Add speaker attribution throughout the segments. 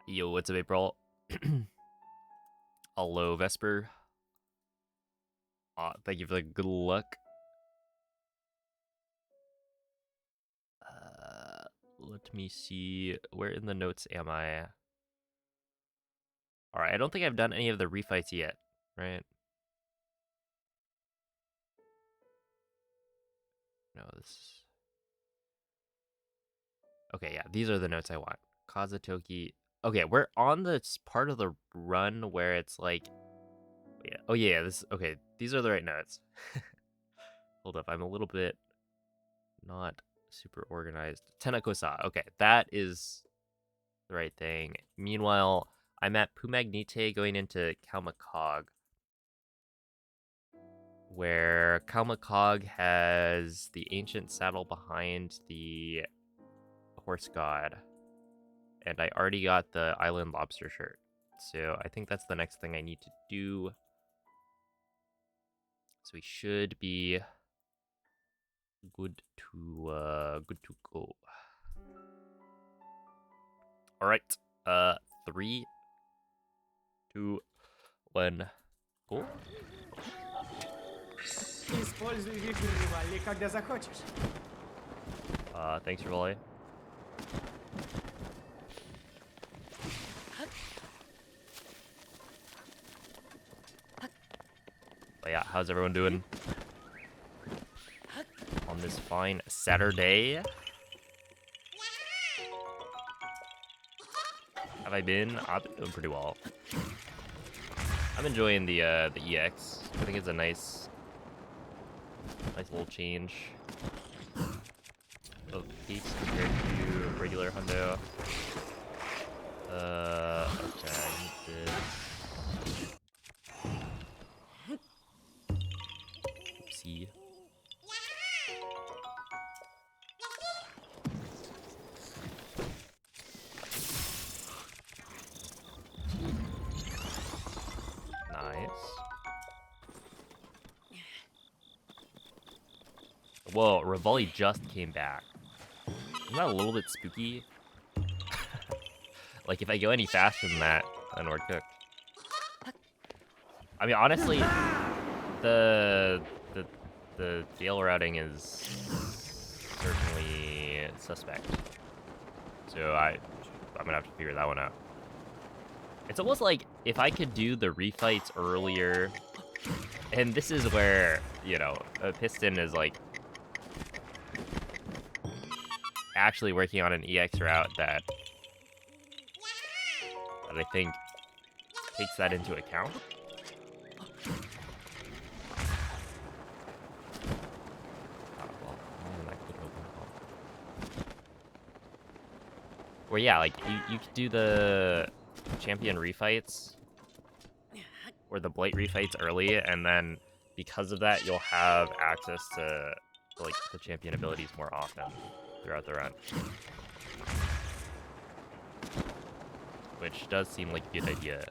Speaker 1: Yo, what's up, April? Hello, Vesper. Thank you for the good luck. Let me see. Where in the notes am I? Alright, I don't think I've done any of the refights yet, right? No, this... Okay, yeah, these are the notes I want. Kazutoki. Okay, we're on the part of the run where it's like... Yeah. Oh, yeah, this... Okay, these are the right notes. Hold up, I'm a little bit not super organized. Tenakosa. Okay, that is the right thing. Meanwhile, I'm at Pumagnite going into Kalmakog, where Kalmakog has the ancient saddle behind the horse god, and I already got the island lobster shirt. So I think that's the next thing I need to do. So we should be good to go. All right. 3, 2, 1, go.
Speaker 2: Используй вихрь Валли, когда захочешь.
Speaker 1: Thanks for volley. But yeah, how's everyone doing on this fine Saturday? Have I been? I've been doing pretty well. I'm enjoying the EX. I think it's a nice little change of pace compared to regular Hundo. Okay, I need this. Oopsie. Nice. Whoa, Rivali just came back. Isn't that a little bit spooky? Like, if I go any faster than that, then we're cooked. I mean, honestly, the jail routing is certainly suspect. So I'm gonna have to figure that one out. It's almost like if I could do the refights earlier, and this is where, you know, a Piston is like actually working on an EX route that I think takes that into account. Where yeah, like you could do the champion refights or the Blight refights early, and then because of that, you'll have access to like the champion abilities more often throughout the run, which does seem like a good idea.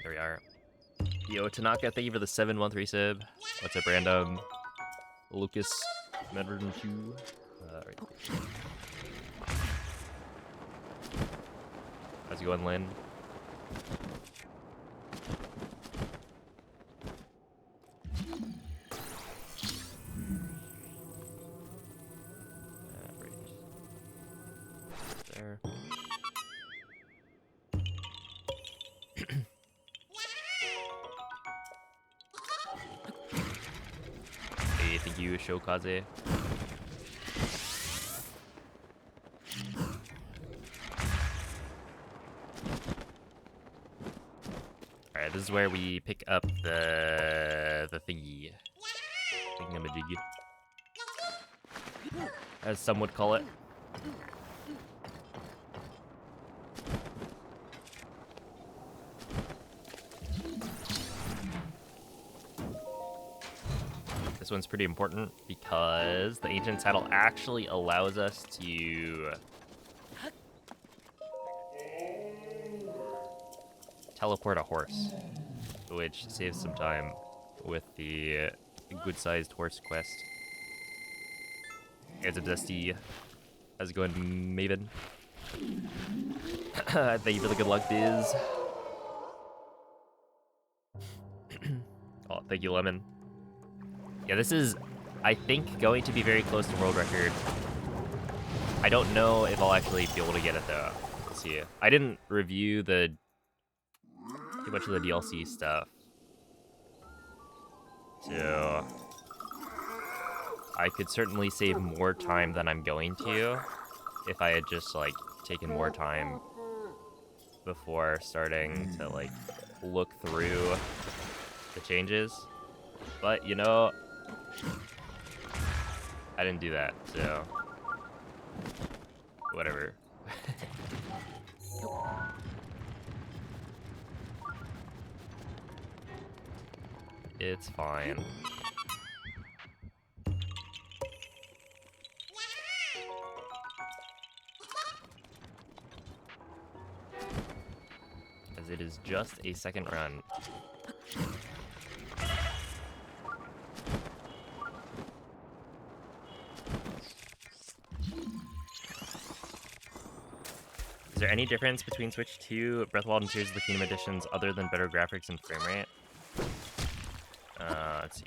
Speaker 1: There we are. Yo, Tanaka, thank you for the 713 sib. What's up, random? Lucas, Medverdon 2. Right. How's it going, Lynn? Right. There. Hey, thank you, Shokaze. Alright, this is where we pick up the thingy. Thingamajiggy. As some would call it. This one's pretty important because the ancient saddle actually allows us to teleport a horse, which saves some time with the good-sized horse quest. It's a Dusty. How's it going, Maven? Thank you for the good luck, Biz. Oh, thank you, Lemon. Yeah, this is, I think, going to be very close to world record. I don't know if I'll actually be able to get it, though. Let's see. I didn't review too much of the DLC stuff. So I could certainly save more time than I'm going to if I had just, like, taken more time before starting to, like, look through the changes. But, you know, I didn't do that, so whatever. It's fine. As it is just a second run. Is there any difference between Switch 2, Breath of the Wild, and Tears of the Kingdom editions other than better graphics and frame rate? Let's see.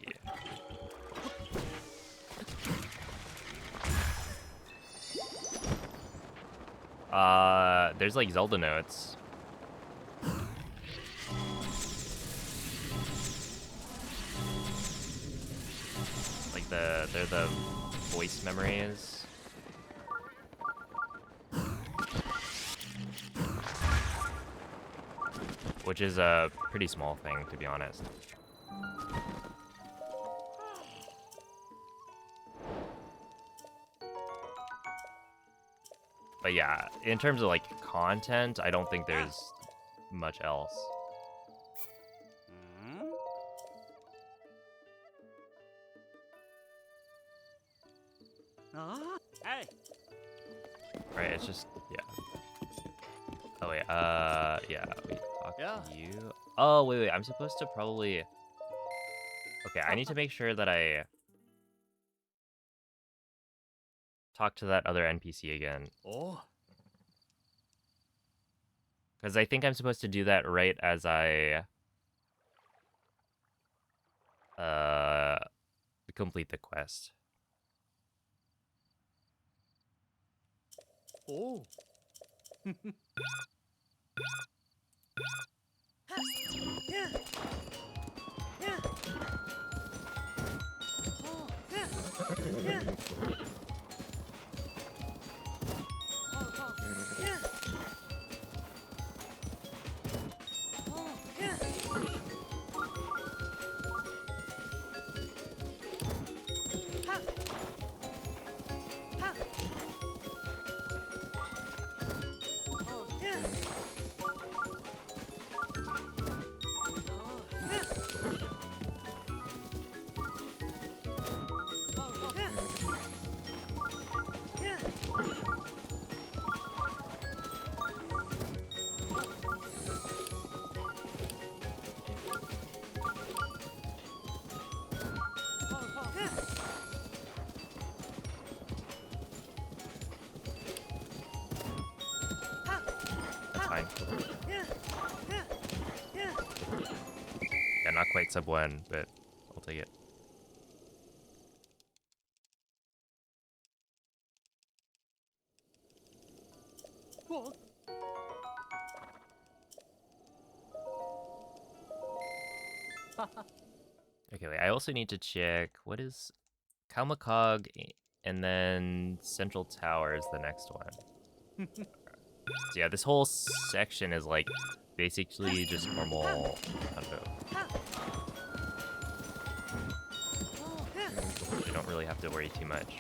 Speaker 1: There's like Zelda notes. Like they're the voice memories. Which is a pretty small thing, to be honest. But yeah, in terms of like content, I don't think there's much else.
Speaker 2: Hey.
Speaker 1: Right, it's just, yeah. Oh wait, yeah, wait, talk to you. Oh, wait, I'm supposed to probably... Okay, I need to make sure that I talk to that other NPC again.
Speaker 2: Oh.
Speaker 1: Because I think I'm supposed to do that right as I complete the quest.
Speaker 2: Oh.
Speaker 1: That's fine. Yeah, not quite sub 1, but I'll take it. Okay, wait, I also need to check, what is Kalmakog, and then Central Tower is the next one. So yeah, this whole section is like basically just normal Kanto. You don't really have to worry too much.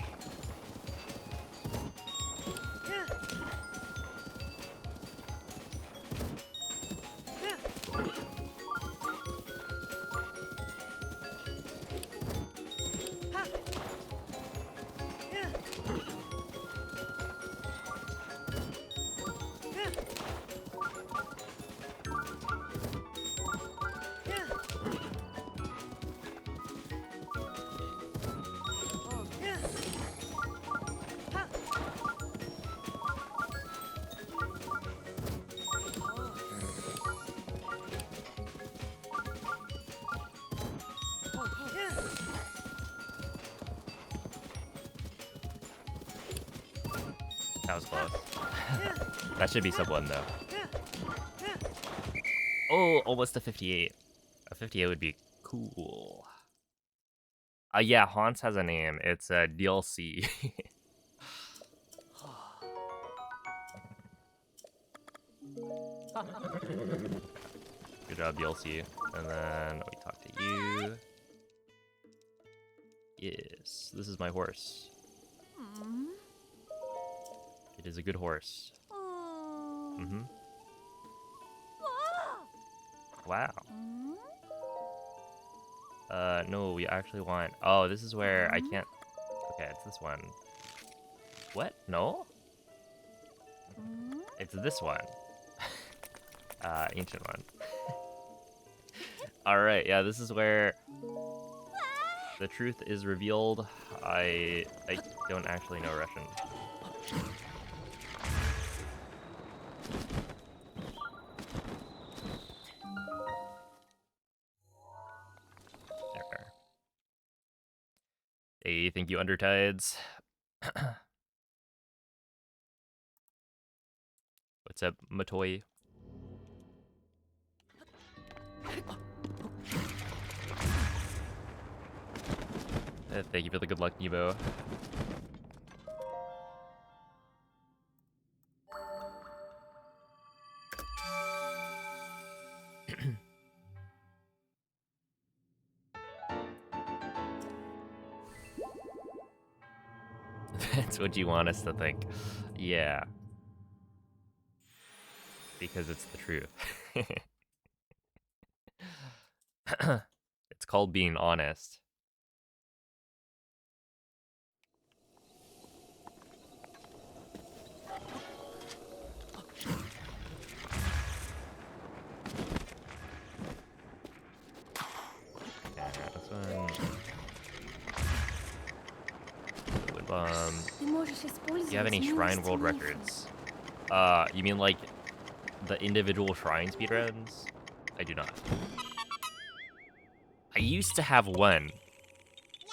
Speaker 1: That was close. That should be sub 1 though. Oh, almost a 58. A 58 would be cool. Yeah, Haunts has a name. It's a DLC. Good job, DLC. And then we talk to you. Yes, this is my horse. It is a good horse. Mm-hmm. Wow. No, we actually want... Oh, this is where I can't... Okay, it's this one. What? No? It's this one. Ancient one. Alright, yeah, this is where the truth is revealed. I don't actually know Russian. There. Hey, thank you, Undertides. What's up, Matoy? Thank you for the good luck, Nebo. That's what you want us to think. Yeah. Because it's the truth. It's called being honest. Yeah, this one. Do you have any Shrine World Records? You mean like the individual shrine speedruns? I do not. I used to have one.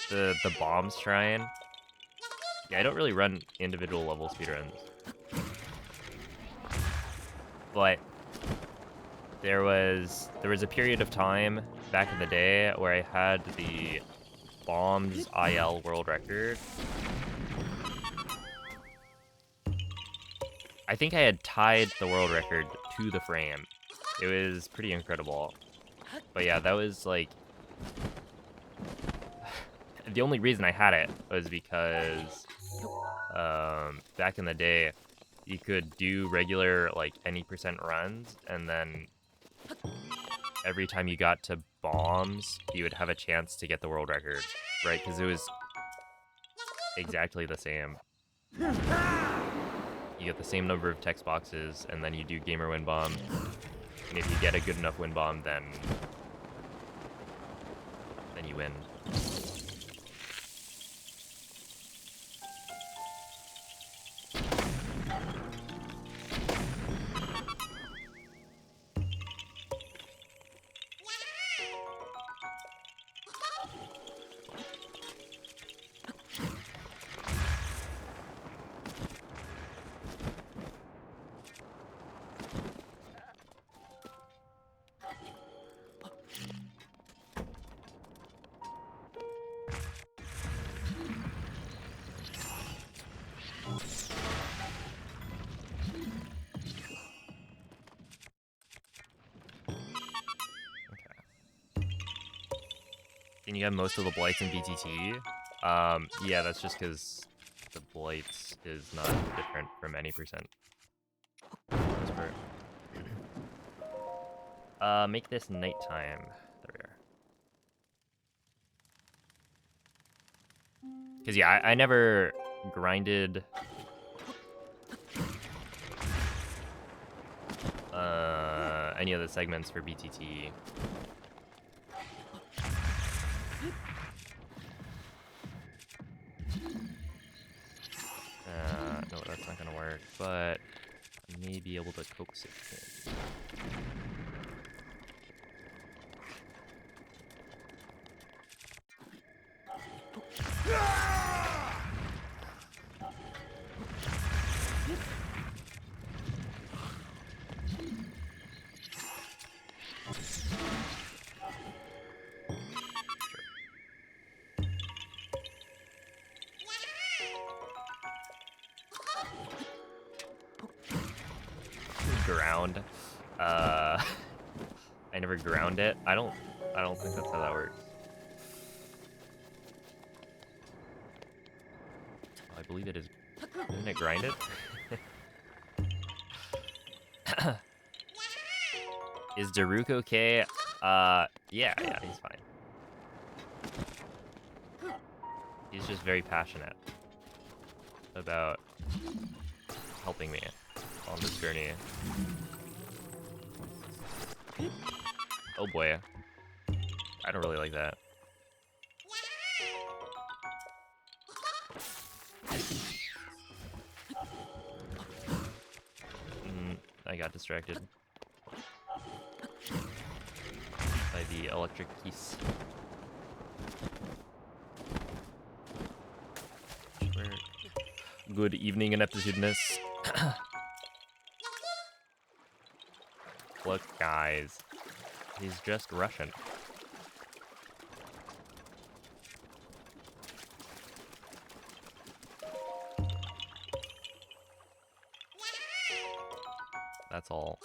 Speaker 1: The Bombs Shrine. Yeah, I don't really run individual level speedruns. But there was a period of time back in the day where I had the Bombs IL world record. I think I had tied the world record to the frame. It was pretty incredible. But yeah, that was like... The only reason I had it was because back in the day, you could do regular like any % runs, and then every time you got to bombs, you would have a chance to get the world record, right? Because it was exactly the same. You get the same number of text boxes, and then you do gamer win bomb. And if you get a good enough win bomb, then you win. And you have most of the blights in BTT. Yeah, that's just because the blights is not different from any %. Make this nighttime. There we are. Because yeah, I never grinded any of the segments for BTT. No, that's not gonna work, but I may be able to coax it in. ground. I never ground it. I don't think that's how that works. Oh, I believe it is. Didn't it grind it? Is Daruk okay? Yeah, he's fine. He's just very passionate about helping me on this journey. Oh boy. I don't really like that. I got distracted by the electric keys. Good evening, Ineptitudinous. Look, guys. He's just Russian. That's all.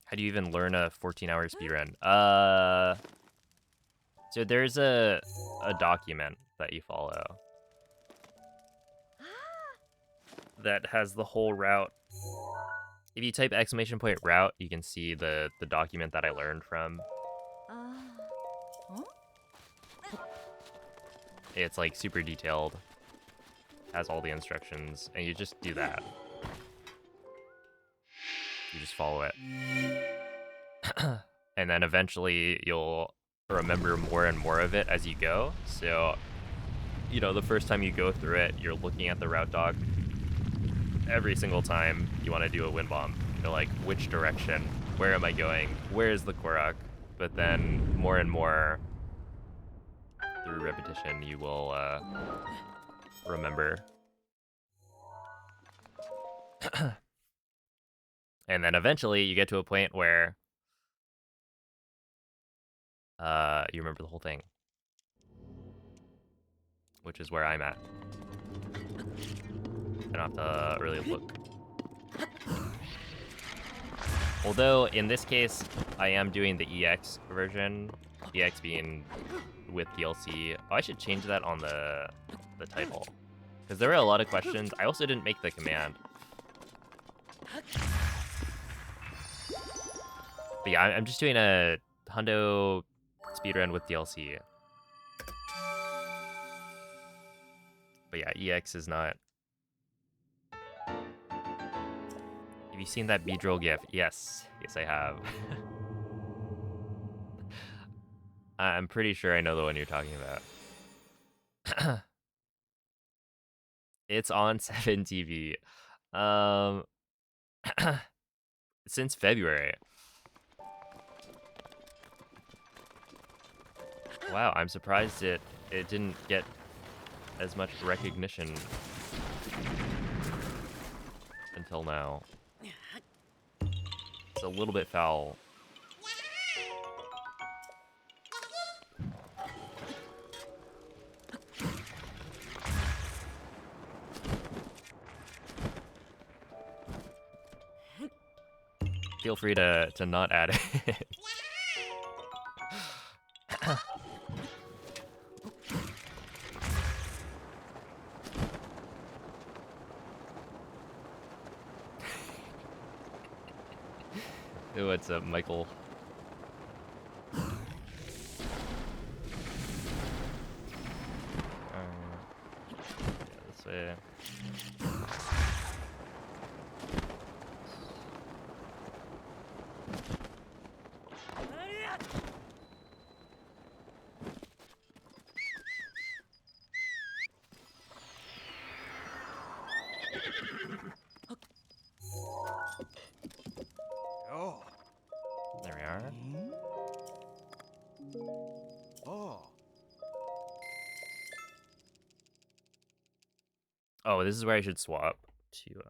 Speaker 1: How do you even learn a 14-hour speedrun? So there's a document that you follow that has the whole route. If you type !route, you can see the document that I learned from. It's like super detailed, has all the instructions, and you just do that. You just follow it. And then eventually you'll remember more and more of it as you go. So, you know, the first time you go through it, you're looking at the route doc. Every single time you want to do a wind bomb, you're like, which direction? Where am I going? Where's the Korok? But then more and more through repetition, you will remember. And then eventually you get to a point where you remember the whole thing, which is where I'm at. I don't have to really look. Although in this case, I am doing the EX version. EX being with DLC. Oh, I should change that on the title, because there were a lot of questions. I also didn't make the command. But yeah, I'm just doing a Hundo speedrun with DLC. But yeah, EX is not. Have you seen that Beedrill gif? Yes. Yes, I have. I'm pretty sure I know the one you're talking about. It's on 7TV. Since February. Wow, I'm surprised it didn't get as much recognition until now. It's a little bit foul. Feel free to not add it. What's up, Michael? Yeah, this way.
Speaker 2: Oh.
Speaker 1: There we are.
Speaker 2: Oh.
Speaker 1: Oh, this is where I should swap to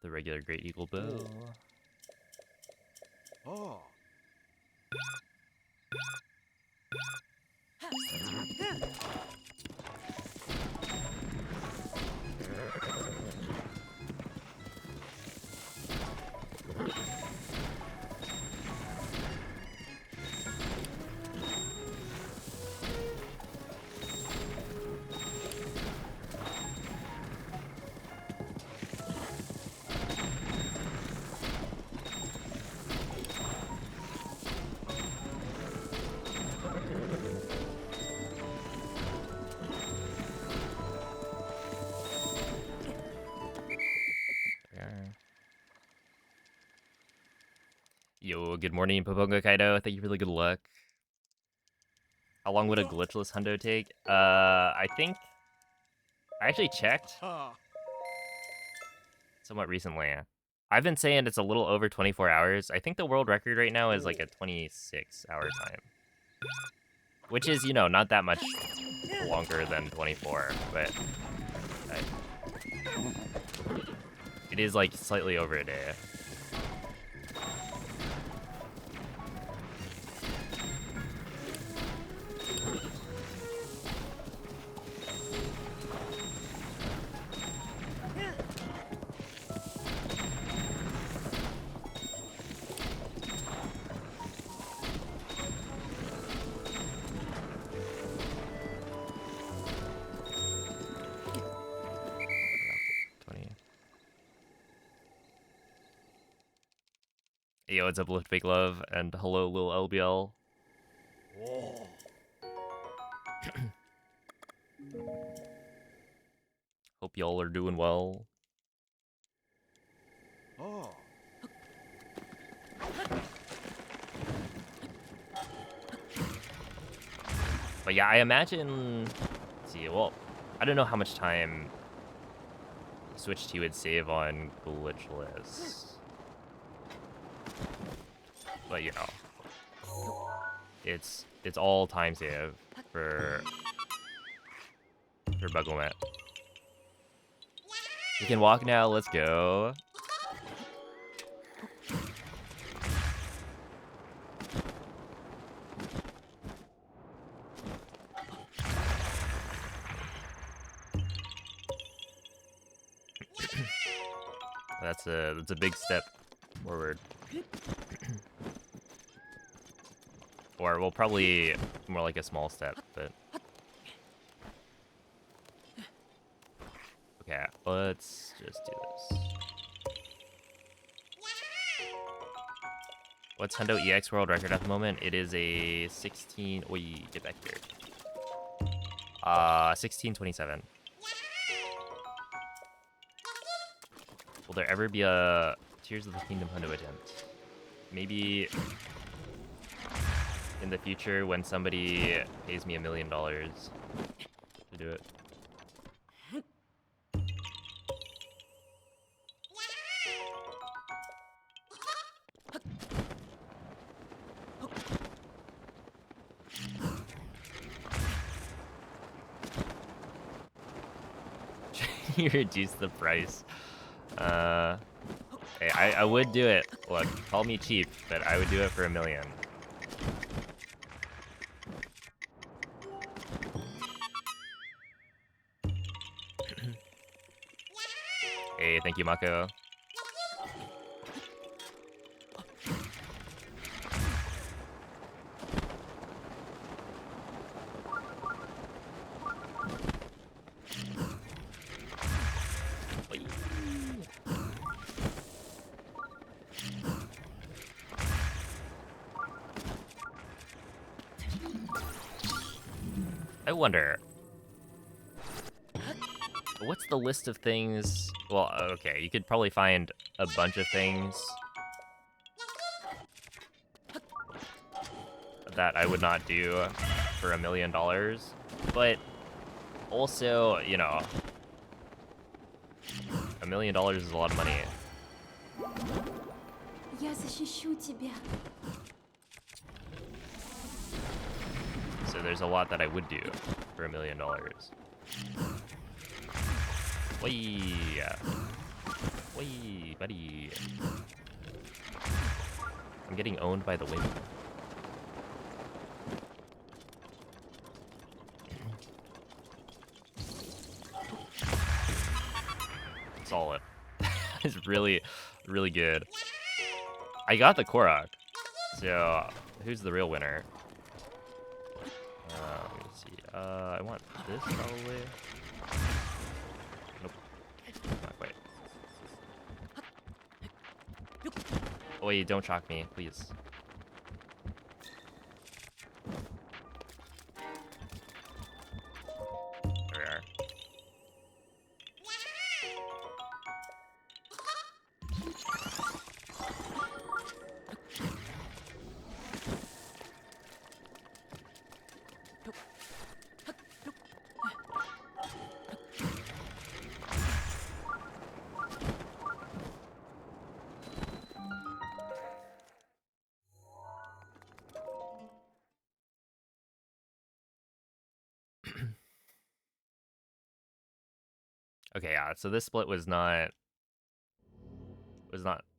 Speaker 1: the regular Great Eagle Bow.
Speaker 3: Oh.
Speaker 1: Yo, good morning, Poponga Kaido. Thank you for the good luck. How long would a glitchless hundo take? I think I actually checked
Speaker 3: Ah.
Speaker 1: somewhat recently. I've been saying it's a little over 24 hours. I think the world record right now is like a 26-hour time, which is, you know, not that much longer than 24, but it is like slightly over a day. Yo, what's up, Lift Big Love, and hello, Lil LBL.
Speaker 3: Oh.
Speaker 1: Hope y'all are doing well.
Speaker 3: Oh.
Speaker 1: But yeah, I imagine. Let's see, well, I don't know how much time Switch 2 would save on glitchless. But you know, it's all time save for Bugglemet. You can walk now. Let's go. That's a big step forward. Or, well, probably more like a small step, but... Okay, let's just do this. What's Hundo EX world record at the moment? It is a 16... Oi, get back here. 1627. Will there ever be a Tears of the Kingdom Hundo attempt? Maybe in the future when somebody pays me $1 million to do it. You reduce the price. Hey, I would do it. Look, call me cheap, but I would do it for $1 million. Hey, thank you, Mako. I wonder, what's the list of things? Well, okay, you could probably find a bunch of things that I would not do for $1 million, but also, you know, $1 million is a lot of money.
Speaker 4: Я защищу тебя.
Speaker 1: So there's a lot that I would do for $1 million. Whee! Whee, buddy. I'm getting owned by the wind. Solid. It's really, really good. I got the Korok. So, who's the real winner? Let me see. I want this probably. Nope. Not quite. Oh, wait, don't shock me, please. There we are. Okay, yeah, so this split was not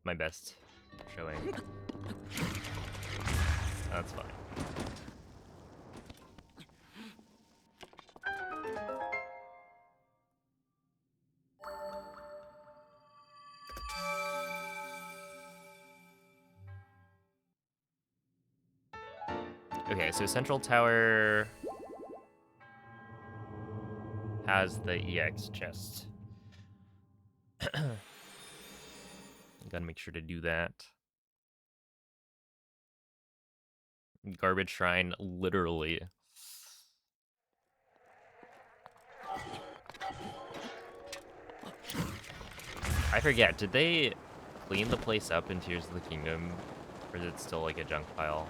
Speaker 1: my best showing. That's fine. Okay, so Central Tower has the EX chest. Gotta make sure to do that. Garbage Shrine, literally. I forget, did they clean the place up in Tears of the Kingdom? Or is it still like a junk pile?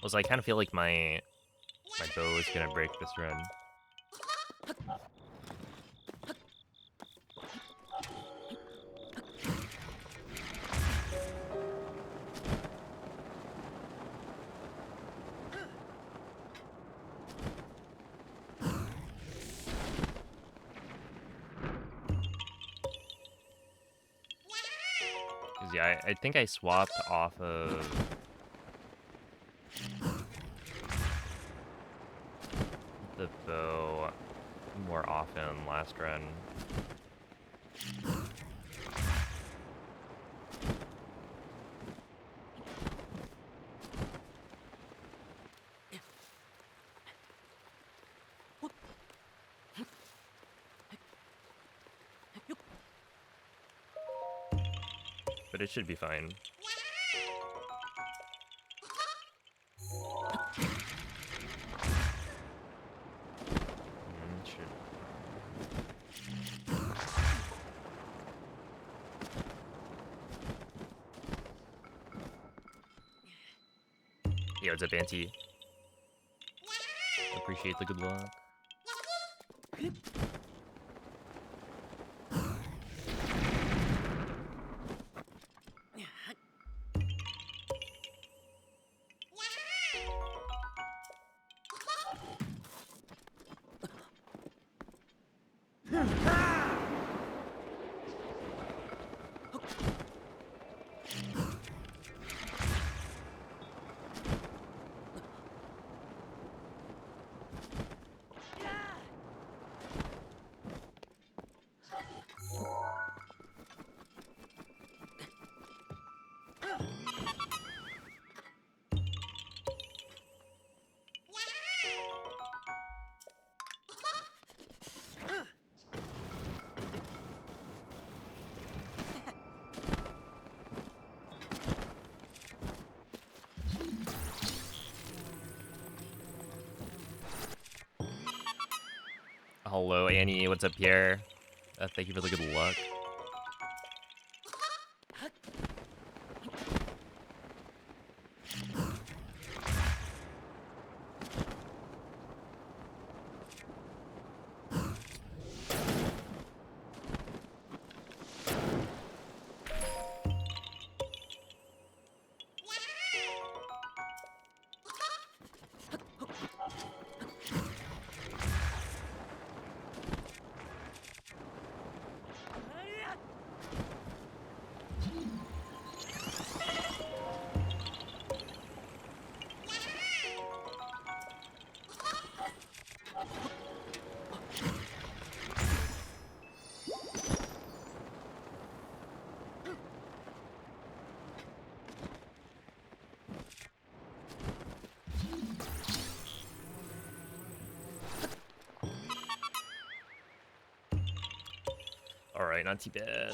Speaker 1: Also, I kind of feel like my bow is gonna break this run. Cause yeah, I think I swapped off of the bow more often last run. But it should be fine. Should. Yo, it's a Banty. Appreciate the good luck. Hello, Annie. What's up, Pierre? Thank you for the good luck. All right, not too bad.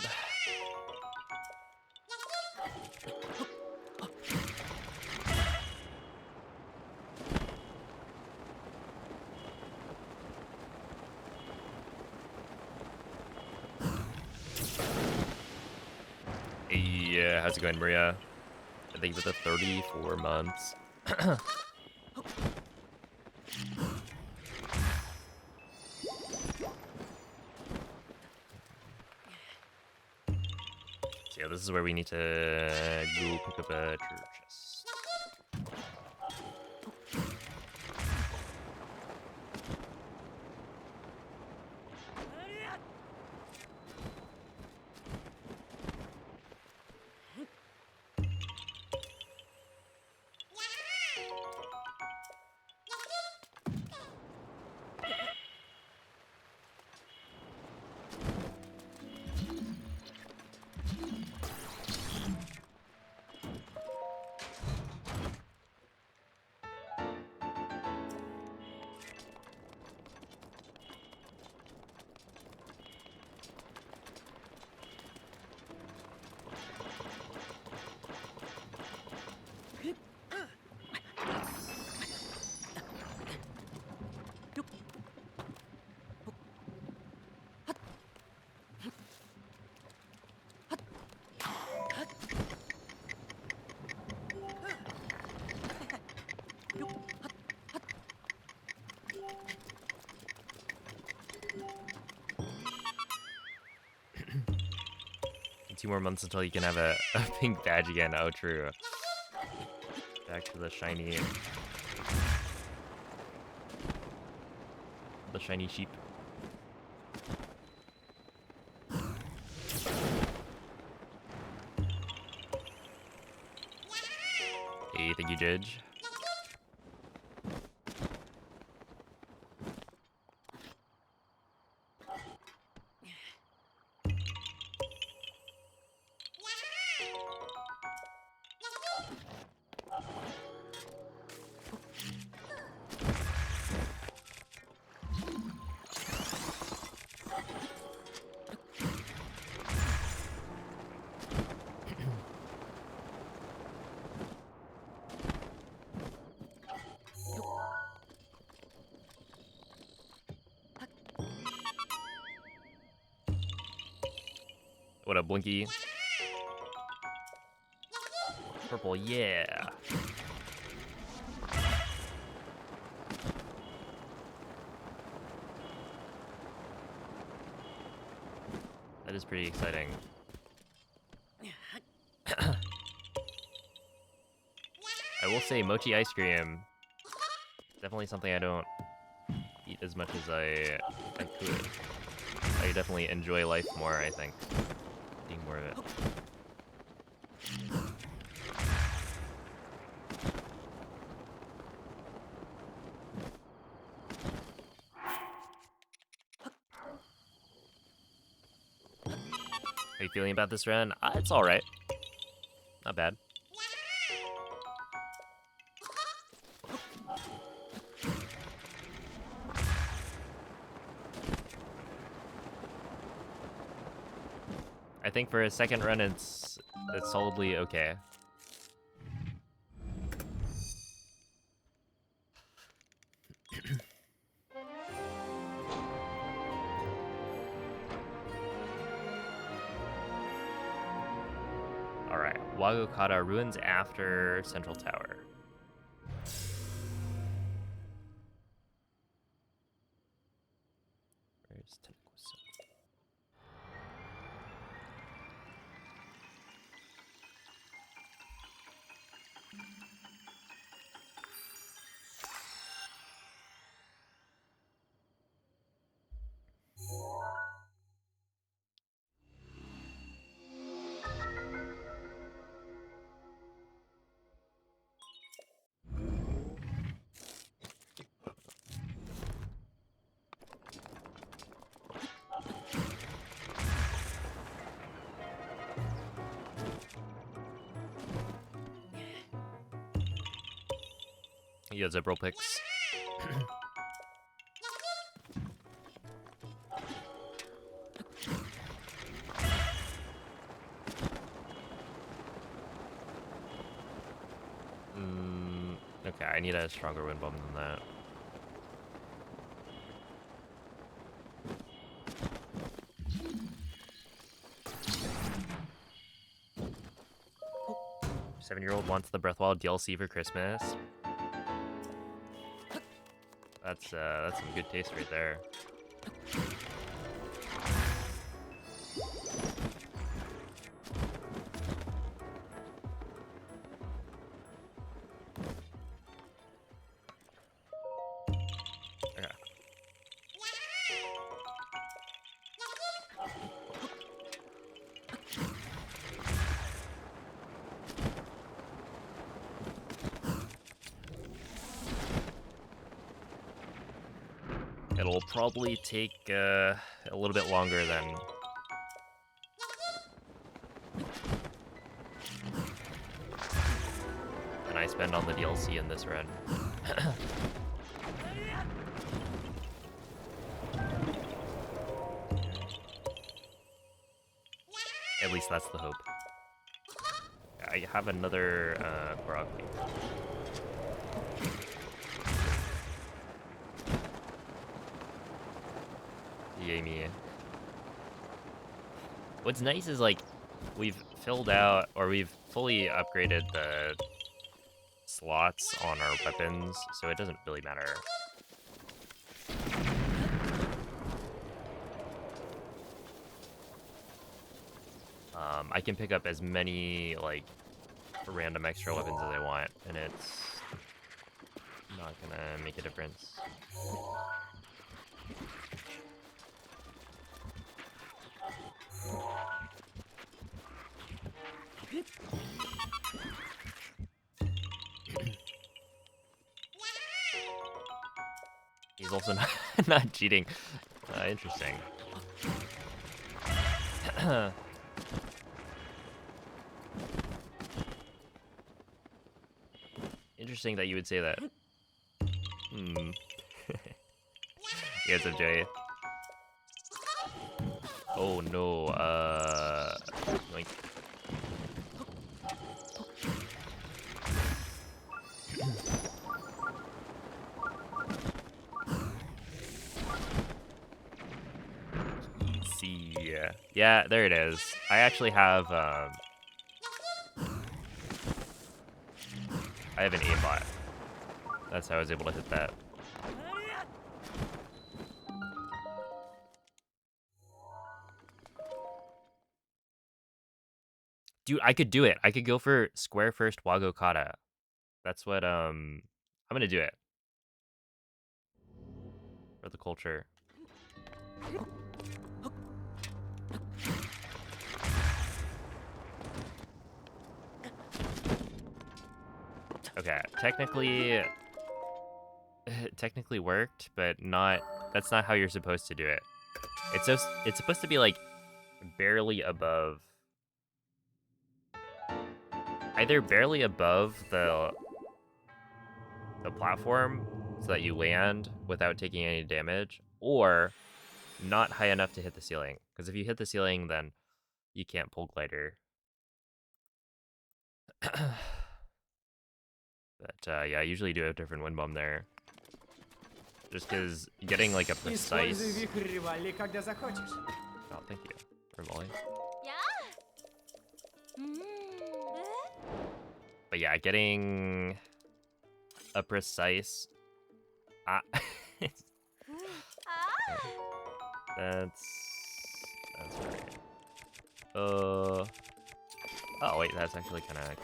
Speaker 1: Hey, how's it going, Maria? Thank you for the 34 months. So yeah, this is where we need to go pick up a treasure chest. Two more months until you can have a pink badge again. Oh, true. Back to the shiny sheep. Hey, thank you, Judge. What up, Blinky? Purple, yeah. That is pretty exciting. I will say mochi ice cream, definitely something I don't eat as much as I could. I definitely enjoy life more, I think, eating more of it. How you feeling about this run? It's alright. Not bad. I think for a second run, it's solidly okay. All right, Wagokata ruins after Central Tower. Where's Tenekosa? Yeah, Zebro picks. need a stronger wind bomb than that. Seven-year-old wants the Breathwild DLC for Christmas. That's some good taste right there. Okay. It'll probably take a little bit longer than I spend on the DLC in this run. At least that's the hope. I have another Korok. Yay me. What's nice is like we've filled out or we've fully upgraded the slots on our weapons, so it doesn't really matter. I can pick up as many like random extra weapons as I want, and it's not gonna make a difference. He's also not cheating. Interesting. Interesting that you would say that. Yes, Jay. Oh no, like. See, yeah, there it is. I actually have, I have an aimbot. That's how I was able to hit that. Dude, I could do it. I could go for square first Wago Kata. That's what, I'm gonna do it. For the culture. Okay, technically worked, but that's not how you're supposed to do it. It's supposed to be like barely above, either barely above the platform so that you land without taking any damage, or not high enough to hit the ceiling. Because if you hit the ceiling, then you can't pull glider. But yeah, I usually do a different wind bomb there. Just because getting like a precise...
Speaker 2: Используй вихрь Ревали, когда захочешь.
Speaker 1: Oh, thank you. For volley. But yeah, getting a precise... That's right. Oh wait, that's actually kind of...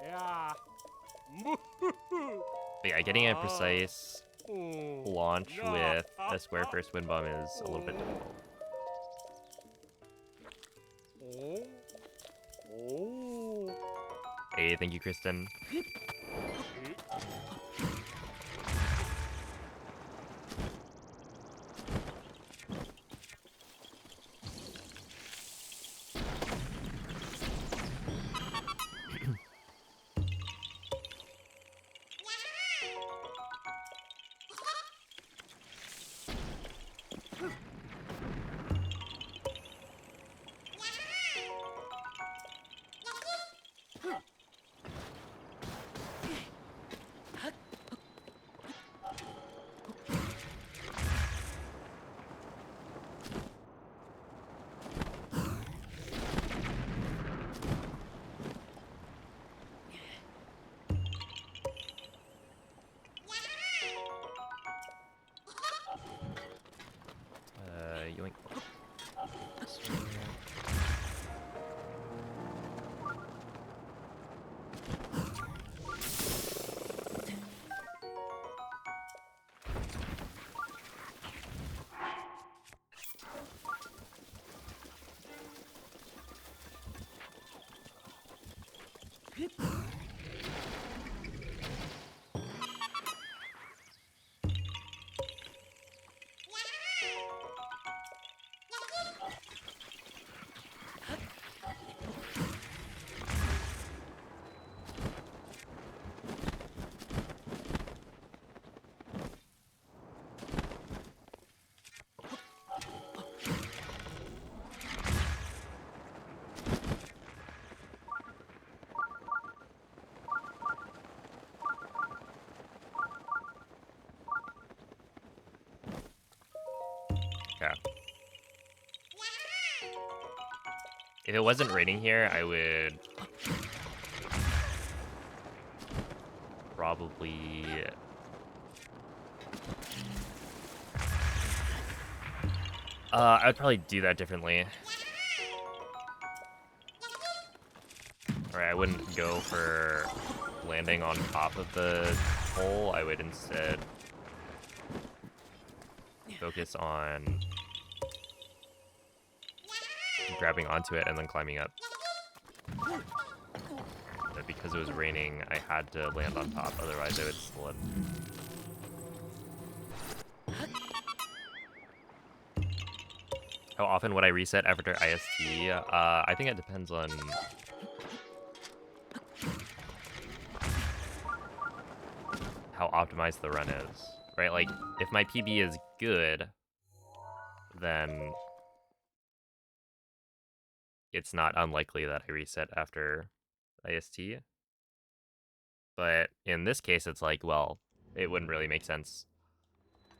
Speaker 3: Yeah.
Speaker 1: But yeah, getting a precise launch with a square first wind bomb is a little bit difficult. Hey, thank you, Kristen. Yoink. Yeah. If it wasn't raining here, I would probably I'd probably do that differently. Or I wouldn't go for landing on top of the hole. I would instead focus on grabbing onto it and then climbing up. But because it was raining, I had to land on top, otherwise I would slip. How often would I reset after IST? I think it depends on how optimized the run is, right? Like, if my PB is good, then it's not unlikely that I reset after IST. But in this case, it's like, well, it wouldn't really make sense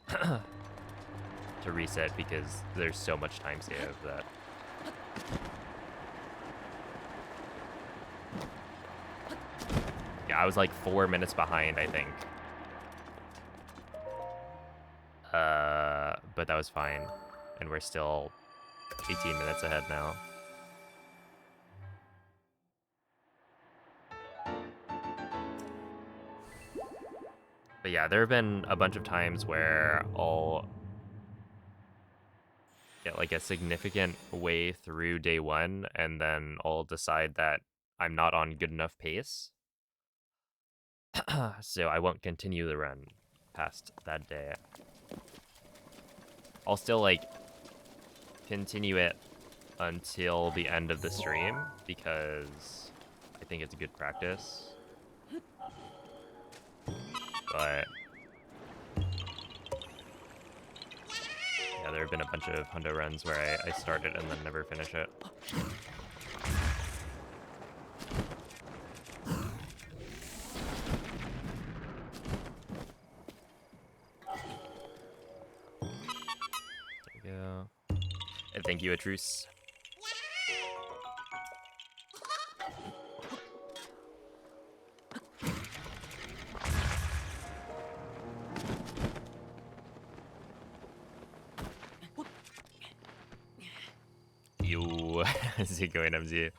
Speaker 1: to reset because there's so much time save that. Yeah, I was like 4 minutes behind, I think. But that was fine. And we're still 18 minutes ahead now. But yeah, there have been a bunch of times where I'll get like a significant way through day one, and then I'll decide that I'm not on good enough pace. So I won't continue the run past that day. I'll still like continue it until the end of the stream because I think it's a good practice. But yeah, there have been a bunch of hundo runs where I start it and then never finish it. There you go. And thank you, Atrus. You, Zico and MZ.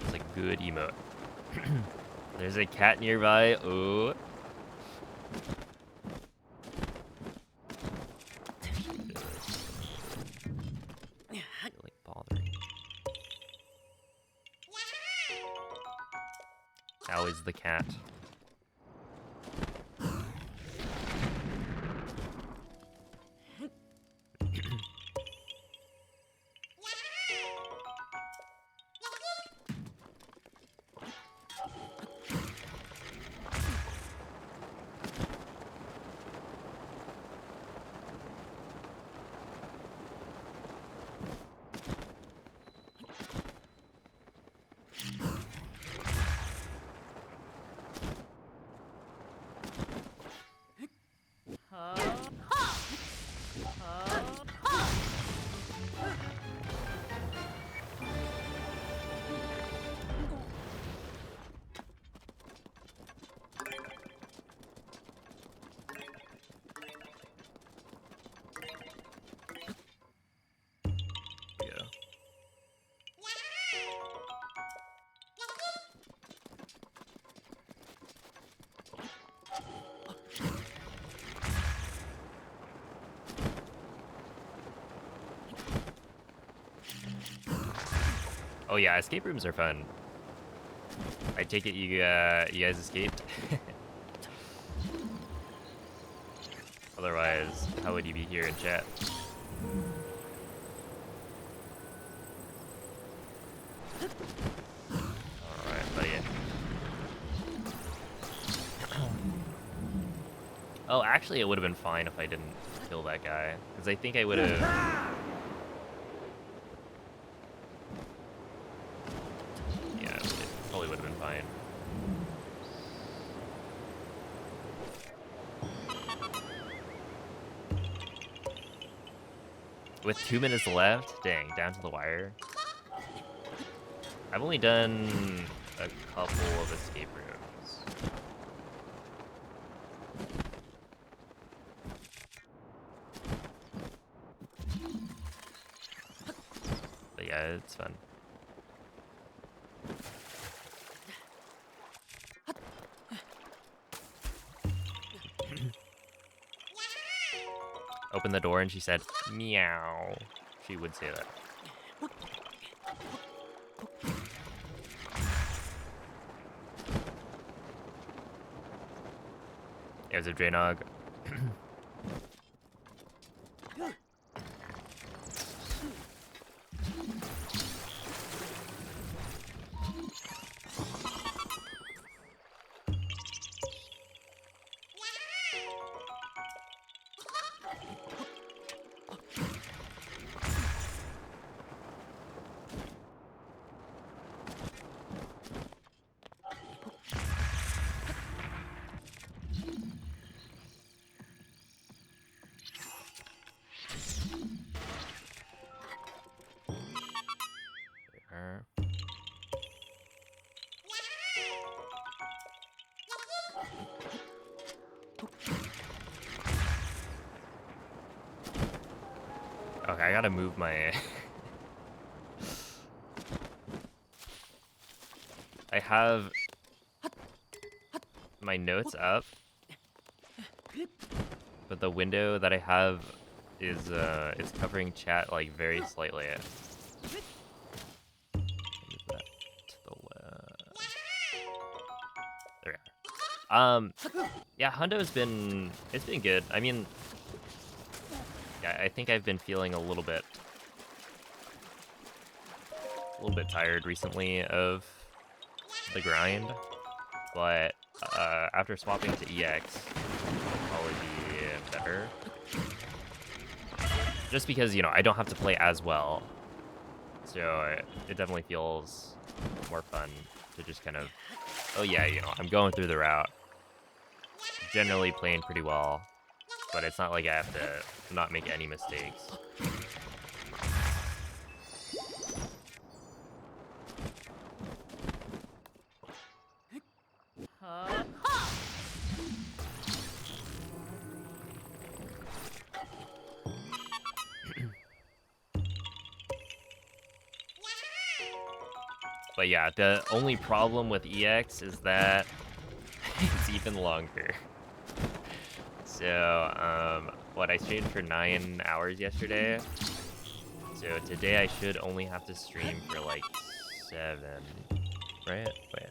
Speaker 1: It's a good emote. There's a cat nearby. Oh. Like bothering. How is the cat? Oh yeah, escape rooms are fun. I take it you guys escaped. Otherwise, how would you be here in chat? Alright, buddy. Oh, actually, it would have been fine if I didn't kill that guy. Because I think I would have... Yeah, it probably would have been fine. With 2 minutes left? Dang, down to the wire. I've only done a couple of escape rooms. But yeah, it's fun. Opened the door and she said, meow. She would say that. There's a Draynog. Okay, I gotta move my... I have my notes up, but the window that I have is it's covering chat like very slightly. Move that to the left. There we are. Yeah, Hundo's been, it's been good. I mean, yeah, I think I've been feeling a little bit tired recently of the grind, but after swapping to EX, it'll probably be better. Just because, you know, I don't have to play as well, so it definitely feels more fun to just kind of, oh yeah, you know, I'm going through the route, generally playing pretty well, but it's not like I have to not make any mistakes. But yeah, the only problem with EX is that it's even longer. So, what, I streamed for 9 hours yesterday. So today I should only have to stream for like 7, right? Wait.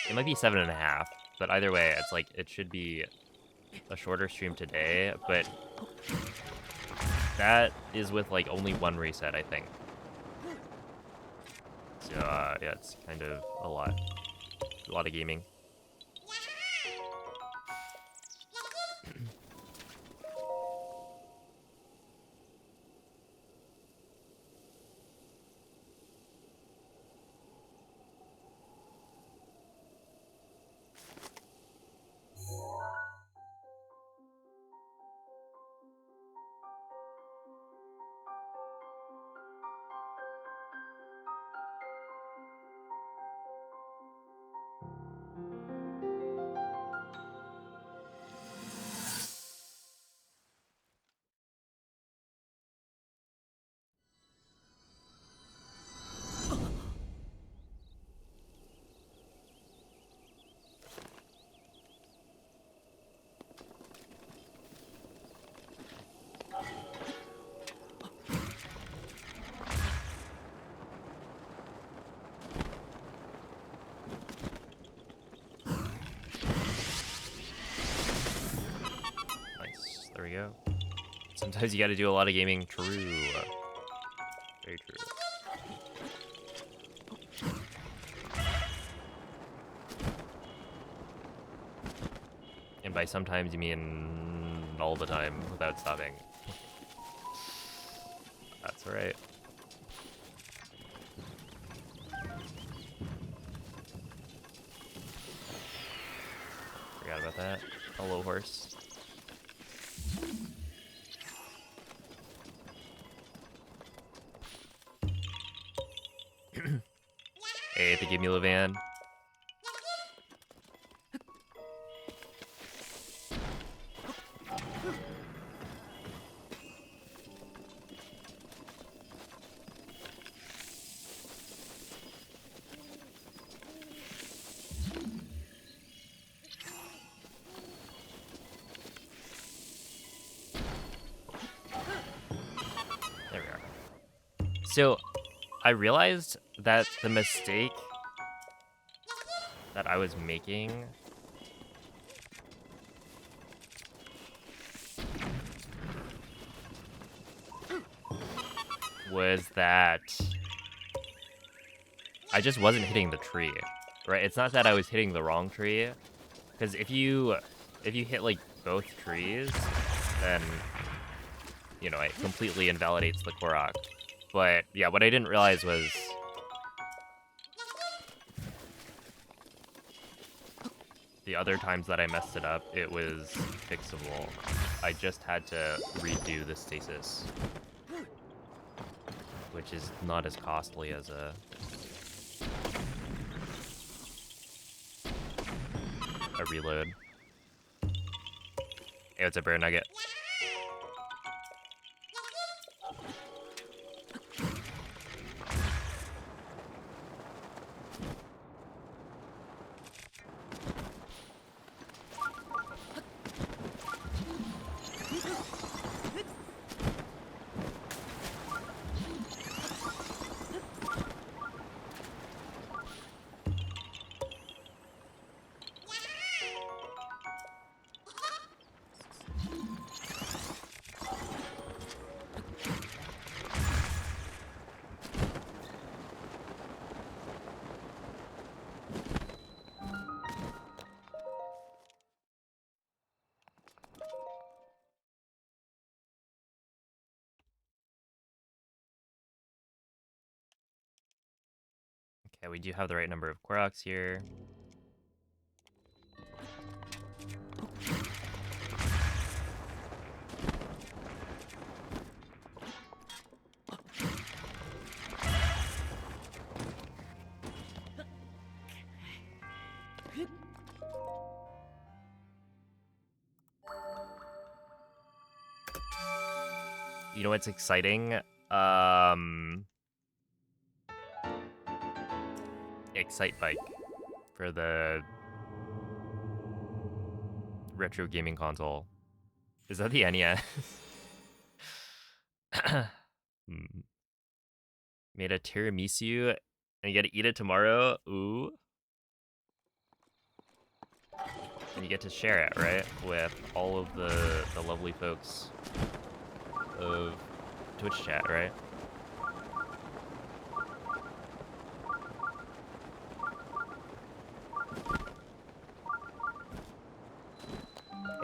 Speaker 1: It might be 7.5, but either way, it's like, it should be a shorter stream today, but that is with like only 1 reset, I think. So, yeah, it's kind of a lot of gaming. Sometimes you gotta do a lot of gaming. True. Very true. And by sometimes you mean all the time without stopping. That's right. Forgot about that. Hello, horse. Hey, thank you, Levan. There we are. So, I realized that the mistake that I was making was that I just wasn't hitting the tree, right? It's not that I was hitting the wrong tree, because if you hit like both trees, then you know it completely invalidates the Korok. But yeah, what I didn't realize was the other times that I messed it up, it was fixable. I just had to redo the stasis, which is not as costly as a reload. Hey, what's up, Bear Nugget? Okay, we do have the right number of Koroks here. You know what's exciting? Excite Bike for the retro gaming console. Is that the NES? Made a tiramisu and you gotta eat it tomorrow. Ooh. And you get to share it, right? With all of the lovely folks of Twitch chat, right?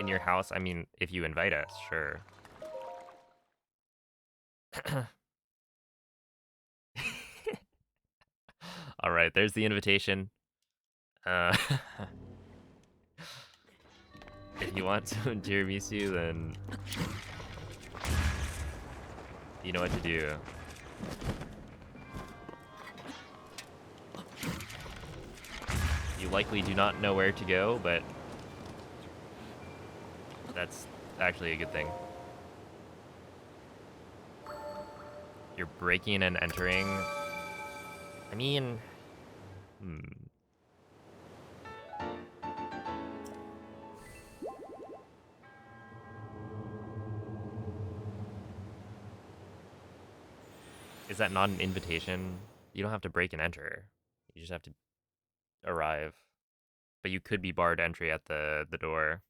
Speaker 1: In your house, I mean, if you invite us, sure. All right, there's the invitation. If you want some tiramisu, then you know what to do. You likely do not know where to go, but that's actually a good thing. You're breaking and entering. I mean, Is that not an invitation? You don't have to break and enter. You just have to arrive. But you could be barred entry at the door.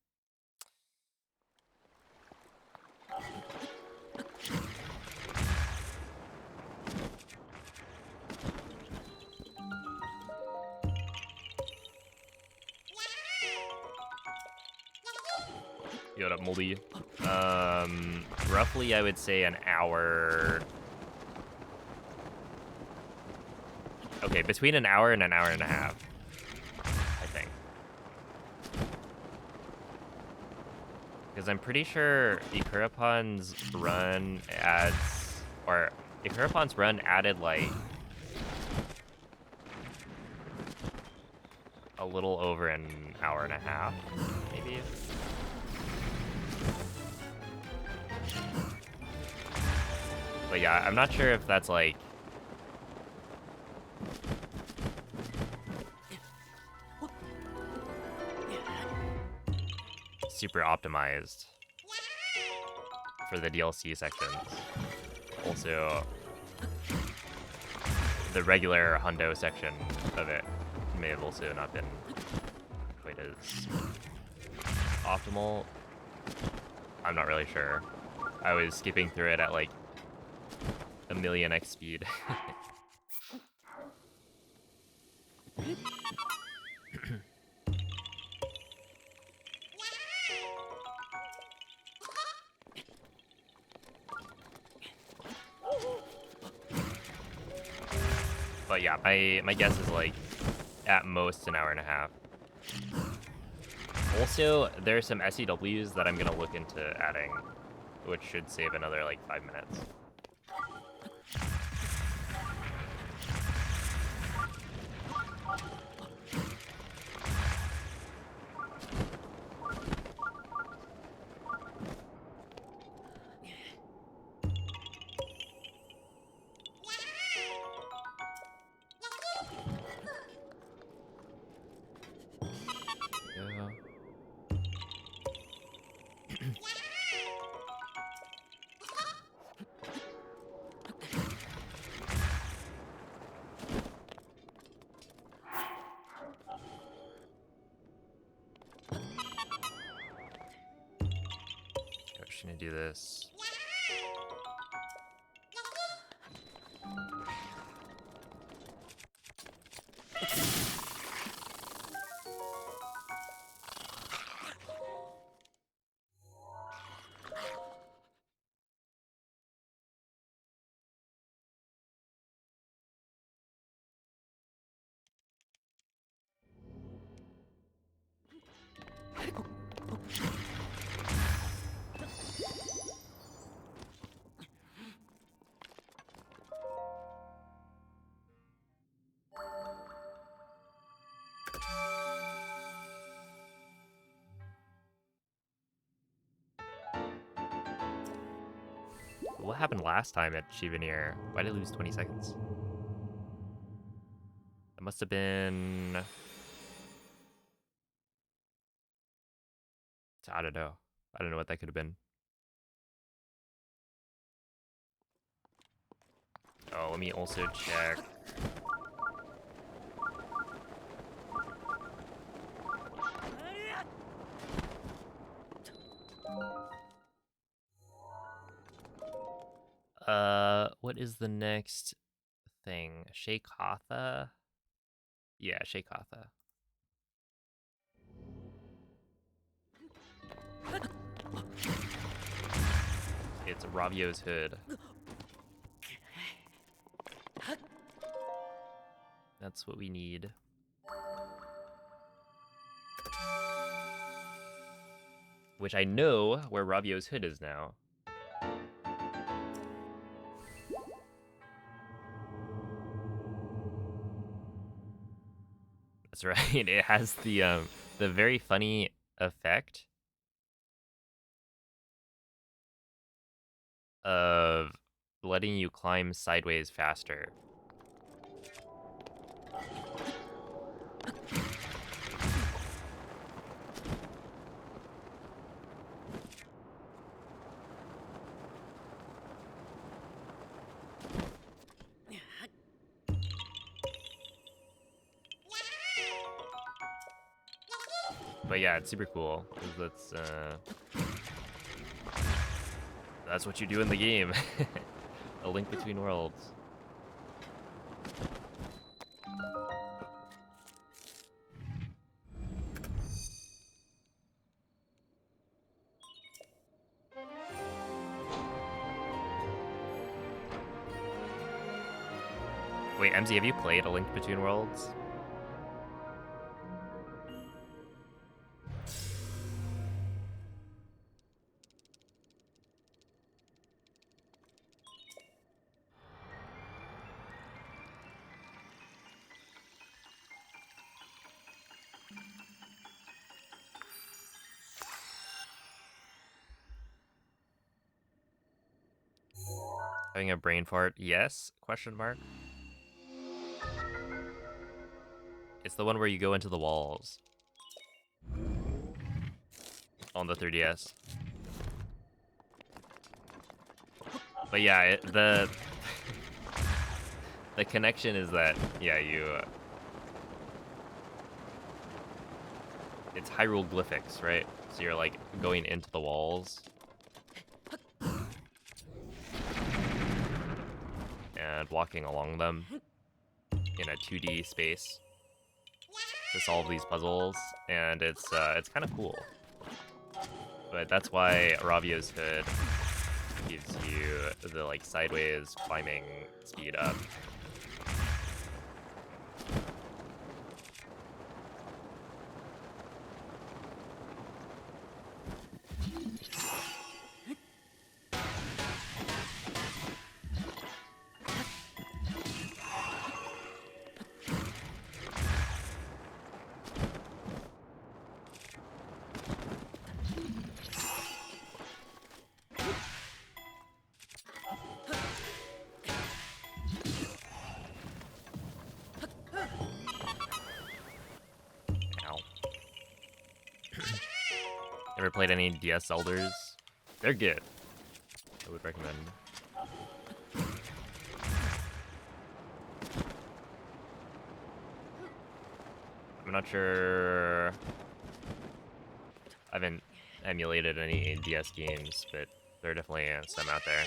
Speaker 1: Yo, what up, Moldy? Roughly, I would say an hour. Okay, between an hour and a half, I think. Because I'm pretty sure Ikurapon's run adds, or Ikurapon's run added like a little over an hour and a half, maybe. But yeah, I'm not sure if that's like super optimized for the DLC sections. Also, the regular hundo section of it may have also not been quite as optimal. I'm not really sure. I was skipping through it at like 1,000,000x speed. But yeah, my guess is like at most an hour and a half. Also, there are some SEWs that I'm gonna look into adding, which should save another like 5 minutes. Yeah. I'm just gonna do this. What happened last time at Chivanir? Why did I lose 20 seconds? That must have been... I don't know. I don't know what that could have been. Oh, let me also check. What is the next thing? Sheikatha? Yeah, Sheikatha. It's Ravio's hood. That's what we need. Which I know where Ravio's hood is now. That's right. It has the very funny effect of letting you climb sideways faster. But yeah, it's super cool because that's what you do in the game. A link between worlds. Wait, MZ, have you played A Link Between Worlds? Having a brain fart? Yes? Question mark. It's the one where you go into the walls. On the 3DS. But yeah, the connection is that, yeah, it's hieroglyphics, right? So you're like going into the walls. And walking along them in a 2D space to solve these puzzles, and it's kind of cool. But that's why Ravio's Hood gives you the like sideways climbing speed up. Ever played any DS Elders? They're good. I would recommend. I'm not sure. I haven't emulated any DS games, but there are definitely some out there.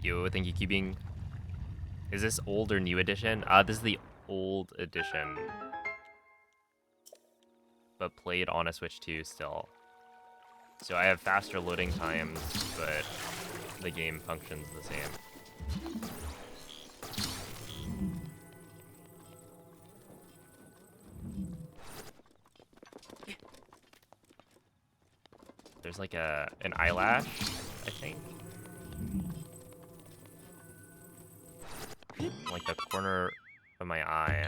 Speaker 1: Yo, thank you, keeping. Is this old or new edition? This is the old edition, but played on a Switch 2 still. So I have faster loading times, but the game functions the same. There's like an eyelash, I think. Like the corner of my eye.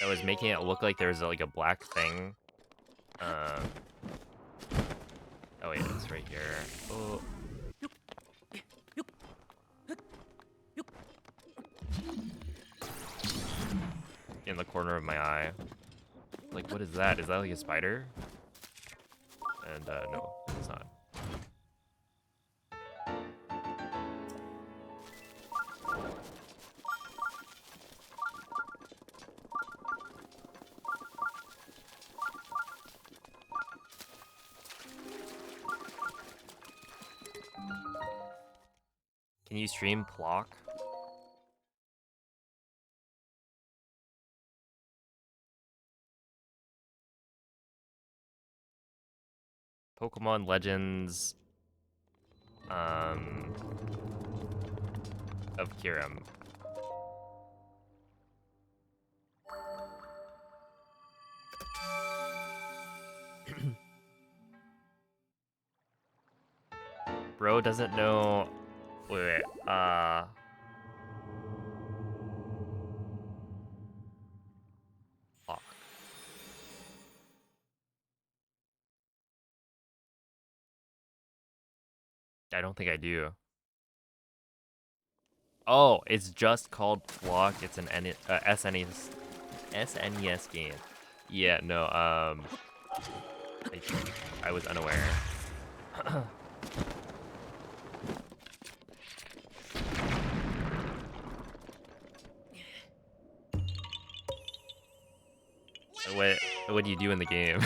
Speaker 1: That was making it look like there's like a black thing. Oh wait, it's right here. Oh. In the corner of my eye. Like, what is that? Is that like a spider? And no, it's not. Can you stream Plock? Pokemon Legends of Kyurem. Bro doesn't know. Wait. Fuck. I don't think I do. Oh, it's just called Flock. It's an SNES game. Yeah, no, I was unaware. what do you do in the game?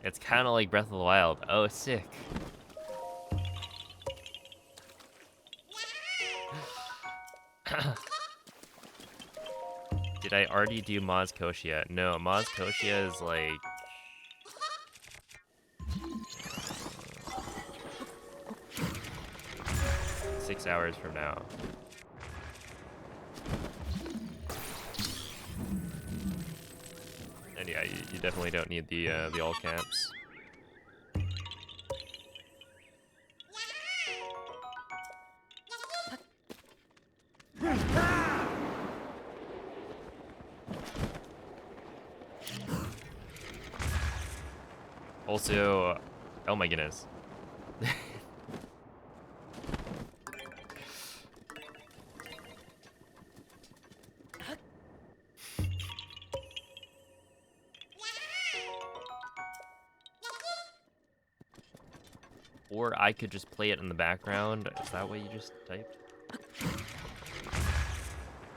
Speaker 1: It's kind of like Breath of the Wild. Oh, sick. Did I already do Maz Koshia? No, Maz Koshia is like 6 hours from now. And yeah, you definitely don't need the all camps. Also, oh my goodness. Or I could just play it in the background. Is that what you just typed?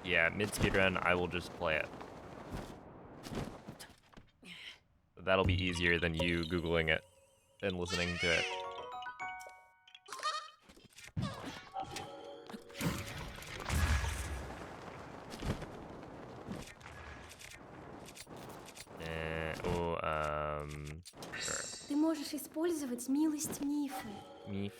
Speaker 1: Yeah, mid speedrun, I will just play it. That'll be easier than you Googling it and listening to it. Sure.
Speaker 4: Ты можешь использовать милость Мифы.
Speaker 1: Миф.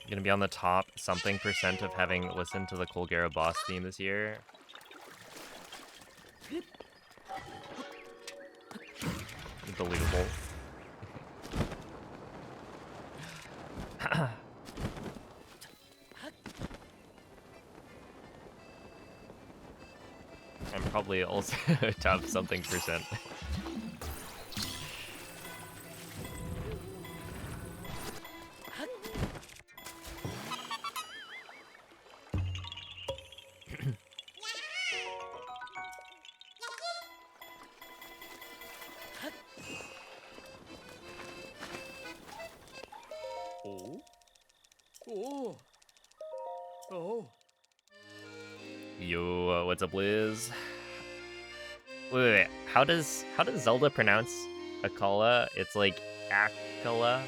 Speaker 1: Gonna be on the top something % of having listened to the Colgera boss theme this year. Believable. I'm probably also top something %. Yo, what's up, Liz? Wait. How does Zelda pronounce Akala? It's like Akala.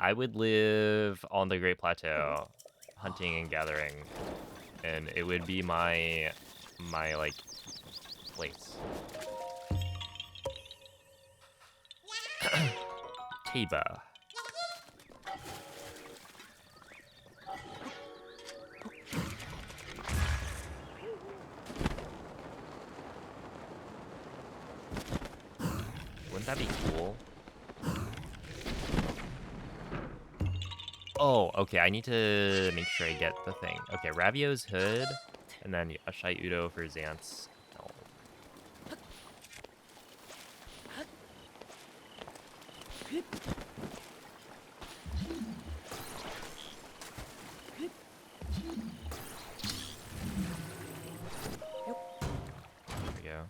Speaker 1: I would live on the Great Plateau, hunting and gathering, and it would be my like place. Taba. Wouldn't that be cool? Oh, okay, I need to make sure I get the thing. Okay, Ravio's Hood, and then Ashai Udo for Xant's. Oh. There we go.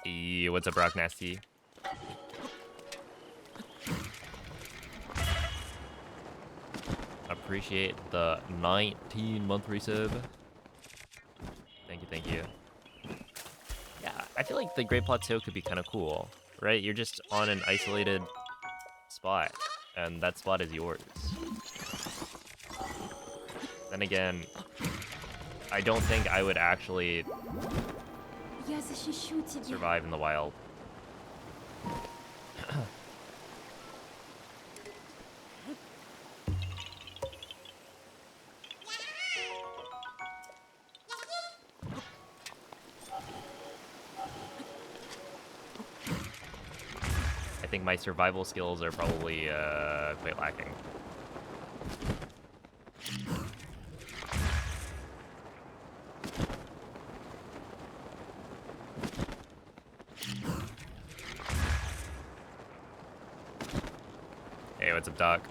Speaker 1: Hey, what's up, Rock Nasty? appreciate the 19-month resub. Thank you. Yeah, I feel like the Great Plateau could be kind of cool, right? You're just on an isolated spot, and that spot is yours. Then again, I don't think I would actually
Speaker 4: Я защищу тебя.
Speaker 1: survive in the wild. I think my survival skills are probably quite lacking. Hey, what's up, Doc?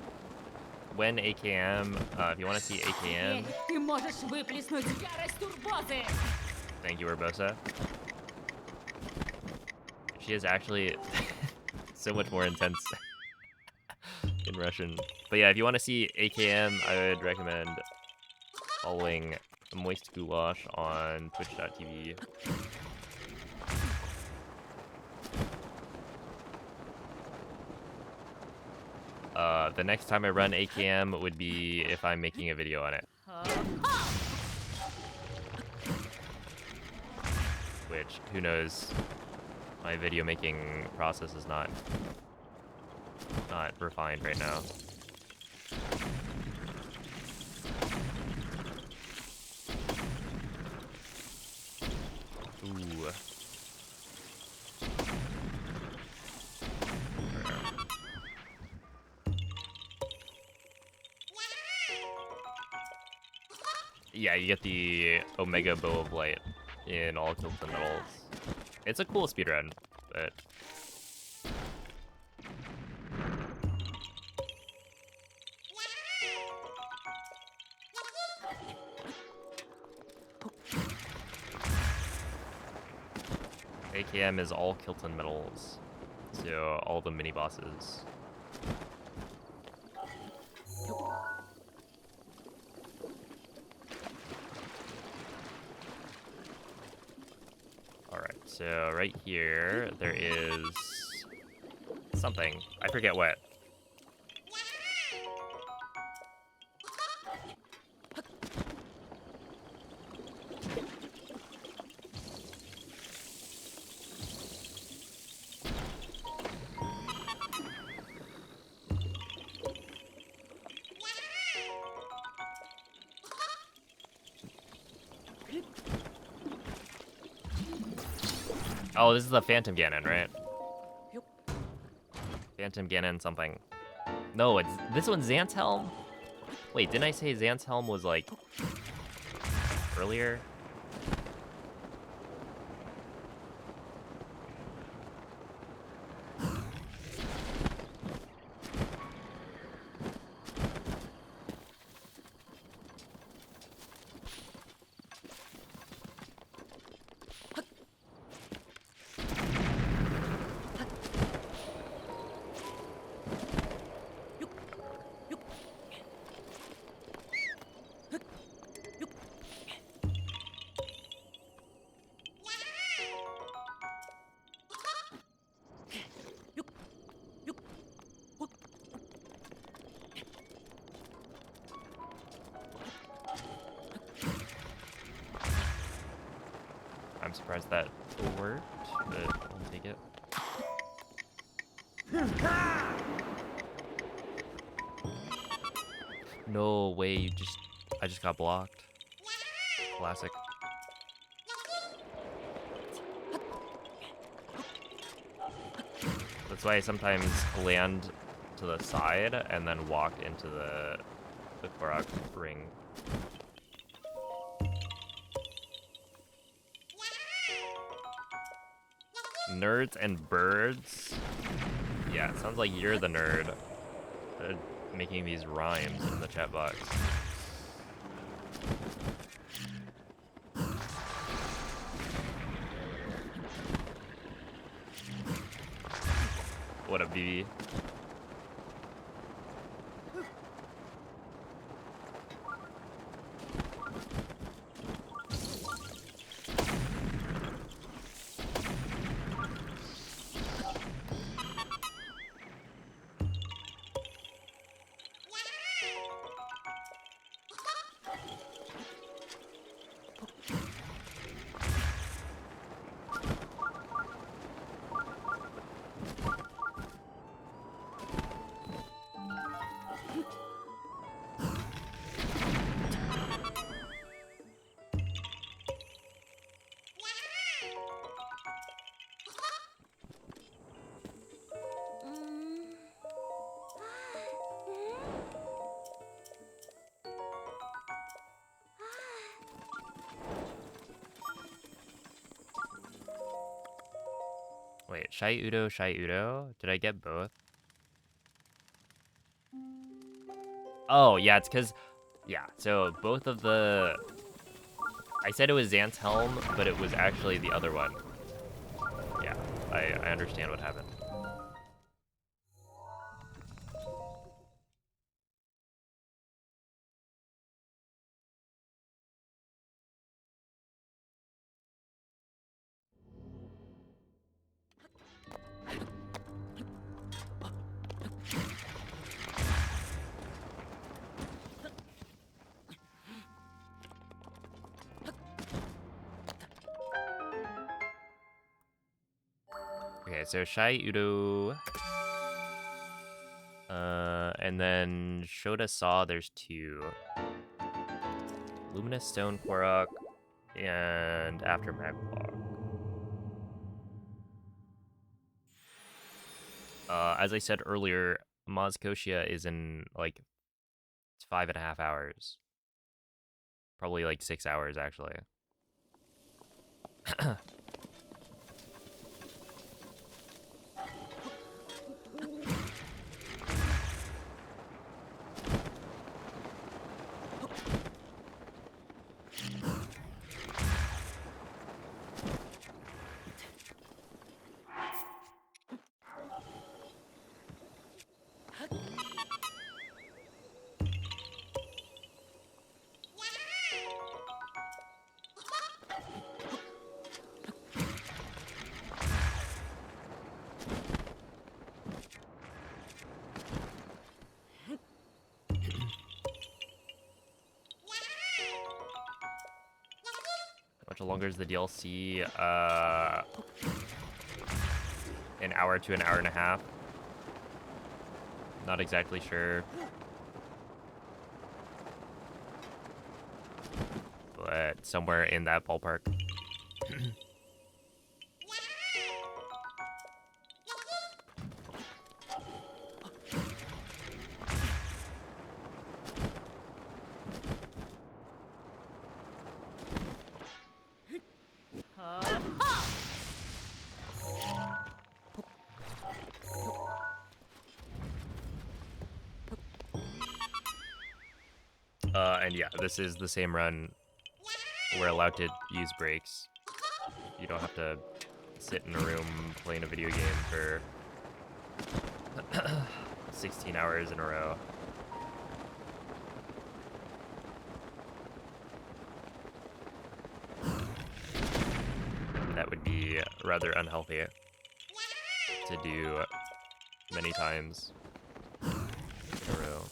Speaker 1: When AKM, if you want to see AKM,
Speaker 5: Ты можешь выплеснуть ярость турбозы!
Speaker 1: thank you, Urbosa. She is actually so much more intense in Russian. But yeah, if you want to see AKM, I would recommend following Moist Goulash on twitch.tv. The next time I run AKM would be if I'm making a video on it. Which, who knows, my video making process is not refined right now. Ooh. Yeah, you get the Omega Bow of Light in all Tilted Metals. It's a cool speedrun, but AKM is all Kilton Metals, so all the mini bosses. Alright, so right here, there is something. I forget what. Oh, this is the Phantom Ganon, right? Phantom Ganon something. No, it's this one's Xant's Helm? Wait, didn't I say Xant's Helm was like earlier? I'm surprised that worked, but I'll take it. No way, I just got blocked. Classic. That's why I sometimes land to the side and then walk into the Korok ring. Nerds and birds? Yeah, it sounds like you're the nerd making these rhymes in the chat box. What up, BB? Wait, Shai Udo, Shai Udo? Did I get both? Oh, yeah, it's because... Yeah, so both of the... I said it was Xant's helm, but it was actually the other one. Yeah, I understand what happened. Okay, so Shai Udo... and then Shota Saw, there's 2. Luminous Stone Korok and After Maglock. As I said earlier, Maz Koshia is in like 5.5 hours. Probably like 6 hours, actually. How much longer is the DLC? An hour to an hour and a half. Not exactly sure. But somewhere in that ballpark. And yeah, this is the same run. We're allowed to use breaks. You don't have to sit in a room playing a video game for 16 hours in a row. That would be rather unhealthy to do many times in a row.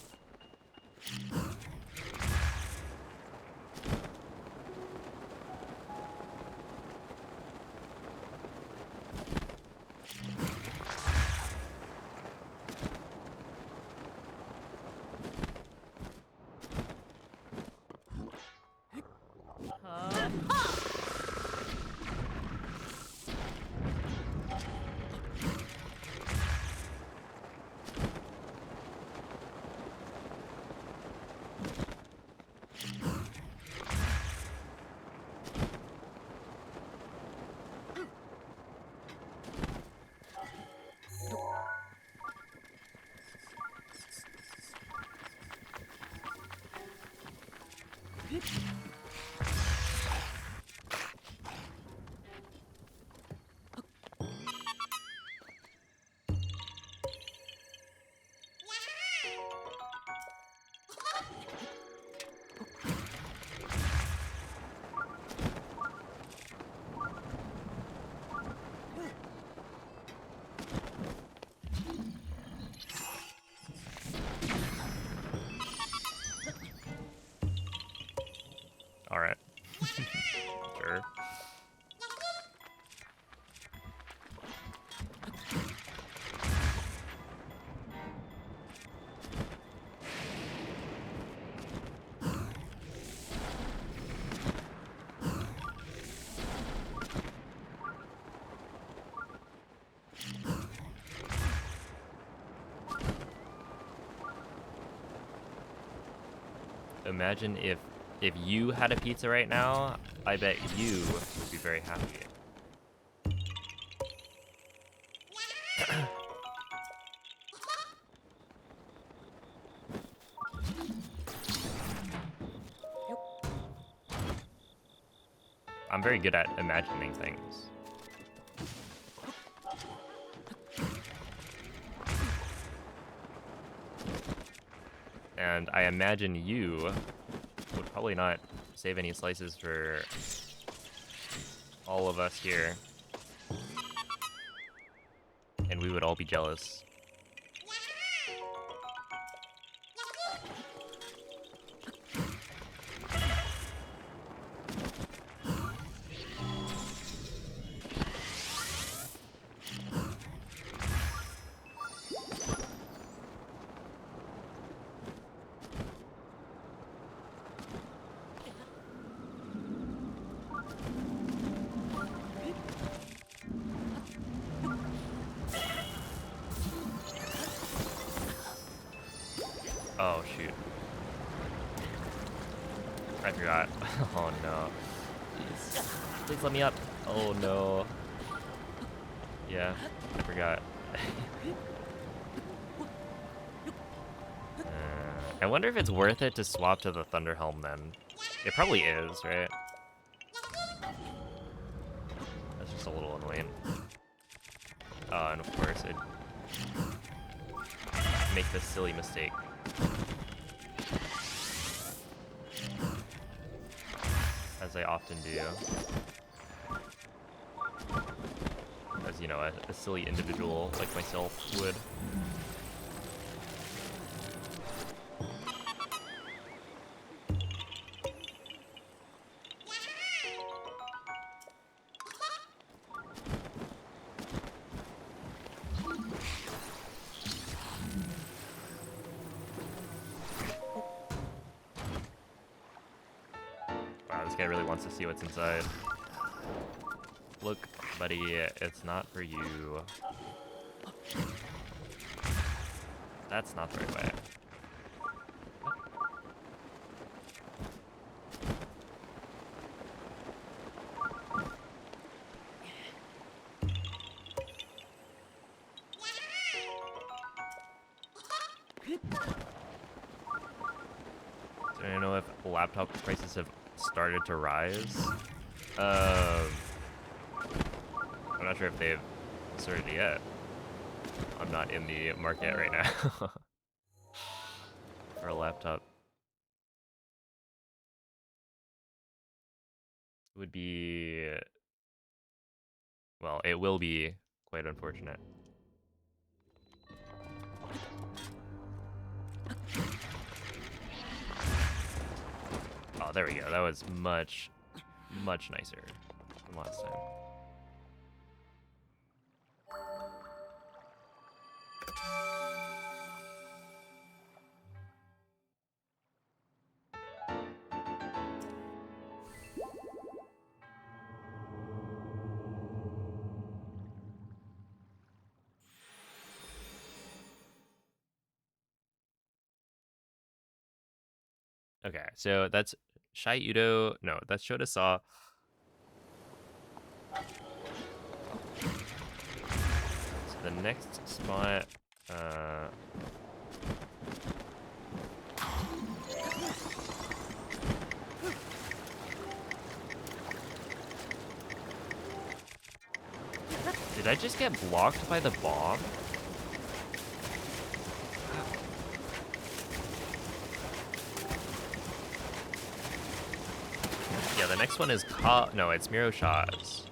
Speaker 1: All right. Sure. Imagine if you had a pizza right now, I bet you would be very happy. I'm very good at imagining things. And I imagine you would probably not save any slices for all of us here. And we would all be jealous. Oh, shoot. I forgot. Oh, no. Please. Please let me up. Oh, no. Yeah, I forgot. I wonder if it's worth it to swap to the Thunder Helm then. It probably is, right? That's just a little annoying. And of course, I'd make this silly mistake. As I often do. As, you know, a silly individual like myself would. Wow, this guy really wants to see what's inside. Look, buddy, it's not for you. That's not the right way. So I don't know if laptop prices have started to rise. I'm not sure if they've started yet. I'm not in the market right now for a laptop. It would be, well, it will be quite unfortunate. Oh, there we go. That was much, much nicer than last time. Okay, so that's Shai Udo. No, that's Shota Saw. So the next spot, did I just get blocked by the bomb? Yeah, the next one is no, it's Miro Shaw's.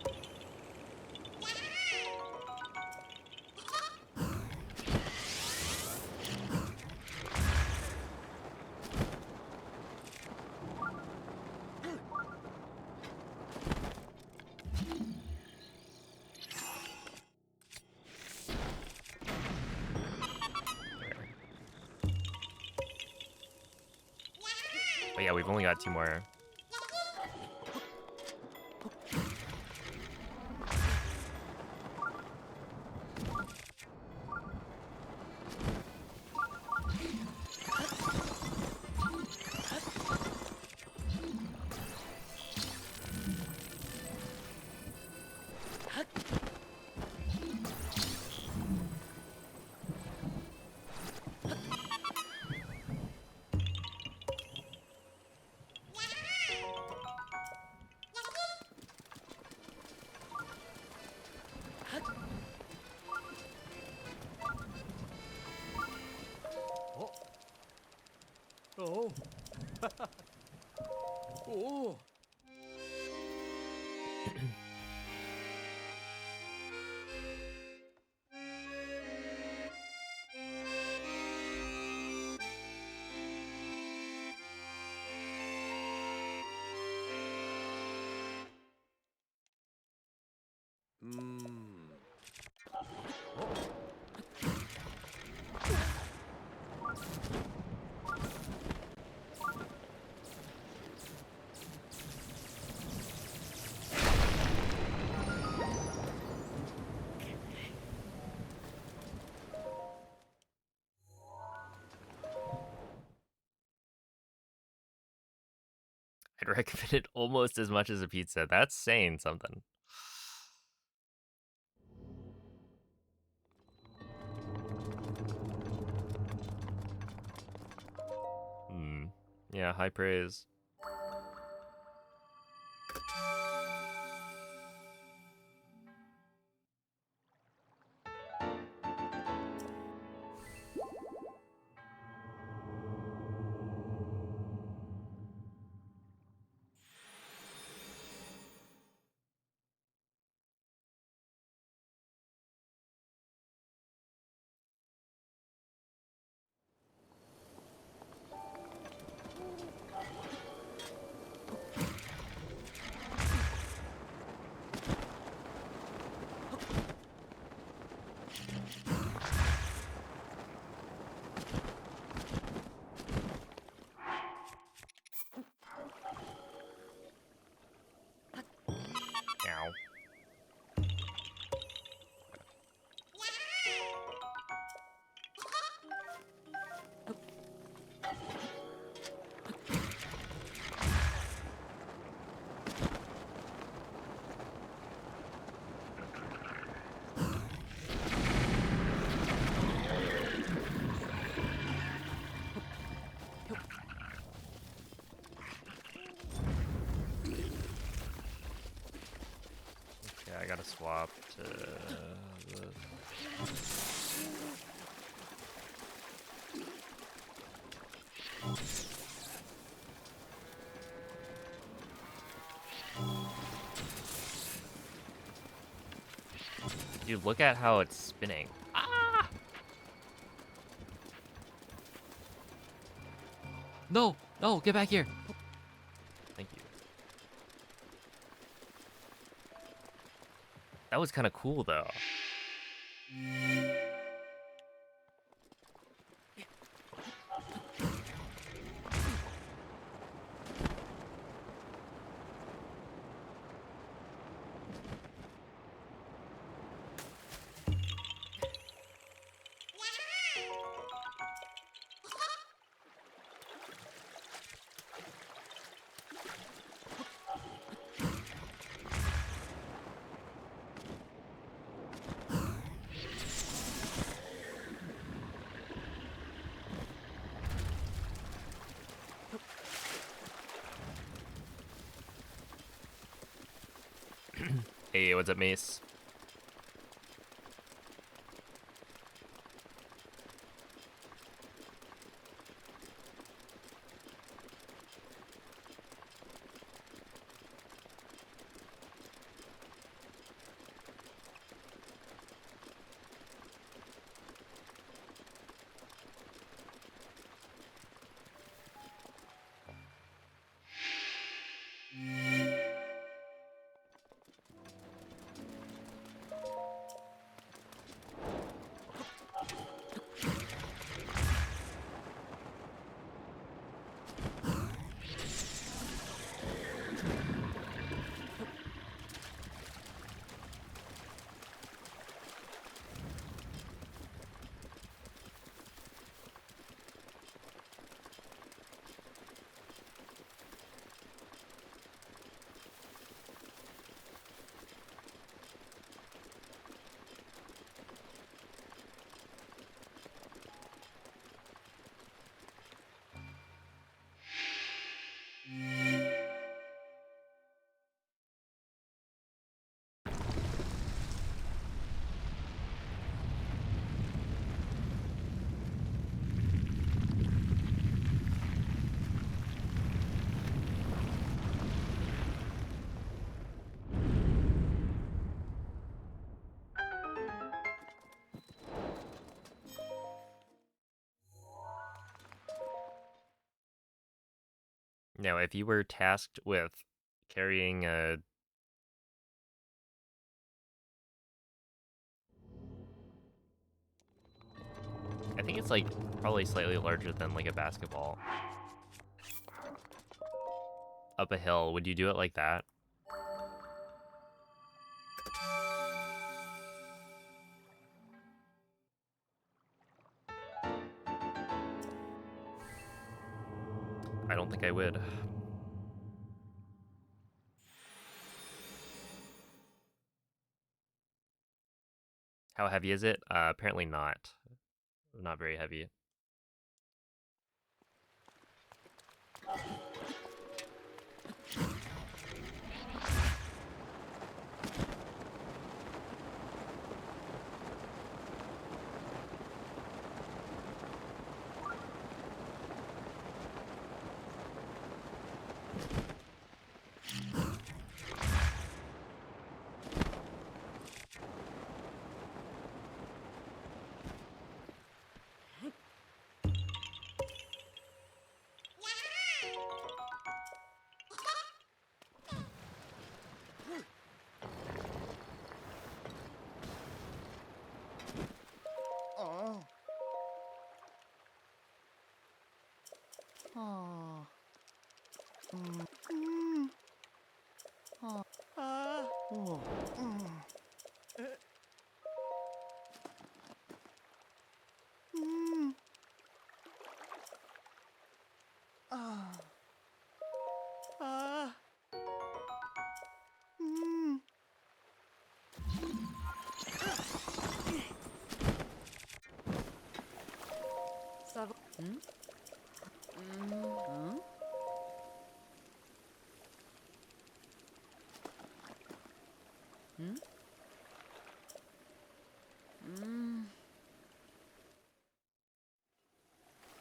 Speaker 1: But yeah, we've only got 2 more.
Speaker 3: Oh. Oh. Mm.
Speaker 1: I'd recommend it almost as much as a pizza. That's saying something. Hmm. Yeah, high praise. Ow. Okay, I gotta swap to the... Dude, look at how it's spinning. Ah! No! No, get back here! Thank you. That was kind of cool, though. Hey, what's up, Mace? Now, if you were tasked with carrying a... I think it's like probably slightly larger than like a basketball. Up a hill, would you do it like that? I don't think I would. How heavy is it? Apparently not. Not very heavy.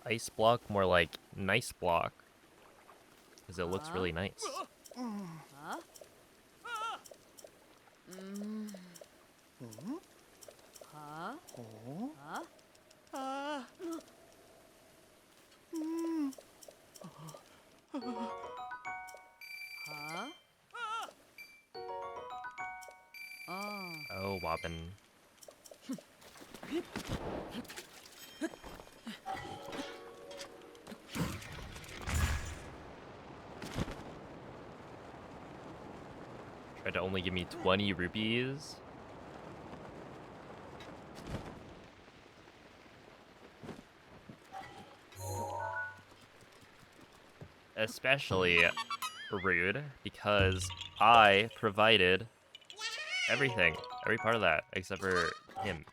Speaker 1: Ice block, more like nice block. Because it looks really nice. Oh, Wobbin. Tried to only give me 20 rupees. Especially rude, because I provided everything. Every part of that, except for him.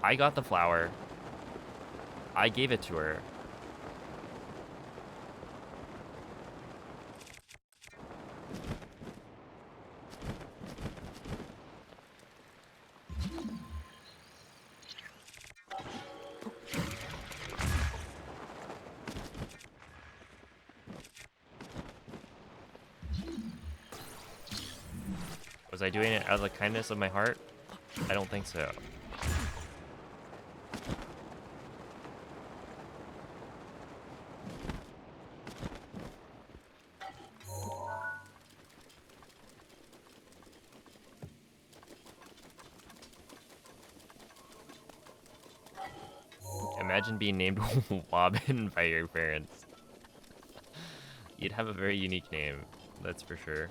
Speaker 1: I got the flower. I gave it to her. Was I doing it out of the kindness of my heart? I don't think so. Imagine being named Wobbin by your parents. You'd have a very unique name, that's for sure.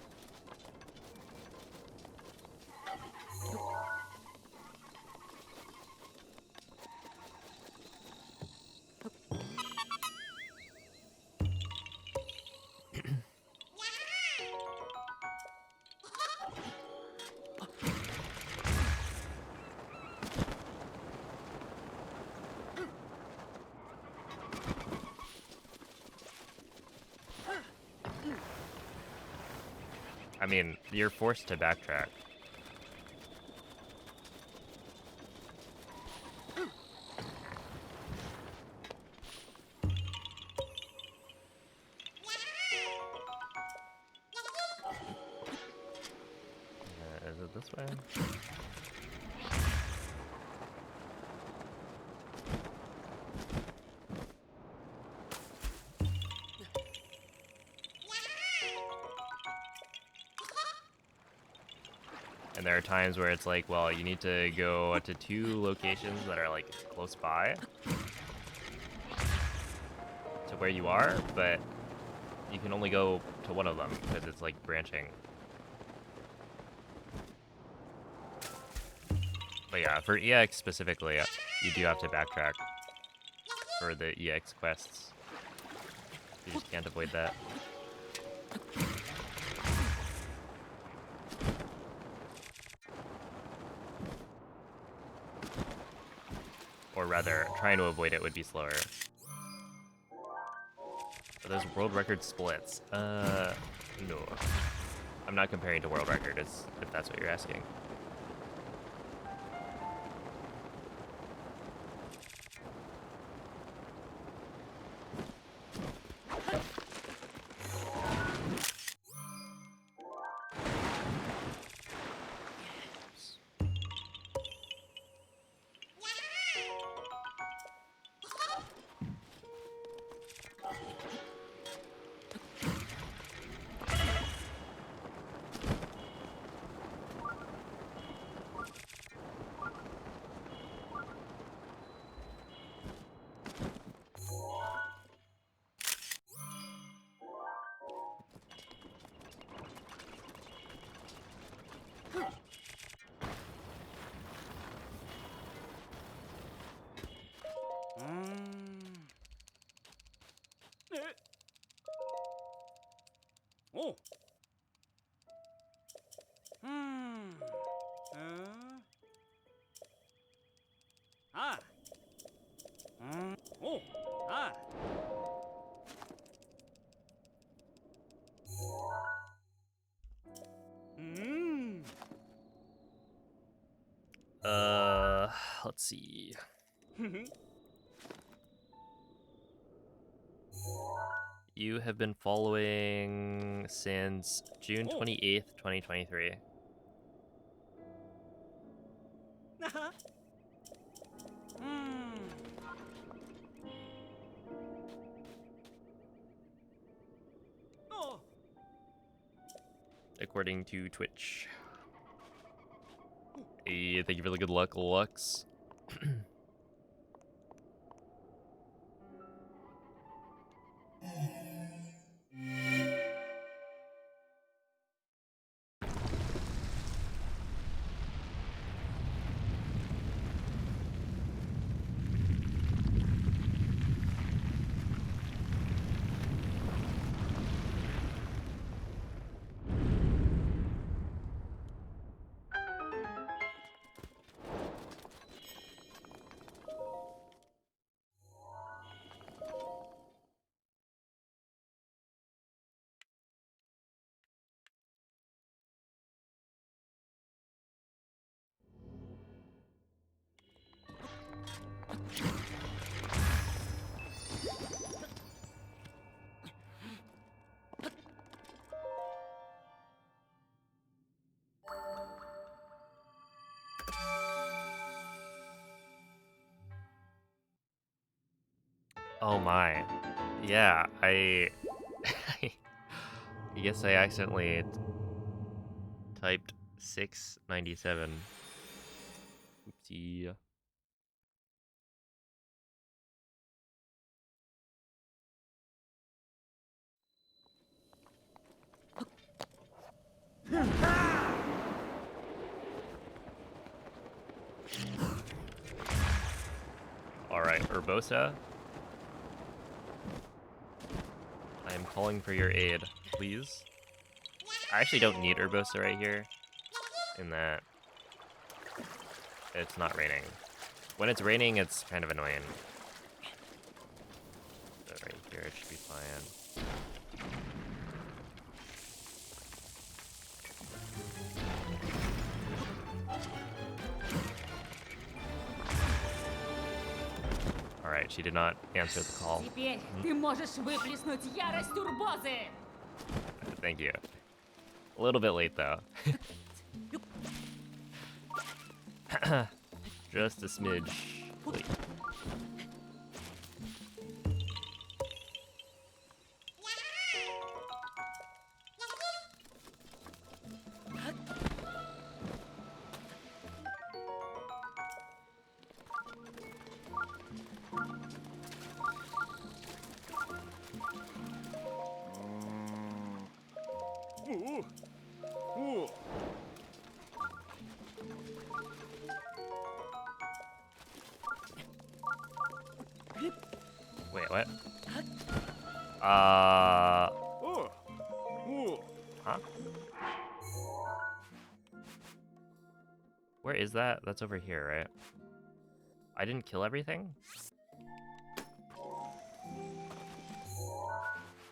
Speaker 1: I mean, you're forced to backtrack. Is it this way? And there are times where it's like, well, you need to go to 2 locations that are like close by to where you are, but you can only go to one of them because it's like branching. But yeah, for EX specifically, you do have to backtrack for the EX quests. You just can't avoid that. Or rather, trying to avoid it would be slower. Are those world record splits? No. I'm not comparing to world record, if that's what you're asking.
Speaker 3: Oh. Ah. Oh. Ah.
Speaker 1: Let's see. You have been following since June 28th, 2023.
Speaker 3: Oh.
Speaker 1: According to Twitch. Hey, thank you for the good luck, Lux. Oh my. Yeah, I guess I accidentally typed 697. Oopsie. Alright, Urbosa. I am calling for your aid, please. I actually don't need Urbosa right here, in that it's not raining. When it's raining, it's kind of annoying. But right here, it should be fine. Alright, she did not answer the call.
Speaker 5: Теперь ты можешь выплеснуть ярость турбозы.
Speaker 1: Thank you. A little bit late, though. Just a smidge late. Wait, what? Huh? Where is that? That's over here, right? I didn't kill everything?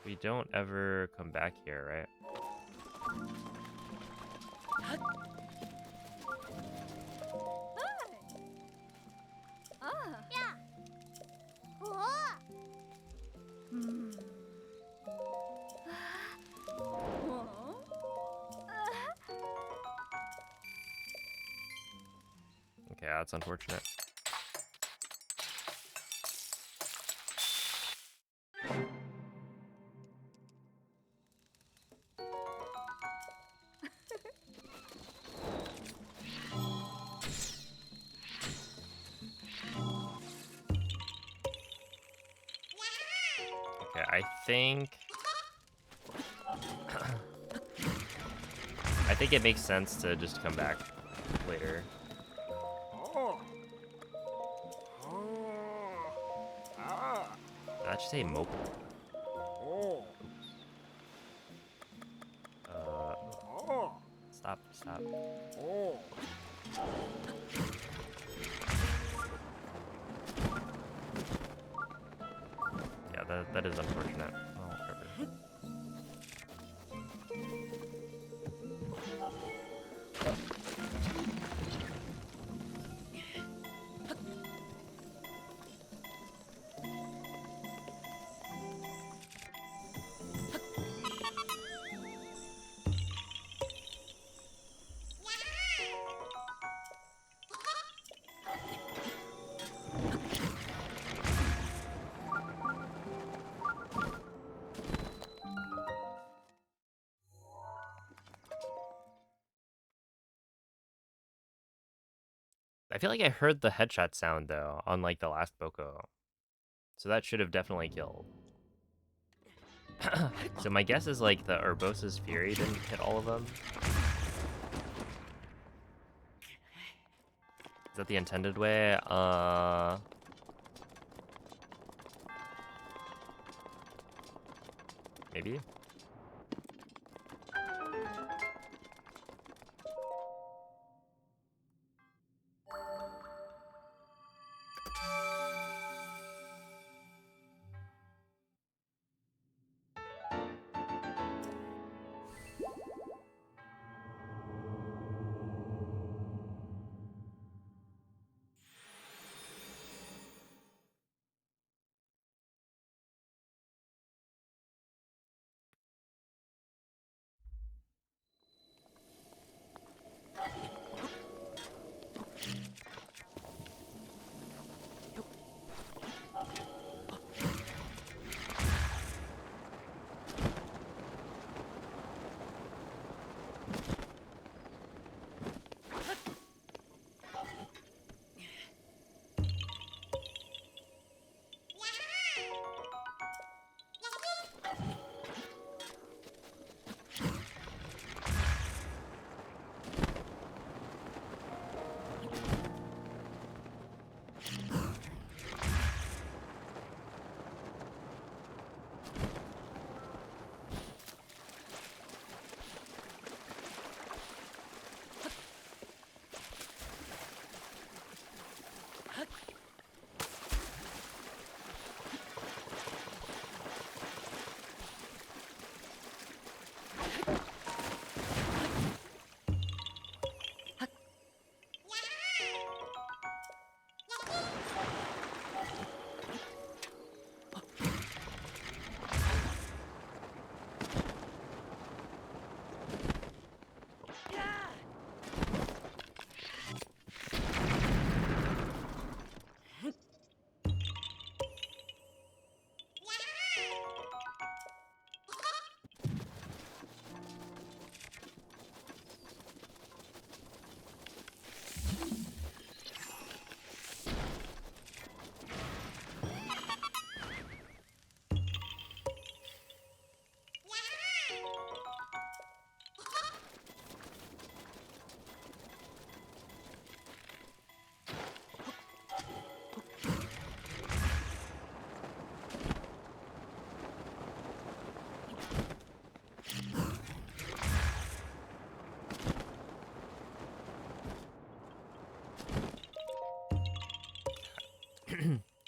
Speaker 1: We don't ever come back here, right?
Speaker 4: Ah. Hmm.
Speaker 1: Okay, that's unfortunate. Okay, I think it makes sense to just come back later. Did I just say mope? Stop. Yeah, that is unfortunate. Oh, whatever. I feel like I heard the headshot sound though on like the last Boko. So that should have definitely killed. So my guess is like the Urbosa's Fury didn't hit all of them. Is that the intended way? Maybe?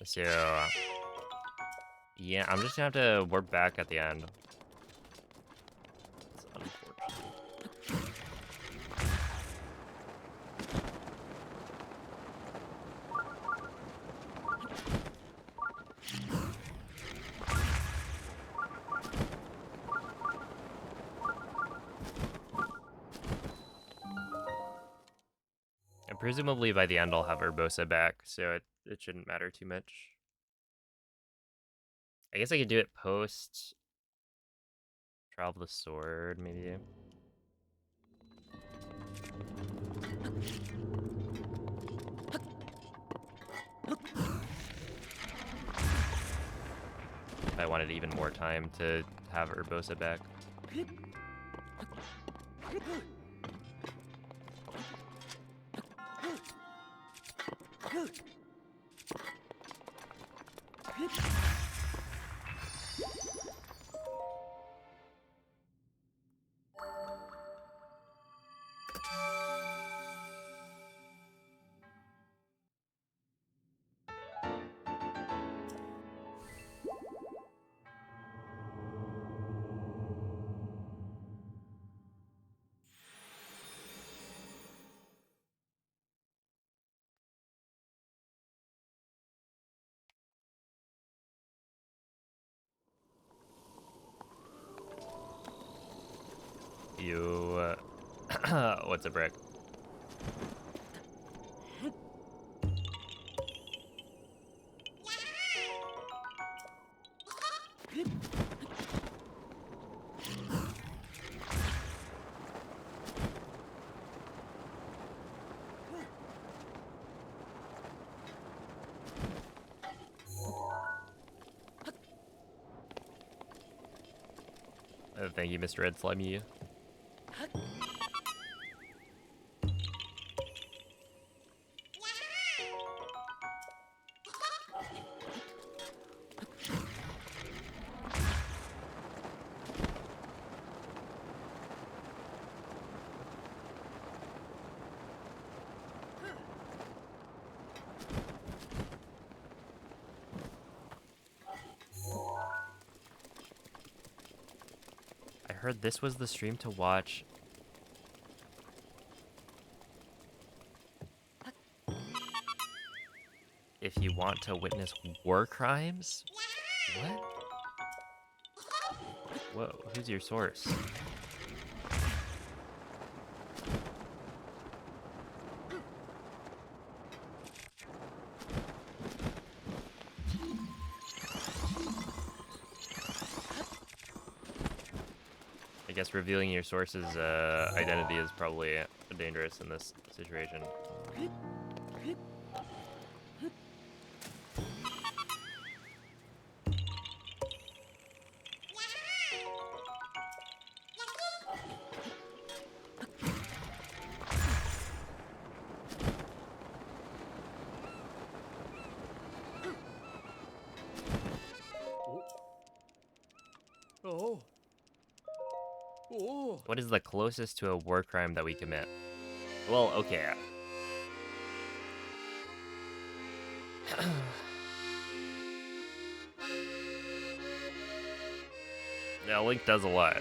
Speaker 1: So, yeah, I'm just gonna have to warp back at the end. It's unfortunate. And presumably by the end I'll have Urbosa back, so it shouldn't matter too much. I guess I could do it post Travel the Sword, maybe. If I wanted even more time to have Urbosa back. You, what's a brick? Thank you, Mr. Red Slimy. I heard this was the stream to watch. If you want to witness war crimes? What? Whoa, who's your source? I guess revealing your source's identity is probably dangerous in this situation.
Speaker 2: Oh. Oh.
Speaker 1: What is the closest to a war crime that we commit? Well, okay. Yeah, Link does a lot.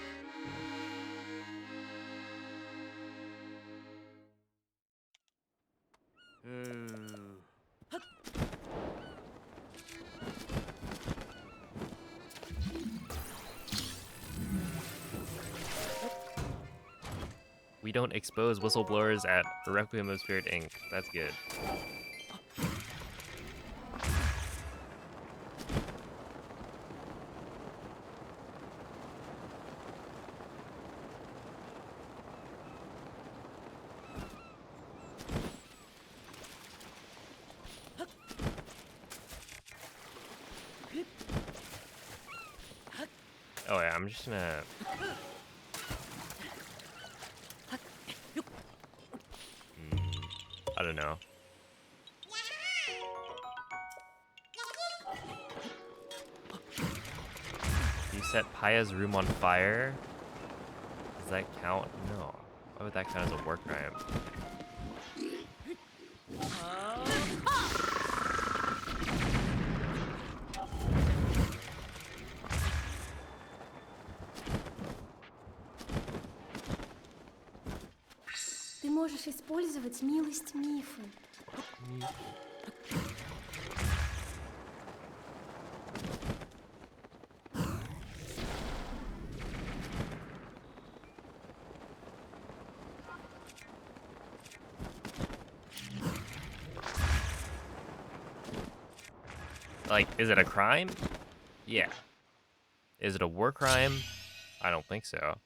Speaker 1: We don't expose whistleblowers at Requiem of Spirit Inc. That's good. Oh yeah, I'm just gonna... I don't know. You set Paya's room on fire? Does that count? No. Why would that count as a war crime?
Speaker 4: сможешь использовать милость Мифы.
Speaker 1: Like, is it a crime? Yeah. Is it a war crime? I don't think so.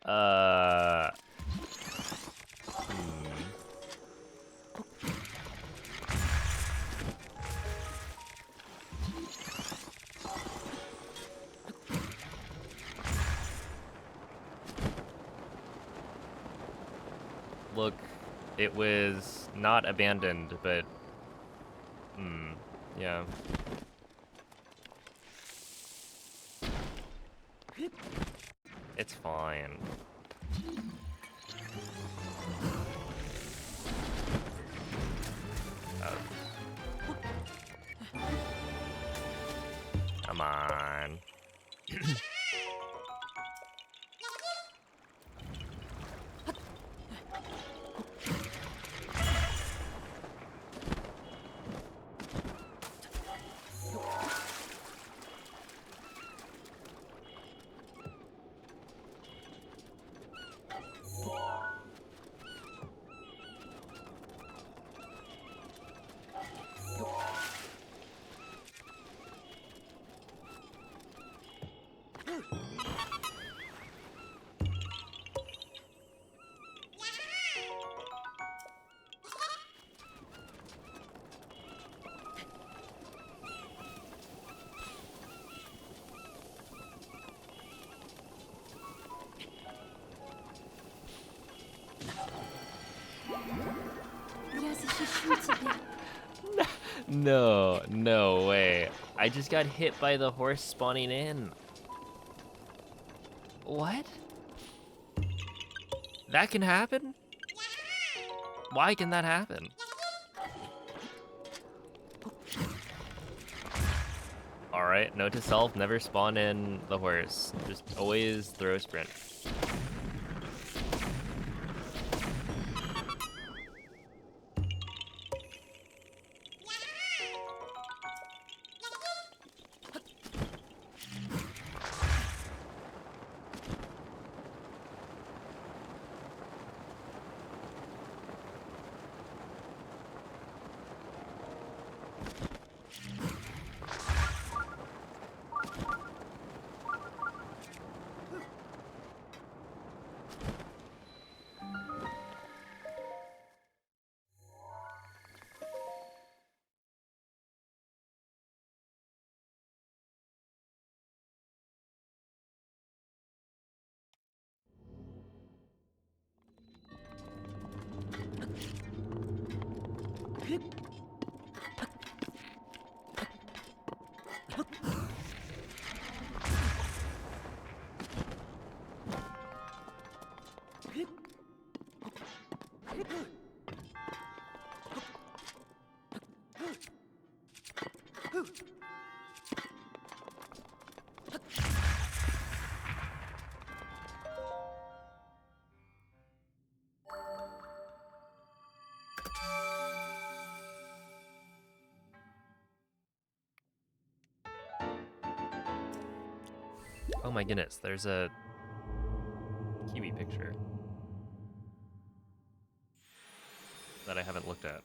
Speaker 1: Uh. Look, it was not abandoned, but yeah. It's fine. Come on.
Speaker 4: Я защищу тебя.
Speaker 1: No, no way. I just got hit by the horse spawning in. What? That can happen? Why can that happen? Alright, note to self, never spawn in the horse. Just always throw sprint. Oh my goodness, there's a Kiwi picture that I haven't looked at.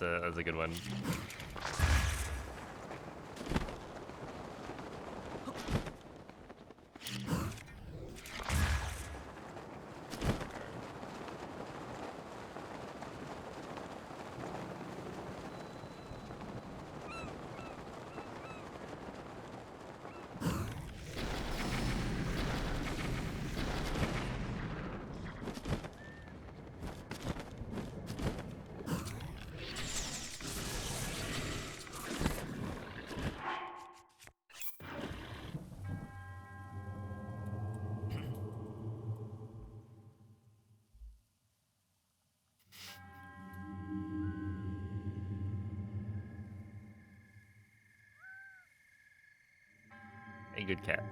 Speaker 1: That's a good one. A good cat.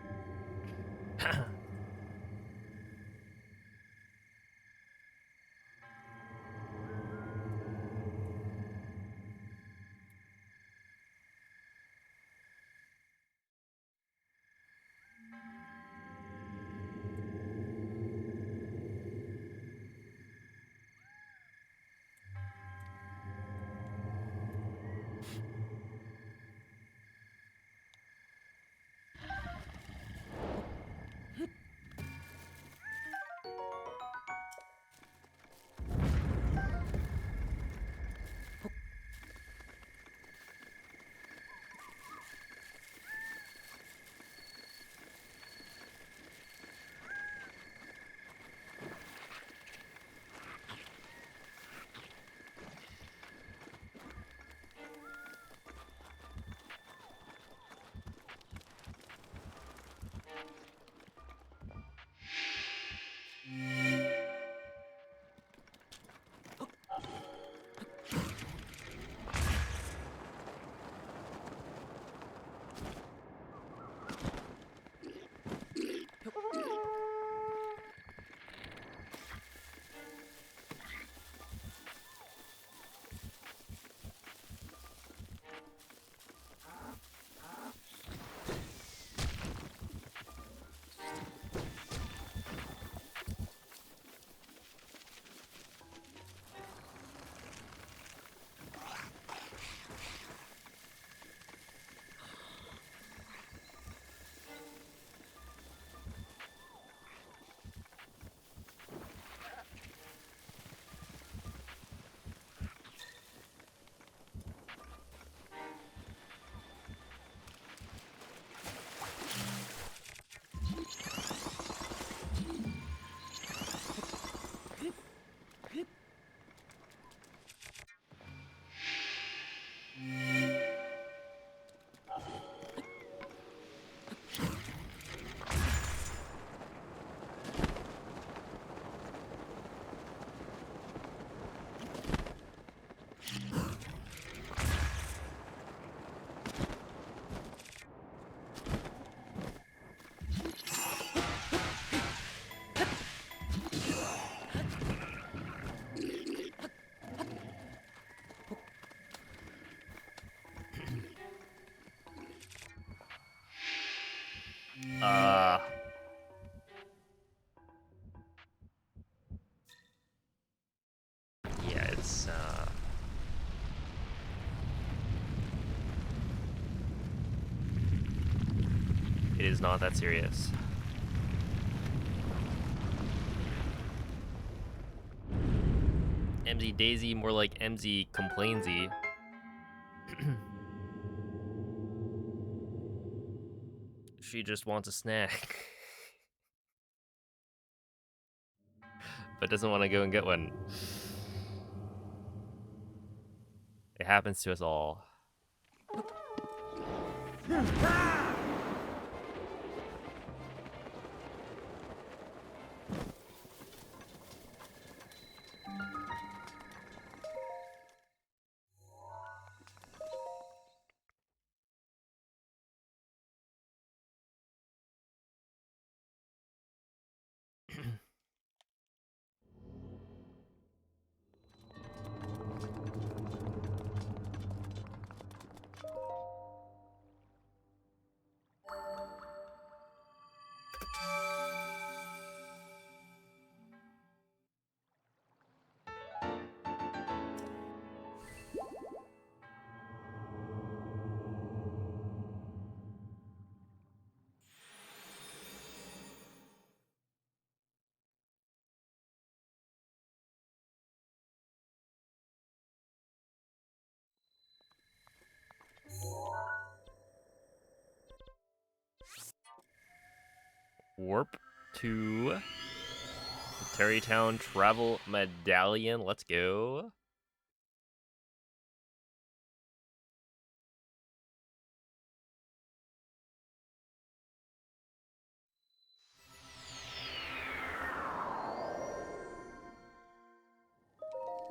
Speaker 1: Uh, yeah, it is not that serious. MZ Daisy, more like MZ Complainsy. She just wants a snack. But doesn't want to go and get one. It happens to us all. Warp to the Terrytown Travel Medallion. Let's go.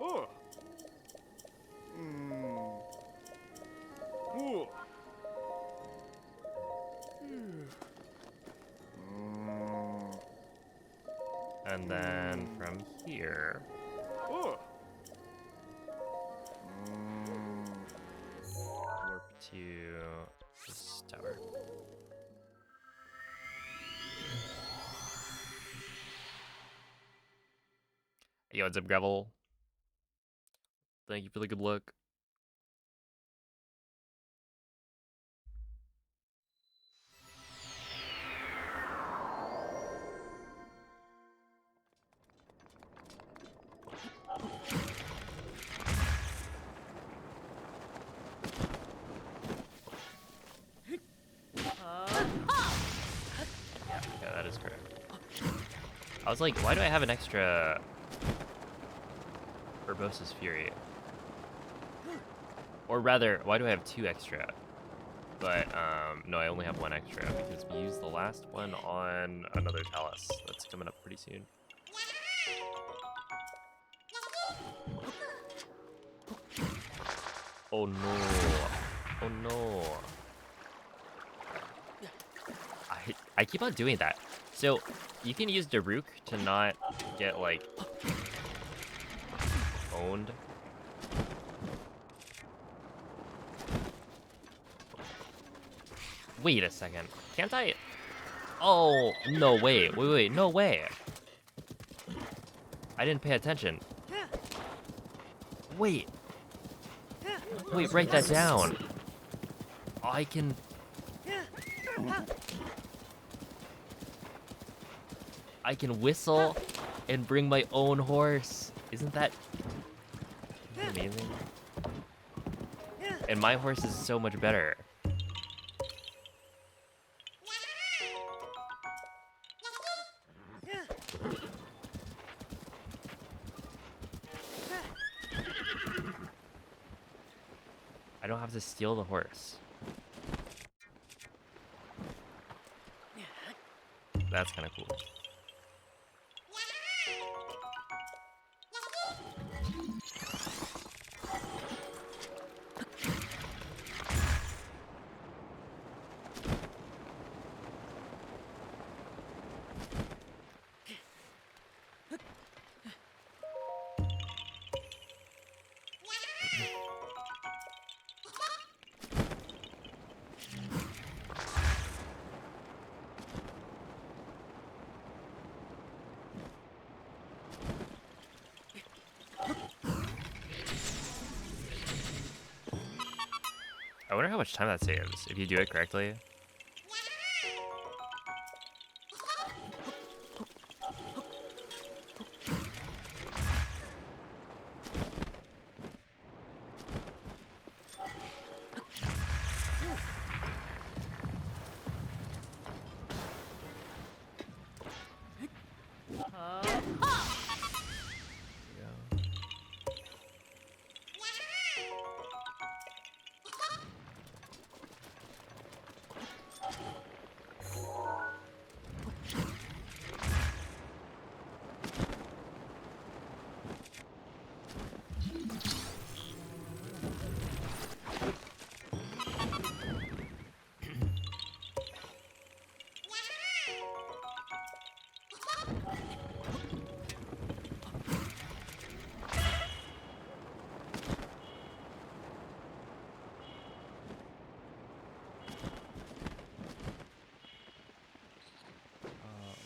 Speaker 2: Oh. Oh.
Speaker 1: And then from here,
Speaker 3: Oh.
Speaker 1: warp to this tower. Yo, what's up, Gravel? Thank you for the good luck. Yeah, that is correct. I was like, why do I have an extra Urbosa's Fury? Or rather, why do I have 2 extra? But, no, I only have 1 extra because we used the last one on another Talus that's coming up pretty soon. Oh no. Oh no. I keep on doing that. So, you can use Daruk to not get, like, owned. Wait a second. Can't I? Oh, no way. Wait, no way. I didn't pay attention. Wait, write that down. I can... I can whistle and bring my own horse. Isn't that amazing? And my horse is so much better. I don't have to steal the horse. That's kind of cool. I wonder how much time that saves if you do it correctly. Yeah.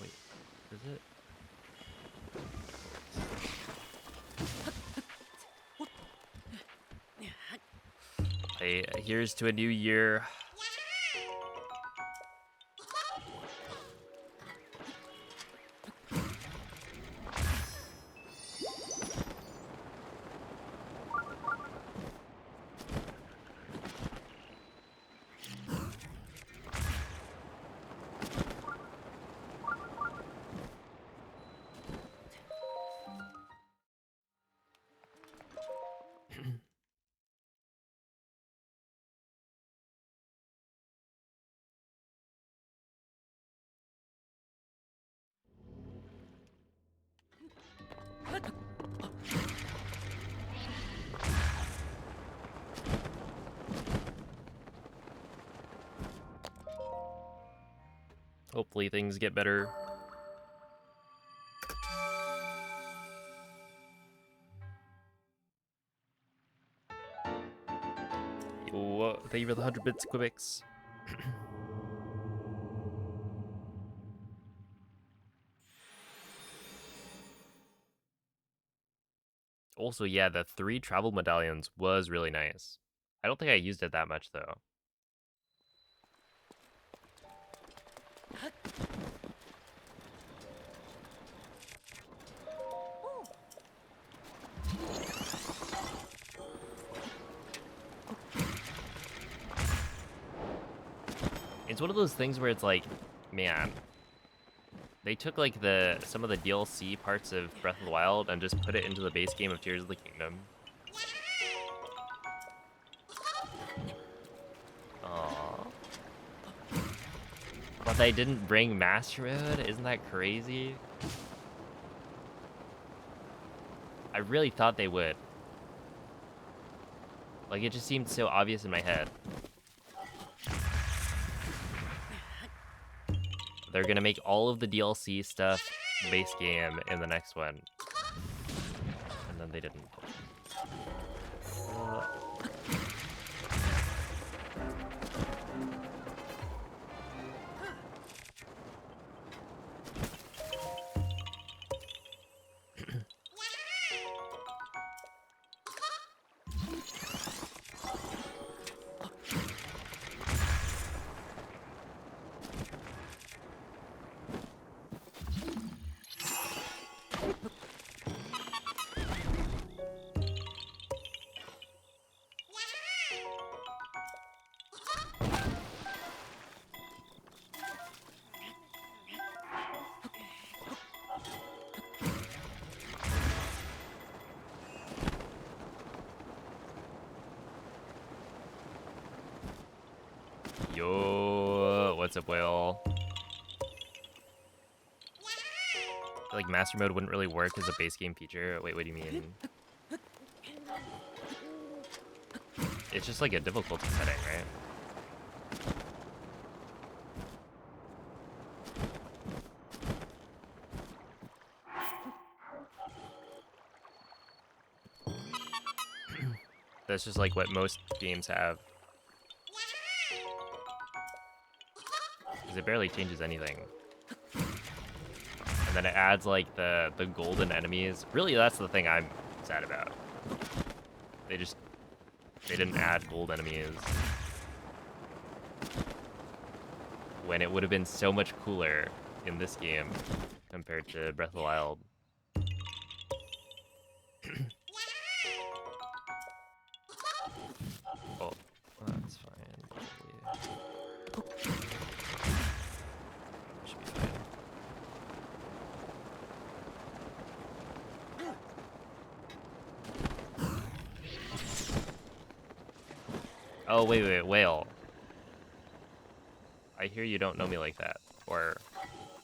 Speaker 1: Wait, is it? Hey, here's to a new year. Hopefully things get better. Yo, thank you for the 100 bits, Quibix. Also, yeah, the 3 travel medallions was really nice. I don't think I used it that much, though. It's one of those things where it's like, man, they took like some of the DLC parts of Breath of the Wild and just put it into the base game of Tears of the Kingdom. Aww. But they didn't bring Master Mode? Isn't that crazy? I really thought they would. Like, it just seemed so obvious in my head. They're gonna make all of the DLC stuff base game in the next one. And then they didn't. Yo, what's up, Will? I feel like Master Mode wouldn't really work as a base game feature. Wait, what do you mean? It's just like a difficulty setting, right? That's just like what most games have. Because it barely changes anything. And then it adds like the golden enemies. Really, that's the thing I'm sad about. They didn't add gold enemies. When it would have been so much cooler in this game compared to Breath of the Wild. Oh, that's fine. Probably. Should be fine. Oh, wait, whale. I hear you don't know me like that, or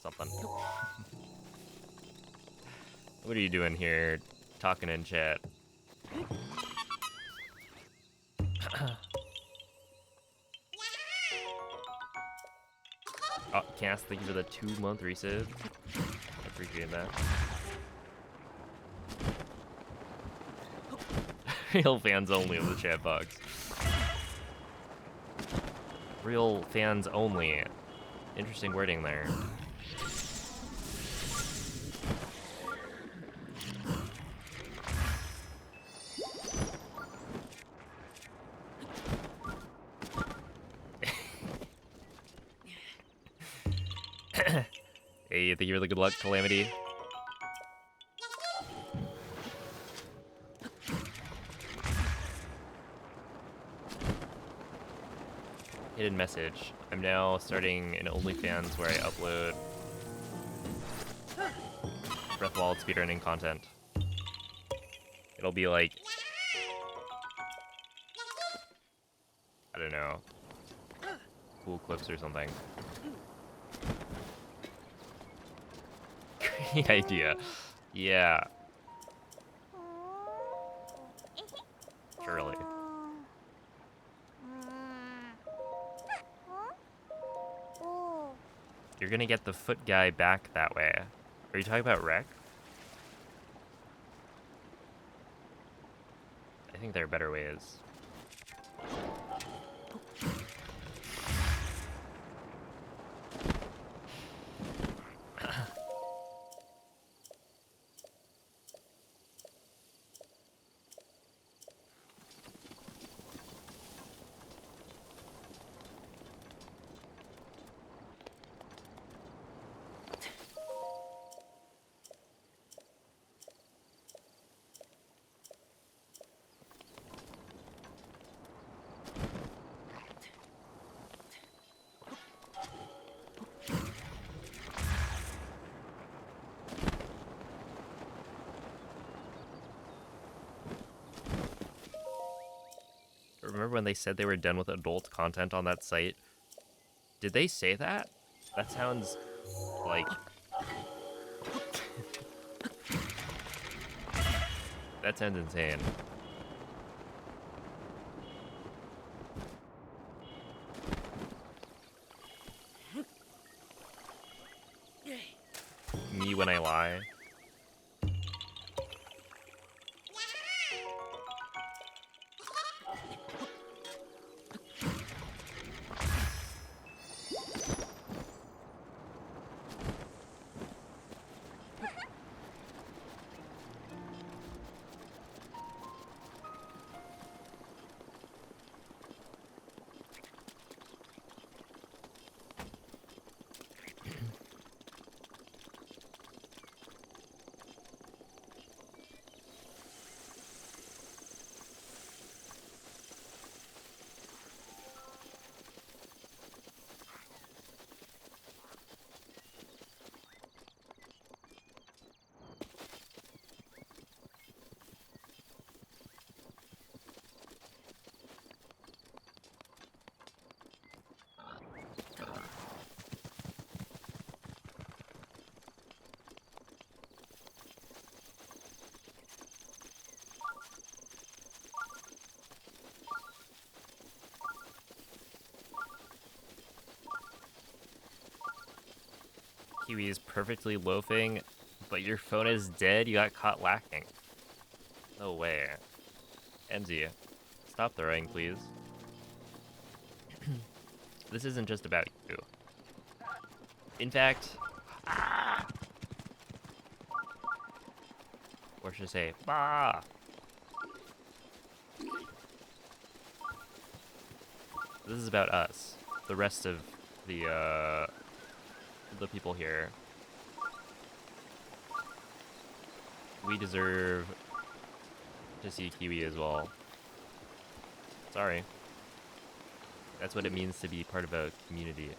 Speaker 1: something. What are you doing here, talking in chat? Oh, Cass, thank you for the 2-month resub. Appreciate that. Real fans only of the chat box. Real fans only. Interesting wording there. Hey, thank you for the good luck, Calamity. Hidden message. I'm now starting an OnlyFans where I upload Breath of the Wild speedrunning content. It'll be like, I don't know, cool clips or something. Great idea. Yeah. Surely. You're gonna get the foot guy back that way. Are you talking about Wreck? I think there are better ways. remember when they said they were done with adult content on that site? Did they say that? That sounds like... That sounds insane. Me when I lie. Kiwi is perfectly loafing, but your phone is dead. You got caught lacking. No way. Enzy, stop throwing, please. This isn't just about you. In fact, or should I say, bah. This is about us, the rest of the people here. We deserve to see Kiwi as well. Sorry. That's what it means to be part of a community.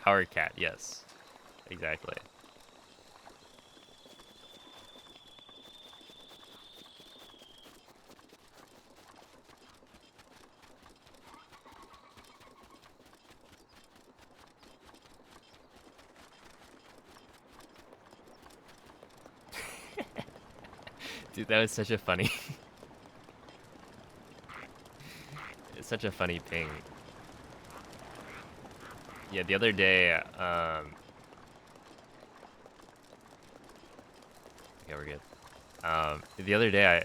Speaker 1: Our cat, yes. Exactly. Dude, that was such a funny... It's such a funny ping. Yeah, the other day, okay, we're good. The other day I...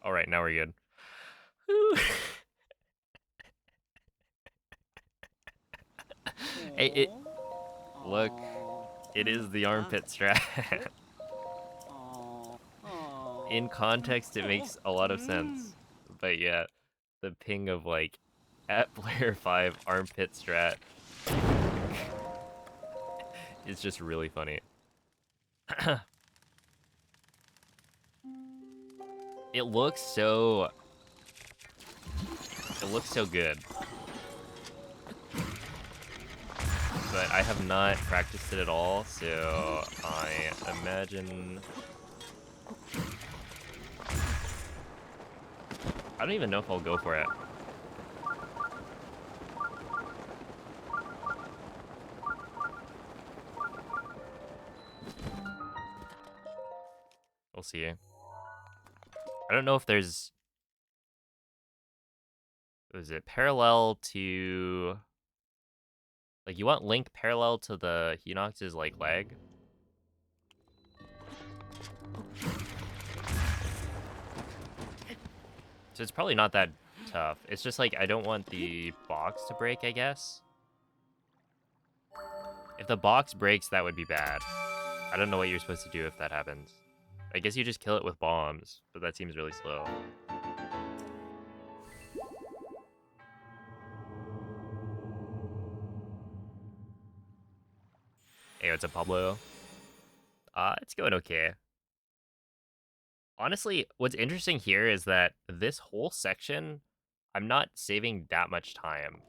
Speaker 1: Alright, now we're good. Hey, look, it is the armpit strat. In context, it makes a lot of sense. But yeah, the ping of like, at player 5 armpit strat is just really funny. It looks so good. But I have not practiced it at all, so I imagine... I don't even know if I'll go for it. We'll see. I don't know if there's... Is it parallel to... Like, you want Link parallel to the Hinox's, like, leg? So it's probably not that tough. It's just, like, I don't want the box to break, I guess. If the box breaks, that would be bad. I don't know what you're supposed to do if that happens. I guess you just kill it with bombs, but that seems really slow. Hey, what's up, Pablo? It's going okay. Honestly, what's interesting here is that this whole section, I'm not saving that much time.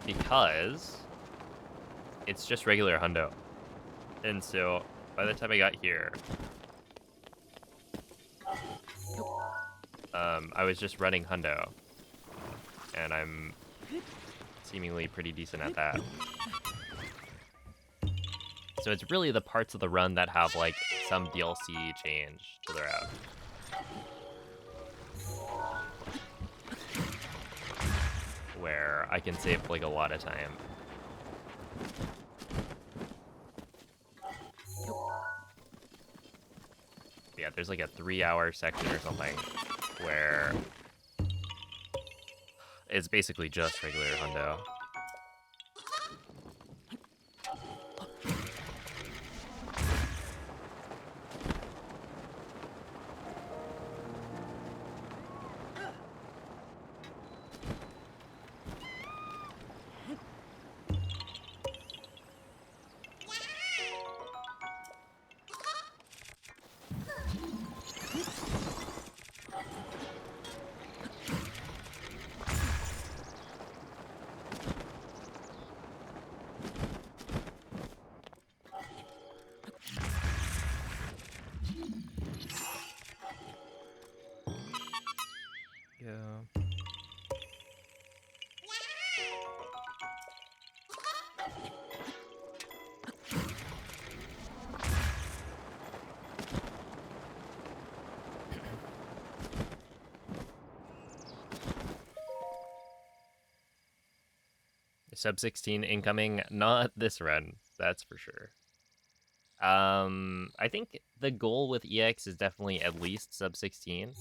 Speaker 1: Because it's just regular hundo. And so by the time I got here, I was just running hundo. And I'm seemingly pretty decent at that. So it's really the parts of the run that have like some DLC change to the route. Where I can save like a lot of time. Yeah, there's like a 3-hour section or something where it's basically just regular hundo. Yeah. Sub 16 incoming, not this run, that's for sure. I think the goal with EX is definitely at least sub 16.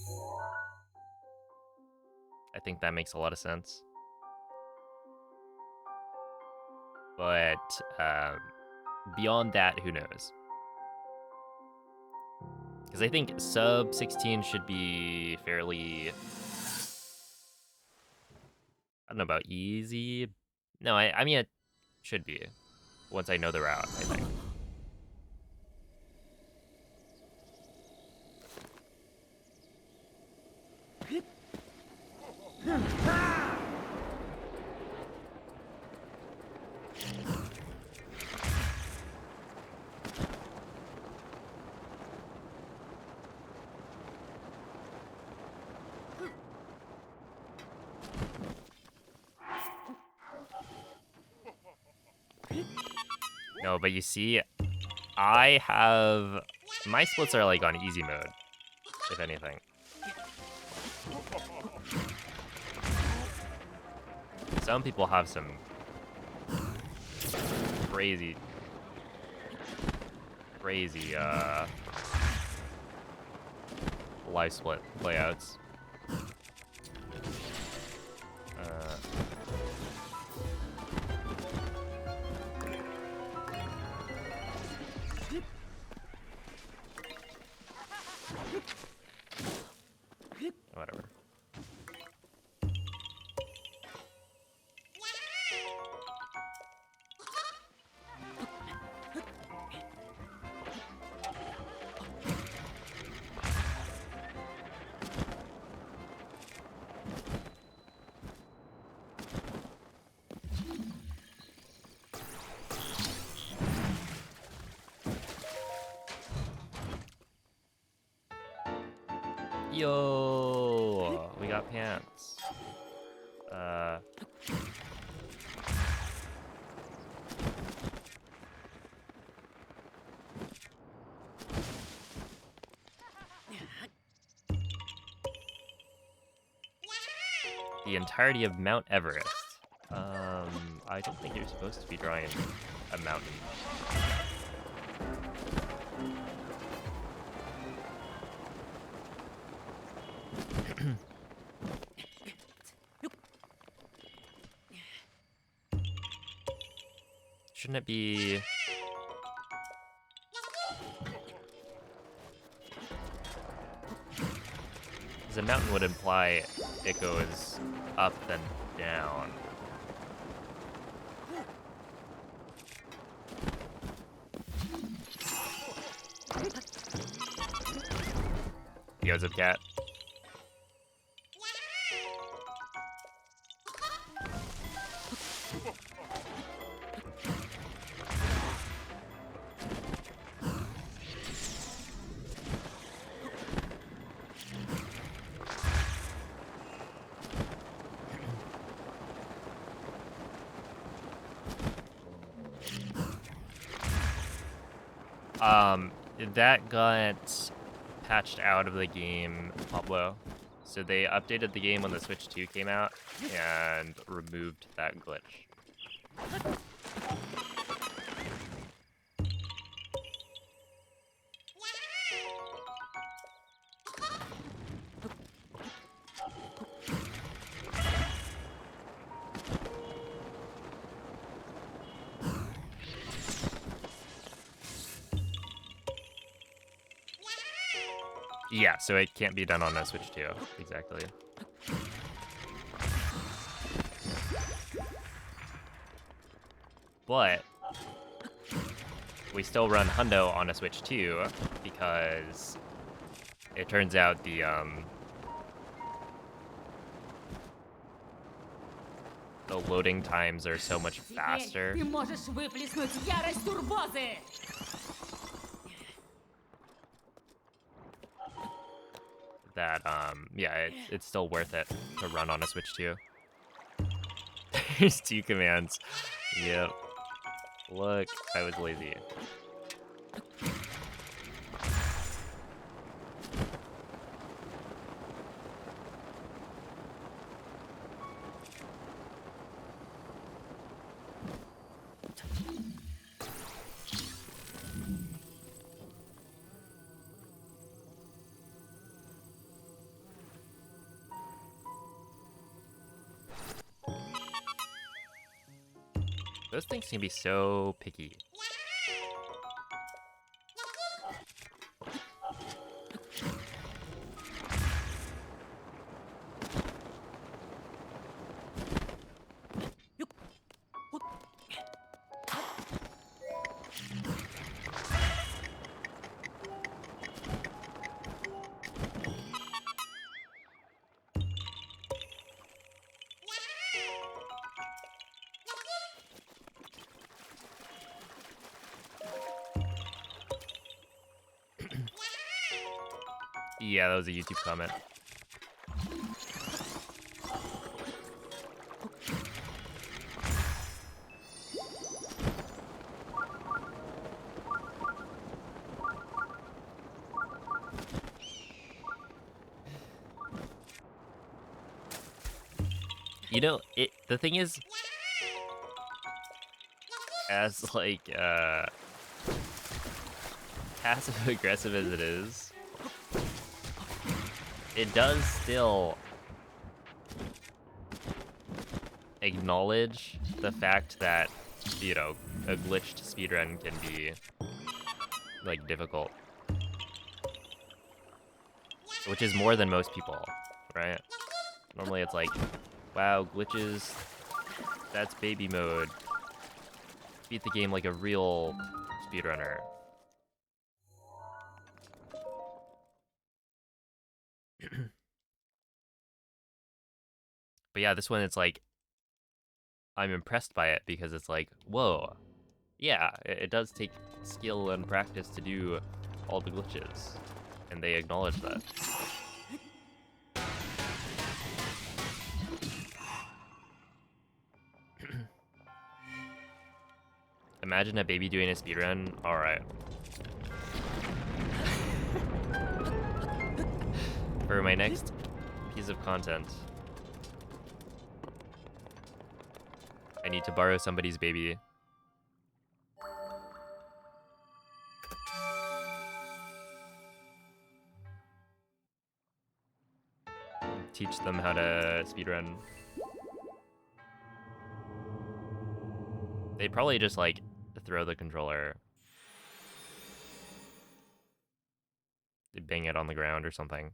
Speaker 1: I think that makes a lot of sense. But beyond that, who knows? Because I think sub 16 should be fairly... I don't know about easy. No, I mean, it should be. Once I know the route, I think. No, but you see, I have... My splits are like on easy mode, if anything. Some people have some crazy live split layouts. Whatever. Yo, we got pants. The entirety of Mount Everest. I don't think you're supposed to be drawing a mountain. Shouldn't it be Because a mountain would imply it goes up then down. Yo, what's up, cat? That got patched out of the game, Pablo. So they updated the game when the Switch 2 came out and removed that glitch. Yeah, so it can't be done on a Switch 2. Exactly. But we still run Hundo on a Switch 2 because it turns out the loading times are so much
Speaker 5: Теперь
Speaker 1: faster.
Speaker 5: ты можешь выплеснуть ярость турбозы!
Speaker 1: That yeah, it's still worth it to run on a Switch 2. There's 2 commands. Yep. Look, I was lazy. Those things can be so picky. Yeah, that was a YouTube comment. You know, the thing is, as like passive aggressive as it is, it does still acknowledge the fact that, you know, a glitched speedrun can be like difficult, which is more than most people, right? Normally it's like, wow, glitches, that's baby mode. Beat the game like a real speedrunner. But yeah, this one, it's like, I'm impressed by it because it's like, whoa, yeah, it does take skill and practice to do all the glitches, and they acknowledge that. Imagine a baby doing a speedrun. All right. For my next piece of content, I need to borrow somebody's baby. Teach them how to speedrun. They'd probably just like throw the controller. They'd bang it on the ground or something.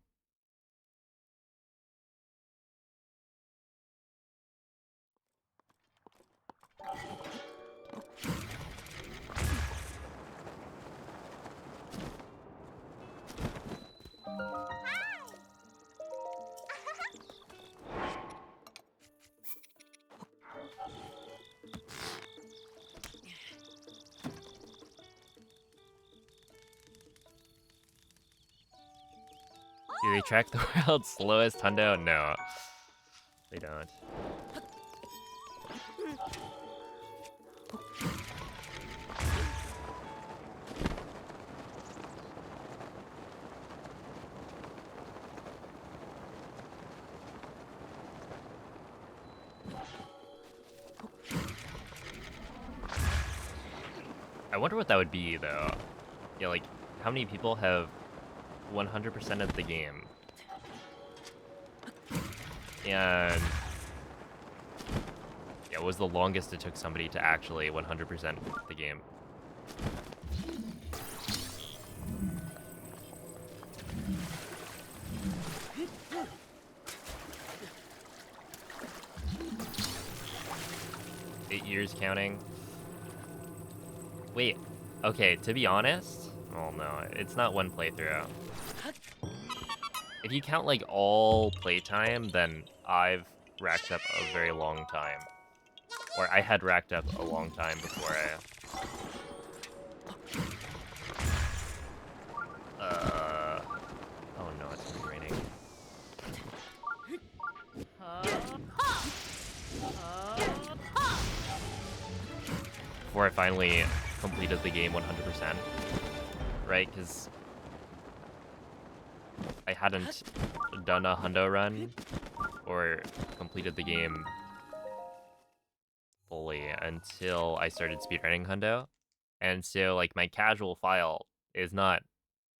Speaker 1: Do they track the world's slowest hundo? No, they don't. I wonder what that would be, though. Yeah, like, how many people have 100% of the game? And yeah, what was the longest it took somebody to actually 100% the game? Eight years counting. Wait, okay, to be honest, oh no, it's not one playthrough. If you count like all playtime, then I've racked up a very long time. Or I had racked up a long time before oh no, it's gonna be raining. Before I finally completed the game 100%. Right, because I hadn't done a hundo run or completed the game fully until I started speedrunning hundo. And so, like, my casual file is not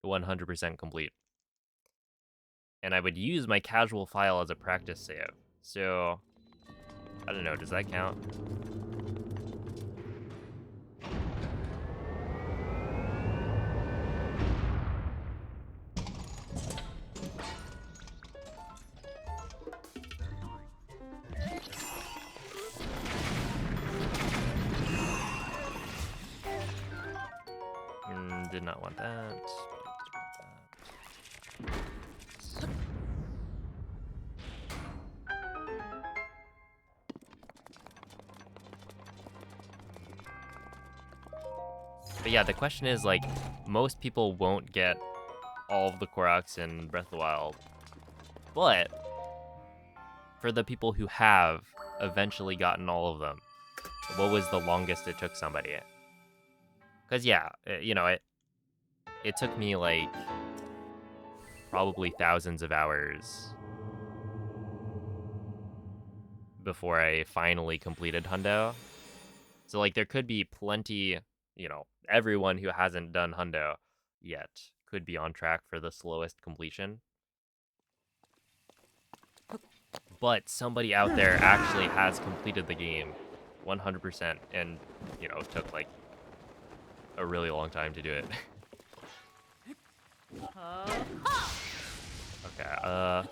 Speaker 1: 100% complete. And I would use my casual file as a practice save. So, I don't know, does that count? Did not want that. But yeah, the question is, like, most people won't get all of the Koroks in Breath of the Wild. But for the people who have eventually gotten all of them, what was the longest it took somebody? Because yeah, you know, it took me like probably thousands of hours before I finally completed hundo. So like there could be plenty, you know, everyone who hasn't done hundo yet could be on track for the slowest completion. But somebody out there actually has completed the game 100% and, you know, took like a really long time to do it. Okay,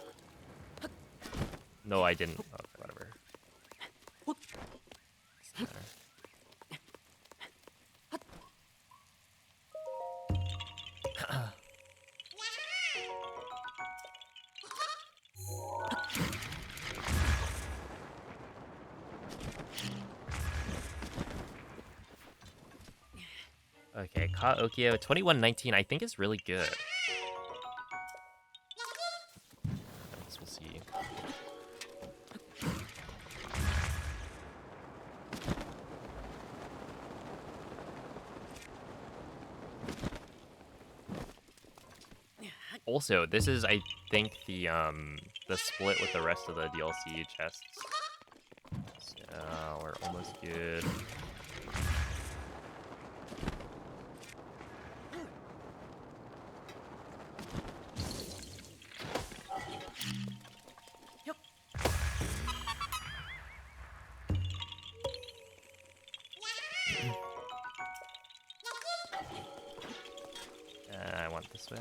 Speaker 1: no, I didn't. Okay, whatever. Okay, Ka Okio 2119 I think is really good. I guess we'll see. Also, this is, I think, the split with the rest of the DLC chests. So we're almost good. I want this way.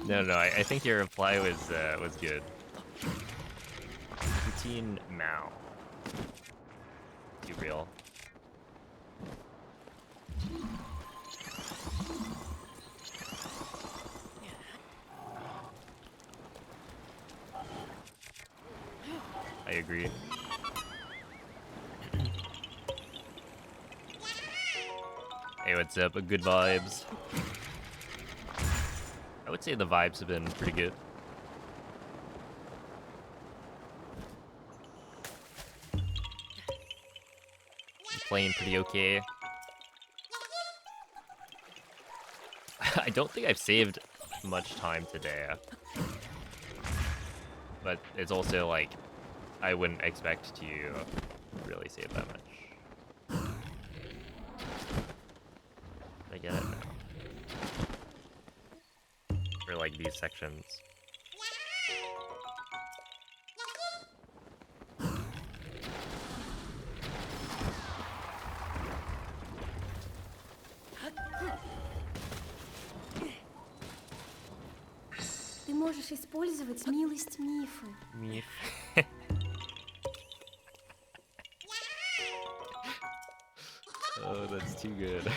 Speaker 1: No, I think your reply was good. Poutine Mao. Too real. I agree. Hey, what's up? Good vibes. I would say the vibes have been pretty good. I'm playing pretty okay. I don't think I've saved much time today. But it's also like, I wouldn't expect to really save that much. I get it now. For like these sections.
Speaker 4: Ты можешь использовать милость Мифы.
Speaker 1: Me. Oh, that's too good.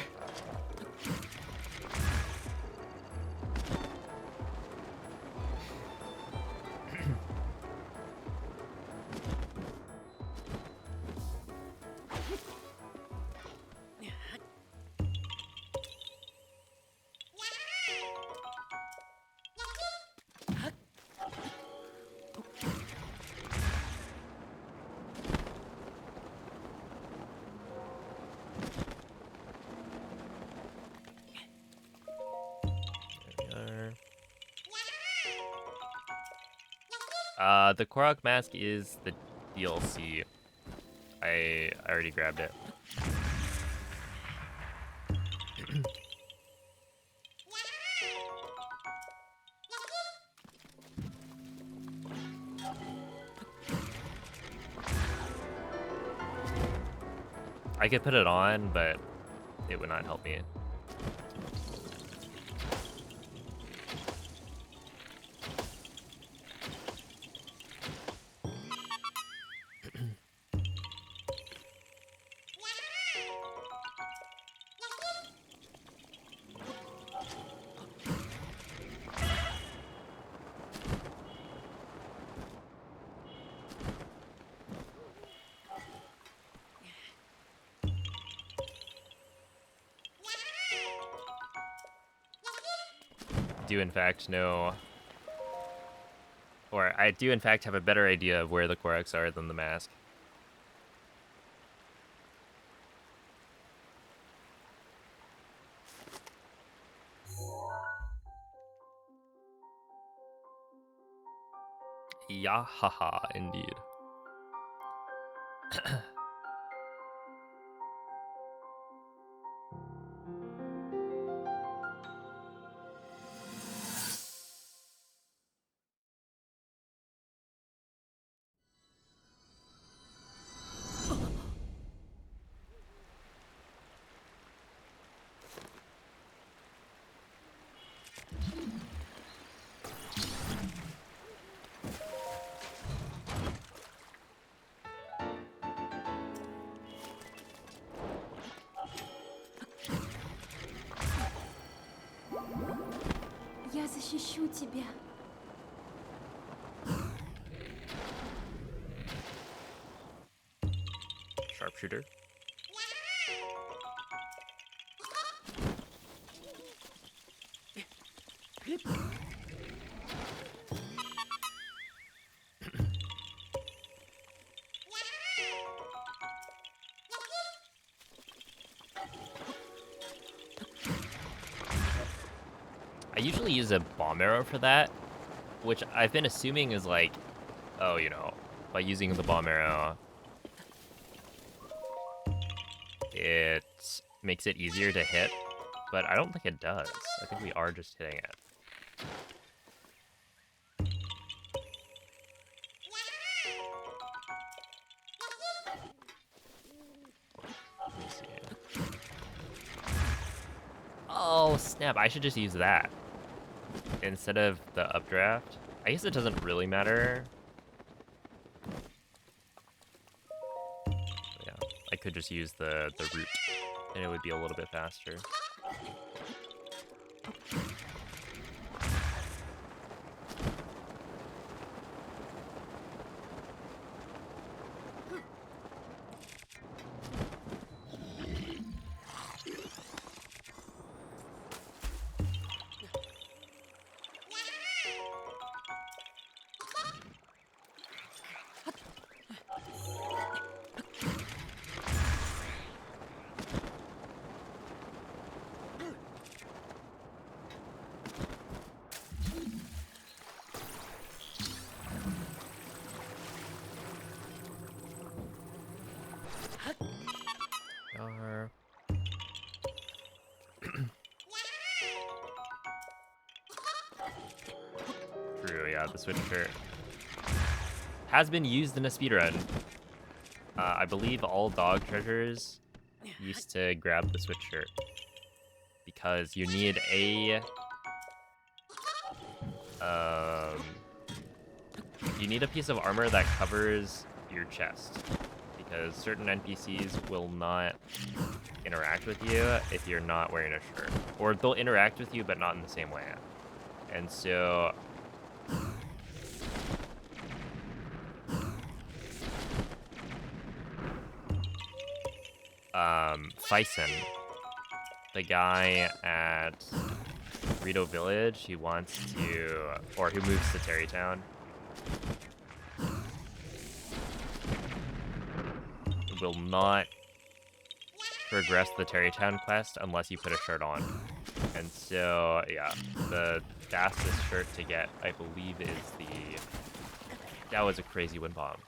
Speaker 1: The Korok mask is the DLC. I already grabbed it. I could put it on, but it would not help me. Do in fact know, or I do in fact have a better idea of where the Koroks are than the mask. Yahaha, indeed.
Speaker 4: Я защищу тебя.
Speaker 1: Sharpshooter. I usually use a bomb arrow for that, which I've been assuming is like, oh, you know, by using the bomb arrow, it makes it easier to hit, but I don't think it does. I think we are just hitting it. Let me see. Oh, snap, I should just use that. instead of the updraft. I guess it doesn't really matter. Yeah, I could just use the route, and it would be a little bit faster. Are true, yeah, the switch shirt has been used in a speedrun. I believe all dog treasures used to grab the switch shirt because you need a piece of armor that covers your chest, because certain NPCs will not interact with you if you're not wearing a shirt, or they'll interact with you but not in the same way. And so Faison, the guy at Rito Village, who wants to, or who moves to Terrytown, will not progress the Terrytown quest unless you put a shirt on. And so, yeah, the fastest shirt to get, I believe, is the... That was a crazy wind bomb.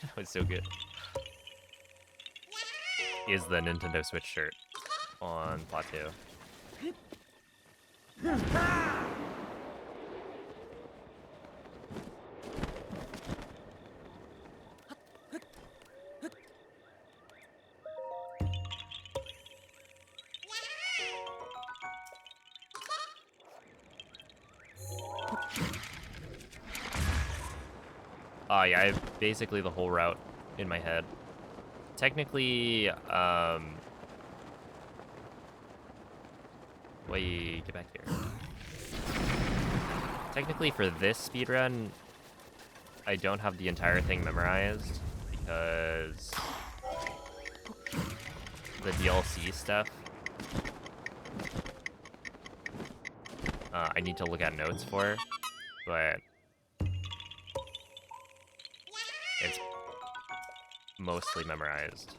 Speaker 1: That was so good. Is the Nintendo Switch shirt on Plateau. Yeah, I have basically the whole route in my head. Technically, wait, get back here. Technically, for this speedrun, I don't have the entire thing memorized because the DLC stuff, I need to look at notes for, but it's mostly memorized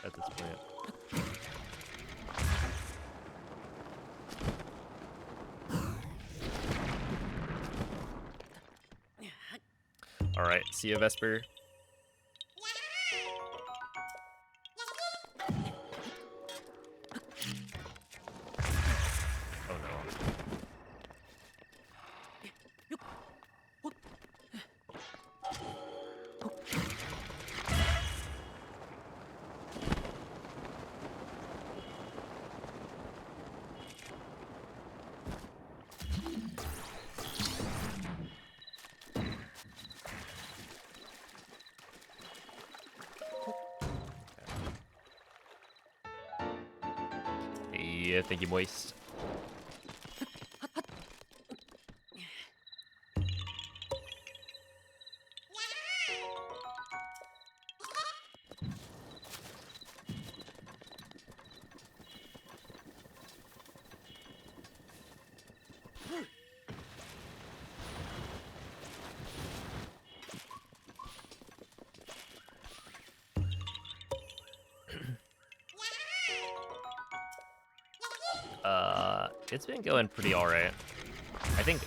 Speaker 1: at this point. Alright, see you, Vesper. Oh no. Yeah, thank you, Moist. It's been going pretty alright. I think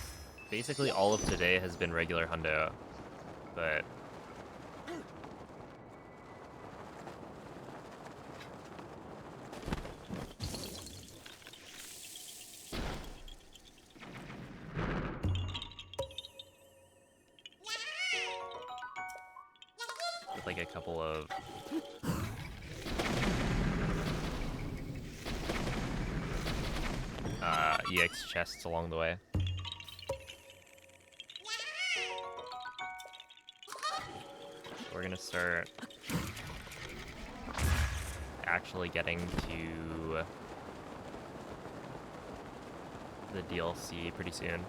Speaker 1: basically all of today has been regular hundo, but with like a couple of EX chests along the way. We're gonna start actually getting to the DLC pretty soon.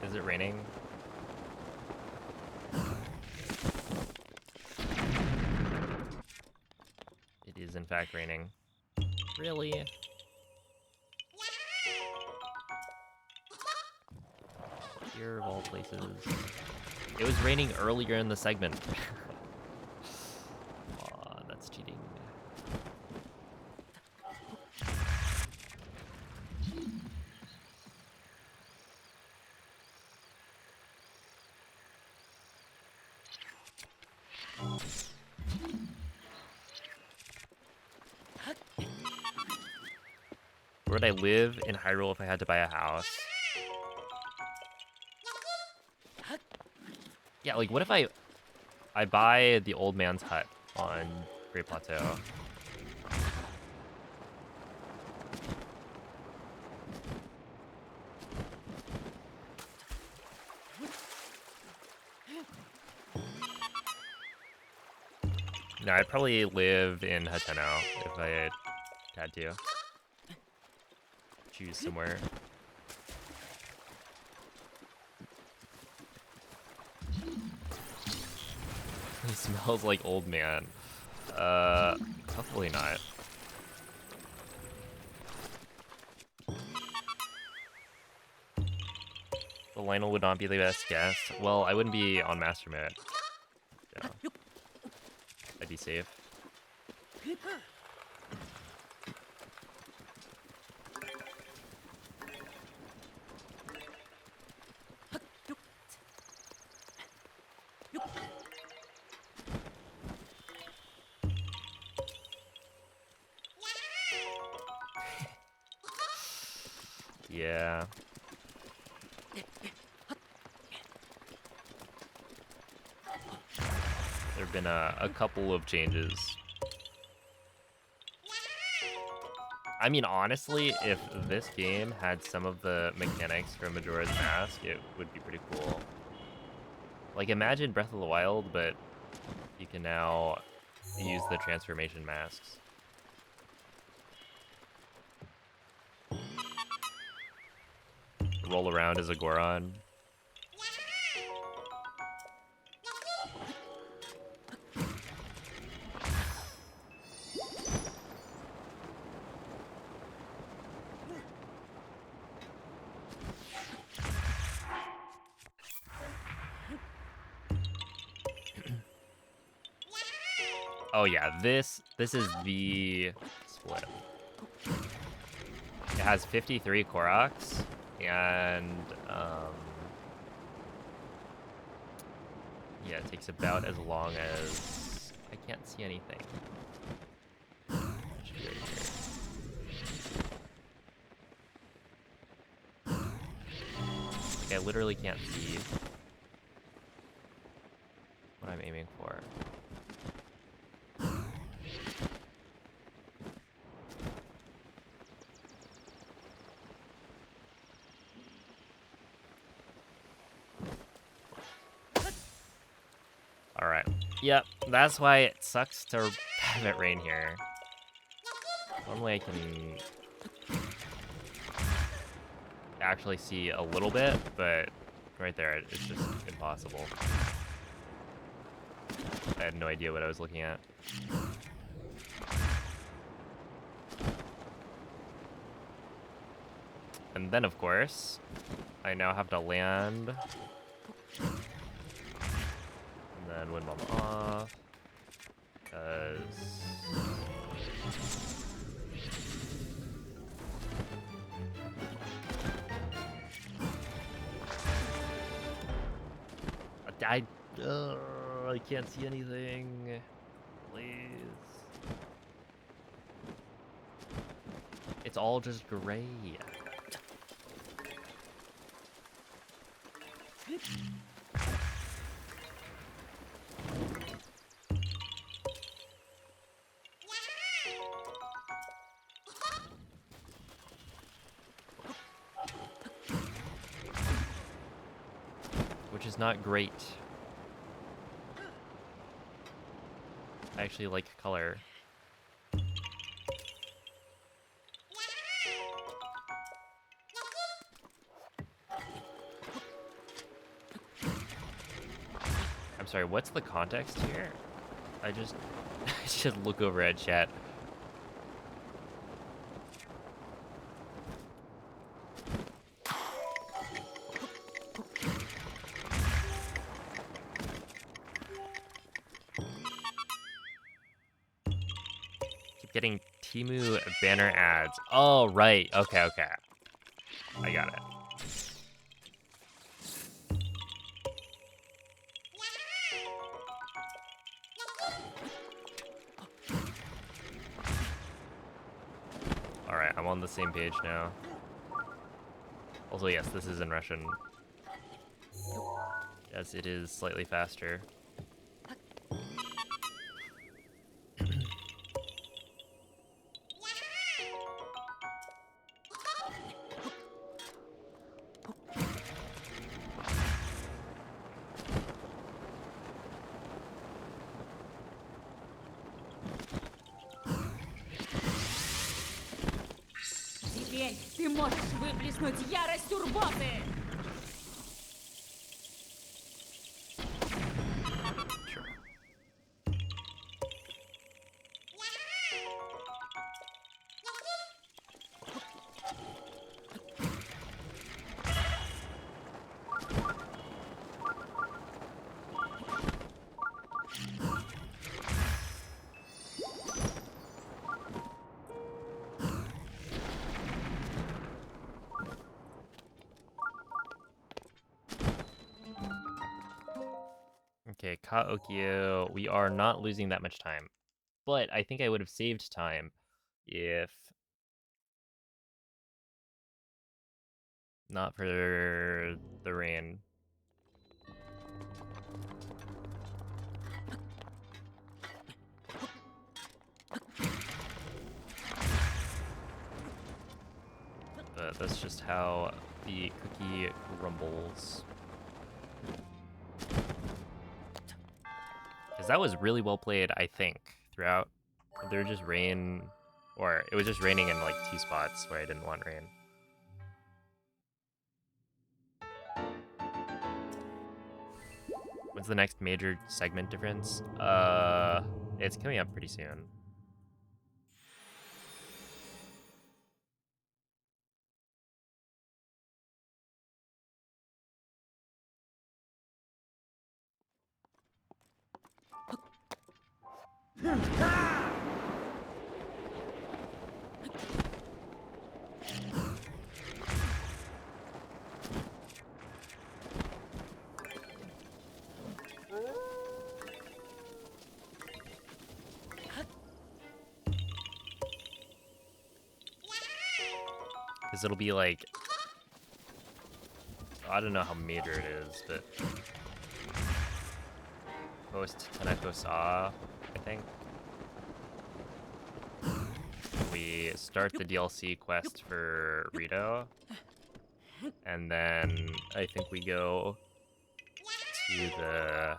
Speaker 1: Is it raining? It is in fact raining. Really? Here of all places. It was raining earlier in the segment. Aw, that's cheating. Where would I live in Hyrule if I had to buy a house? Yeah, like what if I buy the old man's hut on Great Plateau? No, I'd probably live in Hateno if I had to. Choose somewhere. He smells like old man. Hopefully not. The Lionel would not be the best guest. Well, I wouldn't be on Master Mode. So I'd be safe. Yeah. There have been a couple of changes. I mean, honestly, if this game had some of the mechanics from Majora's Mask, it would be pretty cool. Like, imagine Breath of the Wild, but you can now use the transformation masks. Roll around as a Goron. Oh yeah, this is the split. It has 53 Koroks and yeah, it takes about as long as I can't see anything. Should be right here. Like, I literally can't see what I'm aiming for. Alright. Yep, that's why it sucks to have it rain here. Normally I can actually see a little bit, but right there, it's just impossible. I had no idea what I was looking at. And then, of course, I now have to land. And then wind bomb off. Because... I can't see anything. Please. It's all just gray. Which is not great. I actually like color. I'm sorry, what's the context here? I just look over at chat. Keep getting Temu banner ads. Oh, right. Okay, okay. I got it. Alright, I'm on the same page now. Also, yes, this is in Russian. Yes, it is slightly faster.
Speaker 5: Теперь ты можешь выплеснуть ярость турботы!
Speaker 1: Sure. Okay, Kaokyo, we are not losing that much time. But I think I would have saved time if not for the rain. But that's just how the cookie crumbles. Because that was really well played, I think, throughout. There just rain, or it was just raining in like 2 spots where I didn't want rain. What's the next major segment difference? It's coming up pretty soon. Because it'll be like, I don't know how major it is, but post Taneko Sa, I think. We start the DLC quest for Rito, and then I think we go to the,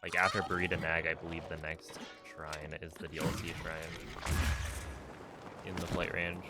Speaker 1: like after Burrito Nag, I believe the next shrine is the DLC shrine in the flight range.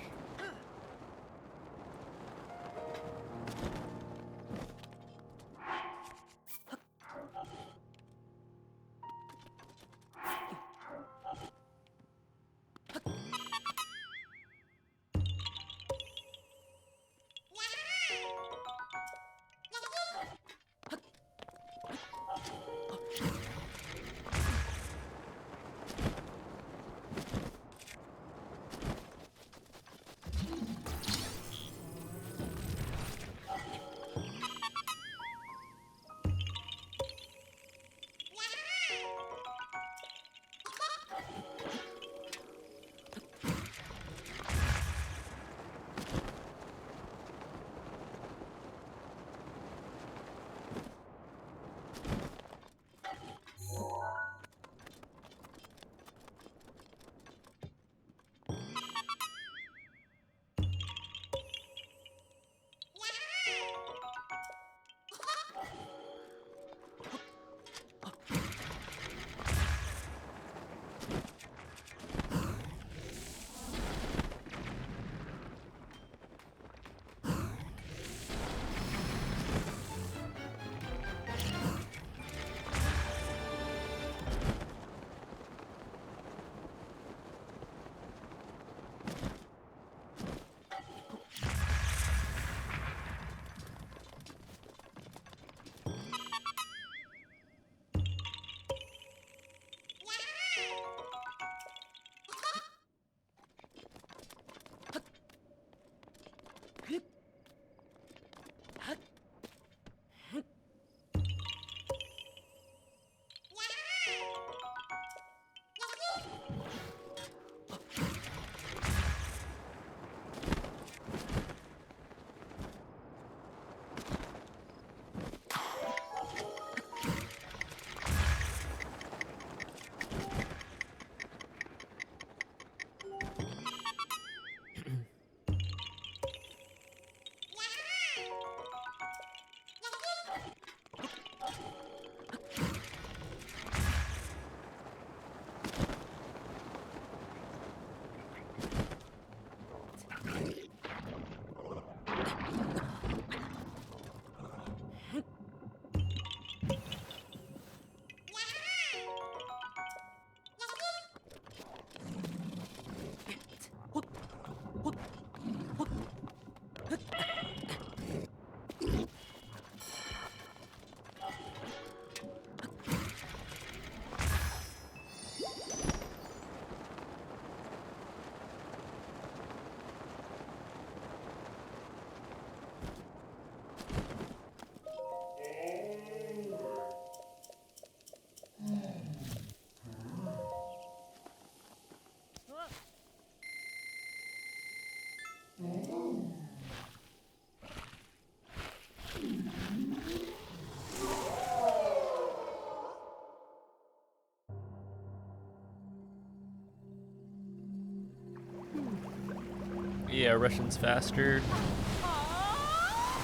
Speaker 1: Yeah, Russian's faster,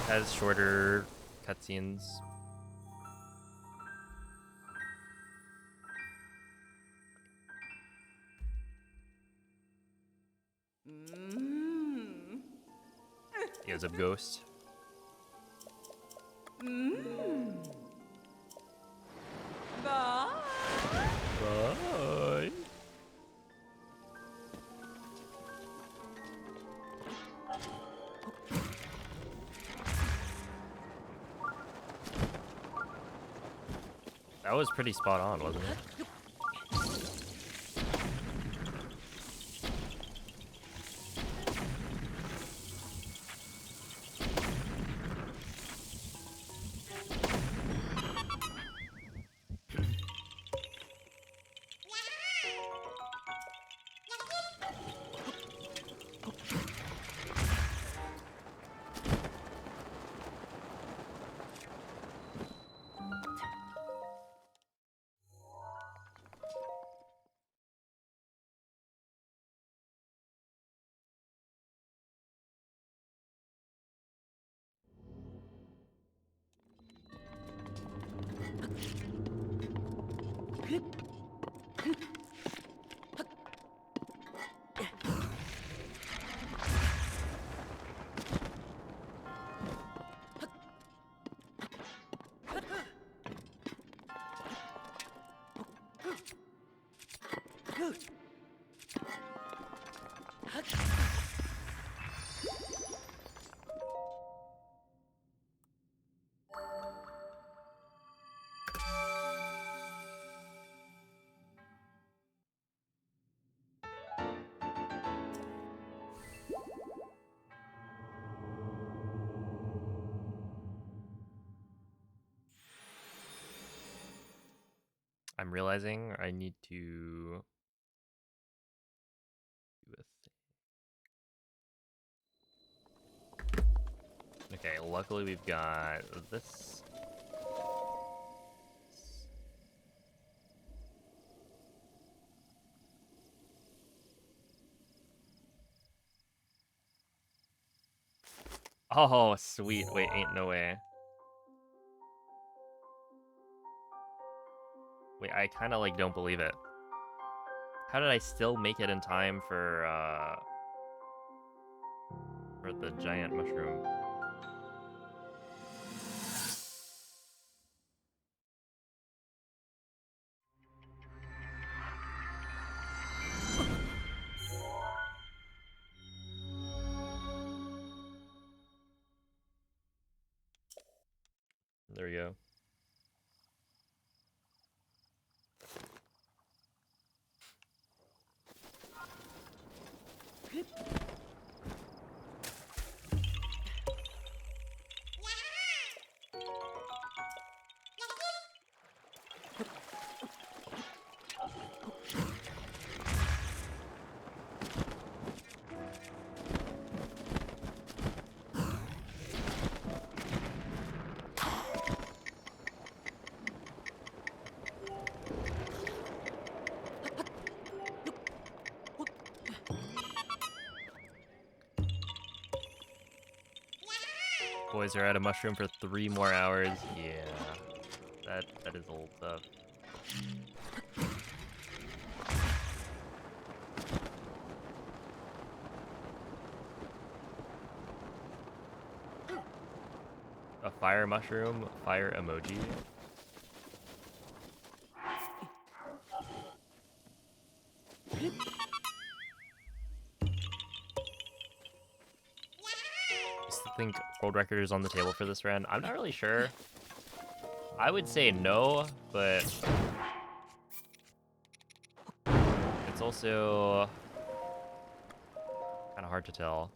Speaker 1: has shorter cutscenes. He has a ghost.
Speaker 5: Bye.
Speaker 1: Bye. That was pretty spot on, wasn't it? I'm realizing I need to do a thing. Okay, luckily we've got this. Oh, sweet. Wait, ain't no way. Wait, I kind of like don't believe it. How did I still make it in time for the giant mushroom? There we go. Boys are out of mushroom for 3 more hours. Yeah, that is old stuff. A fire mushroom, fire emoji. I still think world record is on the table for this round. I'm not really sure. I would say no, but it's also kind of hard to tell.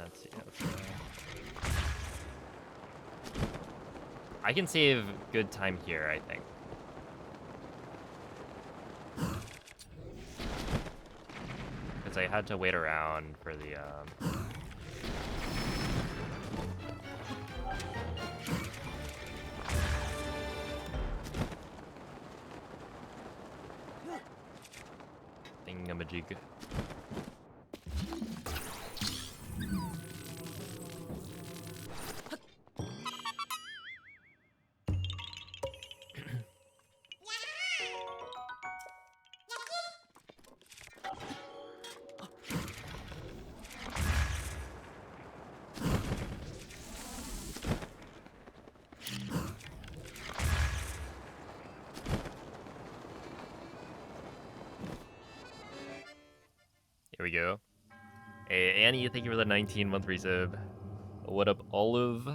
Speaker 1: Let's see. I can save good time here, I think. Because I had to wait around for the thingamajig. Here we go. Hey, Annie, thank you for the 19-month resub. What up, Olive?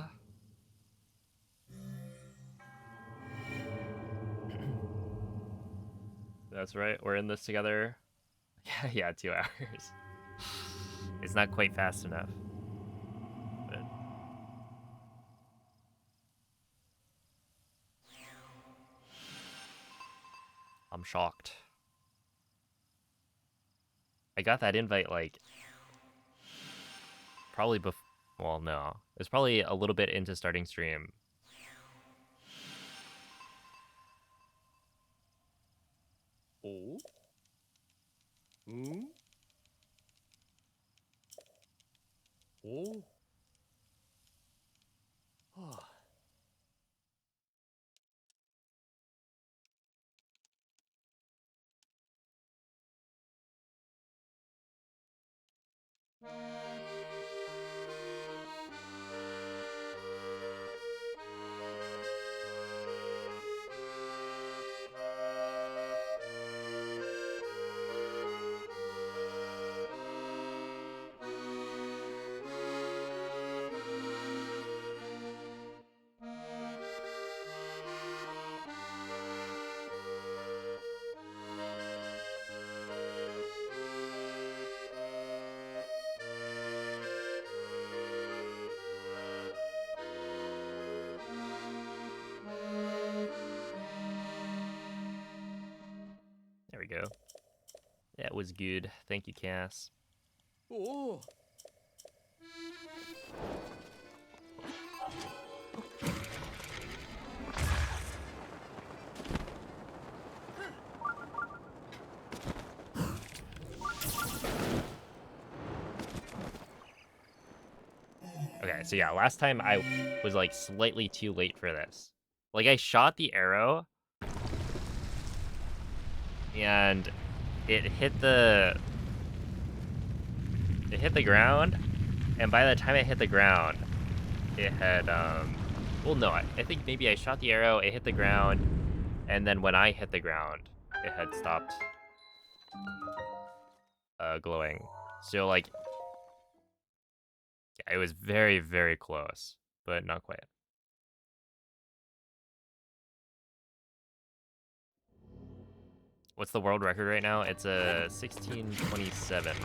Speaker 1: That's right, we're in this together. Yeah, 2 hours. It's not quite fast enough. But I'm shocked. I got that invite like probably well, no. It's probably a little bit into starting stream. Oh. Oh. Oh. we go. That was good. Thank you, Cass.
Speaker 2: О!
Speaker 1: Okay, so yeah, last time I was like slightly too late for this. Like I shot the arrow and it hit the ground, and by the time it hit the ground, it had well no, I think maybe I shot the arrow, it hit the ground, and then when I hit the ground, it had stopped glowing. So like yeah, it was very, very close, but not quite. What's the world record right now? It's a 1627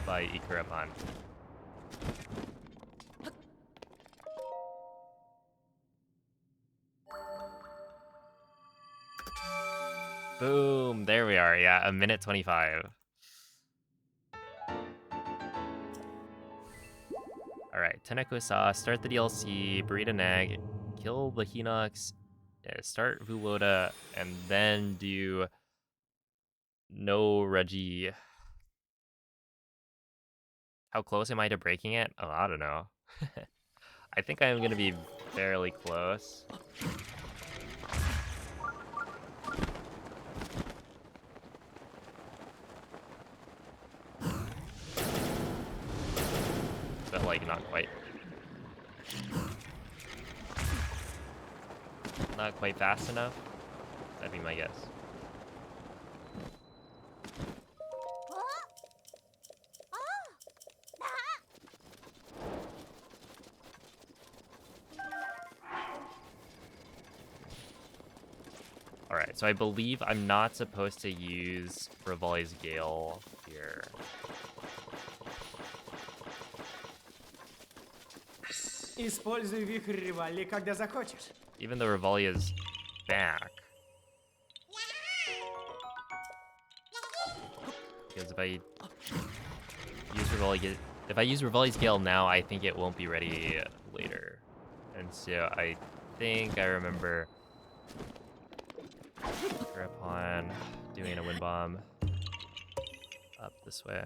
Speaker 1: by Ikurapan. Boom! There we are. Yeah, 1:25. Alright, Teneko-sa, start the DLC, breed an egg, kill the Hinox, start Vuloda, and then do no Reggie. How close am I to breaking it? Oh, I don't know. I think I'm gonna be fairly close. But like not quite. Not quite fast enough. That'd be my guess. Alright, so I believe I'm not supposed to use Revali's Gale here.
Speaker 2: Используй вихрь Ревали, когда захочешь.
Speaker 1: Even though Revali is back. Because if I use Revali's Gale now, I think it won't be ready later. And so I think I remember upon doing a wind bomb up this way.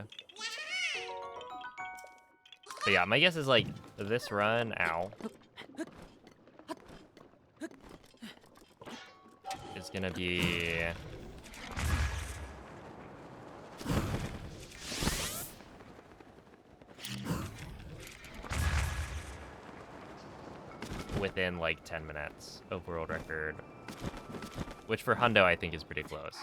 Speaker 1: But yeah, my guess is like this run, ow, is gonna be within like 10 minutes of world record, which for Hundo I think is pretty close.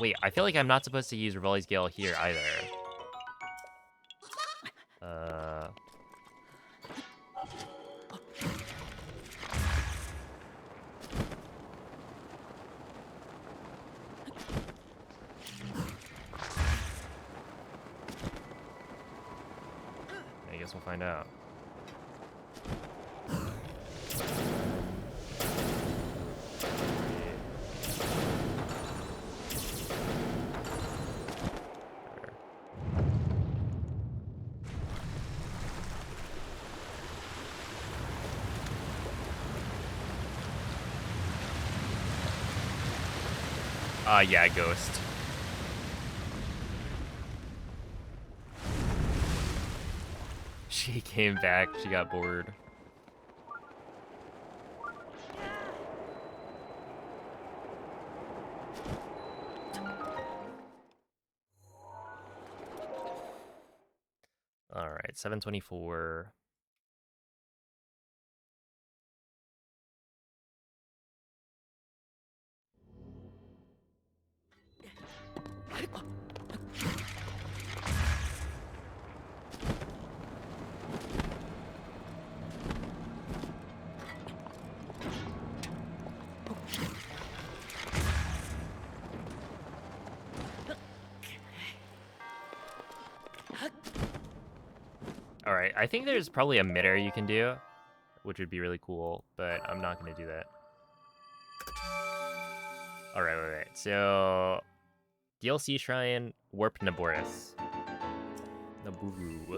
Speaker 1: Wait, I feel like I'm not supposed to use Revali's Gale here either. I guess we'll find out. Yeah, Ghost. She came back, she got bored. Alright, 724. Alright, I think there's probably a mid-air you can do. which would be really cool, but I'm not going to do that. Alright, wait. So, DLC Shrine, Warp Naboris. Naburu.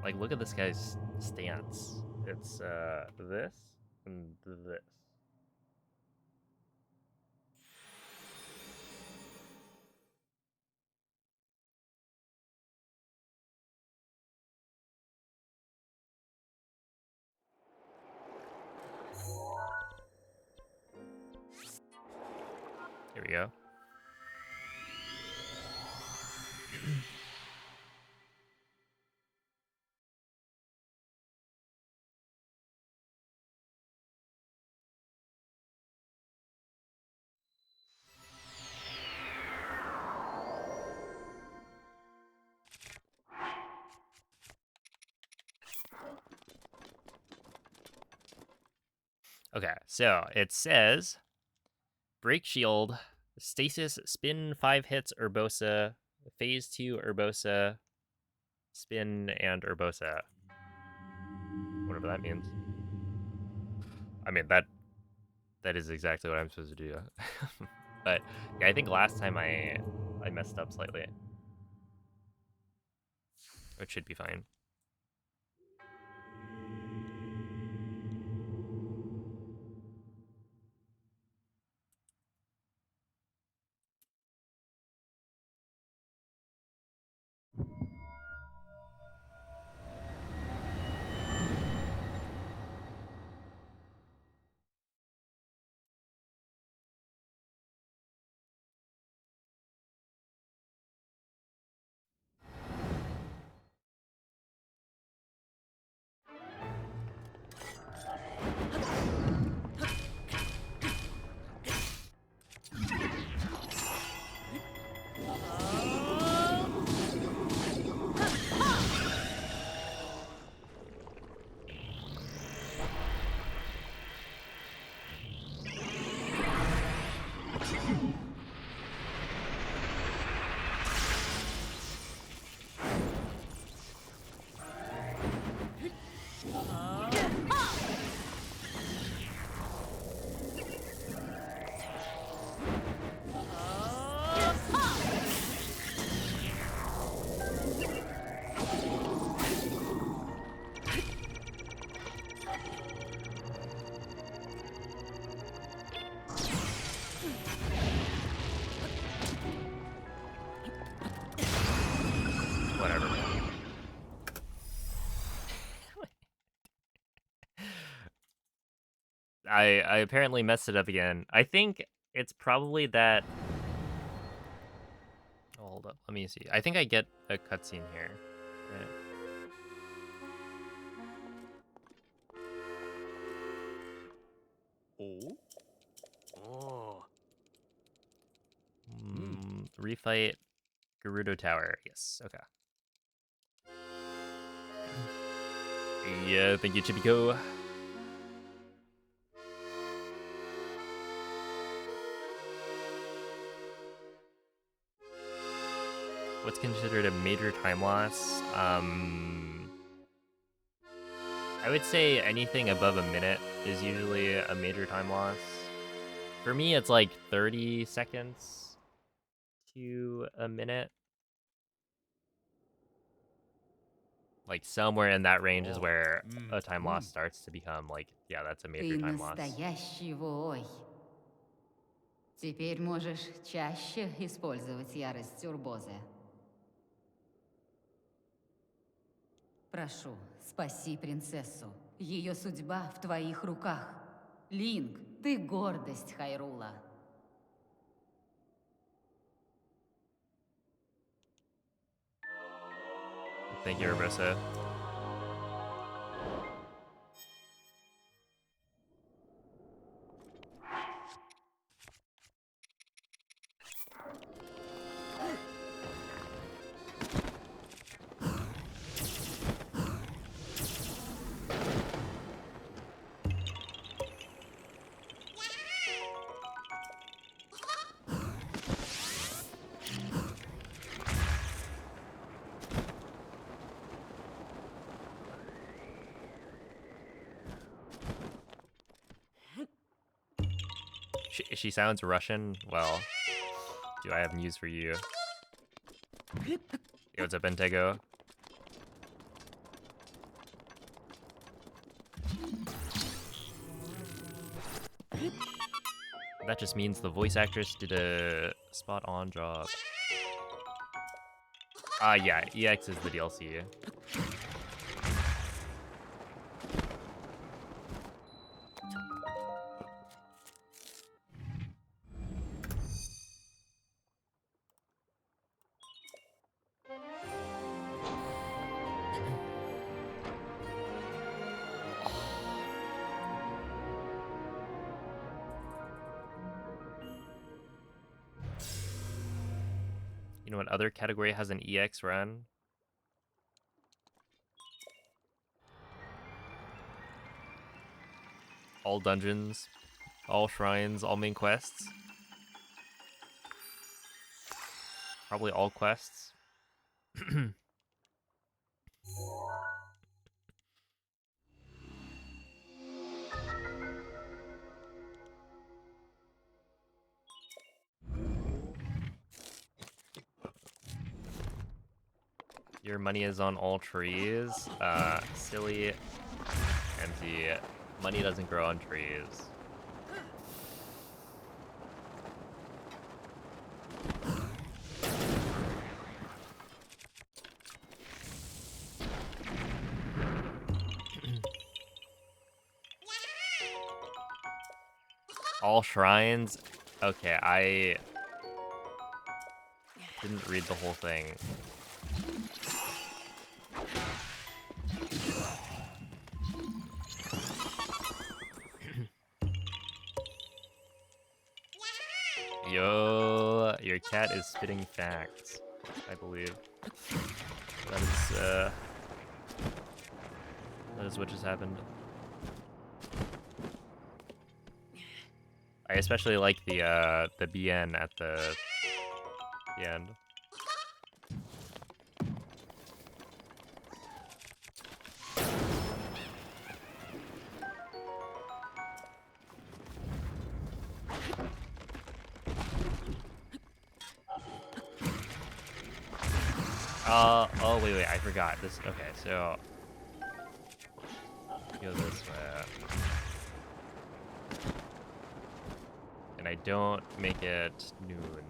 Speaker 1: Like, look at this guy's stance. It's, this and this. Here we go. Okay, so it says Break Shield, Stasis, Spin 5 hits Urbosa, Phase 2 Urbosa, Spin, and Urbosa. Whatever that means. I mean, that is exactly what I'm supposed to do. But yeah, I think last time I messed up slightly. It should be fine. Whatever. I apparently messed it up again. I think it's probably that... Oh, hold up. Let me see. I think I get a cutscene here. Right.
Speaker 3: Oh. Oh.
Speaker 1: Refight Gerudo Tower. Yes. Okay. Yeah, thank you, Chibico. What's considered a major time loss? I would say anything above a minute is usually a major time loss. For me, it's like 30 seconds to a minute. Like somewhere in that range is where a time loss starts to become like, yeah, that's a major
Speaker 5: Ты
Speaker 1: time loss.
Speaker 5: настоящий вой. Теперь можешь чаще использовать ярость Урбозы. Прошу, спаси принцессу. Ее судьба в твоих руках. Линк, ты гордость Хайрула.
Speaker 1: Thank you, Urbosa. She sounds Russian. Well, do I have news for you? Yo, what's up, Bentego? That just means the voice actress did a spot on job. Yeah, EX is the DLC. You know what other category has an EX run? All dungeons, all shrines, all main quests. Probably all quests. Your money is on all trees. Silly. Empty. Money doesn't grow on trees. All shrines? Okay, I didn't read the whole thing. Yo, your cat is spitting facts, I believe. That is what just happened. I especially like the BN at the end. Oh wait, I forgot. This, okay, so go this way. And I don't make it noon.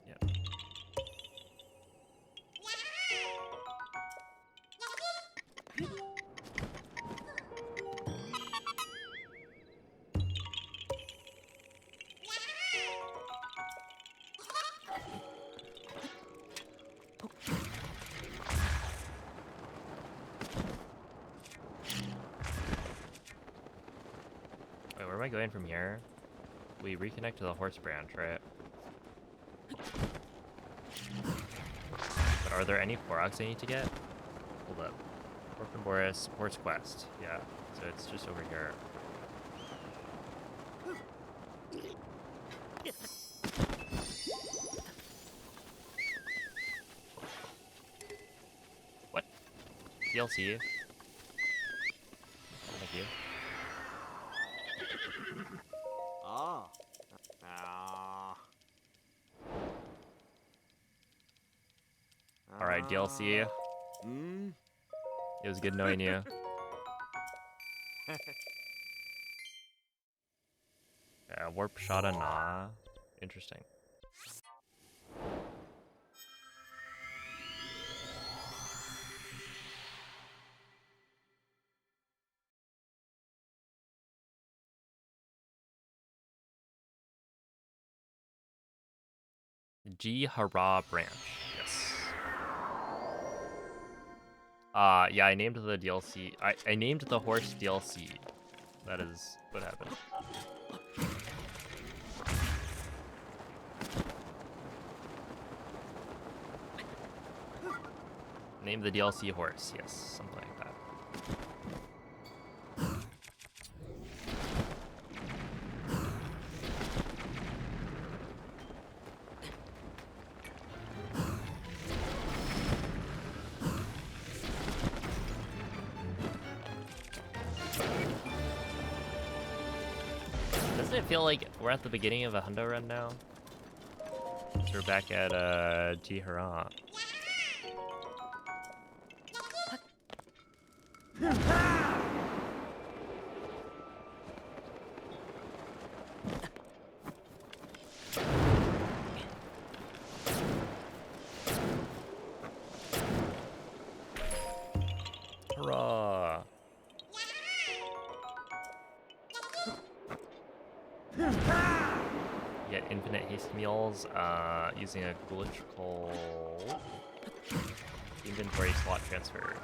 Speaker 1: Yep. Wait, where am I going from here? We reconnect to the horse branch, right? But are there any Koroks I need to get? Hold up. Orphan Boris, Horse Quest. Yeah, so it's just over here. What? DLC? Thank you.
Speaker 3: Ah. Ah.
Speaker 1: Alright, DLC.
Speaker 3: Hmm.
Speaker 1: It was good knowing you. Yeah, Warp Shada Nah. Interesting. G Hara branch. Yes. Yeah, I named the DLC. I named the horse DLC. That is what happened. Name the DLC horse. Yes, something like that. feel like we're at the beginning of a hundo run now. So we're back at Jihara. Hurrah! Get infinite haste meals using a glitch called inventory slot transfer.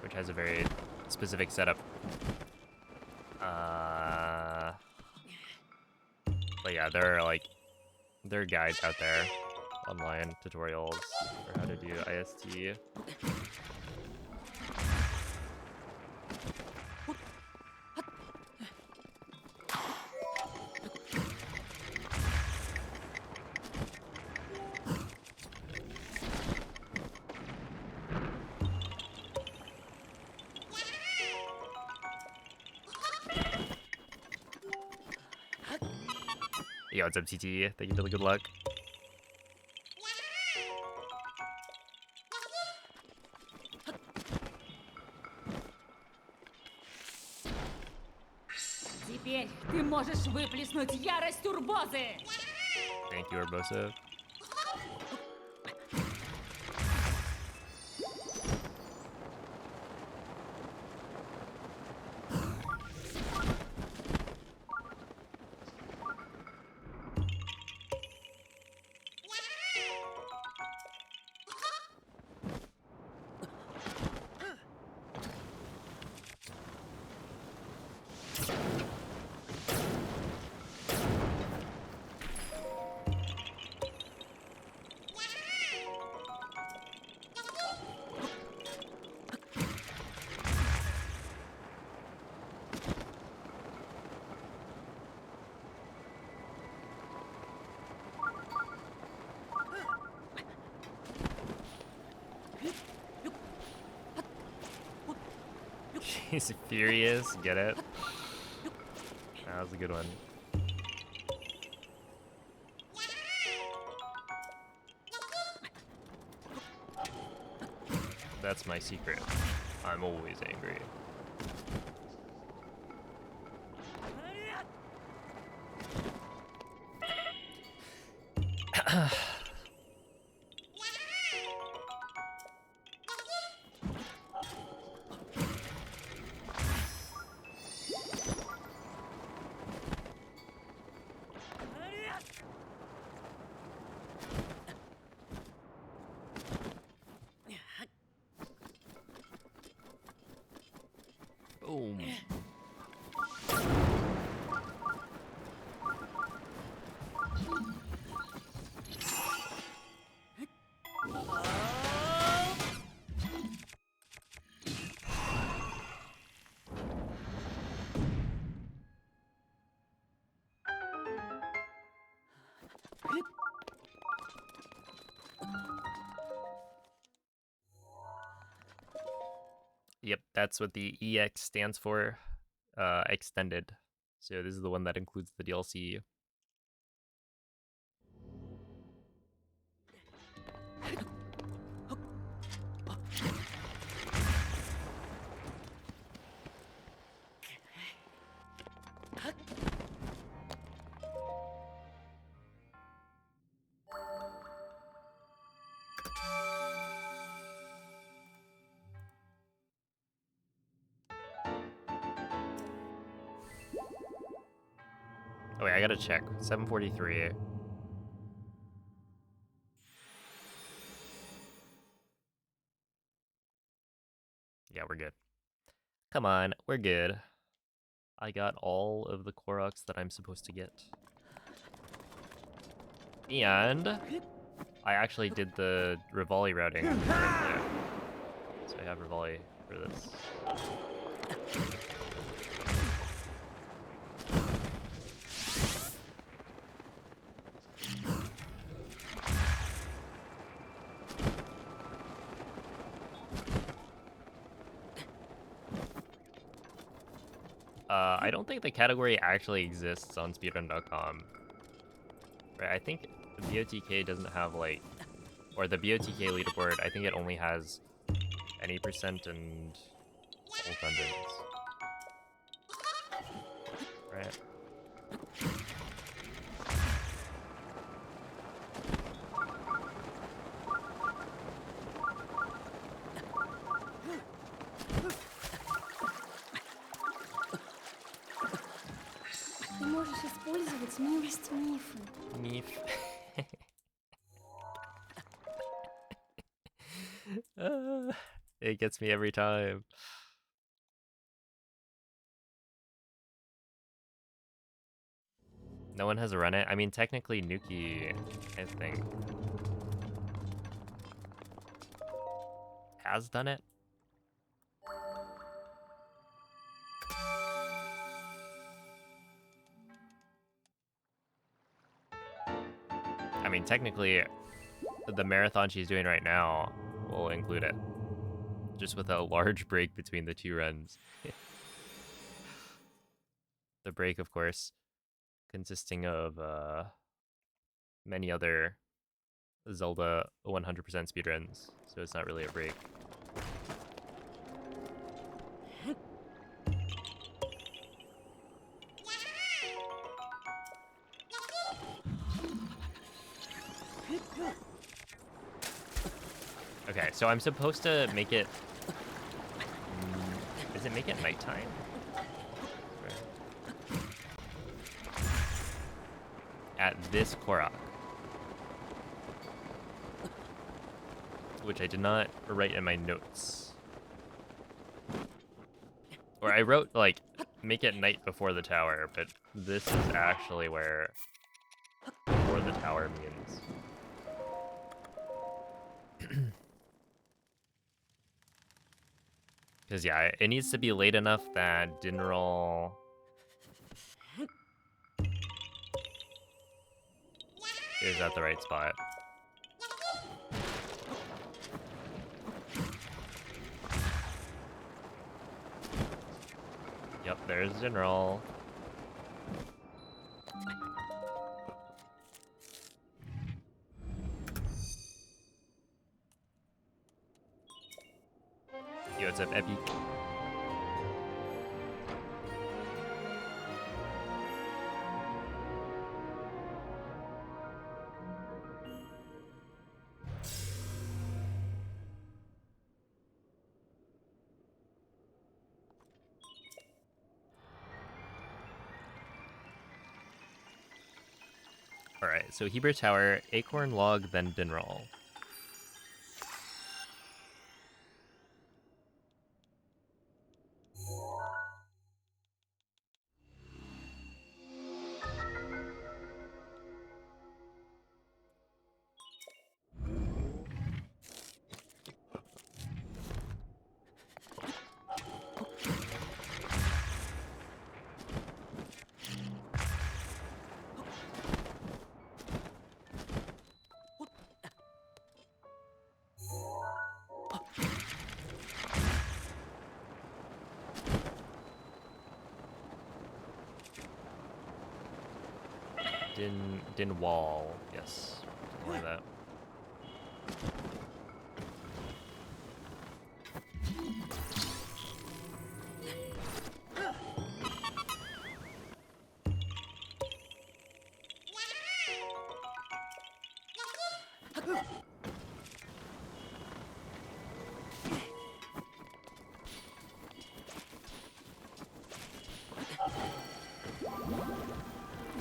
Speaker 1: Which has a very specific setup. But yeah, there are guides out there, online tutorials for how to do IST. Yo, what's up, TT? Thank you for the good luck.
Speaker 5: Теперь ты можешь выплеснуть ярость Урбозы!
Speaker 1: Thank you, Urbosa. He's furious, get it? That was a good one. That's my secret. I'm always angry. Boom. Yep, that's what the EX stands for, extended. So this is the one that includes the DLC. Oh wait, I gotta check. 743. Yeah, we're good. Come on, we're good. I got all of the Koroks that I'm supposed to get. And I actually did the Rivali routing correctly. So I have Rivali for this. I don't think the category actually exists on speedrun.com. Right, I think the BOTK doesn't have like, or the BOTK leaderboard, I think it only has any percent and all dungeons. Right.
Speaker 4: Ты можешь использовать милость мифа.
Speaker 1: Meef. It gets me every time. No one has run it. I mean, technically Nuki, I think, has done it. I mean, technically, the marathon she's doing right now will include it, just with a large break between the two runs. The break, of course, consisting of many other Zelda 100% speedruns, so it's not really a break. Okay, so I'm supposed to make it... Does it make it nighttime? At this Korok. Which I did not write in my notes. Or I wrote, like, make it night before the tower, but this is actually where before the tower means. Because, yeah, it needs to be late enough that Dinral is at the right spot. Yep, there's Dinral. Yo, what's up, Epi? Alright, so Heber Tower, Acorn Log, then Dinral. Dinwall, yes, something like that.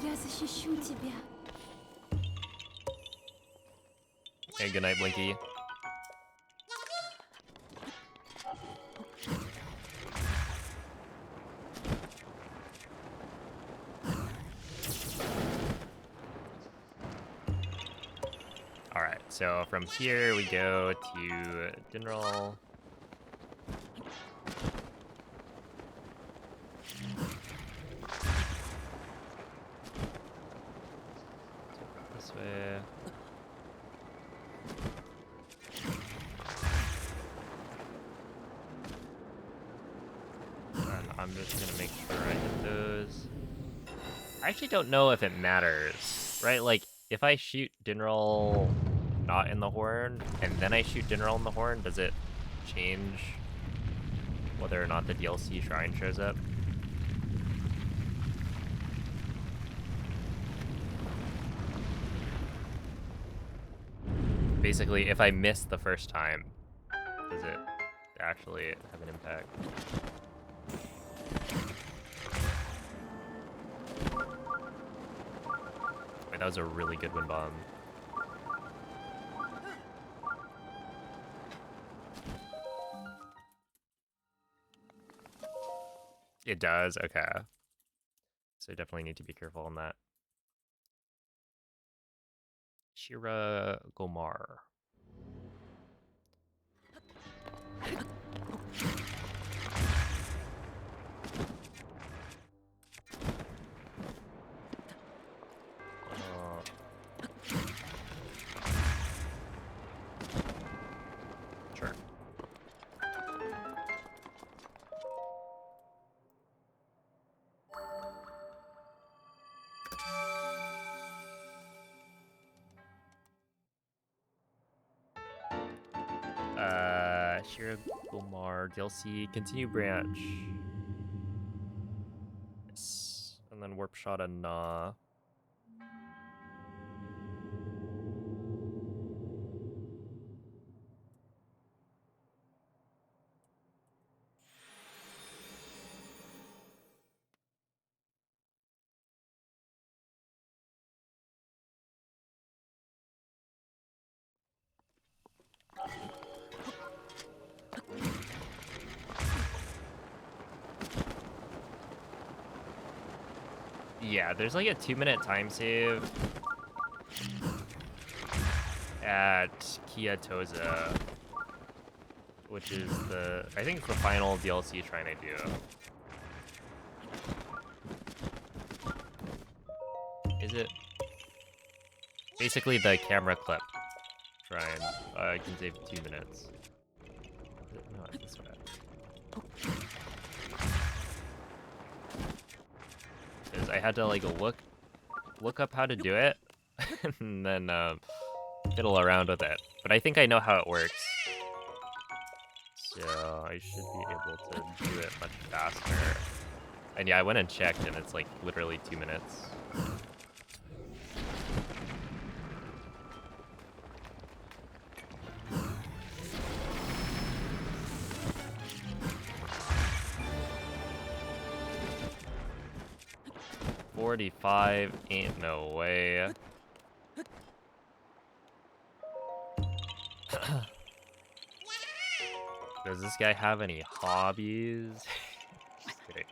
Speaker 4: Я защищу тебя.
Speaker 1: Hey, good night, Blinky. Alright, so from here we go to Dinral. This way. And I'm just gonna make sure I hit those. I actually don't know if it matters, right? Like, if I shoot Dinral not in the horn, and then I shoot Dinral in the horn, does it change whether or not the DLC shrine shows up? Basically, if I miss the first time, does it actually have an impact? Wait, that was a really good wind bomb. It does? Okay. So I definitely need to be careful on that. Shira Gomar. Sure. Shira Gomar DLC continue branch. Yes. And then warp shot a Na. Yeah, there's like a 2-minute time save at Kia Toza, which is I think it's the final DLC shrine I do. Is it? Basically the camera clip shrine. I can save 2 minutes. No, it's this way. Because I had to like look up how to do it, and then fiddle around with it. But I think I know how it works, so I should be able to do it much faster. And yeah, I went and checked, and it's like literally 2 minutes. $45 ain't no way. Does this guy have any hobbies? Just kidding.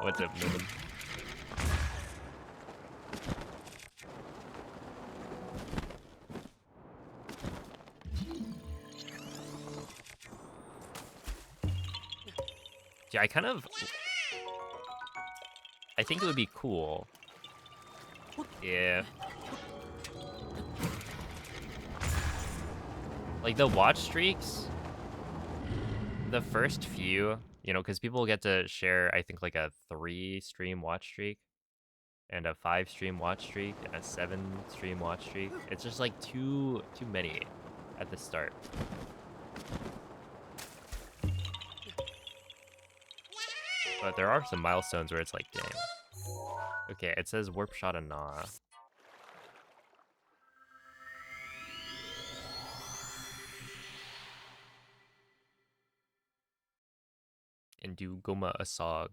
Speaker 1: What's up, Moon? Yeah, I think it would be cool if, like, the watch streaks, the first few, you know, because people get to share, I think, like a 3-stream watch streak, and a 5-stream watch streak, and a 7-stream watch streak. It's just like too many at the start. But there are some milestones where it's like, dang. Okay, it says warp shot a Na. And do Goma Asog.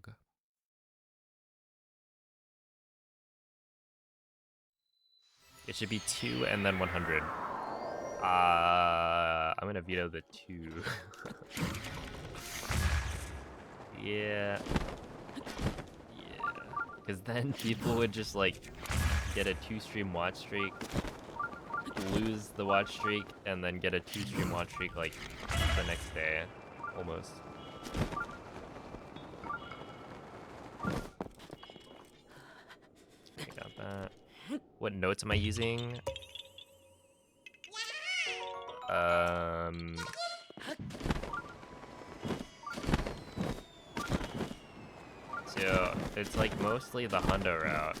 Speaker 1: It should be 2 and then 100. I'm gonna veto the 2. Yeah. Because then people would just like get a 2-stream watch streak, lose the watch streak, and then get a 2-stream watch streak like the next day, almost. What notes am I using? So it's like mostly the Hundo route.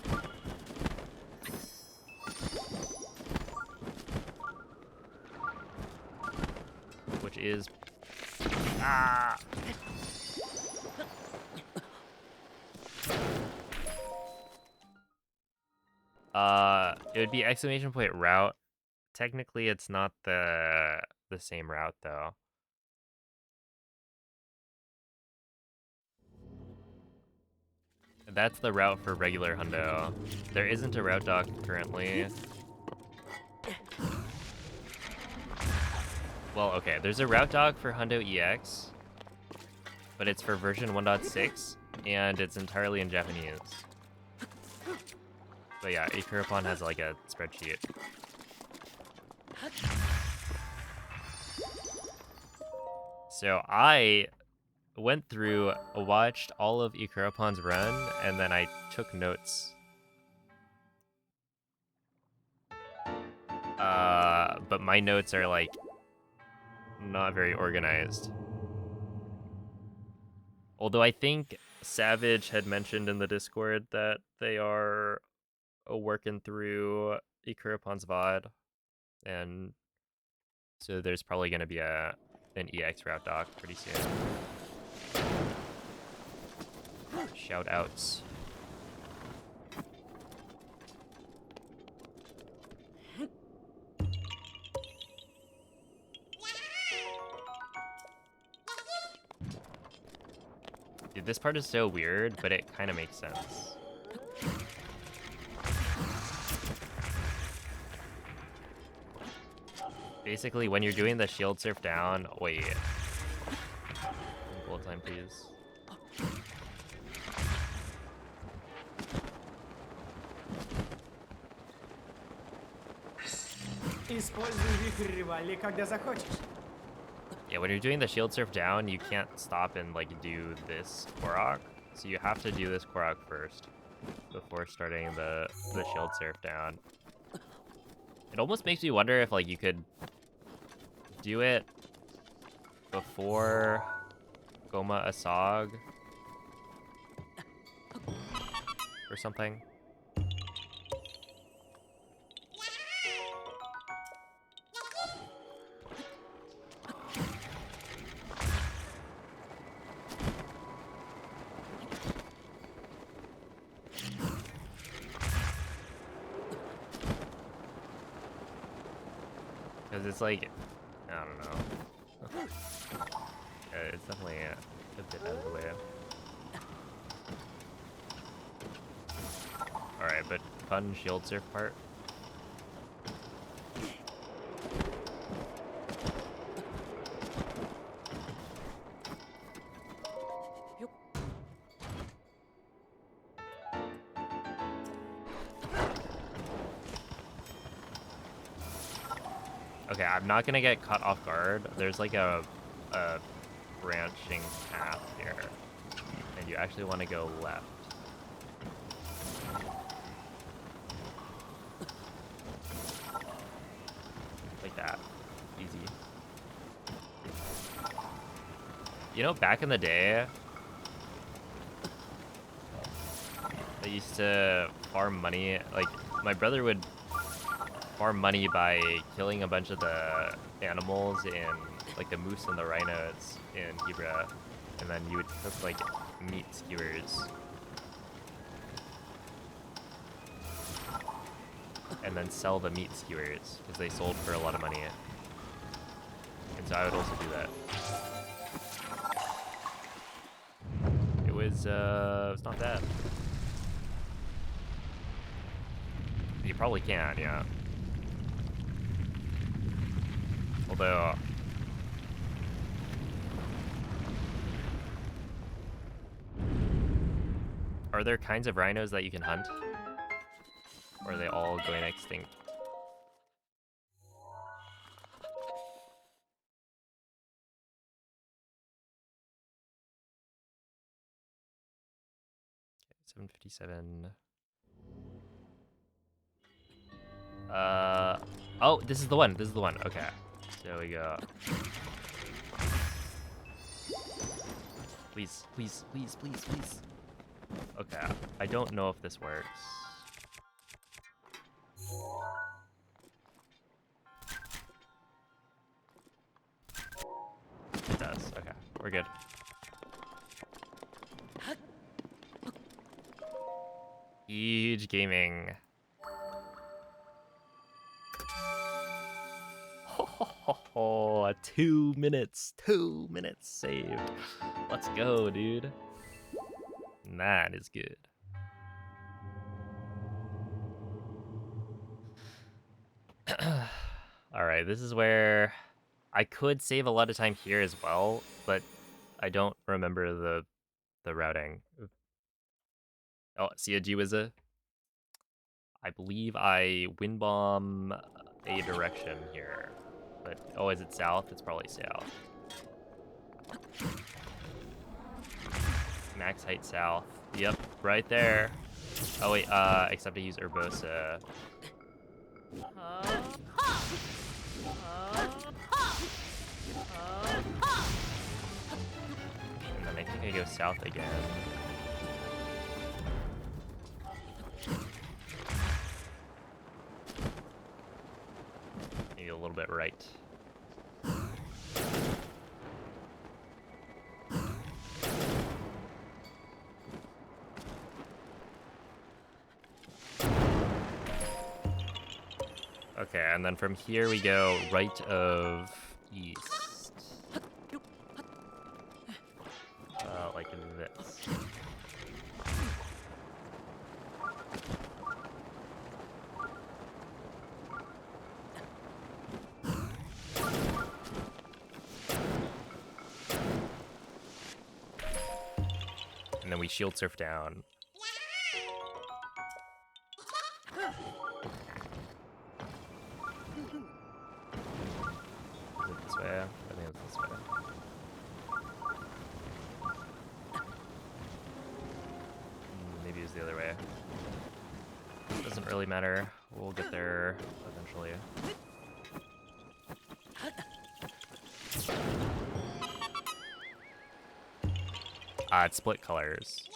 Speaker 1: Which is it would be exclamation point route. Technically it's not the same route though. That's the route for regular Hundo. There isn't a route doc currently. Well, okay, there's a route doc for Hundo EX, but it's for version 1.6, and it's entirely in Japanese. But yeah, Ikurapon has like a spreadsheet. So I went through, watched all of Ikurapon's run, and then I took notes. But my notes are like not very organized. Although I think Savage had mentioned in the Discord that they are working through Ikurapon's VOD, and so there's probably going to be an EX route doc pretty soon. Shout outs. Dude, this part is so weird, but it kind of makes sense. Basically, when you're doing the shield surf down, wait. Bullet time, please.
Speaker 2: Используй вихрь Ривали, когда захочешь.
Speaker 1: Yeah, when you're doing the shield surf down, you can't stop and like do this Korok. So you have to do this Korok first before starting the shield surf down. It almost makes me wonder if like you could do it before Goma Asag or something. Because it's like, I don't know. Yeah, it's definitely a bit out of the way. Alright, but fun shield surf part. Okay, I'm not gonna get caught off guard. There's like a branching path here, and you actually want to go left. Like that. Easy. You know, back in the day, I used to farm money. Like, my brother would farm money by killing a bunch of the animals in, like the moose and the rhinos in Hebra, and then you would cook like meat skewers. And then sell the meat skewers, because they sold for a lot of money. And so I would also do that. It was not bad. You probably can, yeah. Although, are there kinds of rhinos that you can hunt? Or are they all going extinct? Okay, 757. Oh, this is the one. This is the one. Okay. There we go. Please, please, please, please, please. Okay. I don't know if this works. It does. Okay. We're good. Huge gaming. Oh, 2 minutes. 2 minutes saved. Let's go, dude. That is good. All right, this is where I could save a lot of time here as well, but I don't remember the routing. Oh, see a G-Wizza? I believe I wind bomb a direction here. But oh, is it south? It's probably south. Max height south. Yep, right there. Oh wait, except I use Urbosa. And then I think I go south again. Maybe a little bit right. Okay, and then from here we go right of east. Like this. And then we shield surf down. Is it this way? I think it's this way. Maybe it's the other way. Doesn't really matter. We'll get there eventually. It's split colors.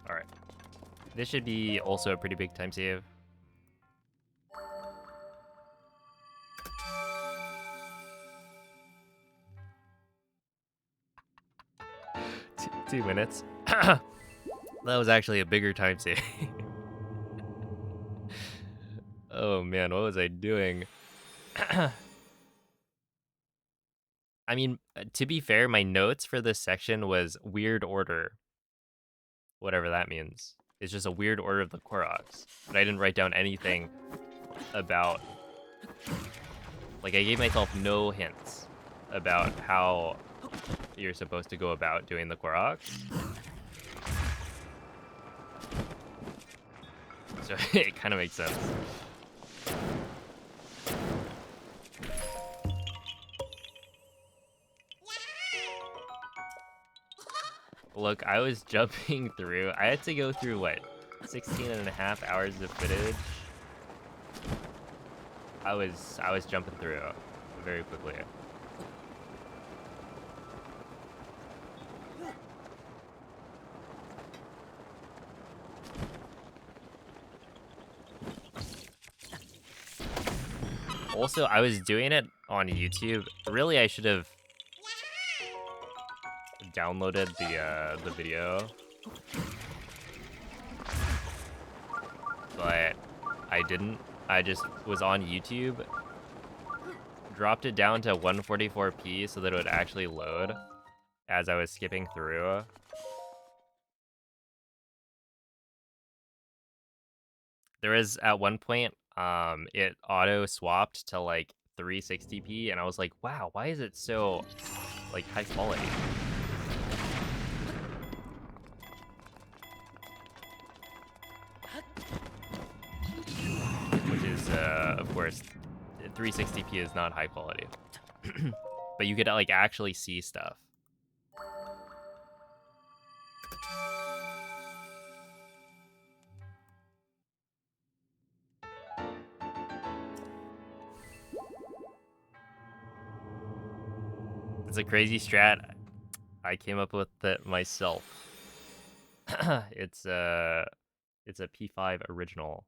Speaker 1: Alright. This should be also a pretty big time save. Two minutes. That was actually a bigger time save. Oh man, what was I doing? I mean, to be fair, my notes for this section was weird order. Whatever that means. It's just a weird order of the Koroks. But I didn't write down anything about... Like, I gave myself no hints about how you're supposed to go about doing the Koroks. So it kind of makes sense. Look, I was jumping through. I had to go through, what, 16 and a half hours of footage? I was jumping through very quickly. Also, I was doing it on YouTube. Really, I should have downloaded the video, but I didn't. I just was on YouTube, dropped it down to 144p so that it would actually load as I was skipping through. There is at one point, it auto swapped to like 360p, and I was like, wow, why is it so like high quality? Which is, of course, 360p is not high quality, but you could like actually see stuff. It's a crazy strat. I came up with it myself. It's a P5 original.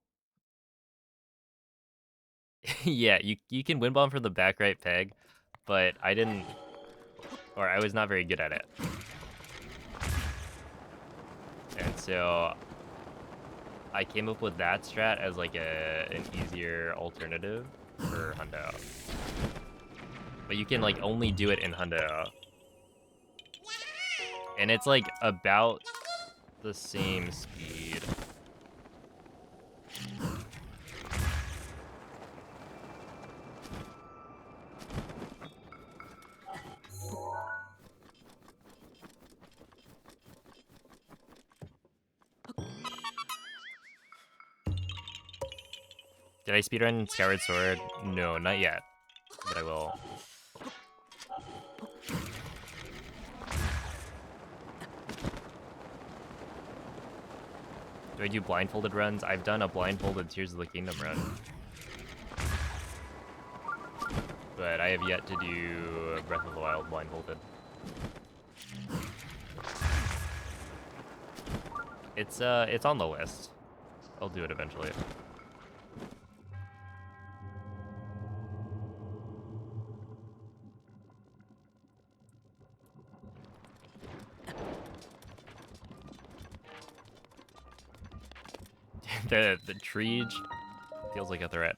Speaker 1: Yeah, you can win bomb from the back right peg, but I didn't, or I was not very good at it. And so I came up with that strat as like an easier alternative for Hundo. But you can like only do it in Hundo. And it's like about the same speed. Did I speedrun Skyward Sword? No, not yet. But I will. Do I do blindfolded runs? I've done a blindfolded Tears of the Kingdom run. But I have yet to do Breath of the Wild blindfolded. It's on the list. I'll do it eventually. the tree feels like a threat.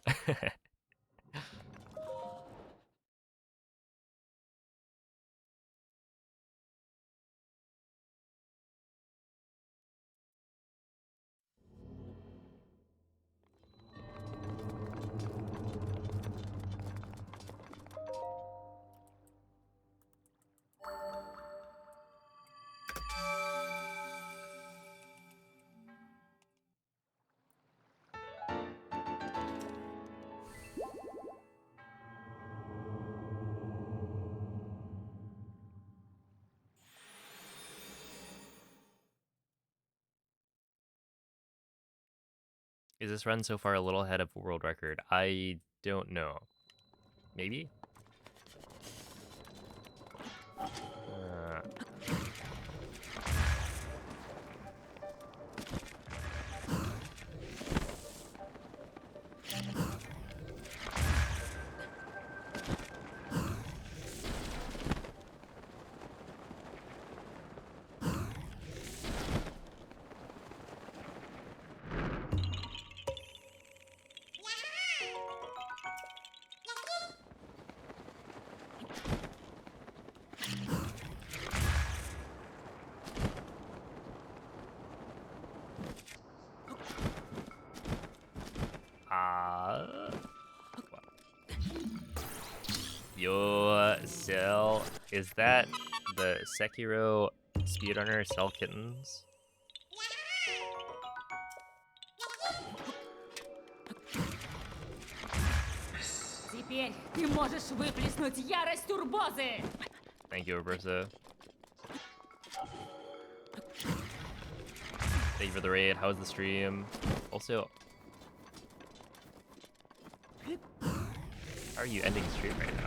Speaker 1: Is this run so far a little ahead of world record? I don't know. Maybe? Yo, Cell, is that the Sekiro speedrunner Cell Kittens?
Speaker 5: Теперь ты можешь выплеснуть ярость Урбозы!
Speaker 1: Thank you, Roberto. Thank you for the raid. How was the stream? Also, how are you ending stream right now?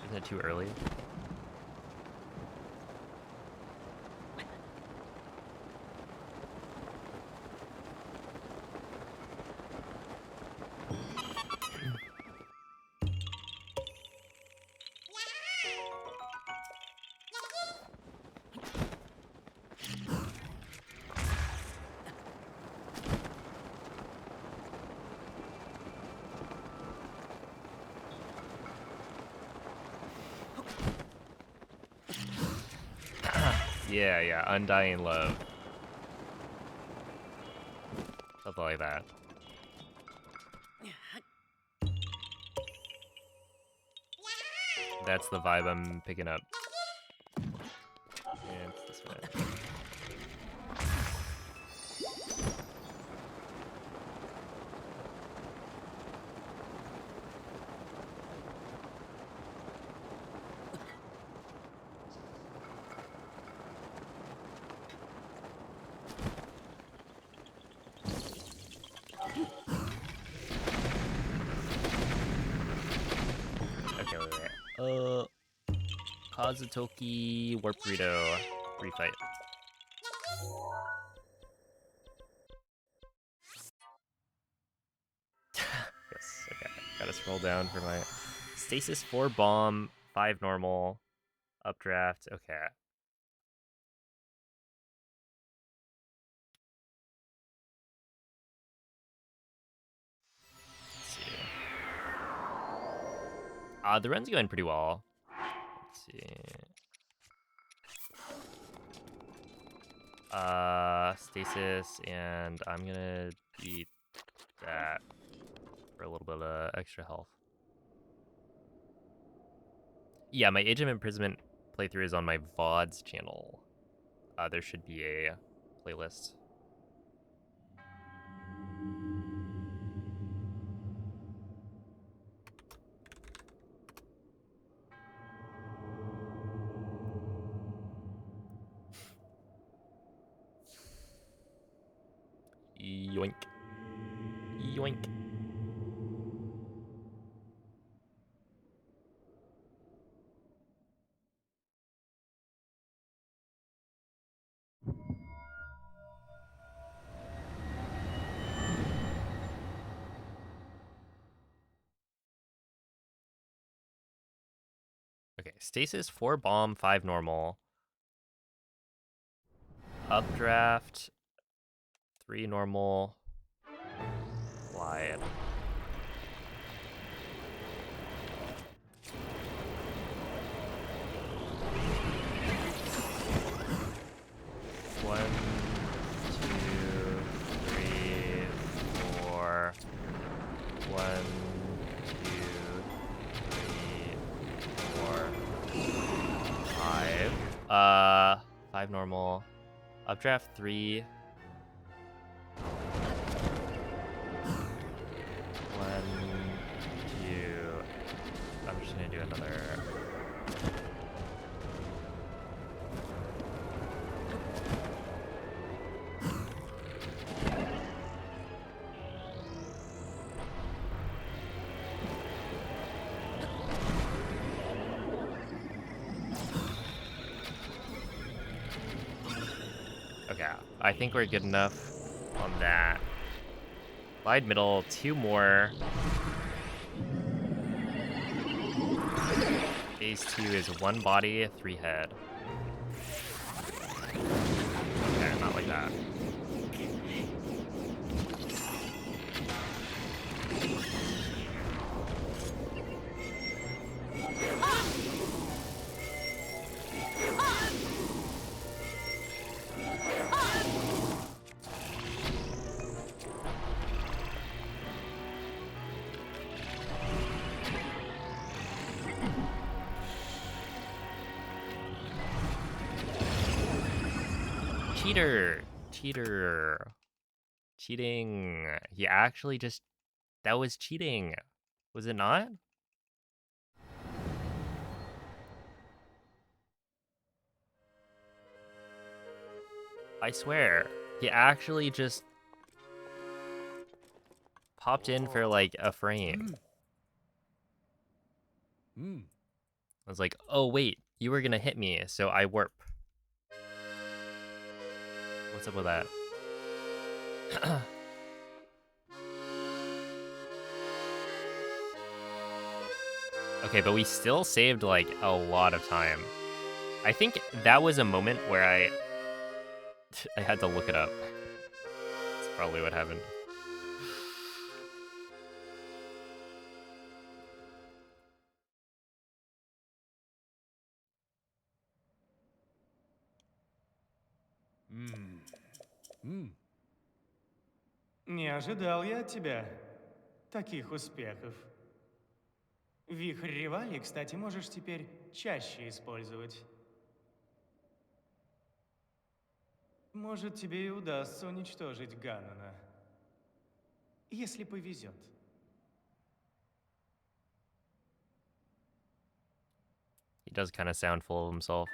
Speaker 1: Isn't it too early? Yeah, yeah, undying love. Something like that. That's the vibe I'm picking up. And it's this way. Okay, wait. Kazutoki Warp Burrito refight. Yes, okay. Gotta scroll down for my stasis 4 bomb, 5 normal, updraft. Okay. Let's see. The run's going pretty well. Let's see. Stasis, and I'm gonna beat that for a little bit of extra health. Yeah, my Age of Imprisonment playthrough is on my VODs channel. There should be a playlist. Yoink. Yoink. Okay, stasis 4 bomb, 5 normal. Updraft 3 normal. Wide. One, two, three, four. 1, 2, 3, 4, 5. 5 normal. Updraft 3. 1, 2. I'm just gonna do another. Okay, I think we're good enough on that. Wide middle, 2 more. Phase 2 is 1 body, 3 head. Okay, not like that. Cheater! Cheater! Cheating! He actually just... That was cheating! Was it not? I swear. He actually just... popped in for like a frame. I was like, oh wait, you were gonna hit me, so I warp. What's up with that? Okay, but we still saved like a lot of time. I think that was a moment where I had to look it up. That's probably what happened.
Speaker 2: Не ожидал я от тебя таких успехов. Вихрь Ревали, кстати, можешь теперь чаще использовать. Может, тебе и удастся уничтожить Ганнона. Если повезет.
Speaker 1: He does kind of sound full of himself.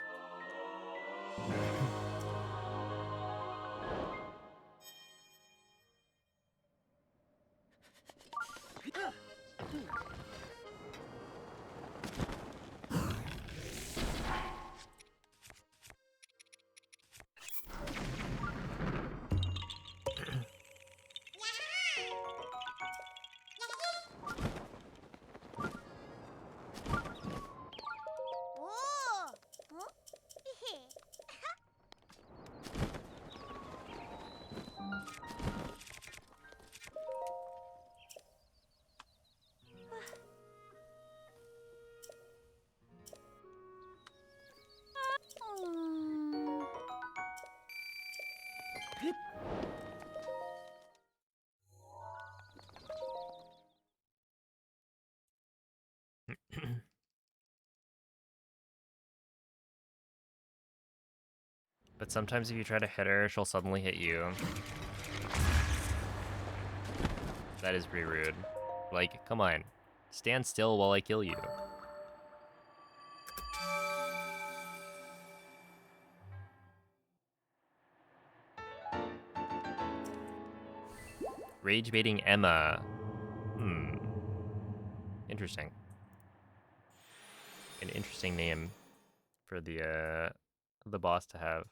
Speaker 1: But sometimes if you try to hit her, she'll suddenly hit you. That is pretty rude. Like, come on. Stand still while I kill you. Rage baiting Emma. Interesting. An interesting name for the boss to have.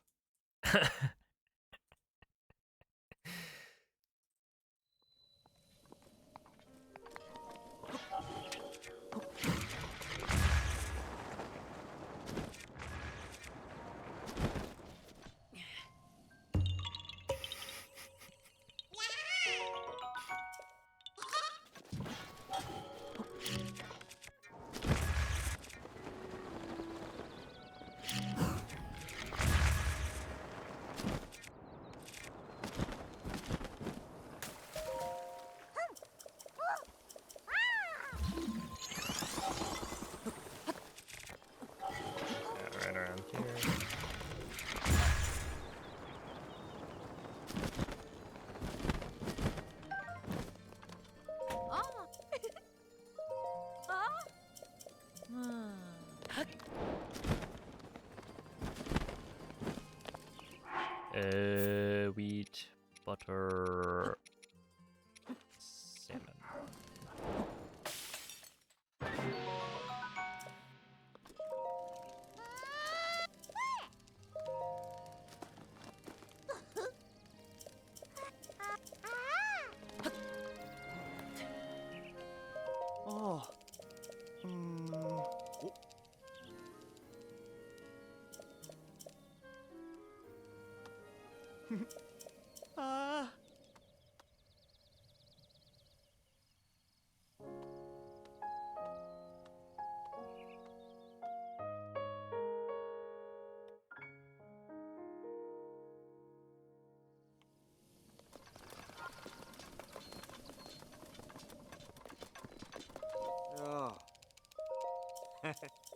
Speaker 1: Right around here. Wheat, butter, salmon.
Speaker 3: Oh. Oh. Ah.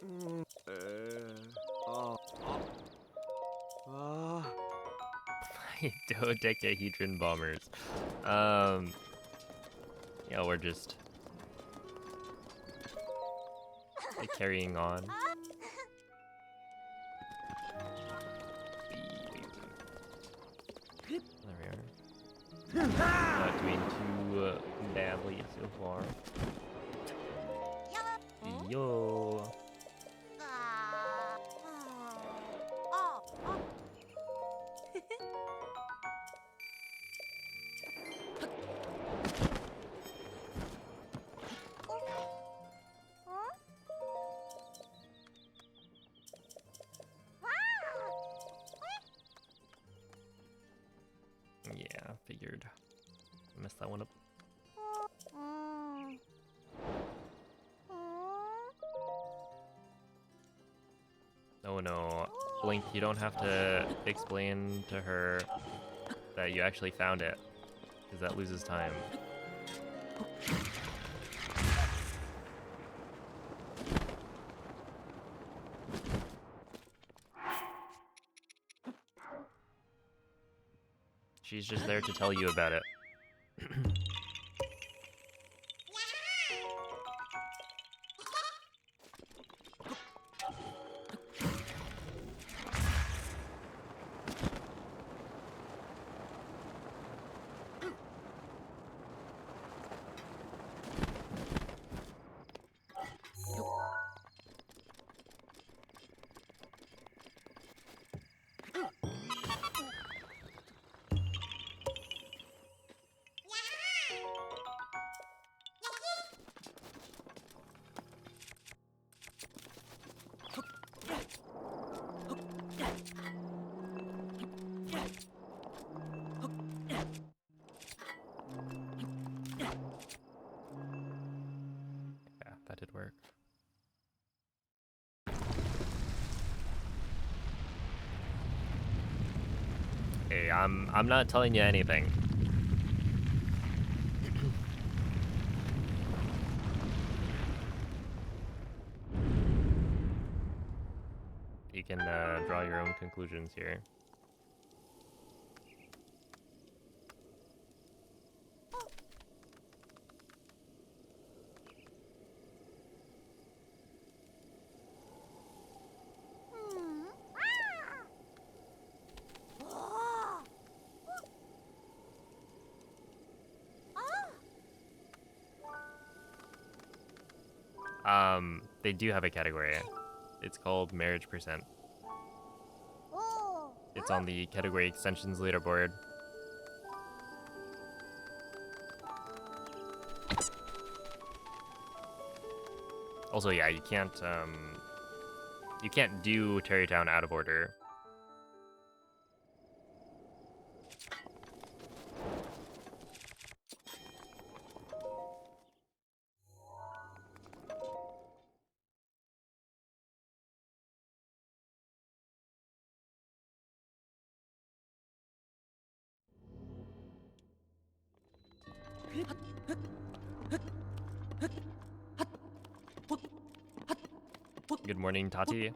Speaker 3: Oh. Oh. Oh.
Speaker 1: Dodecahedron bombers. Yeah, we're just like, carrying on. There we are. Not doing too badly so far. Yo. Yeah, figured. Messed that one up. Oh no. Blink, you don't have to explain to her that you actually found it, because that loses time. She's just there to tell you about it. Yeah, that did work. Hey, I'm not telling you anything. You can draw your own conclusions here. They do have a category. It's called Marriage Percent. It's on the category extensions leaderboard. Also, yeah, you can't do Terrytown out of order. Good morning, Tati.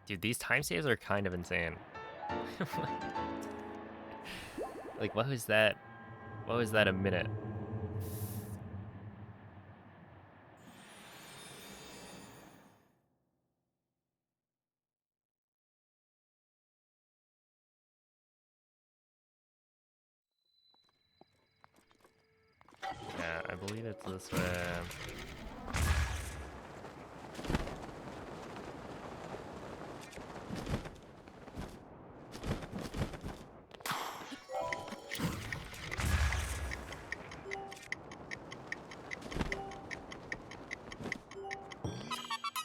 Speaker 1: Dude, these time saves are kind of insane. Like, what was that? What was that, a minute? Yeah, I believe it's this way.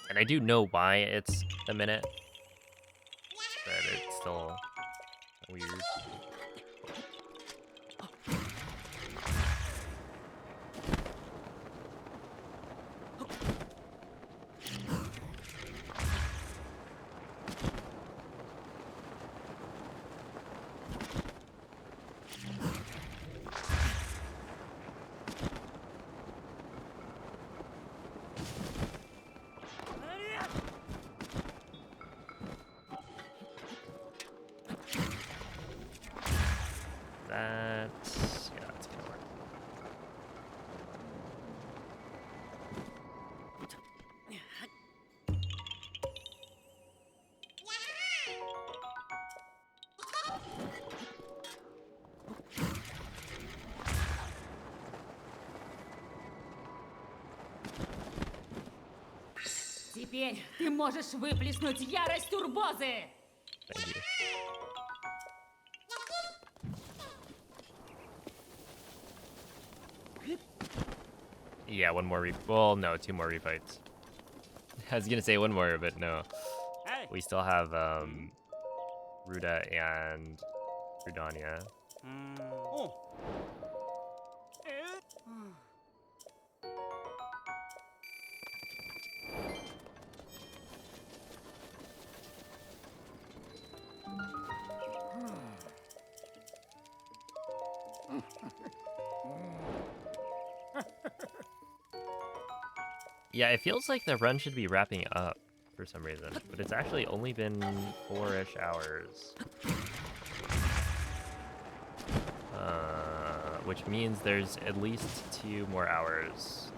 Speaker 1: And I do know why it's a minute, but it's still weird.
Speaker 5: Теперь ты можешь выплеснуть ярость турбозы!
Speaker 1: Thank you. Yeah, one more well, no, two more refights. I was gonna say one more, but no.
Speaker 3: Hey.
Speaker 1: We still have Ruda and Rudania.
Speaker 3: Oh.
Speaker 1: Yeah, it feels like the run should be wrapping up for some reason, but it's actually only been 4-ish hours. Which means there's at least 2 more hours.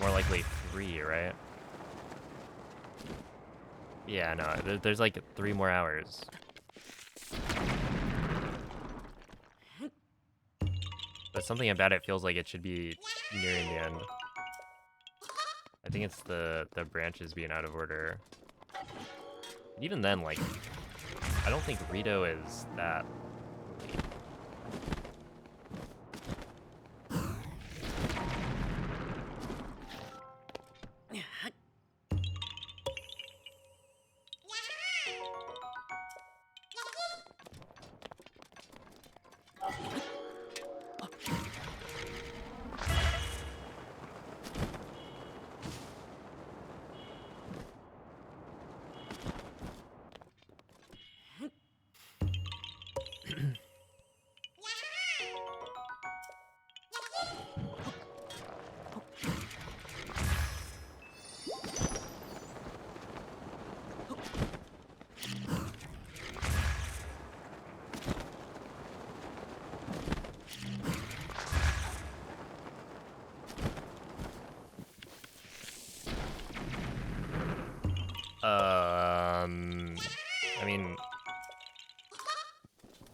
Speaker 1: More likely 3, right? Yeah, no, there's like 3 more hours. But something about it feels like it should be nearing the end. I think it's the branches being out of order. But even then, like, I don't think Rito is that late. I mean,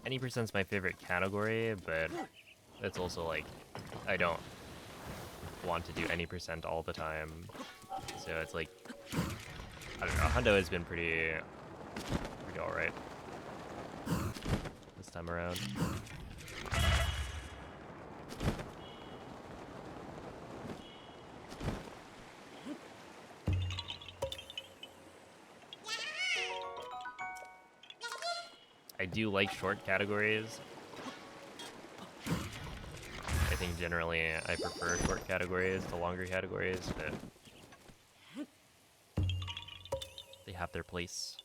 Speaker 1: any percent's my favorite category, but it's also like, I don't want to do any percent all the time. So it's like, I don't know, Hundo has been pretty alright this time around. I do like short categories. I think generally I prefer short categories to longer categories, but they have their place.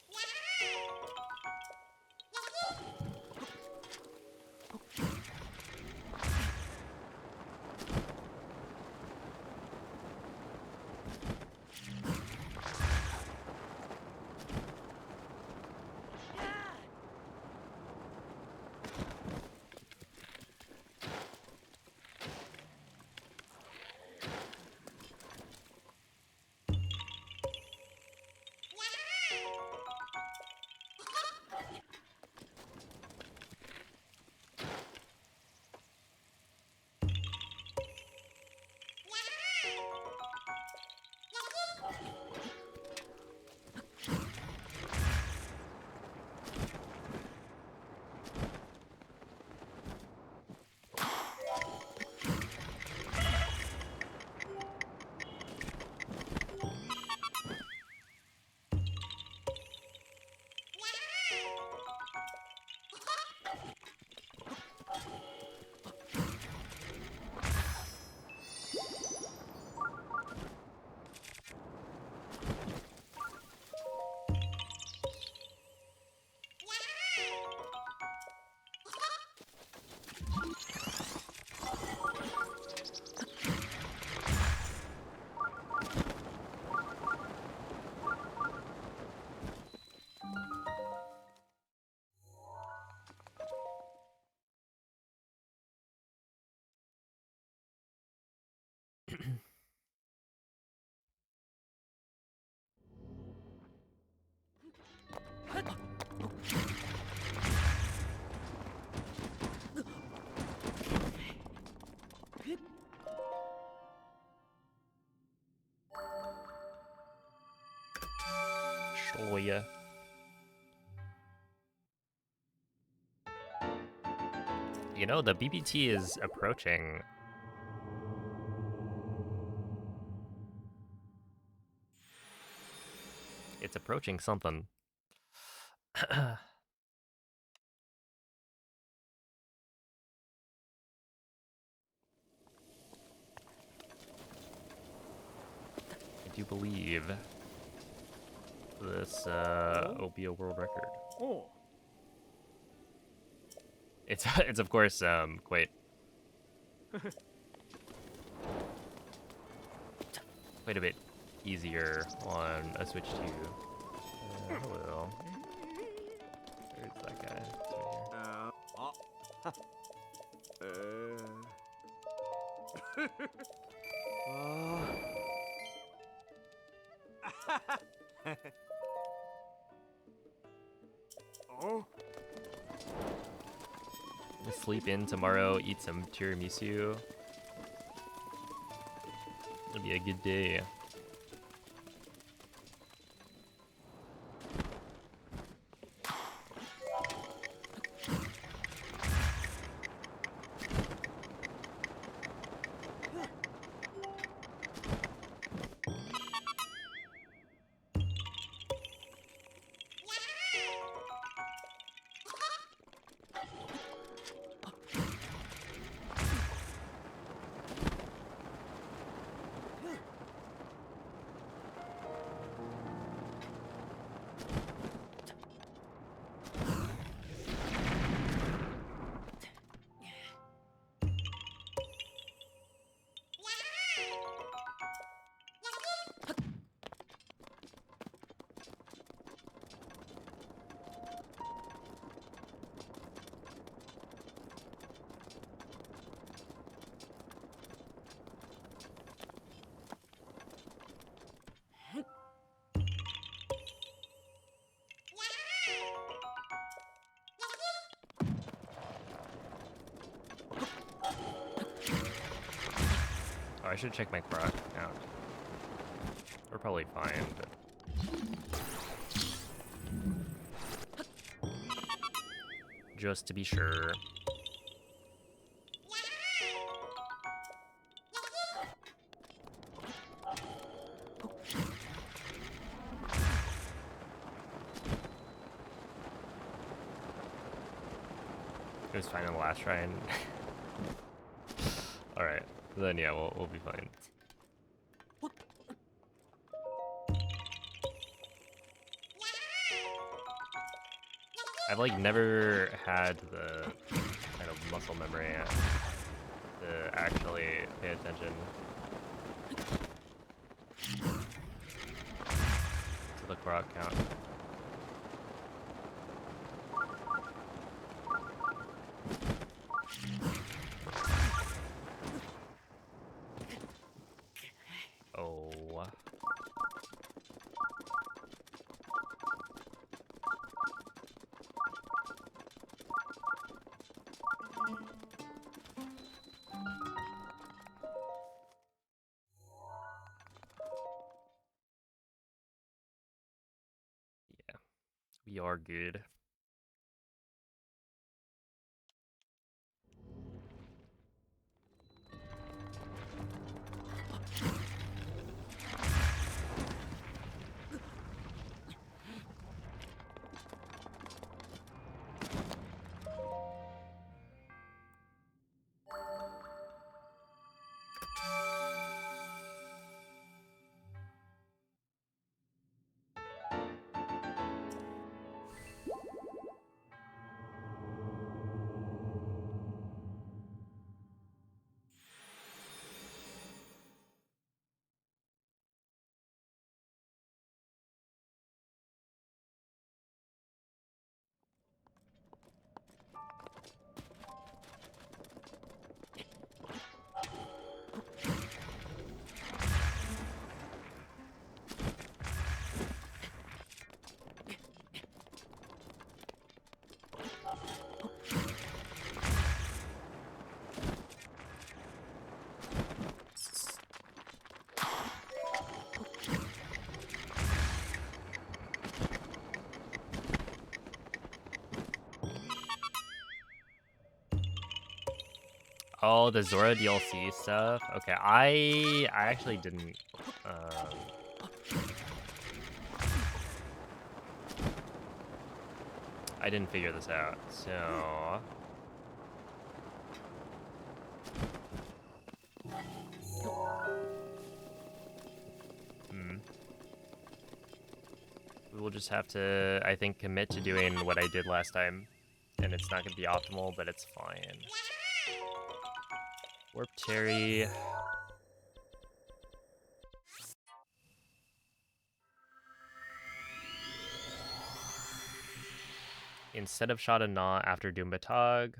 Speaker 1: Oh yeah. You know, the BBT is approaching. It's approaching something. I do believe this will be a world record.
Speaker 3: Oh.
Speaker 1: It's of course quite a bit easier on a Switch 2. Hello. There's that guy. It's right
Speaker 3: Oh.
Speaker 1: here. Sleep in tomorrow, eat some tiramisu. It'll be a good day. Oh, I should check my Korok account. We're probably fine, but... just to be sure. It was fine on the last try and... Alright, then yeah, we'll be fine. I've like never had the kind of muscle memory to actually pay attention to the Korok count. Oh. Yeah, we are good. Oh, the Zora DLC stuff. Okay, I actually didn't. I didn't figure this out. So. We will just have to, I think, commit to doing what I did last time. And it's not going to be optimal, but it's fine. Warp Cherry. Instead of Shot and Gnaw after Doom Batog.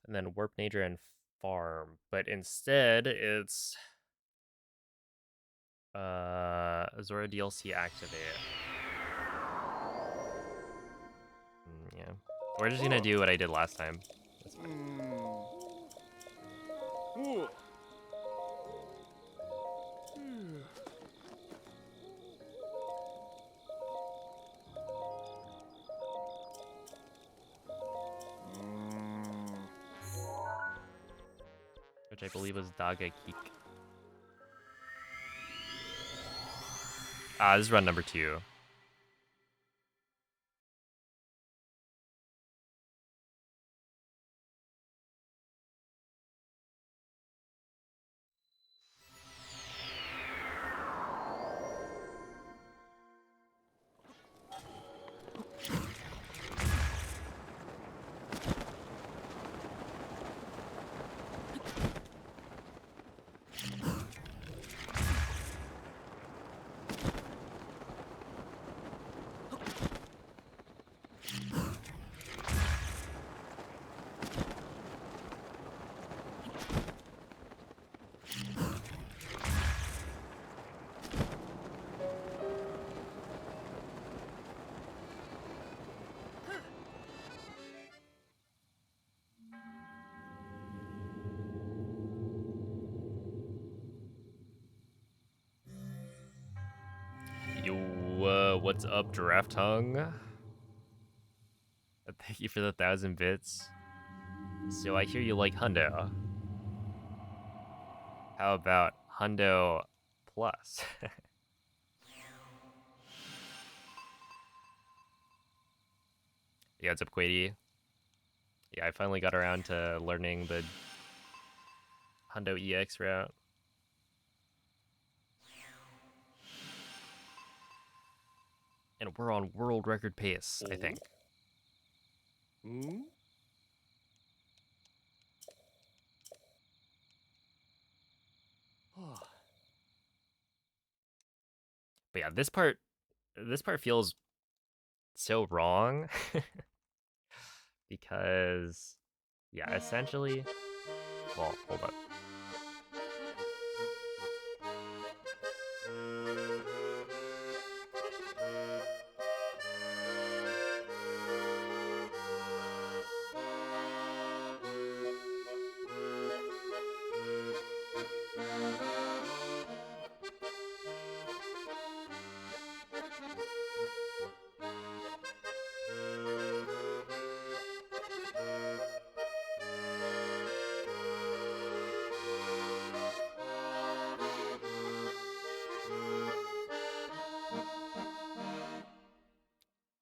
Speaker 1: And then Warp Nature and Farm. But instead, it's Zora DLC Activate. Yeah. We're just gonna do what I did last time. That's fine. Which I believe was Daga Keek. This is run number 2. Yo, what's up, Draft Hung? Thank you for the 1,000 bits. So I hear you like Hundo. How about Hundo Plus? Yeah, what's up, Quady? Yeah, I finally got around to learning the Hundo EX route. And we're on world record pace, I think. But yeah, this part feels so wrong. Because, yeah, essentially, well, hold up.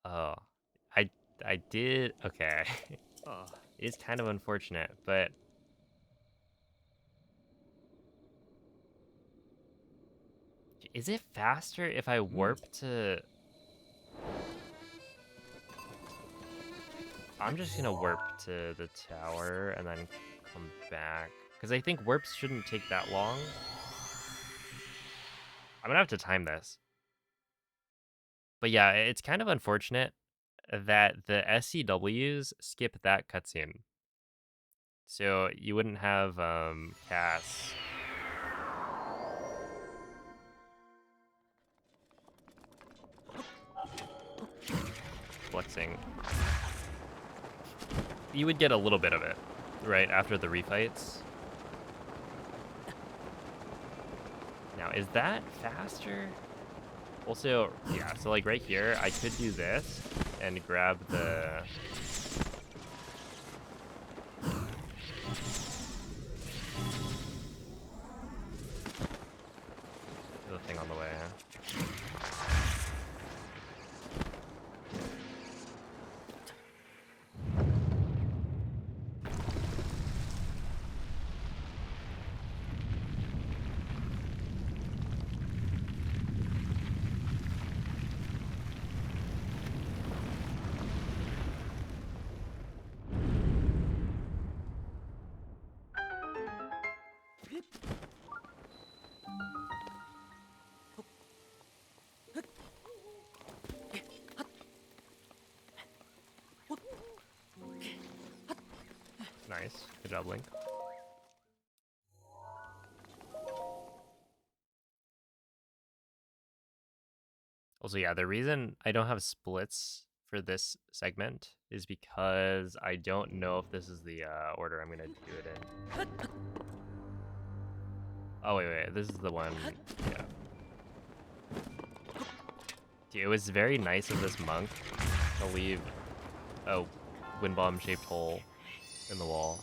Speaker 1: Oh, I did, okay. It's kind of unfortunate, but is it faster if I warp to... I'm just gonna warp to the tower and then come back. Because I think warps shouldn't take that long. I'm gonna have to time this. But yeah, it's kind of unfortunate that the SCWs skip that cutscene. So you wouldn't have Cass. Flexing. You would get a little bit of it, right, after the refights. Now, is that faster? Also, yeah, so like right here, I could do this and grab the... Nice. Good job, Link. Also, yeah, the reason I don't have splits for this segment is because I don't know if this is the order I'm gonna do it in. Oh, wait, this is the one, yeah. Dude, it was very nice of this monk to leave a wind bomb shaped hole in the wall.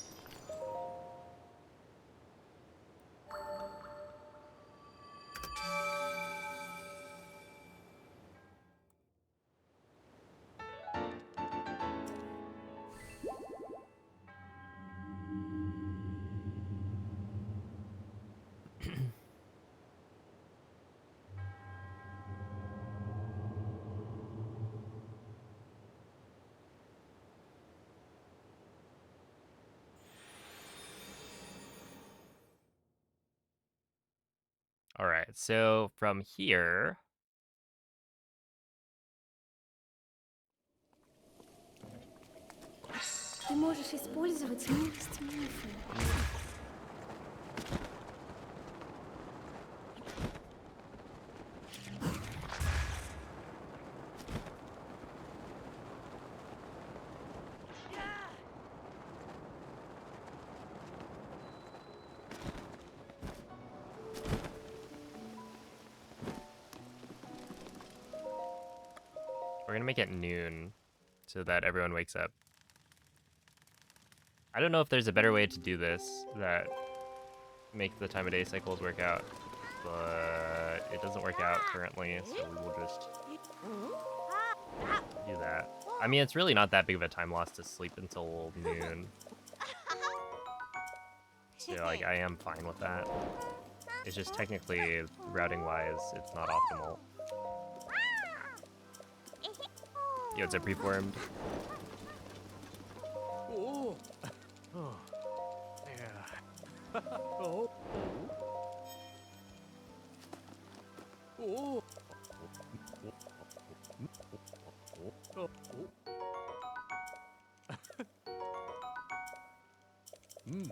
Speaker 1: All right, so from here,
Speaker 4: Ты можешь использовать милость мифа.
Speaker 1: we're gonna make it noon so that everyone wakes up. I don't know if there's a better way to do this that make the time of day cycles work out, but it doesn't work out currently, so we will just do that. I mean, it's really not that big of a time loss to sleep until noon. So, like, I am fine with that. It's just technically, routing-wise, it's not optimal. Yo, it's a preformed.
Speaker 3: Oh. Oh. Yeah. Oh. Oh. Oh. Mm.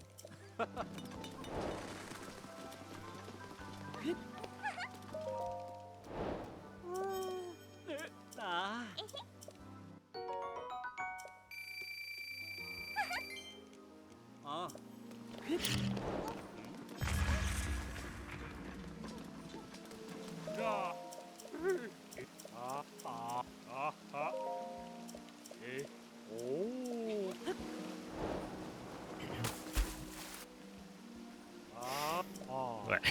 Speaker 3: Ah. Ah. Ja. Ah, ah, ah, ah. Eh. Oh. Ah, ah.
Speaker 1: What?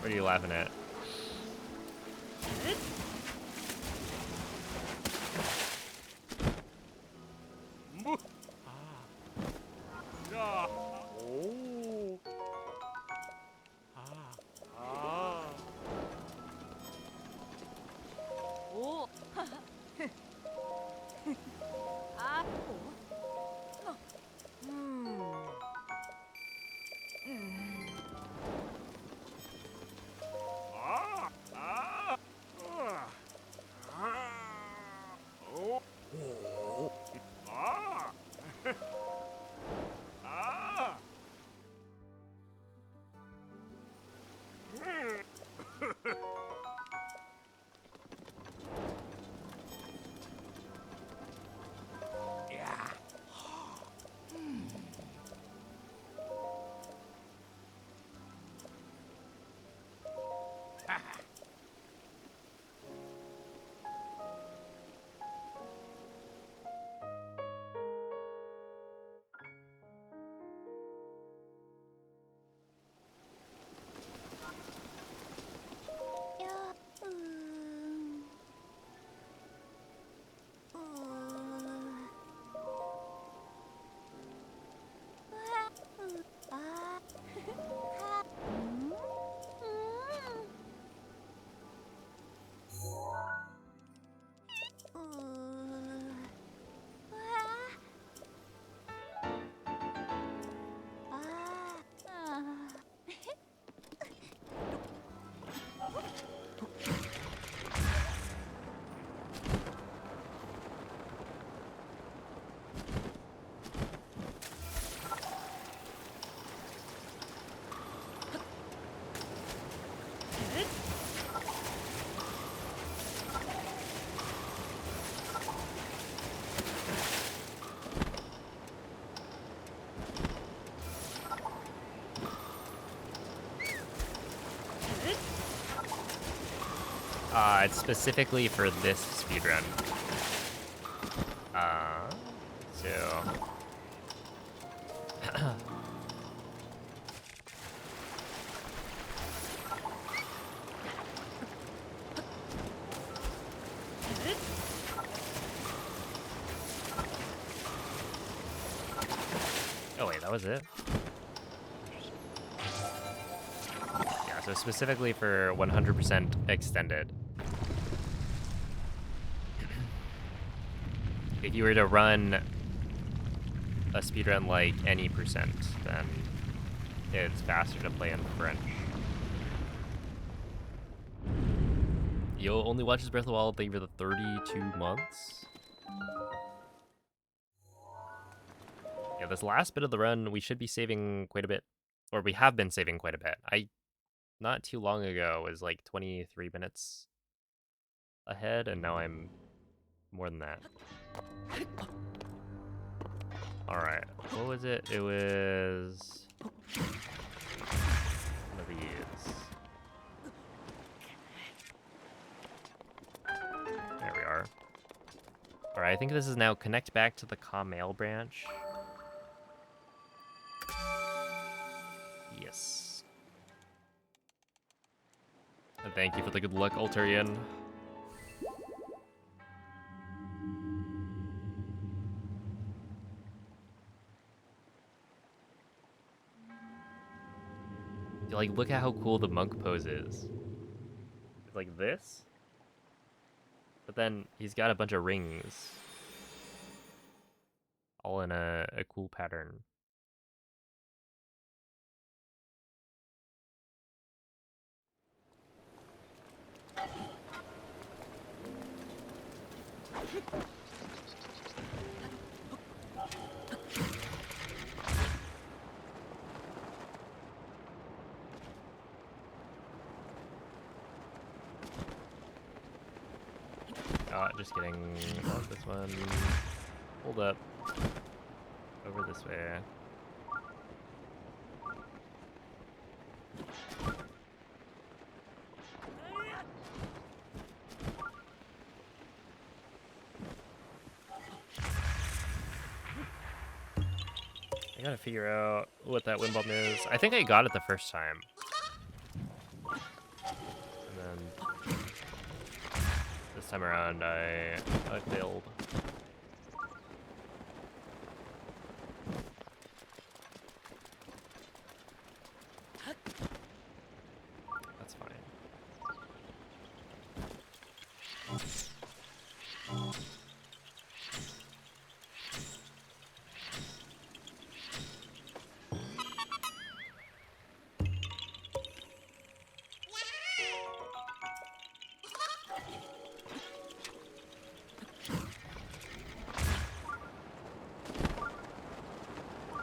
Speaker 1: What are you laughing at?
Speaker 3: Mu. Ah. Ja. Oh. Ah. Ah.
Speaker 6: 오. 아.
Speaker 1: It's specifically for this speedrun. So... Oh wait, that was it? Yeah, so specifically for 100% extended. If you were to run a speedrun like any percent, then it's faster to play in French. You'll only watch his Breath of the Wild thing for the 32 months? Yeah, this last bit of the run, we should be saving quite a bit. Or we have been saving quite a bit. Not too long ago, was like 23 minutes ahead, and now I'm more than that. Alright, what was it? It was... one of these. There we are. Alright, I think this is now connect back to the Kamail branch. Yes. And thank you for the good luck, Altarian. Like, look at how cool the monk pose is. It's like this, but then he's got a bunch of rings, all in a cool pattern. Just kidding. Not this one. Hold up. Over this way. I gotta figure out what that wind bomb is. I think I got it the first time. And then this time around I failed. That's fine.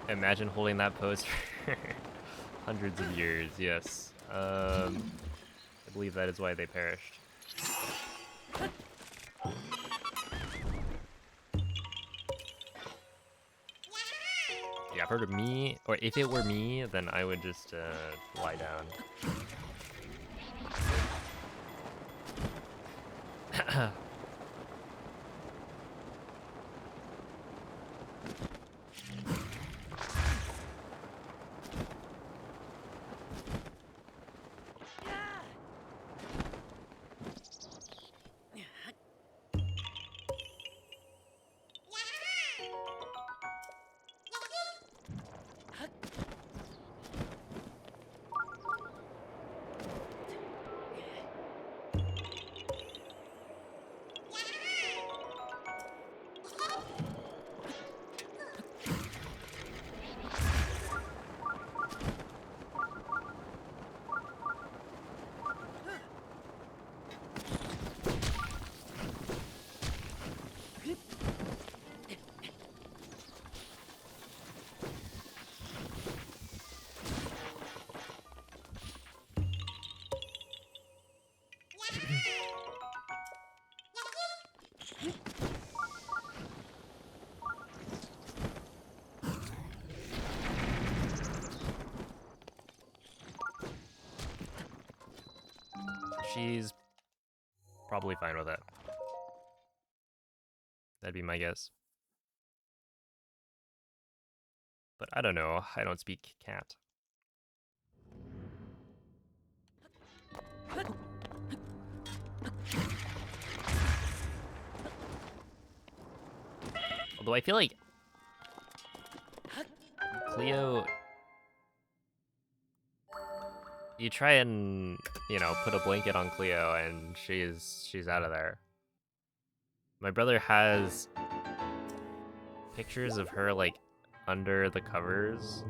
Speaker 1: Imagine holding that pose for hundreds of years, yes. I believe that is why they perished. Yeah, if it were me, or if it were me, then I would just lie down. She's probably fine with it. That'd be my guess. But I don't know. I don't speak cat. Although I feel like Cleo, you try and, you know, put a blanket on Cleo and she's out of there. My brother has pictures of her like under the covers,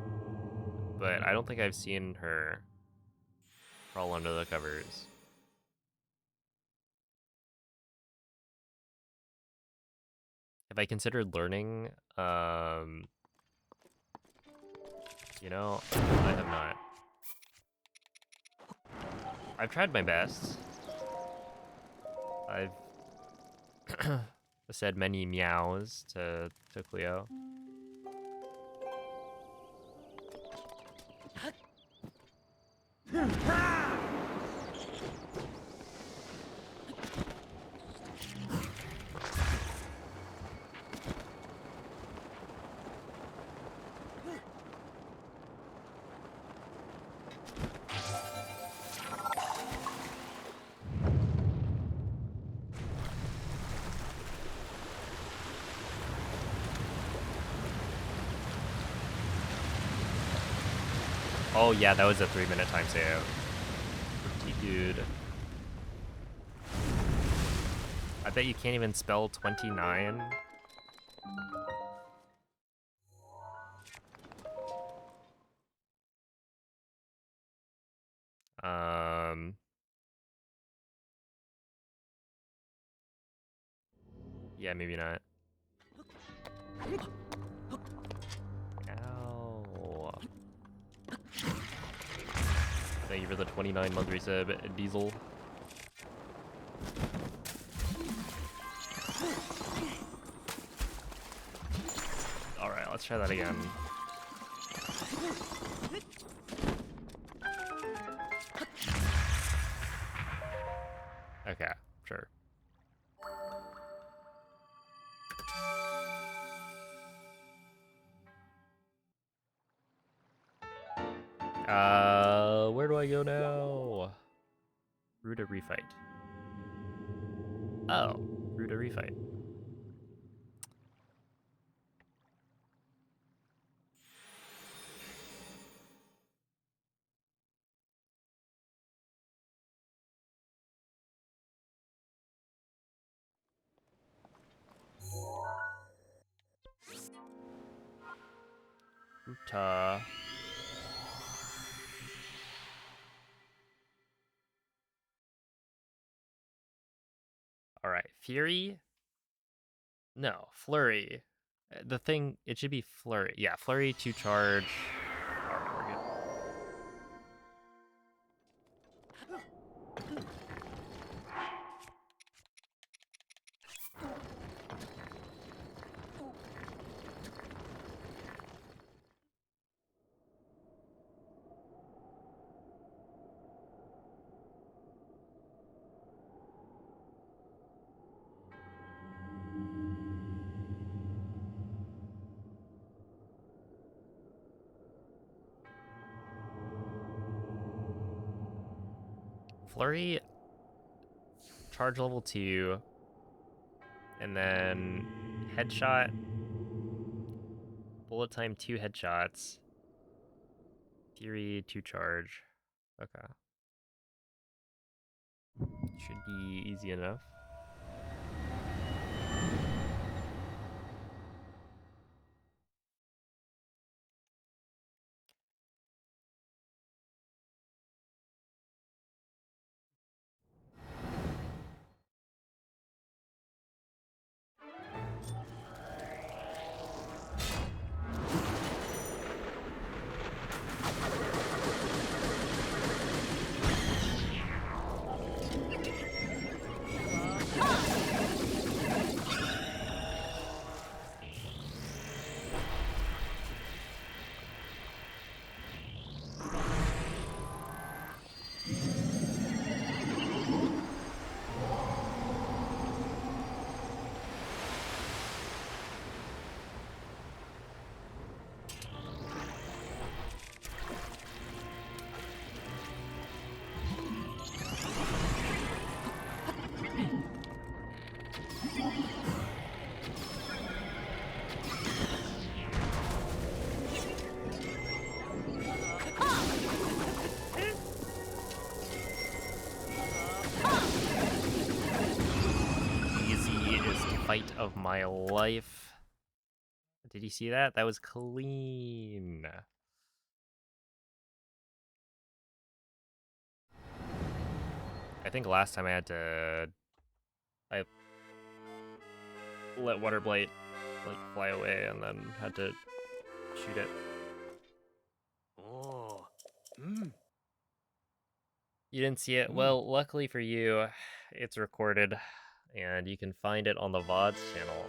Speaker 1: but I don't think I've seen her crawl under the covers. Have I considered learning? You know, I have not. I've tried my best. I've said many meows to Cleo. Oh yeah, that was a 3-minute time save. Pretty good. I bet you can't even spell 29. Yeah, maybe not. Ow. Thank you for the 29-month resub, Diesel. Alright, let's try that again. Okay, sure. Where do I go now? Ruta refight. Oh, Ruta refight. Ruta. Alright, Fury? No, Flurry. The thing, it should be Flurry. Yeah, Flurry to charge. Alright, we're good. Flurry, charge level 2, and then headshot, bullet time 2 headshots, Fury 2 charge. Okay. Should be easy enough. fight of my life. Did you see that? That was clean. I think last time I let Water Blight like fly away and then had to shoot it.
Speaker 3: Oh.
Speaker 1: You didn't see it? Well, luckily for you, it's recorded and you can find it on the VODs channel.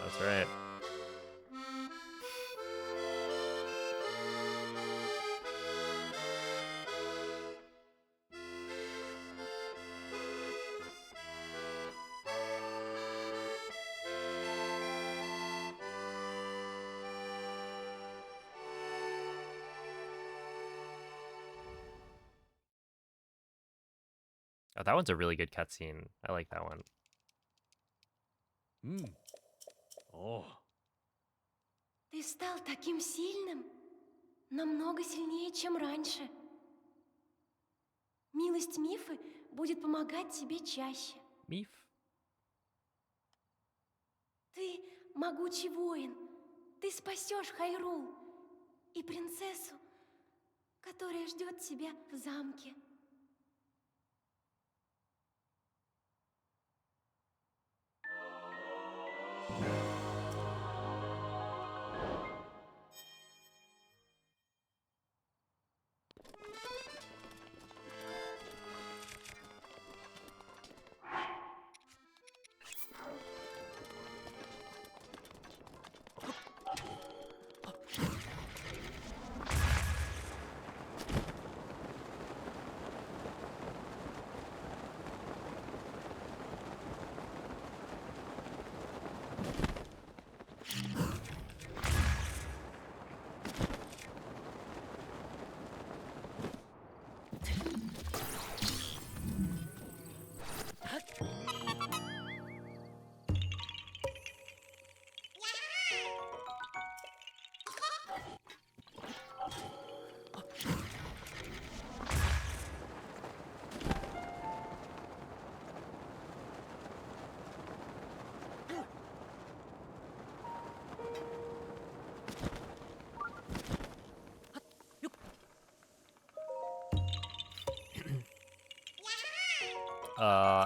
Speaker 1: That's right. Oh, that one's a really good cutscene. I like that one.
Speaker 3: Oh.
Speaker 4: Ты стал таким сильным, намного сильнее, чем раньше. Милость Мифы будет помогать тебе чаще.
Speaker 1: Миф.
Speaker 4: Ты могучий воин. Ты спасешь Хайрул и принцессу, которая ждет тебя в замке.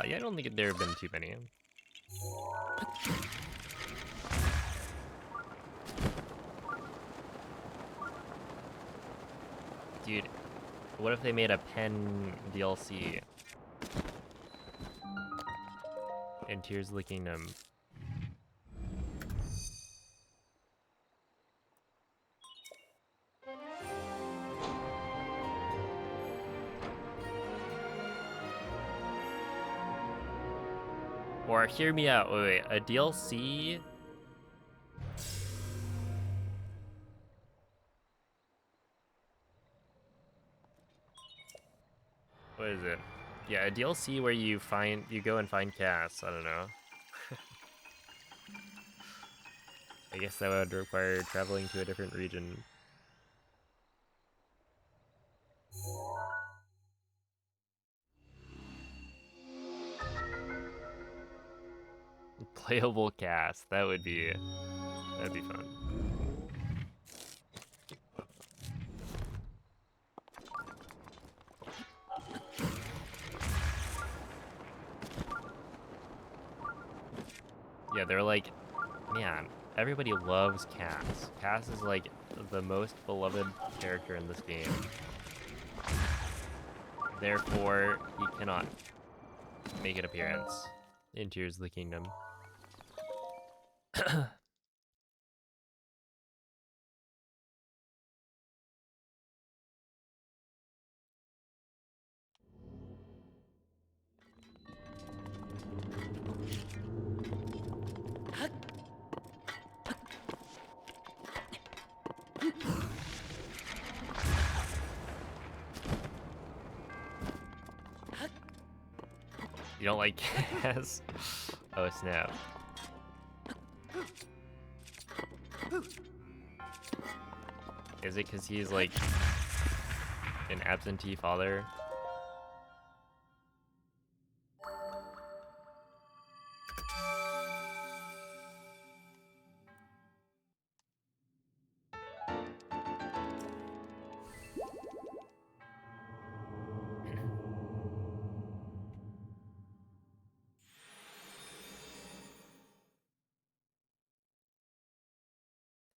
Speaker 1: Yeah, I don't think there have been too many. Dude, what if they made a pen DLC in Tears of the Kingdom? Or hear me out, wait, a DLC? What is it? Yeah, a DLC where you go and find Cass, I don't know. I guess that would require traveling to a different region. Playable Cass, that'd be fun. Yeah, they're like, man, everybody loves Cass. Cass is like the most beloved character in this game. Therefore, he cannot make an appearance in Tears of the Kingdom. You don't like Cass? Oh snap. Is it because he's like an absentee father?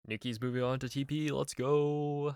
Speaker 1: Nikki's moving on to TP. Let's go.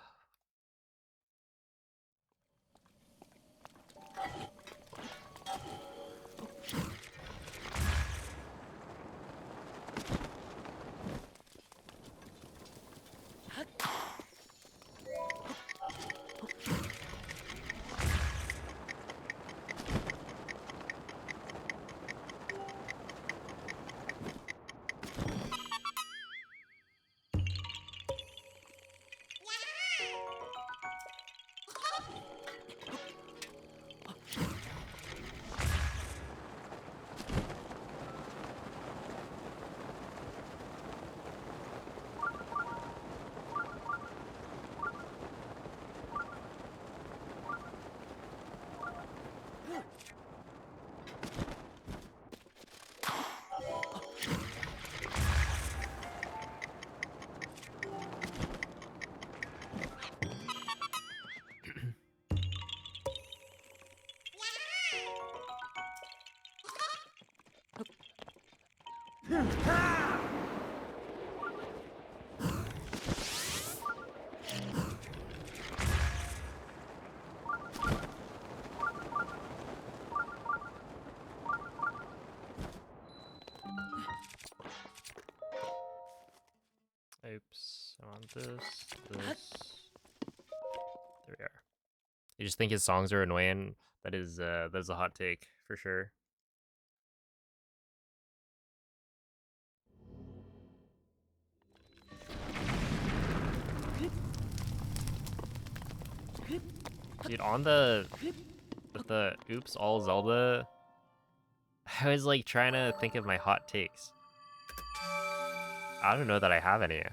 Speaker 1: Oops, I want this. There we are. You just think his songs are annoying? That is a hot take for sure. Dude, on with the Oops All Zelda, I was like trying to think of my hot takes. I don't know that I have any.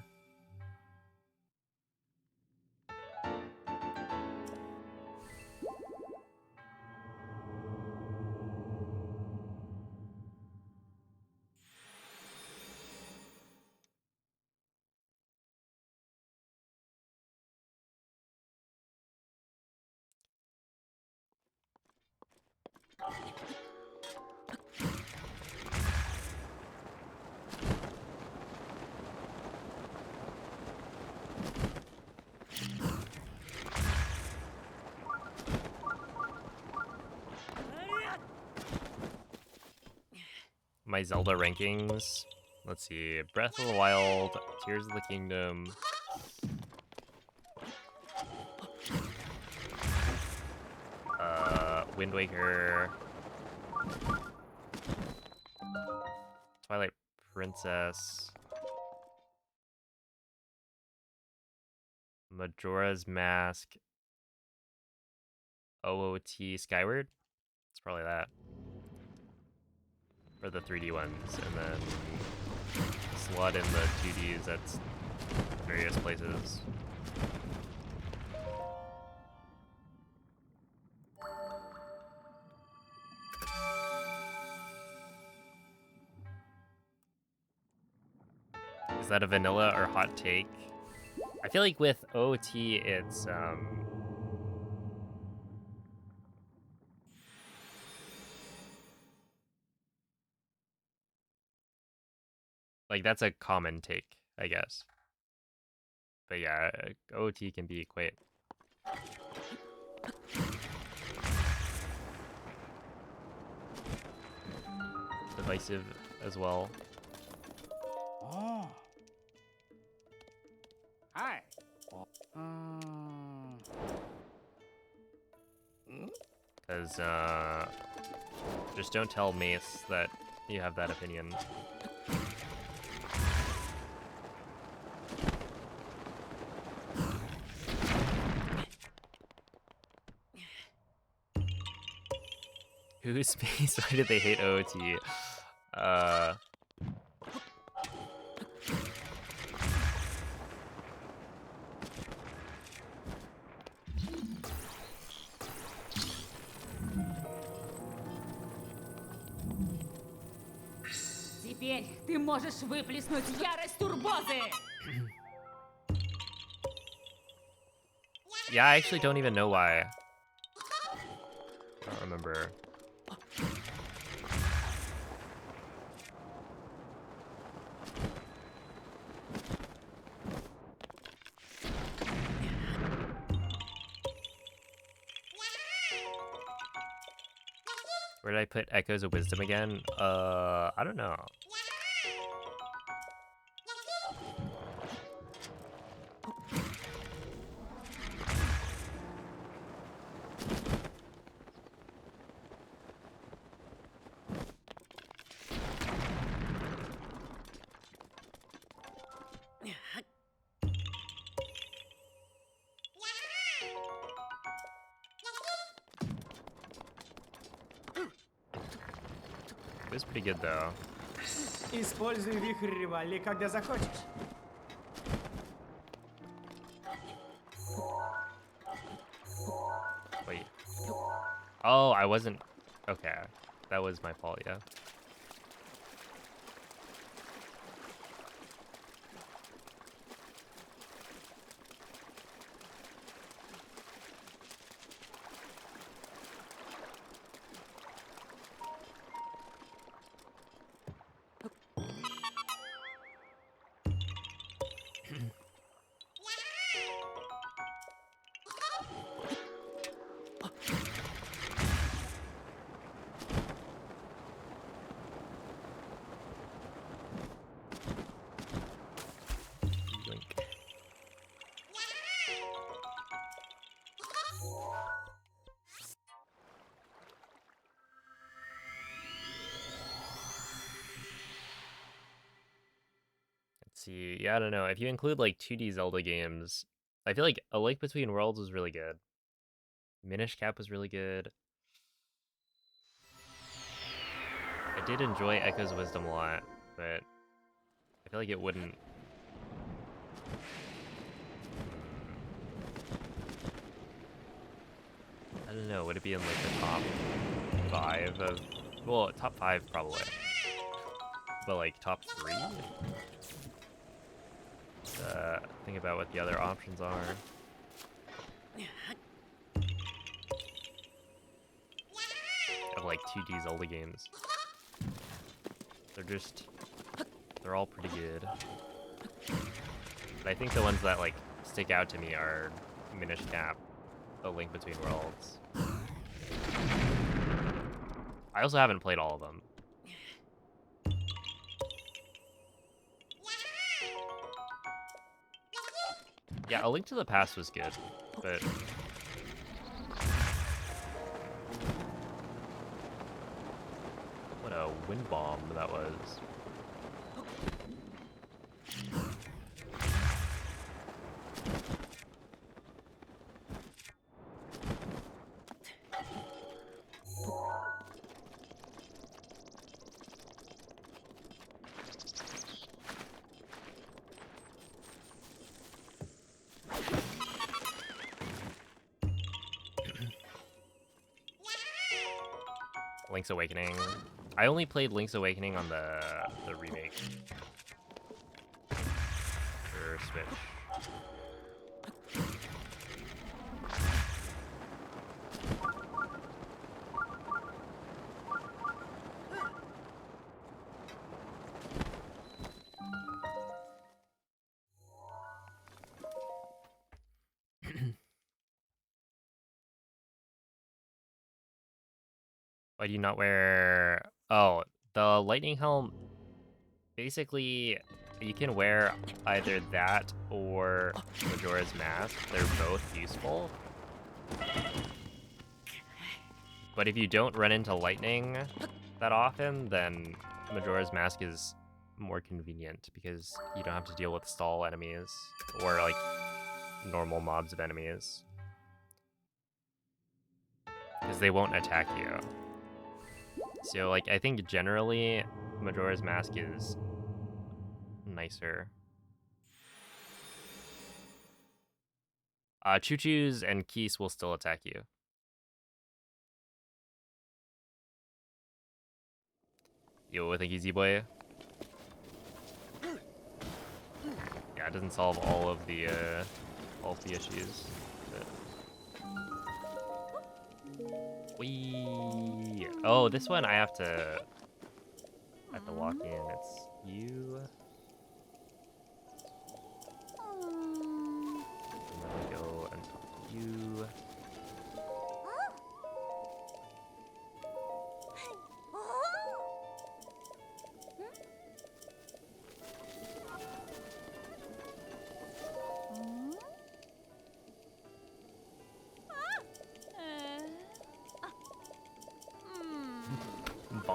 Speaker 1: My Zelda rankings. Let's see. Breath of the Wild, Tears of the Kingdom. Wind Waker. Twilight Princess. Majora's Mask. OOT Skyward. It's probably that. For the 3D ones, and then Slud in the 2Ds at various places. Is that a vanilla or hot take? I feel like with OT, it's like that's a common take, I guess. But yeah, OT can be quite divisive as well.
Speaker 2: Oh. Hi.
Speaker 1: Because just don't tell Mace that you have that opinion. Who's Mace? Why did they hate OOT?
Speaker 5: Теперь ты можешь выплеснуть ярость турбозы!
Speaker 1: Yeah, I actually don't even know why. I don't remember. Where did I put Echoes of Wisdom again? I don't know. It was pretty good though.
Speaker 2: Используй вихрь Ривали, когда захочешь.
Speaker 1: Wait. Oh, I wasn't. Okay. That was my fault, yeah. Yoink. Let's see. Yeah, I don't know. If you include like 2D Zelda games, I feel like A Link Between Worlds was really good. Minish Cap was really good. I did enjoy Echoes of Wisdom a lot, but I feel like it wouldn't. I don't know. Would it be in like the top 5 of? Well, top 5 probably, but like top 3. Think about what the other options are. Of like 2D Zelda games. They're all pretty good. But I think the ones that like stick out to me are Minish Cap, A Link Between Worlds. I also haven't played all of them. Yeah, A Link to the Past was good, but what a wind bomb that was. Link's Awakening. I only played Link's Awakening on the remake for Switch. Why do you not wear... Oh, the Lightning Helm, basically, you can wear either that or Majora's Mask. They're both useful. But if you don't run into lightning that often, then Majora's Mask is more convenient because you don't have to deal with stall enemies or like normal mobs of enemies. Because they won't attack you. So, like, I think generally Majora's Mask is nicer. Choo-choos and Keese will still attack you. Yo, thank you, Z-Boy. Yeah, it doesn't solve all of the issues. But... Whee! Oh, this one I have to walk in. It's you. And then we go and talk to you.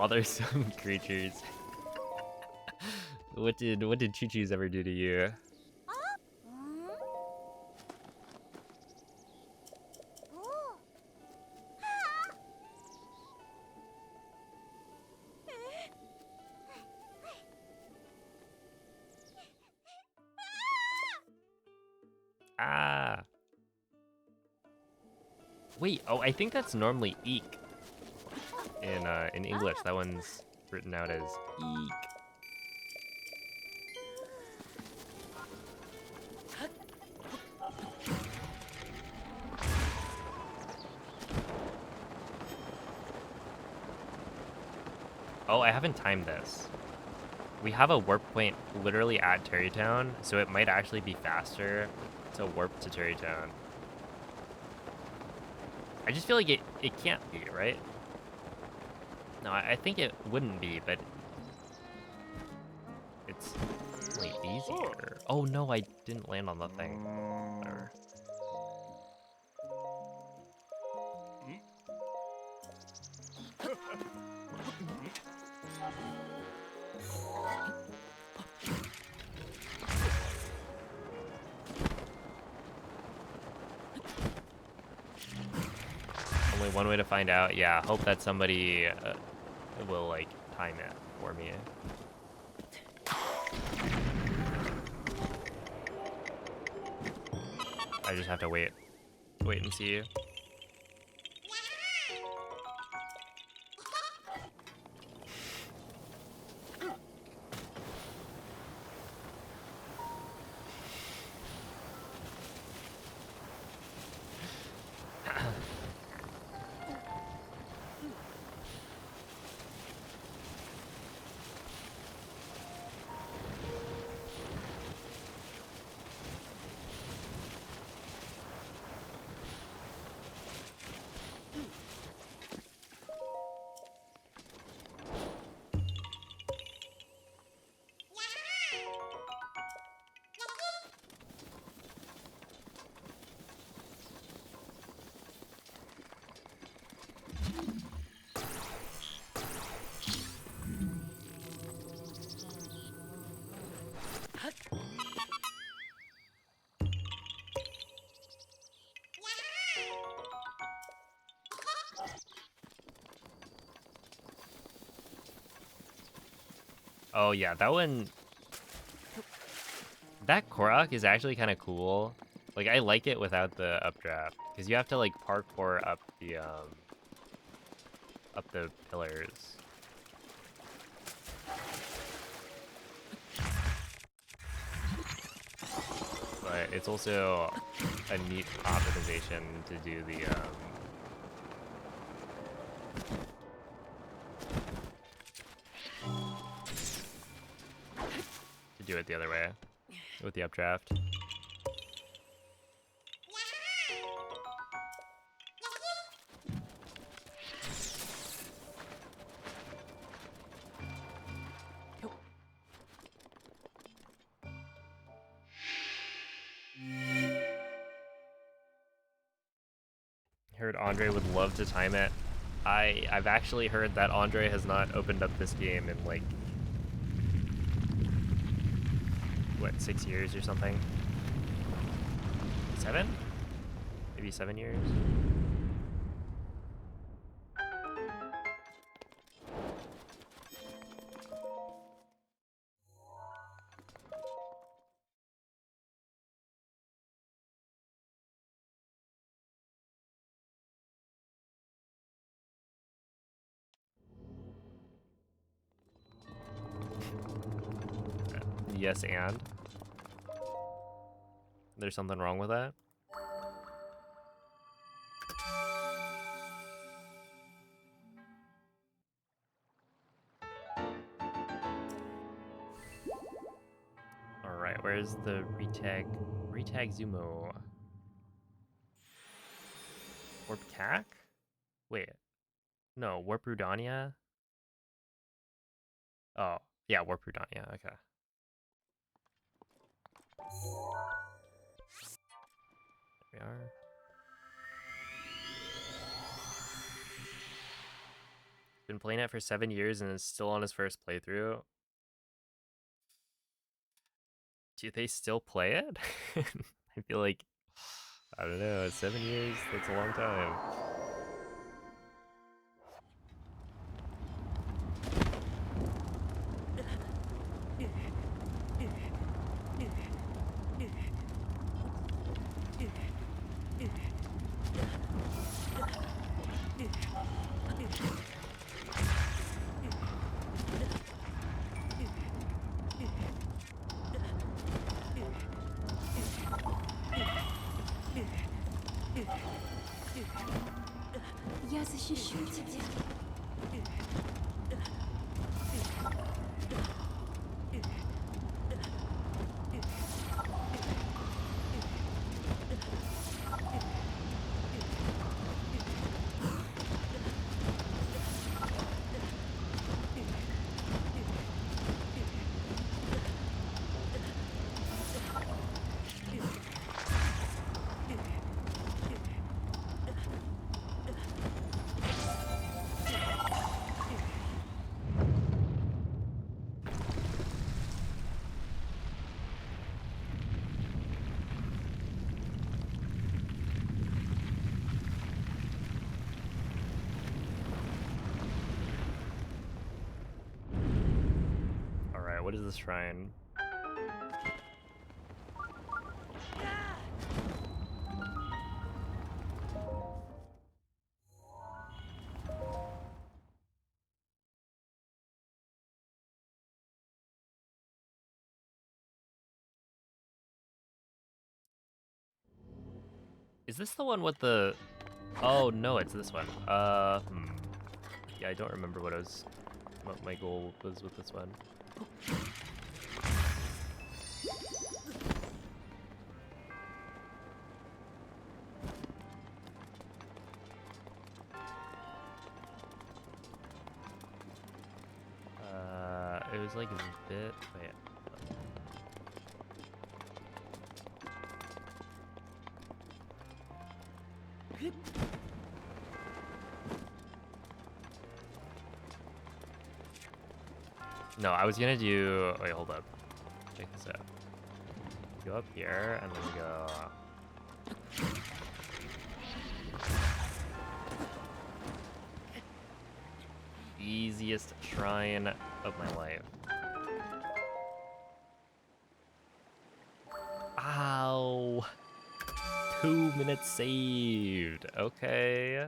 Speaker 1: bothersome creatures. What did Choo-Choo's ever do to you? Ah. Wait, oh, I think that's normally eek. In English, that one's written out as eek. Oh, I haven't timed this. We have a warp point literally at Terrytown, so it might actually be faster to warp to Terrytown. I just feel like it can't be, right? No, I think it wouldn't be, but it's like easier. Oh no, I didn't land on the thing. Whatever. Only one way to find out. Yeah, hope that somebody will like time it for me. I just have to wait and see. Oh yeah, that one. That Korok is actually kind of cool. Like I like it without the updraft because you have to like parkour up the pillars. But it's also a neat optimization to do the do it the other way with the updraft. Heard Andre would love to time it. I've actually heard that Andre has not opened up this game in like what, 6 years or something? 7? Maybe 7 years? Yes, and? There's something wrong with that? Alright, where's the retag Zumo? Warp Cac? Wait. No, Warp Rudania? Oh, yeah, Warp Rudania, okay. There we are. been playing it for 7 years and is still on his first playthrough. Do they still play it? I feel like, I don't know, 7 years, that's a long time.
Speaker 4: Я защищу тебя. Alright, what is this shrine? Is this the one with the... Oh, no, it's this one. Yeah, I don't remember what my goal was with this one. It was like a bit... Wait. No, I was gonna do... Wait, hold up. Check this out. Go up here, and then we go... Easiest shrine of my life. Ow! 2 minutes saved. Okay.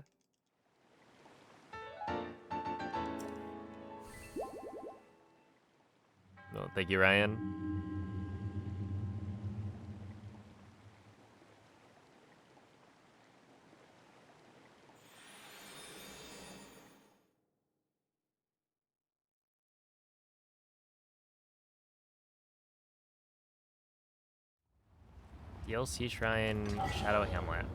Speaker 4: No, thank you, Ryan. DLC Shrine, Shadow Hamlet.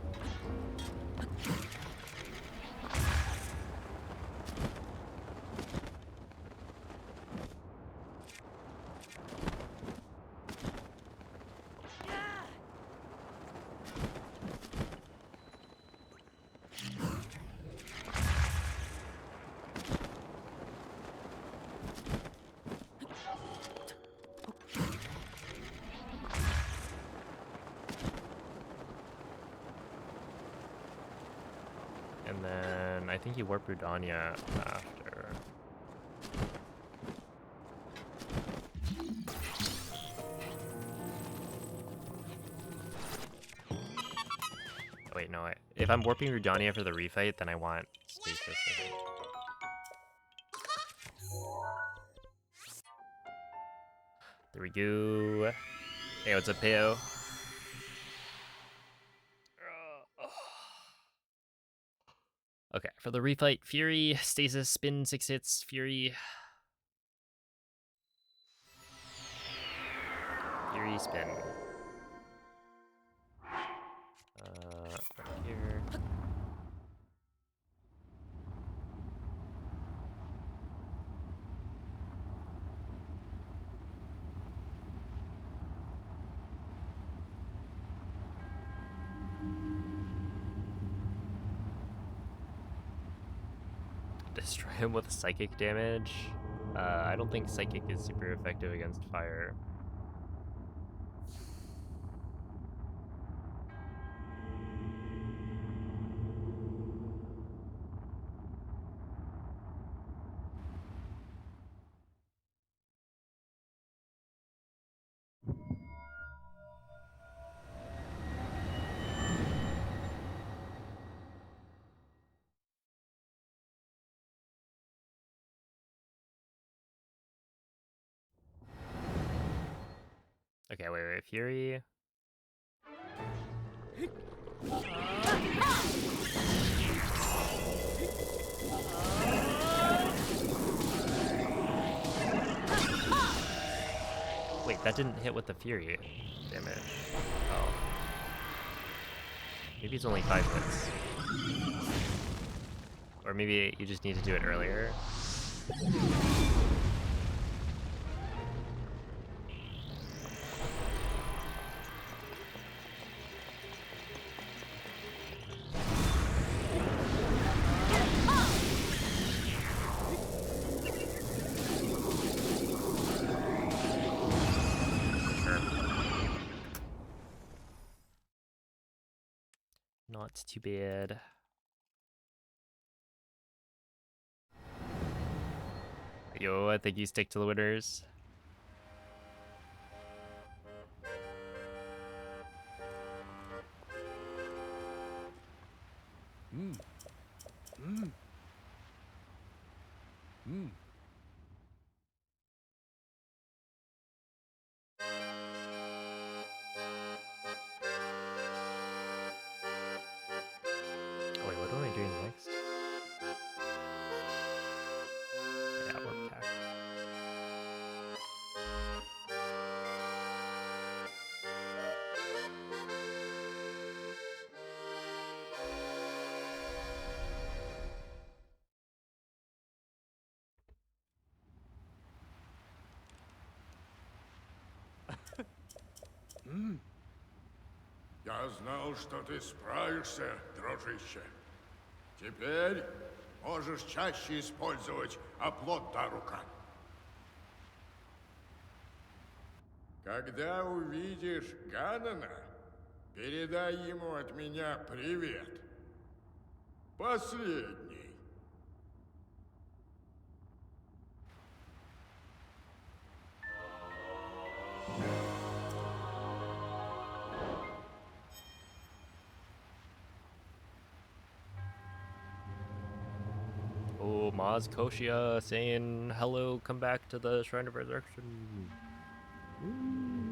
Speaker 4: And then I think you warp Rudania after. Oh, wait, no. If I'm warping Rudania for the refight, then I want Stasis, I think. There we go. Hey, what's up, Peo? Okay, for the refight, Fury, Stasis, spin 6 hits, Fury. Fury, spin. Right here.
Speaker 1: Destroy him with psychic damage. I don't think psychic is super effective against fire. Okay, wait, Fury. Wait, that didn't hit with the Fury damage. Oh. Maybe it's only 5 hits. Or maybe you just need to do it earlier. Not too bad. Yo, I think you stick to the winners. Oh, wait, what am I doing next? Yeah, we're back.
Speaker 3: Я знал, что ты справишься, дружище. Теперь можешь чаще использовать оплот Дарука. Когда увидишь Ганнена, передай ему от меня привет. Последний.
Speaker 1: Oh, Maz Koshia saying hello, come back to the Shrine of Resurrection. Ooh.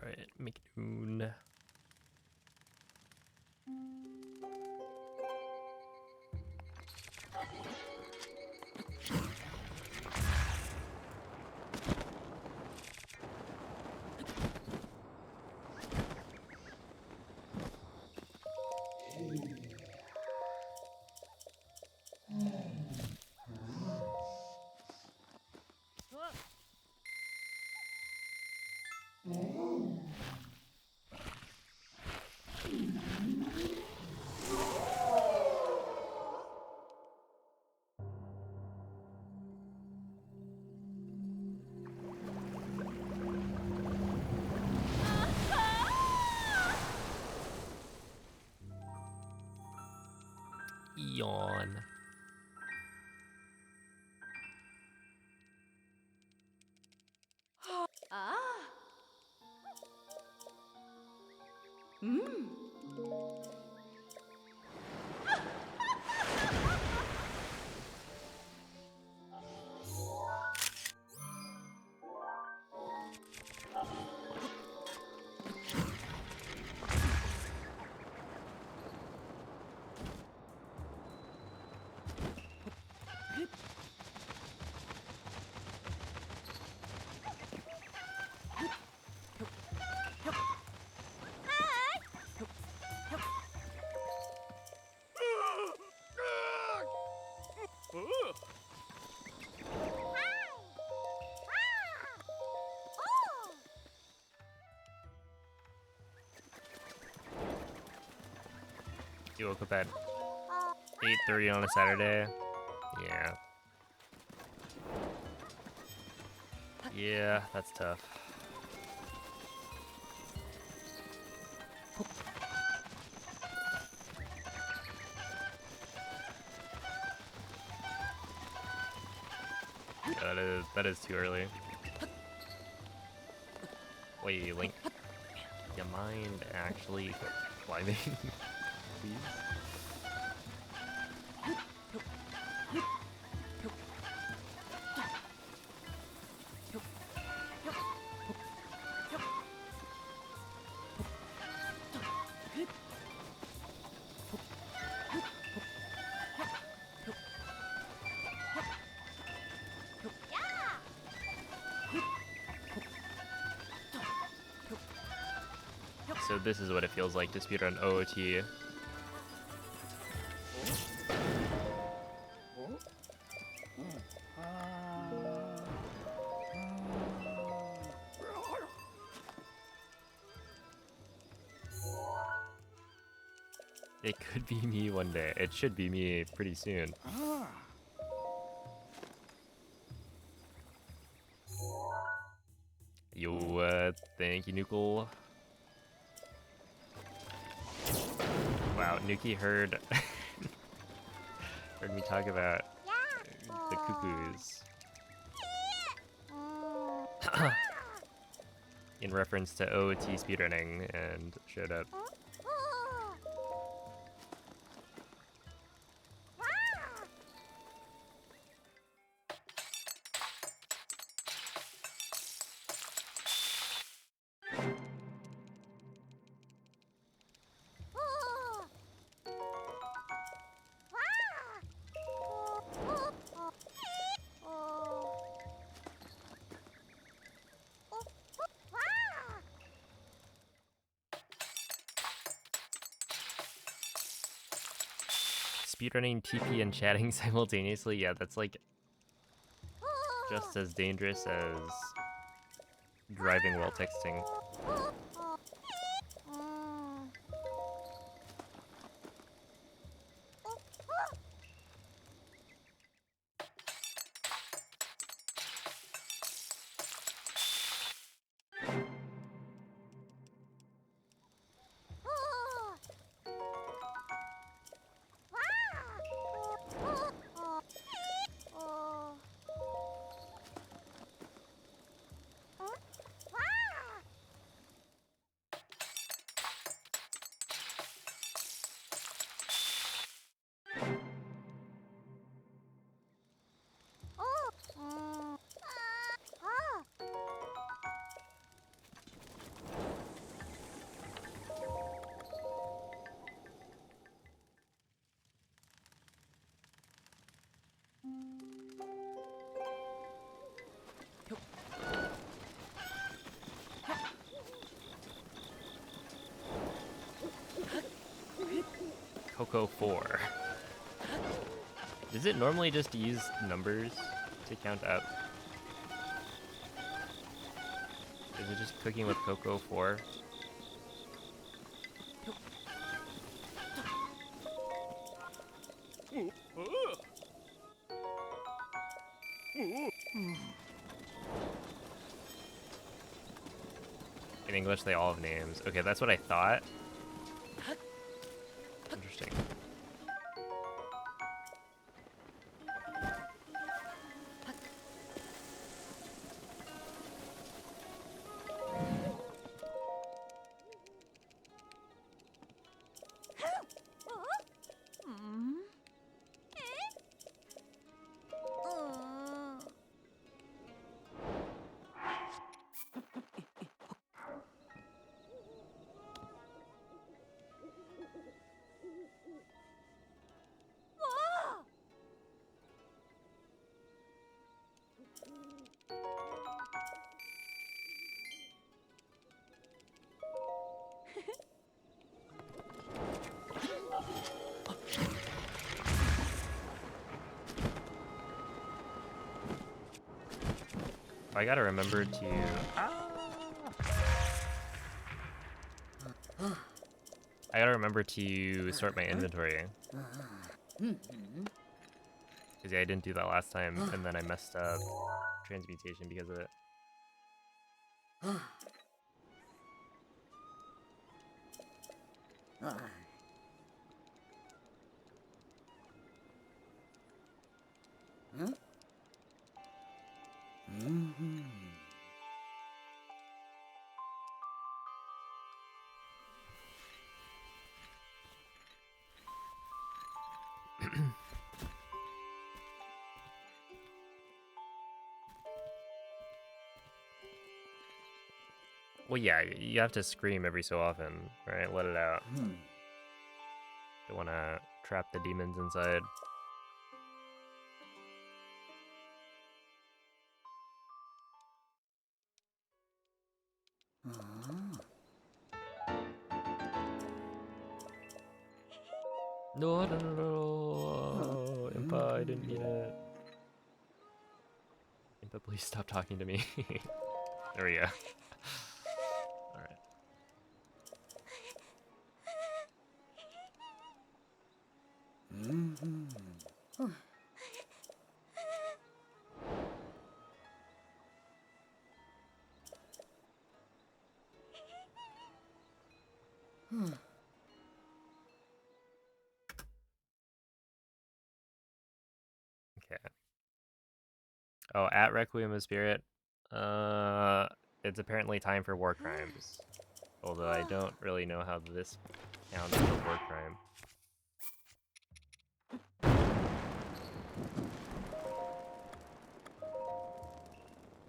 Speaker 1: Right, McNoon. Yawn. You woke up at 8:30 on a Saturday? Yeah. Yeah, that's tough. Yeah, that is too early. Wait, Link. You mind actually climbing? Please? So this is what it feels like to speedrun OOT. It could be me one day. It should be me pretty soon. Yo, thank you, Nukel. Wow, Nuki heard heard me talk about the cuckoos in reference to OOT speedrunning and showed up. Speedrunning, TP, and chatting simultaneously, yeah, that's like just as dangerous as driving while texting. Coco 4. Does it normally just use numbers to count up? Is it just cooking with Coco 4? In English, they all have names. Okay, that's what I thought. Interesting. I gotta remember to... I gotta remember to sort my inventory. Because yeah, I didn't do that last time, and then I messed up transmutation because of it. Well, yeah, you have to scream every so often, right? Let it out. Don't want to trap the demons inside. No, no, no, no. Impa, I didn't mean it. Impa, please stop talking to me. There we go. Alright. Okay. Oh, at Requiem of Spirit. It's apparently time for war crimes. Although I don't really know how this counts as a war crime.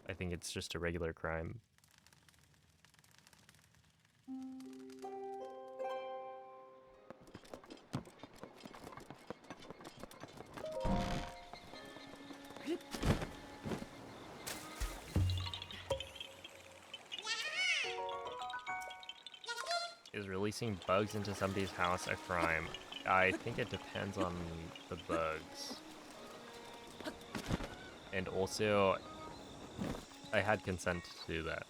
Speaker 1: I think it's just a regular crime. Is releasing bugs into somebody's house a crime? I think it depends on the bugs. And also, I had consent to do that.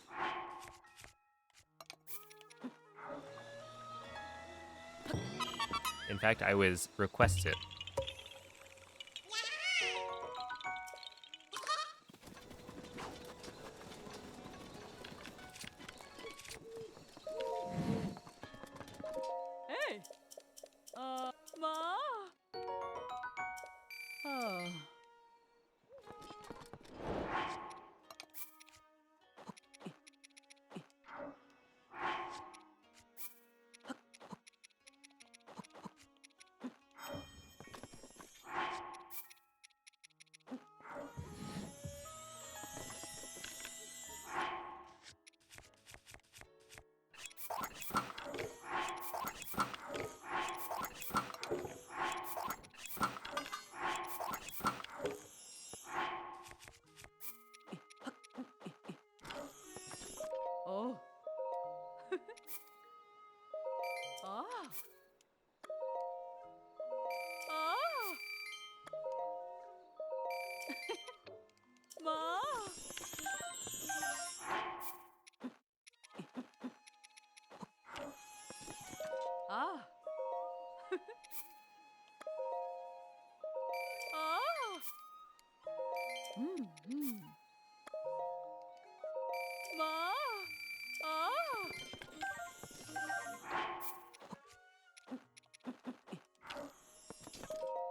Speaker 1: In fact, I was requested.
Speaker 6: Hey! Ma? Oh. Oh. Ah. Ah. Ma? Ah. Ah. Ma? Ah.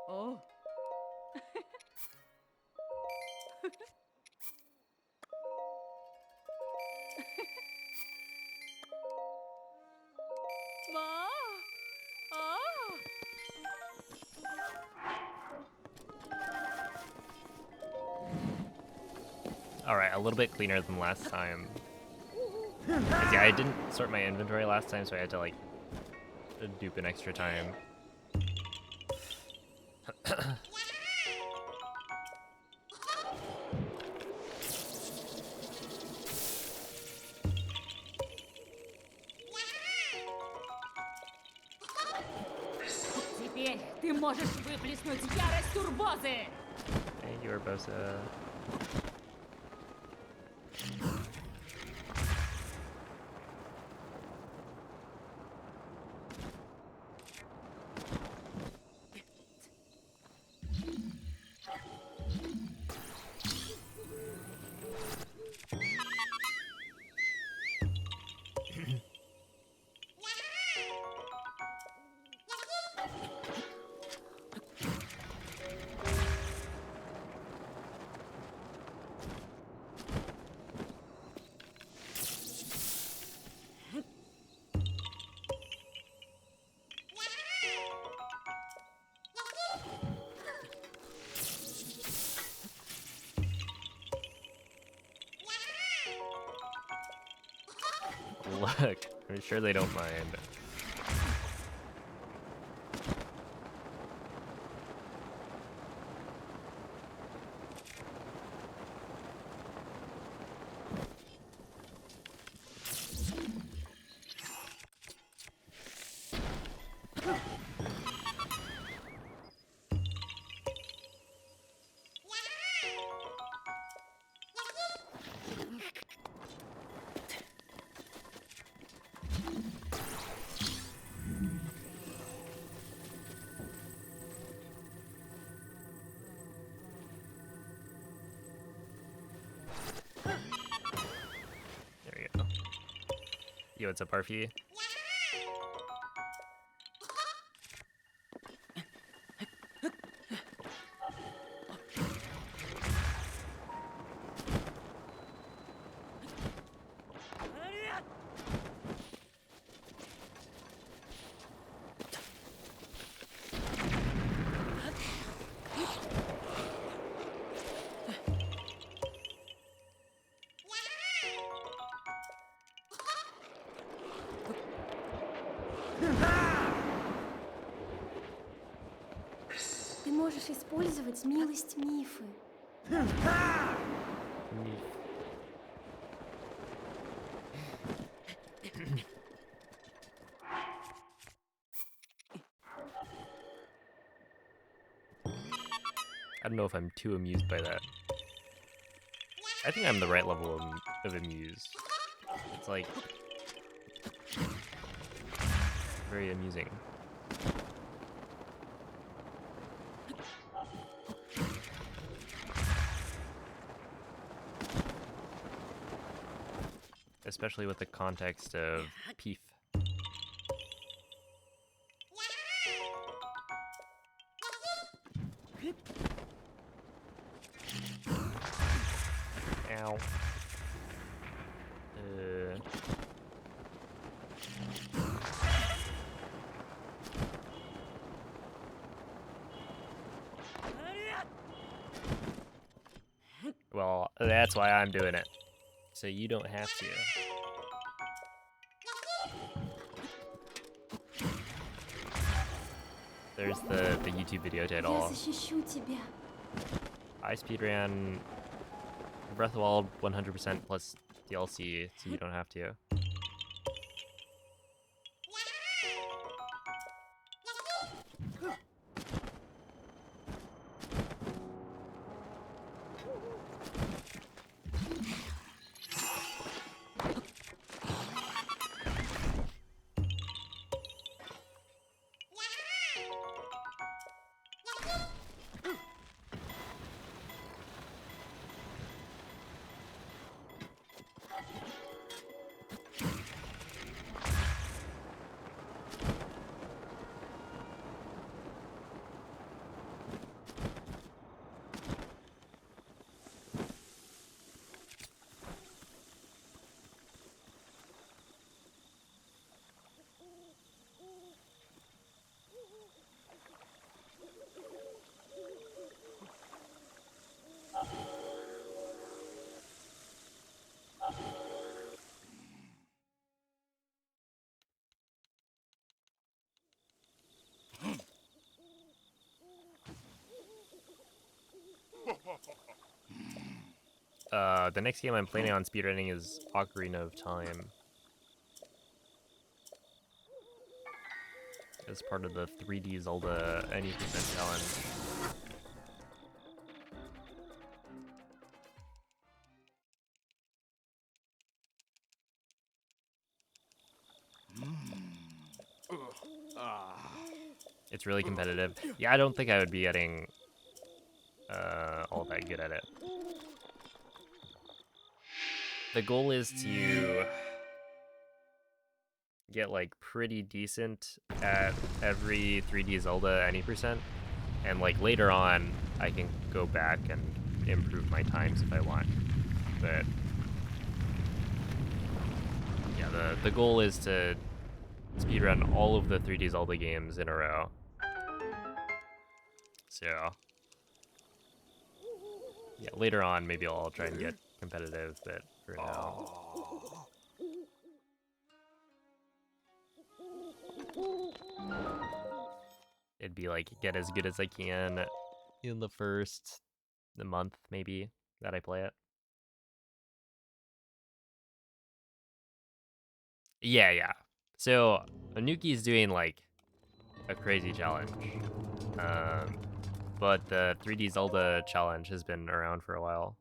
Speaker 6: Oh. Ma? Ah.
Speaker 1: Alright, a little bit cleaner than last time. 'Cause yeah, I didn't sort my inventory last time, so I had to like dupe an extra time.
Speaker 5: Теперь ты можешь выплеснуть ярость турбозы!
Speaker 1: Thank you, Urbosa. Look, I'm sure they don't mind. There we go. Yo, what's up, Arfie?
Speaker 7: Ты можешь использовать милость Мифы.
Speaker 1: I don't know if I'm too amused by that. I think I'm the right level of amused. It's like very amusing. Especially with the context of Peef. Ow. Well, that's why I'm doing it. So you don't have to. There's the YouTube video
Speaker 7: Я
Speaker 1: title.
Speaker 7: защищу тебя.
Speaker 1: I speedran Breath of the Wild 100% plus DLC, so you don't have to. The next game I'm planning on speedrunning is Ocarina of Time. As part of the 3D Zelda any percent challenge. It's really competitive. Yeah, I don't think I would be getting all that good at it. The goal is to get like pretty decent at every 3D Zelda any percent, and like later on I can go back and improve my times if I want. But yeah, the goal is to speedrun all of the 3D Zelda games in a row. So yeah, later on maybe I'll try and get competitive, but for now. be like get as good as I can in the first month maybe that I play it. Yeah, yeah. So Anuki's doing like a crazy challenge. But the 3D Zelda challenge has been around for a while.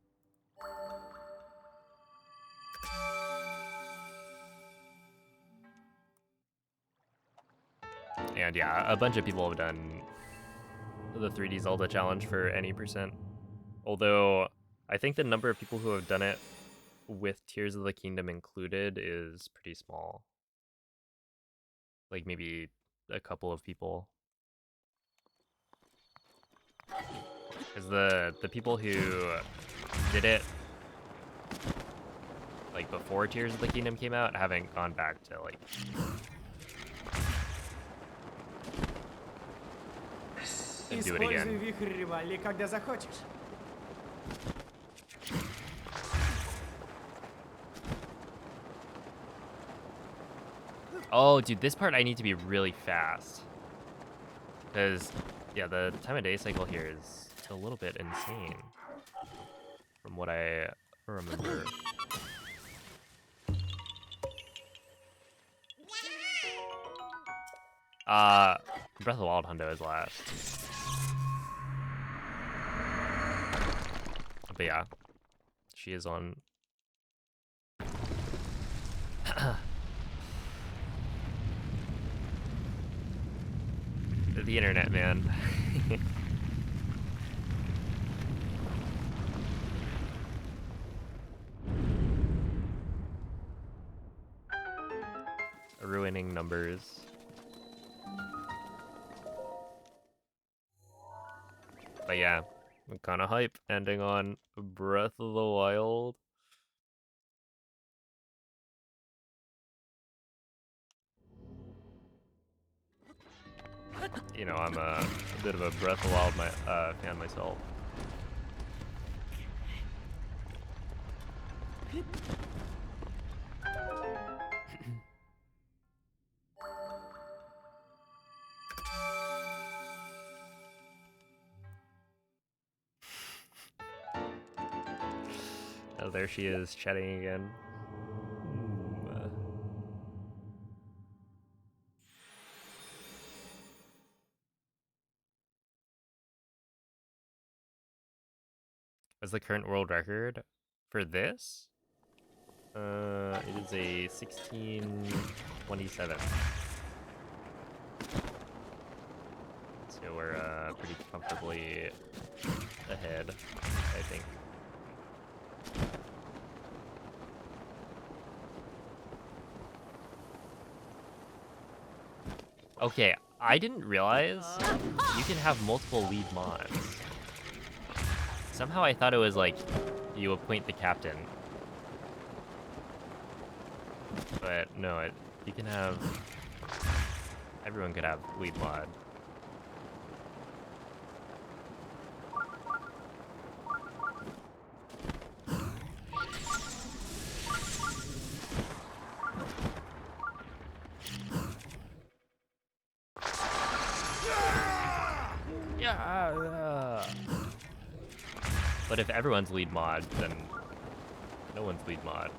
Speaker 1: And yeah, a bunch of people have done the 3D Zelda challenge for any percent. Although I think the number of people who have done it with Tears of the Kingdom included is pretty small. Like maybe a couple of people. Because the people who did it like before Tears of the Kingdom came out haven't gone back to like and do it
Speaker 2: Используй
Speaker 1: again.
Speaker 2: вихрь Ривали, когда захочешь.
Speaker 1: Oh, dude, this part I need to be really fast. Because, yeah, the time of day cycle here is a little bit insane. From what I remember. Breath of the Wild Hundo is last. But yeah, she is on. The internet, man. Ruining numbers. But yeah, I'm kind of hype ending on Breath of the Wild. You know, I'm a bit of a Breath of the Wild fan myself. Oh, there she is, chatting again. What's the current world record for this? It is a 16:27. So we're pretty comfortably ahead, I think. Okay, I didn't realize you can have multiple lead mods. Somehow I thought it was like you appoint the captain. But no, you can have, everyone could have lead mod. Yeah. But if everyone's lead mod, then no one's lead mod.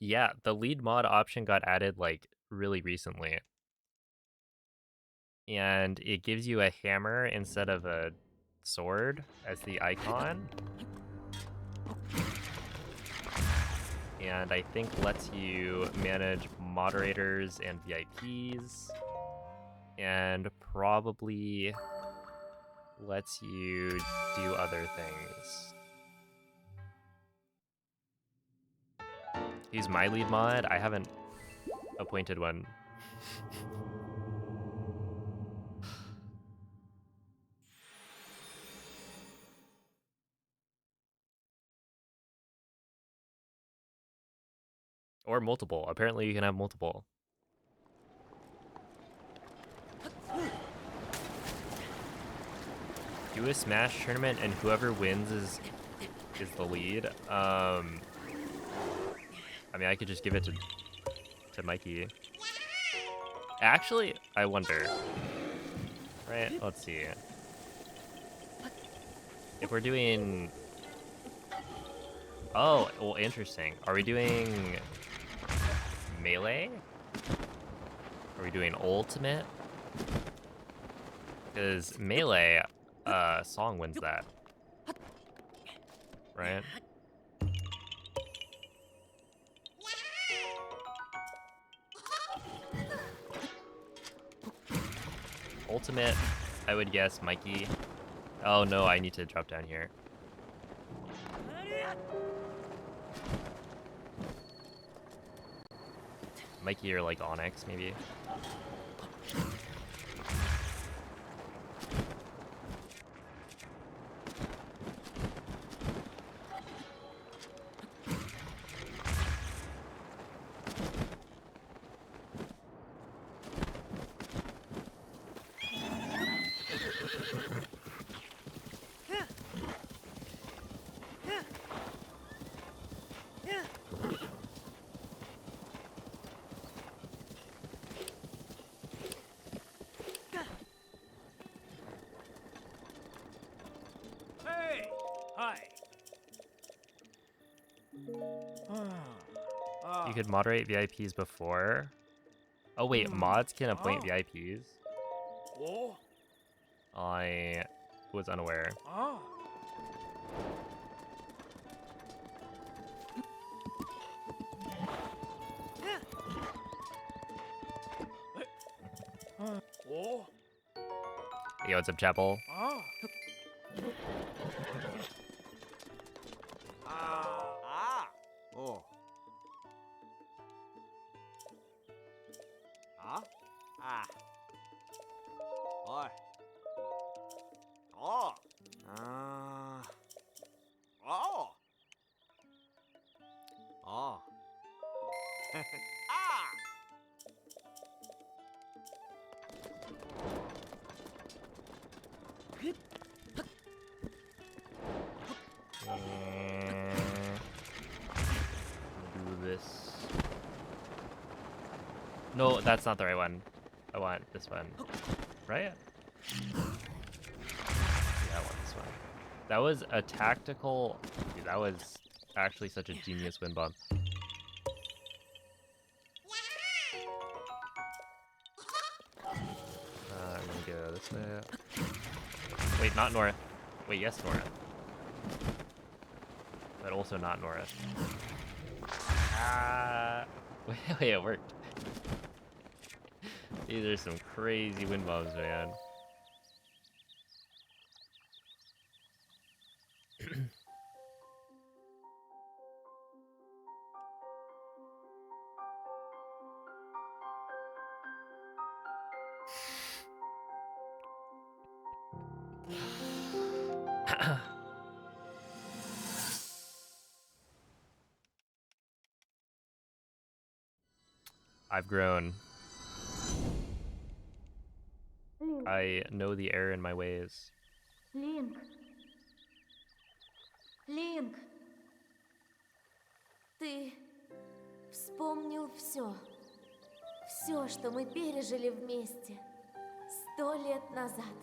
Speaker 1: Yeah, the lead mod option got added like really recently. And it gives you a hammer instead of a sword as the icon. And I think lets you manage moderators and VIPs. And probably lets you do other things. He's my lead mod. I haven't appointed one. Or multiple. Apparently you can have multiple. Do a Smash tournament and whoever wins is the lead. I mean, I could just give it to Mikey. Actually, I wonder. Right, let's see. If we're doing... Oh, well, interesting. Are we doing Melee? Are we doing Ultimate? Because Melee, Song wins that. Right? Ultimate, I would guess Mikey. Oh no, I need to drop down here. Mikey or like Onyx, maybe.
Speaker 2: Hey! Hi.
Speaker 1: You could moderate VIPs before. Oh wait, mods can appoint VIPs.
Speaker 2: Oh.
Speaker 1: I was unaware.
Speaker 2: Ah. Oh.
Speaker 1: Yo, what's up, Chapel?
Speaker 2: Ah. Ah. Oh. Ah. Ah. Oi. Oh. Ah. Oh. Oh. Ah.
Speaker 1: Do this. No, that's not the right one. I want this one. Right? Yeah, I want this one. That was a tactical... Dude, that was actually such a genius wind bomb. I'm gonna go this way. Wait, not north. Wait, yes, north. But also not north. Ah, wait, it worked. These are some crazy wind bombs, man. I've grown. I know the error in my ways.
Speaker 7: Линк. Линк. Ты вспомнил все. Все, что мы пережили вместе 100 лет назад.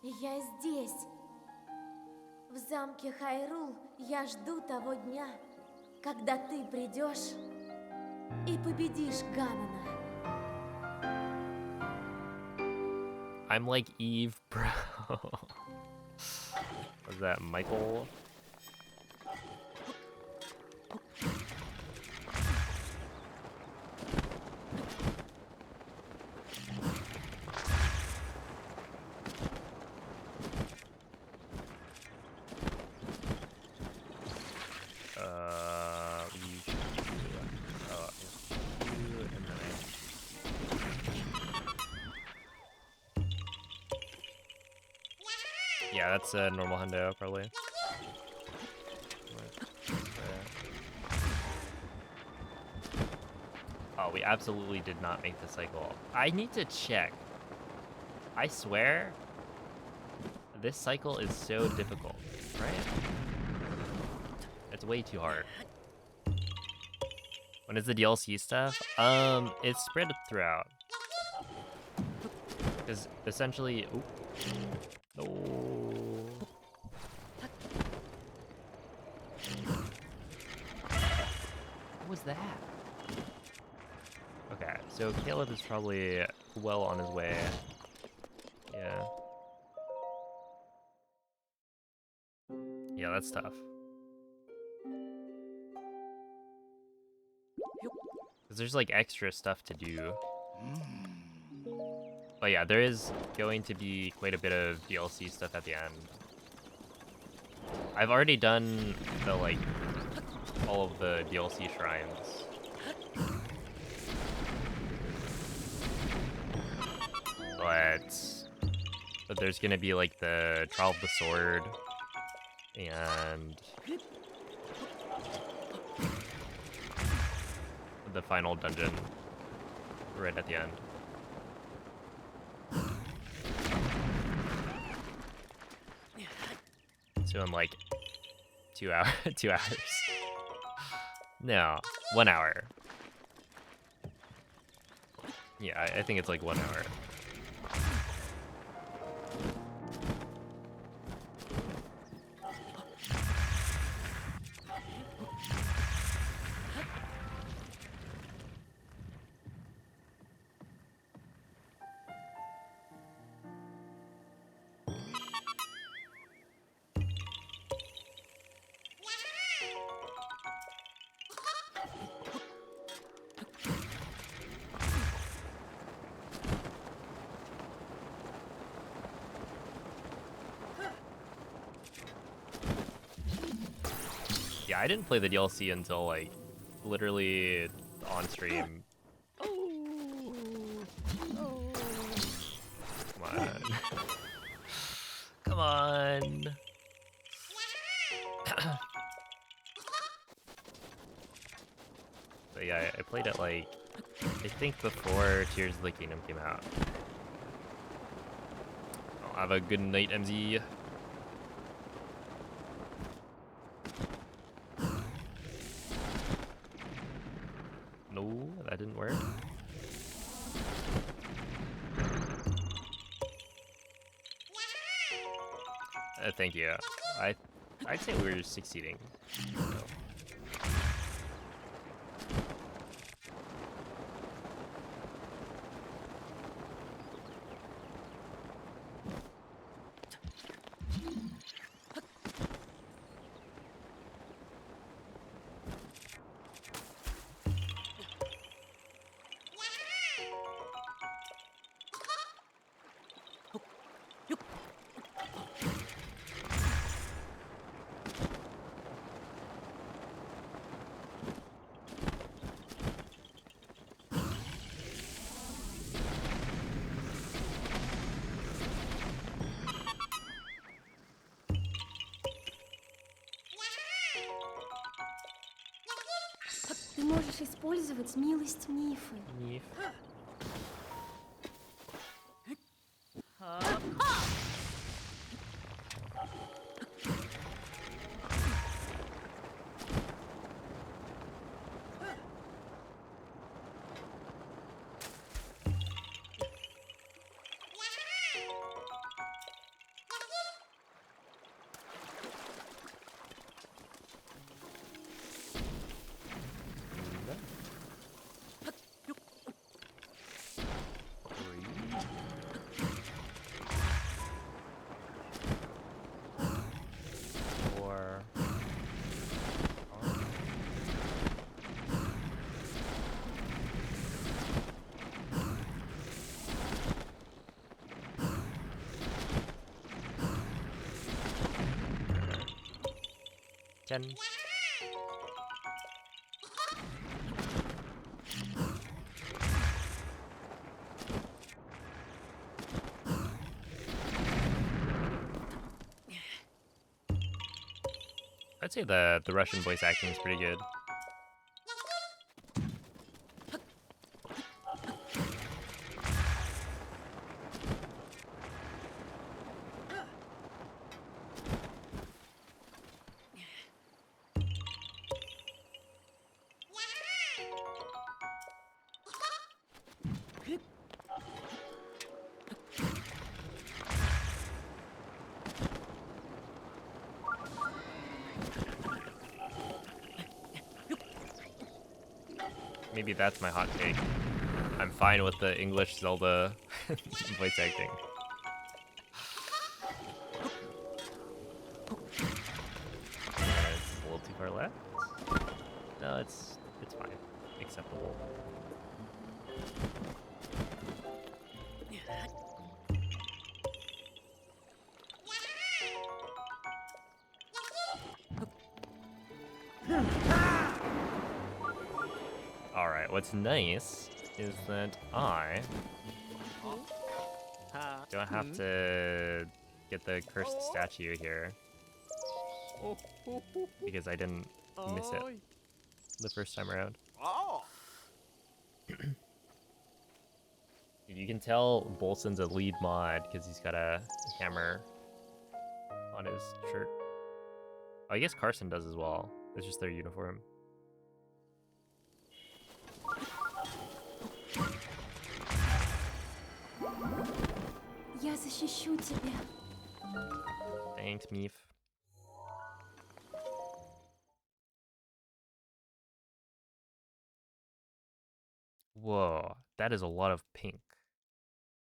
Speaker 7: И я здесь. В замке Хайрул я жду того дня, когда ты придешь и победишь Ганона.
Speaker 1: I'm like Eve, bro. Was that Michael? We Yeah, that's a normal hundo, probably. Oh, we absolutely did not make the cycle. I need to check. I swear, this cycle is so difficult, right? It's way too hard. When is the DLC stuff? It's spread throughout. Because essentially, oop, no. What was that? Okay, so Caleb is probably well on his way. Yeah. Yeah, that's tough. Because there's like extra stuff to do. But yeah, there is going to be quite a bit of DLC stuff at the end. I've already done the like all of the DLC shrines. But there's gonna be like the Trial of the Sword and the final dungeon right at the end. So in like 2 hours, 2 hours. No, 1 hour. Yeah, I think it's like 1 hour. Yeah, I didn't play the DLC until like literally on stream. Come on. Come on. But yeah, I played it like, I think before Tears of the Kingdom came out. I'll have a good night, MZ. No, that didn't work. Thank you. I'd say we're succeeding. So.
Speaker 7: Ты можешь использовать милость Мифы.
Speaker 1: Миф. Jen. I'd say the Russian voice acting is pretty good. Maybe that's my hot take. I'm fine with the English Zelda voice acting. It's a little too far left. No, it's fine. Acceptable. Alright, what's nice is that I don't have to get the cursed statue here because I didn't miss it the first time around. You can tell Bolson's a lead mod because he's got a hammer on his shirt. Oh, I guess Carson does as well. It's just their uniform.
Speaker 7: Я защищу тебя.
Speaker 1: Thanks, Meef. Whoa, that is a lot of pink.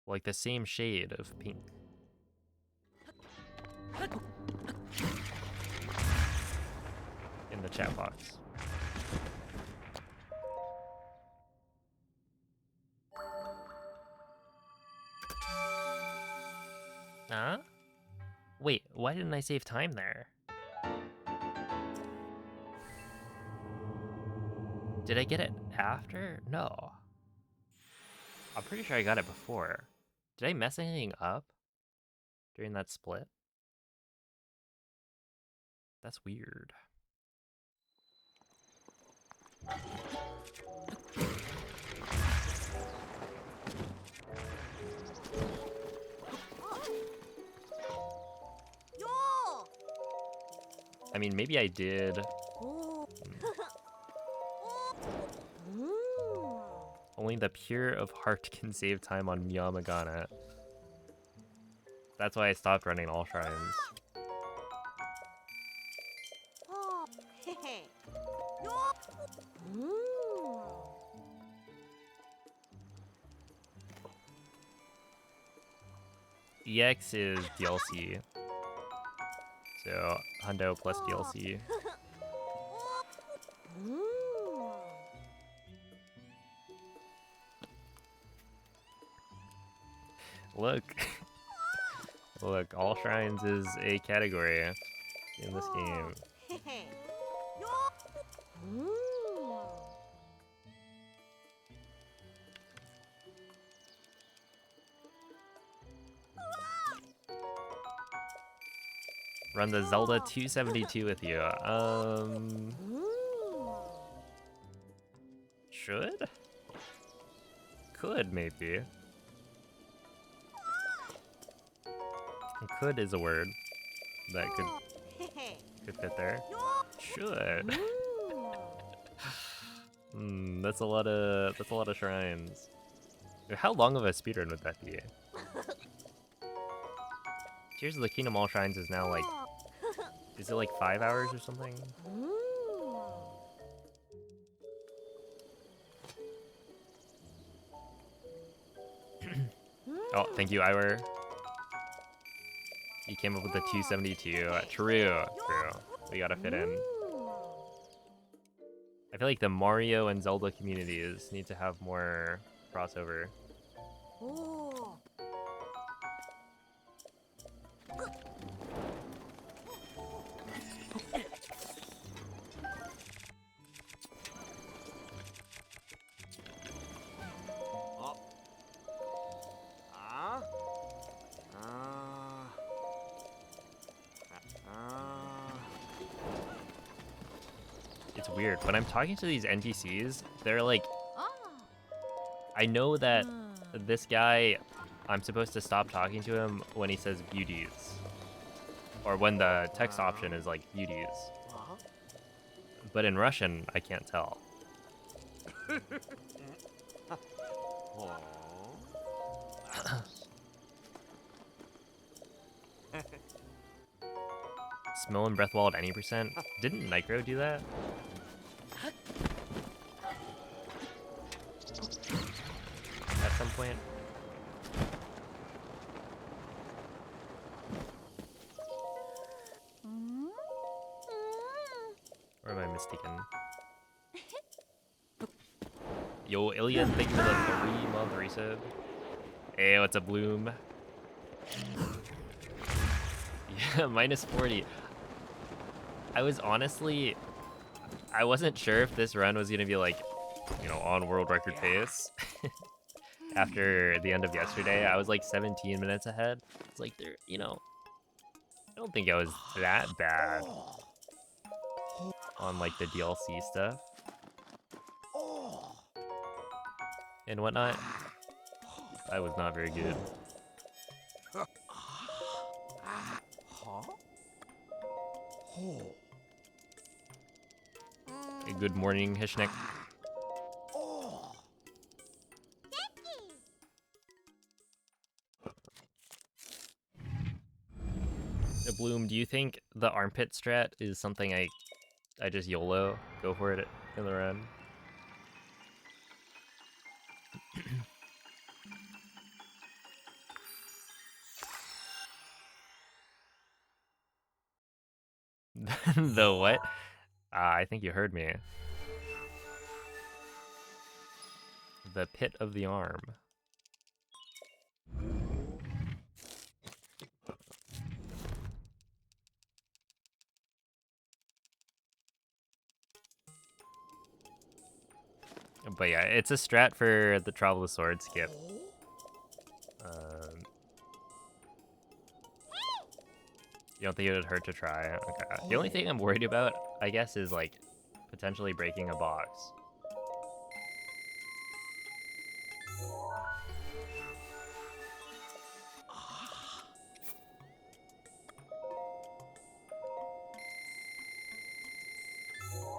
Speaker 1: Like the same shade of pink. In the chat box. Huh? Wait, why didn't I save time there? Did I get it after? No. I'm pretty sure I got it before. Did I mess anything up during that split? That's weird. I mean, maybe I did. Only the pure of heart can save time on Miyamagana. That's why I stopped running all shrines. EX is DLC. So, Hundo plus DLC. Look. Look, all shrines is a category in this game. Run the Zelda 272 with you. Should? Could, maybe. Could is a word that could fit there. Should. That's a lot of shrines. How long of a speedrun would that be? Tears of the Kingdom All Shrines is now like, is it like 5 hours or something? Oh, thank you, Iwer. You came up with the 272. True. We gotta fit in. I feel like the Mario and Zelda communities need to have more crossover. weird. When I'm talking to these NPCs, they're like,
Speaker 6: Ah.
Speaker 1: I know that
Speaker 6: Ah.
Speaker 1: this guy, I'm supposed to stop talking to him when he says beauties. Or when the text option is like beauties. But in Russian, I can't tell. Smell and breath wall at any percent? Didn't Nitro do that? At some point?
Speaker 7: Mm.
Speaker 1: Or am I mistaken? Yo, Ilian, thank you for the 3-month resub. Hey, what's up, Bloom? Yeah, minus 40. I wasn't sure if this run was gonna be like, you know, on world record pace. After the end of yesterday, I was like 17 minutes ahead. It's like there, you know, I don't think I was that bad on like the DLC stuff and whatnot. I was not very good. Hey, good morning, Hishnik. Bloom, do you think the armpit strat is something I just YOLO go for it in the run? The what? I think you heard me. The pit of the arm. But yeah, it's a strat for the Travel the Sword skip. You don't think it would hurt to try? Okay. The only thing I'm worried about, I guess, is like potentially breaking a box.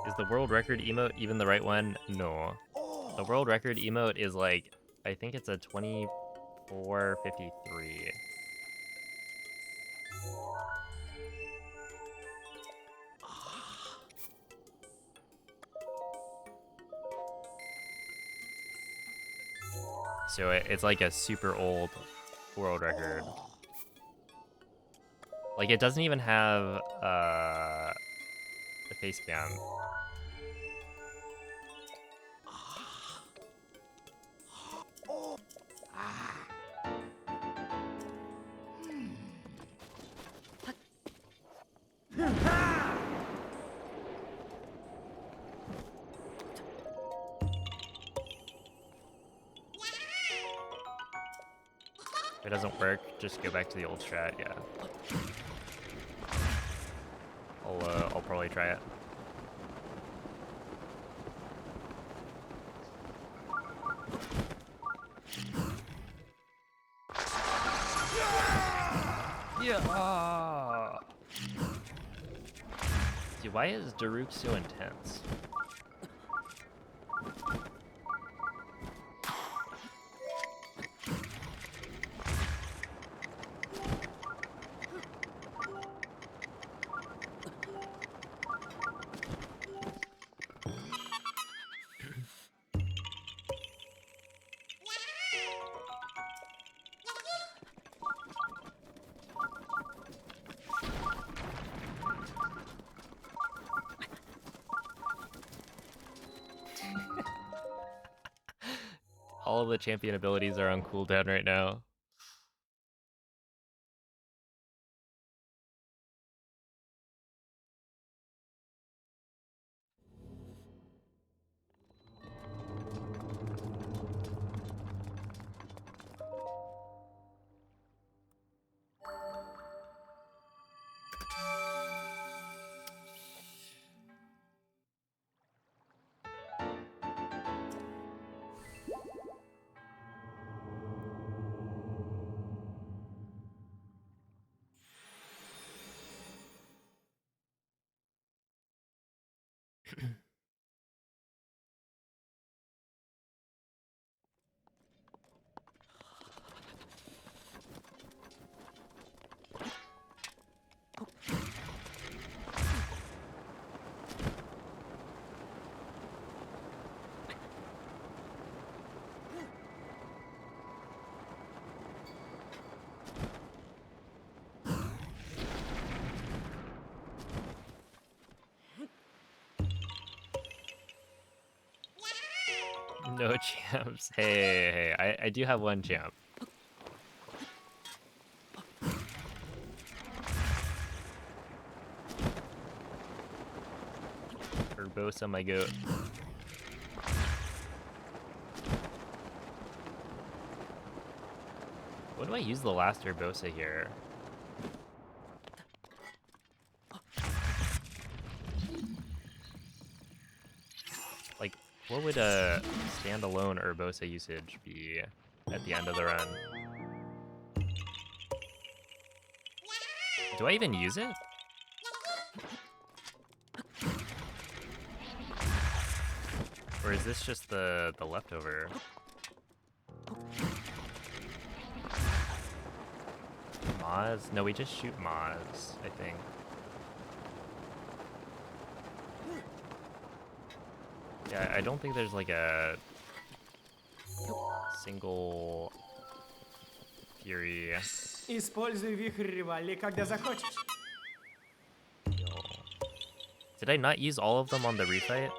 Speaker 1: Is the world record emote even the right one? No. The world record emote is like, I think it's a 2453. So it's like a super old world record. Like it doesn't even have the face cam. If it doesn't work, just go back to the old strat, yeah. I'll probably try it. Yeah. Dude, why is Daruk so intense? All of the champion abilities are on cooldown right now. No champs. Hey, I do have one champ. Urbosa, my goat. What do I use the last Urbosa here? Like, what would a standalone Urbosa usage be at the end of the run? Do I even use it? Or is this just the leftover? Maz? No, we just shoot Maz, I think. Yeah, I don't think there's like a single Fury.
Speaker 2: Используй вихрь Ривали, когда захочешь.
Speaker 1: Yo. Did I not use all of them on the refight?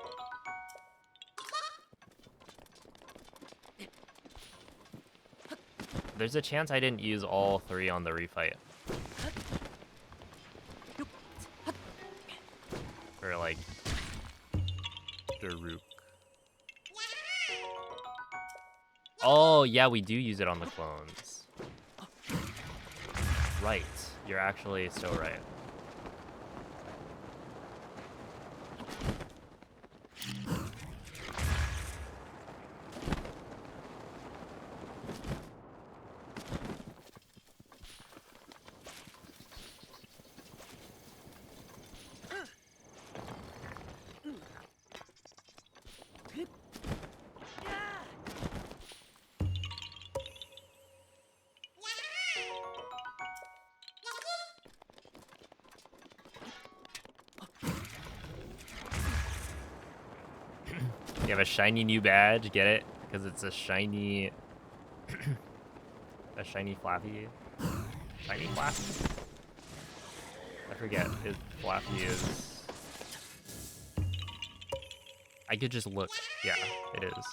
Speaker 1: There's a chance I didn't use all 3 on the refight. Or like Daruk. Oh yeah, we do use it on the clones. Right. You're actually so right. You have a shiny new badge, get it? Because it's a shiny... a shiny Flappy. Shiny Flappy? I forget if Flappy is... I could just look. Yeah, it is.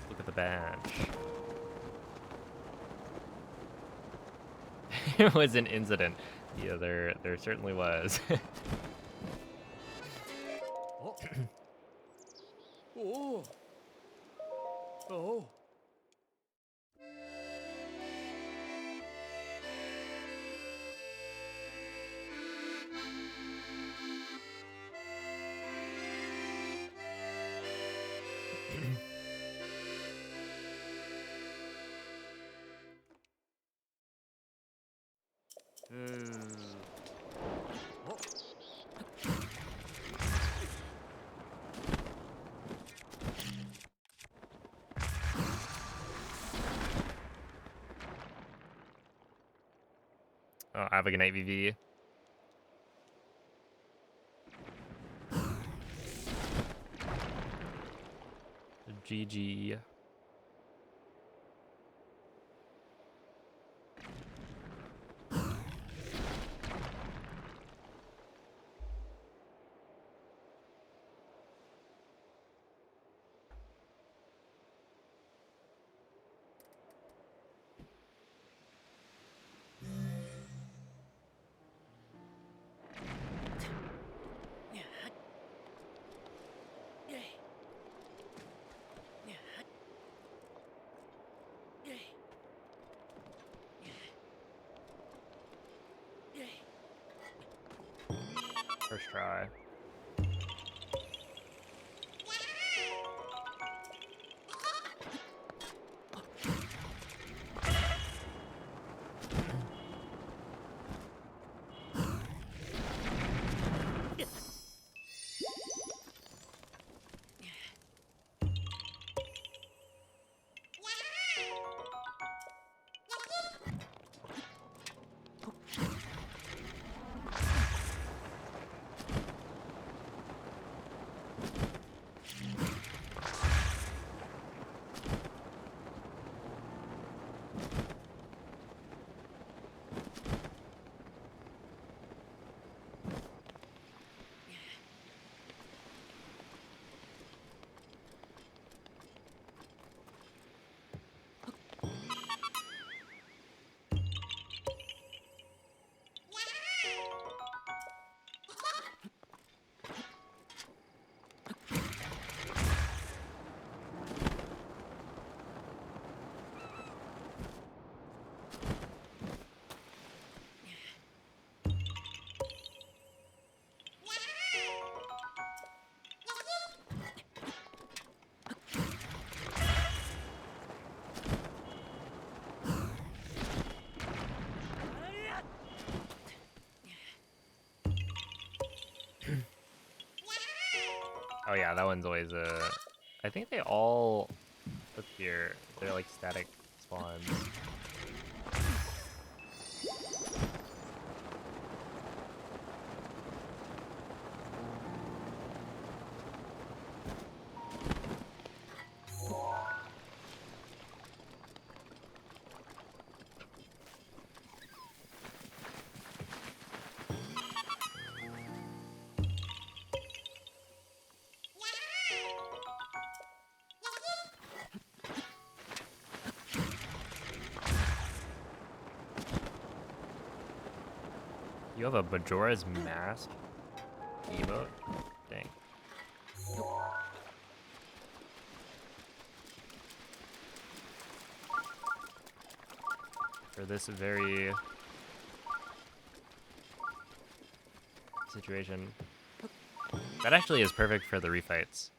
Speaker 1: Look at the badge. It was an incident. Yeah, there certainly was.
Speaker 3: Oh. Oh.
Speaker 1: Oh, have a good night, VV. GG. First try. Oh yeah, that one's always I think they all appear. They're like static spawns. You have a Majora's Mask emote? Dang. For this very situation. That actually is perfect for the refights.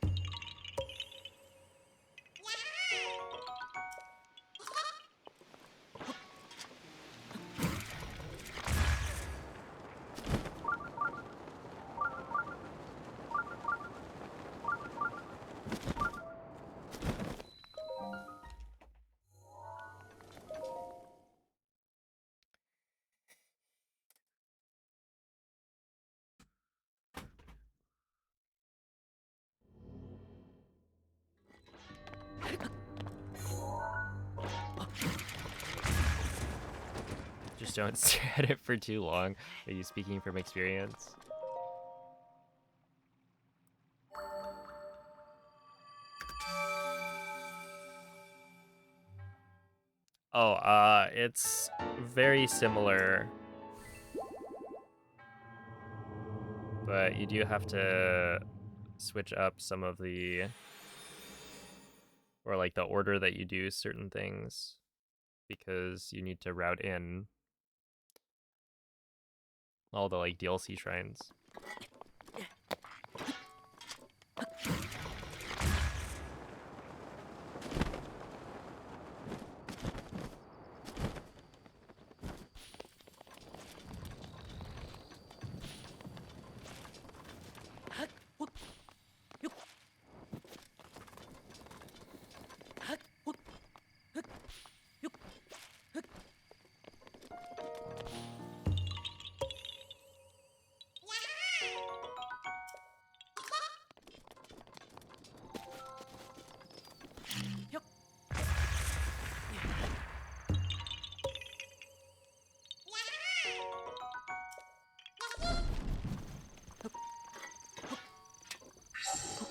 Speaker 1: Just don't stare at it for too long. Are you speaking from experience? Oh, it's very similar. But you do have to switch up some of the, or like the order that you do certain things, because you need to route in all the like DLC shrines.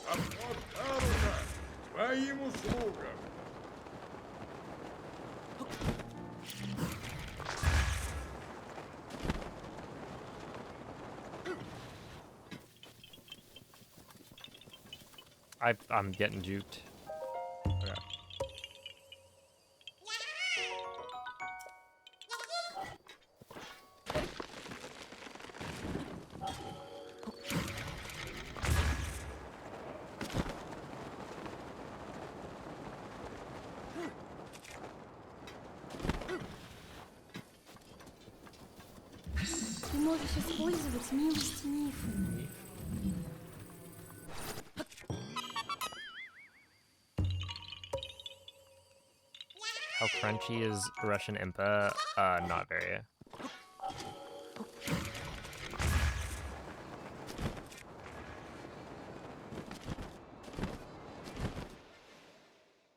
Speaker 3: Обход Таруна к твоим услугам.
Speaker 1: I'm getting juked. Okay.
Speaker 7: Ты можешь использовать милость мифа.
Speaker 1: How crunchy is Russian Impa? Not very.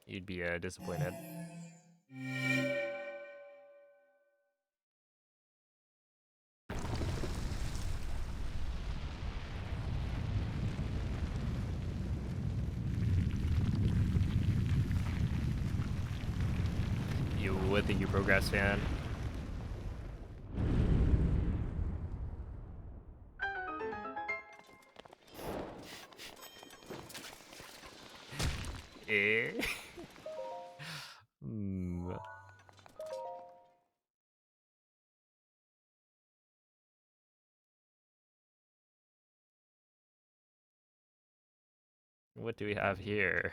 Speaker 1: You'd be disappointed. You would think you Progress fan. Eh? Hmm. What do we have here?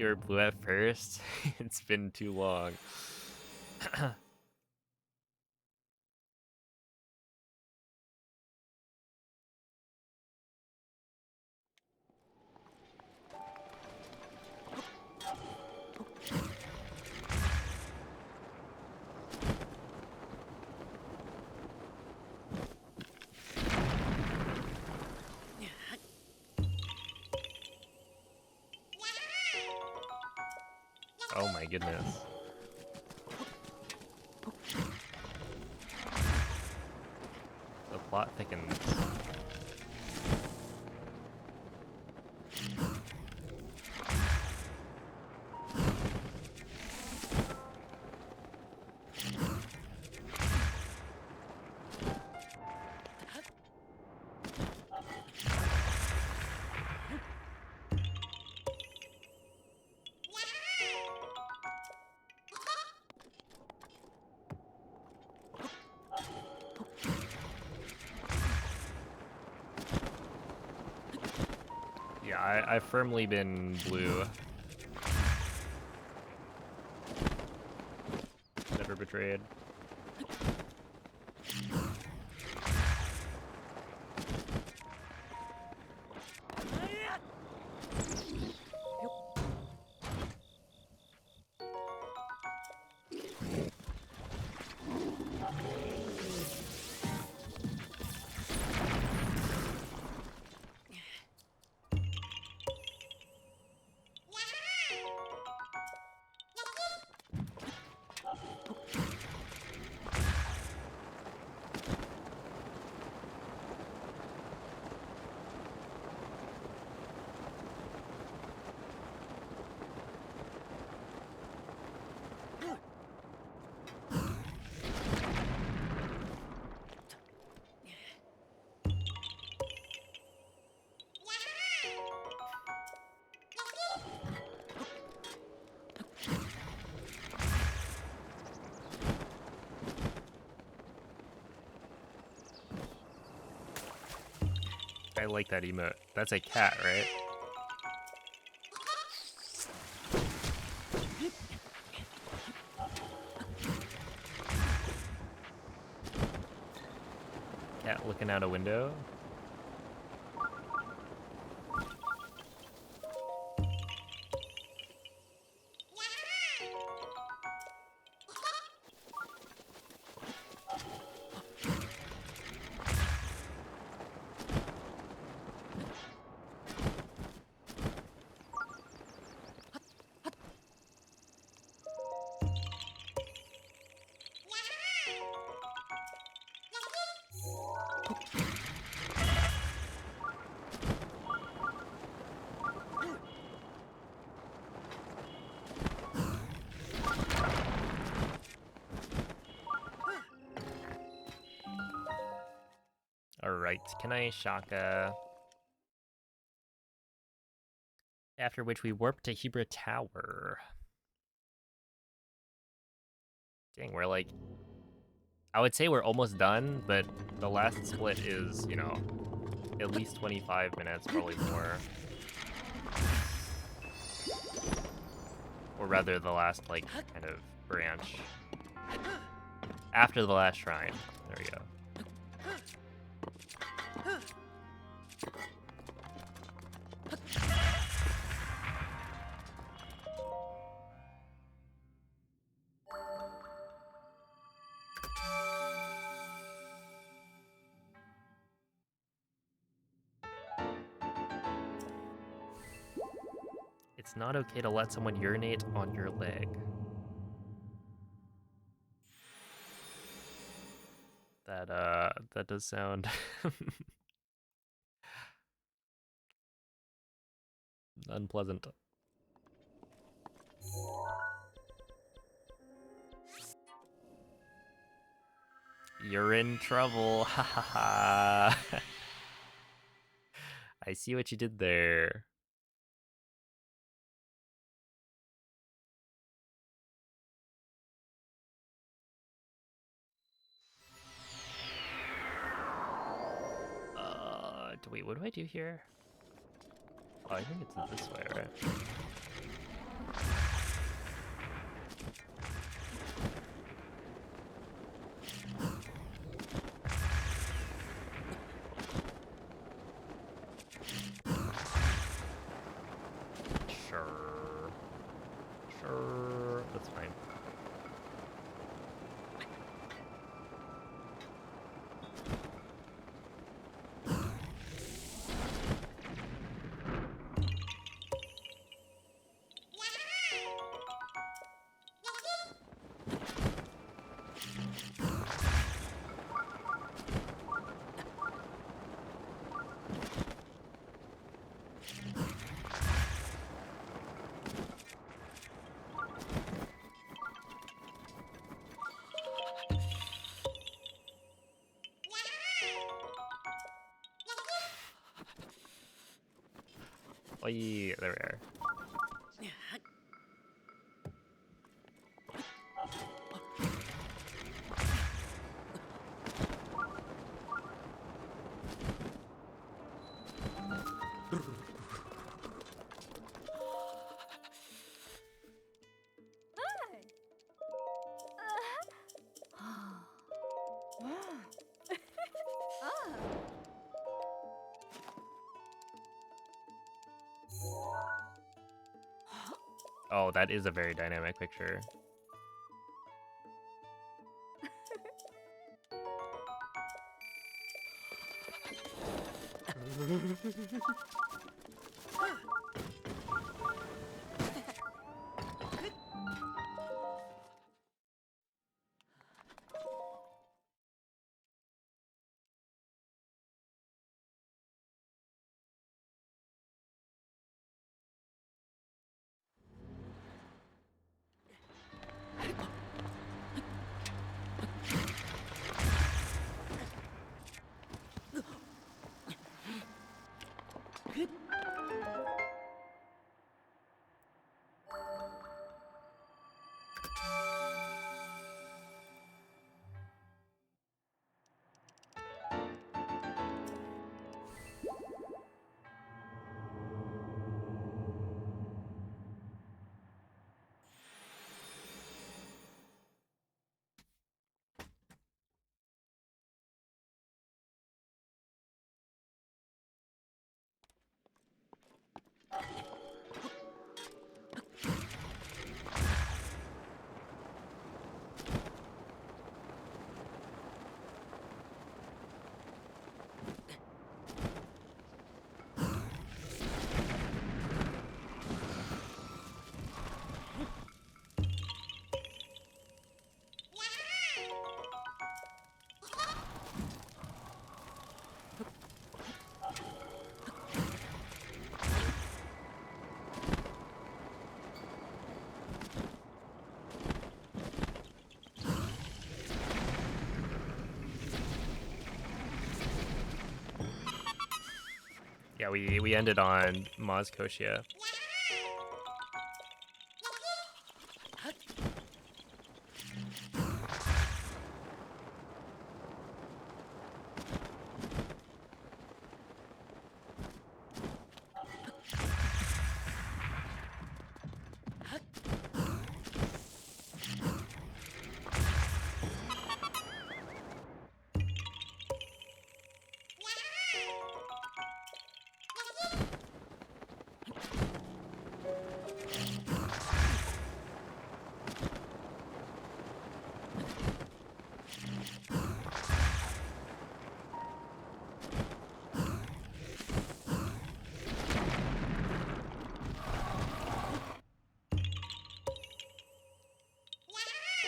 Speaker 1: You were blue at first? It's been too long. Oh my goodness. The plot thickens. Yeah, I've firmly been blue. Never betrayed. I like that emote. That's a cat, right? Cat looking out a window. Alright, can I Shaka? After which we warp to Hebra Tower. Dang, we're like... I would say we're almost done, but the last split is, you know, at least 25 minutes, probably more. Or rather, the last, like, kind of branch. After the last shrine. There we go. It's not okay to let someone urinate on your leg. That does sound unpleasant. You're in trouble. Ha ha ha. I see what you did there. Wait, what do I do here? Oh, I think it's this way, right? Sure. Sure. That's fine. Oh, yeah, there we are. Oh, that is a very dynamic picture. Yeah, we ended on Maz Koshia.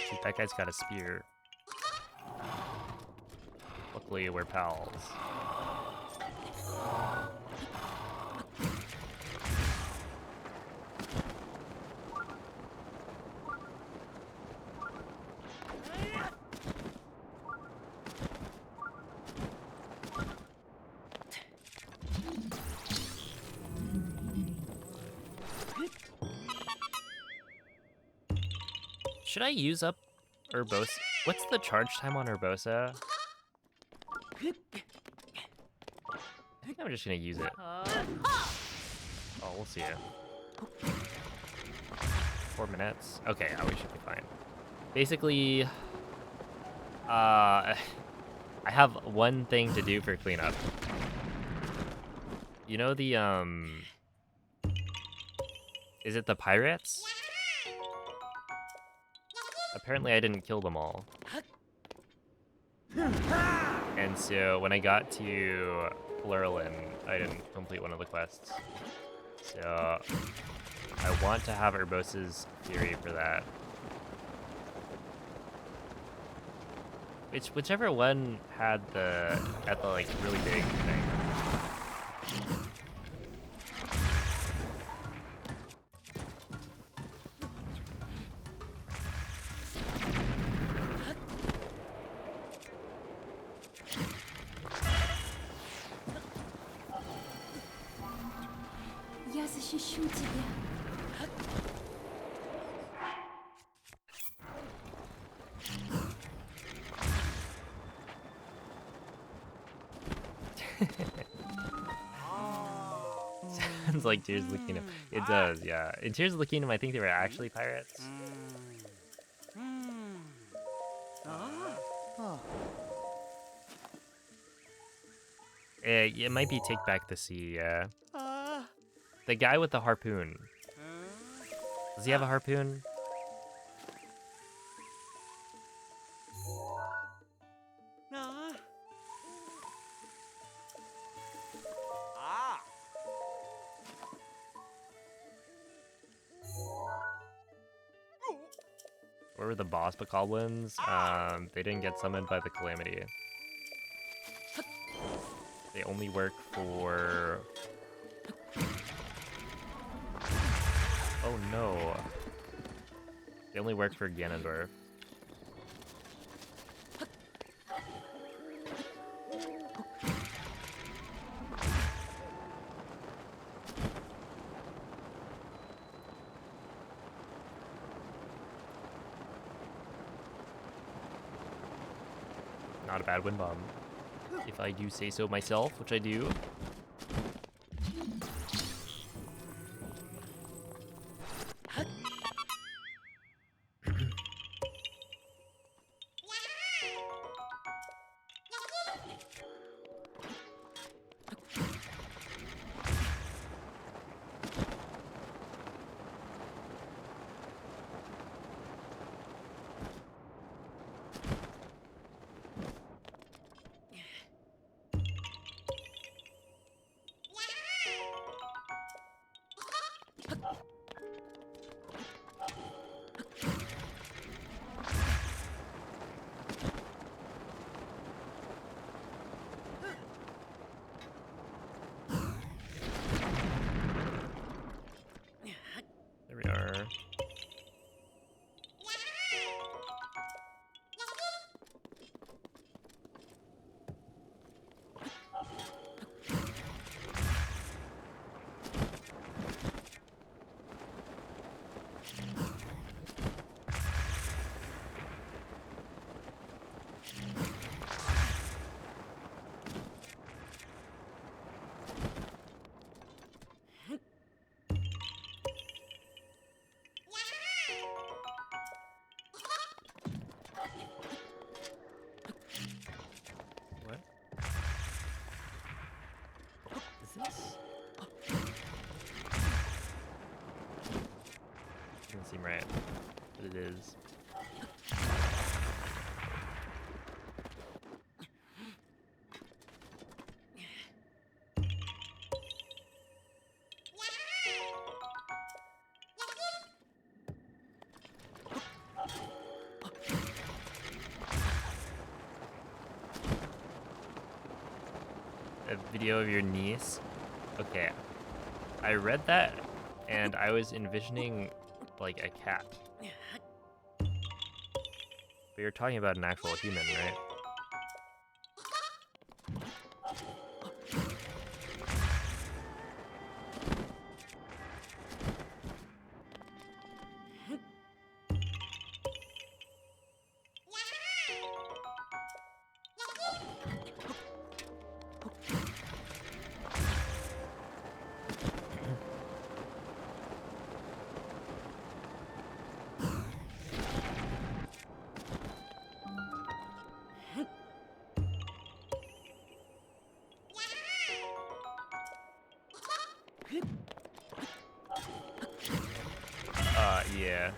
Speaker 1: Shoot, that guy's got a spear. Luckily, we're pals. Should I use up Urbosa? What's the charge time on Urbosa? I think I'm just gonna use it. Oh, we'll see it. 4 minutes. Okay, we should be fine. Basically, I have one thing to do for cleanup. You know the is it the pirates? Apparently I didn't kill them all. And so when I got to Lurlin, I didn't complete one of the quests. So I want to have Urbos's theory for that. Whichever one had the like really big thing.
Speaker 7: Я защищу тебя.
Speaker 1: Sounds like Tears of the Kingdom. It does, yeah. In Tears of the Kingdom, I think they were actually pirates. It might be Take Back the Sea, yeah. The guy with the harpoon. Does he have a harpoon? Where were the boss bokoblins? They didn't get summoned by the Calamity. They only work for... Oh no. They only work for Ganondorf. Not a bad wind bomb. If I do say so myself, which I do. There we are. What? Is this? Doesn't seem right, but it is. A video of your niece? Okay. I read that and I was envisioning like a cat. But you're talking about an actual human, right? Yeah.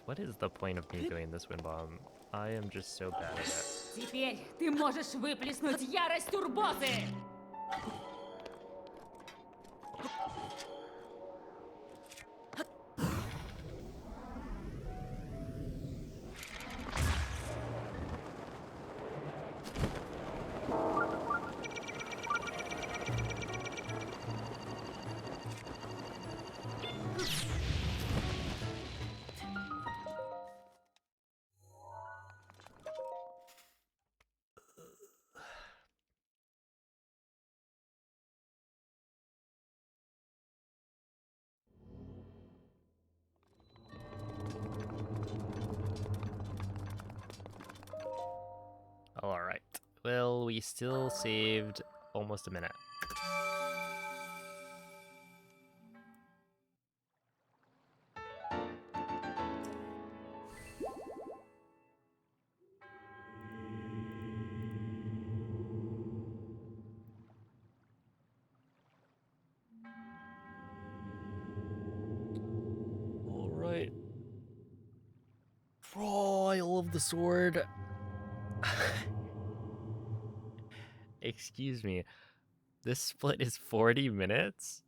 Speaker 1: What is the point of me doing this wind bomb? I am just so bad at it.
Speaker 5: Теперь ты можешь выплеснуть ярость Урбозы!
Speaker 1: Alright. Well, we still saved almost a minute. Alright. Trial of the Sword. Excuse me. This split is 40 minutes?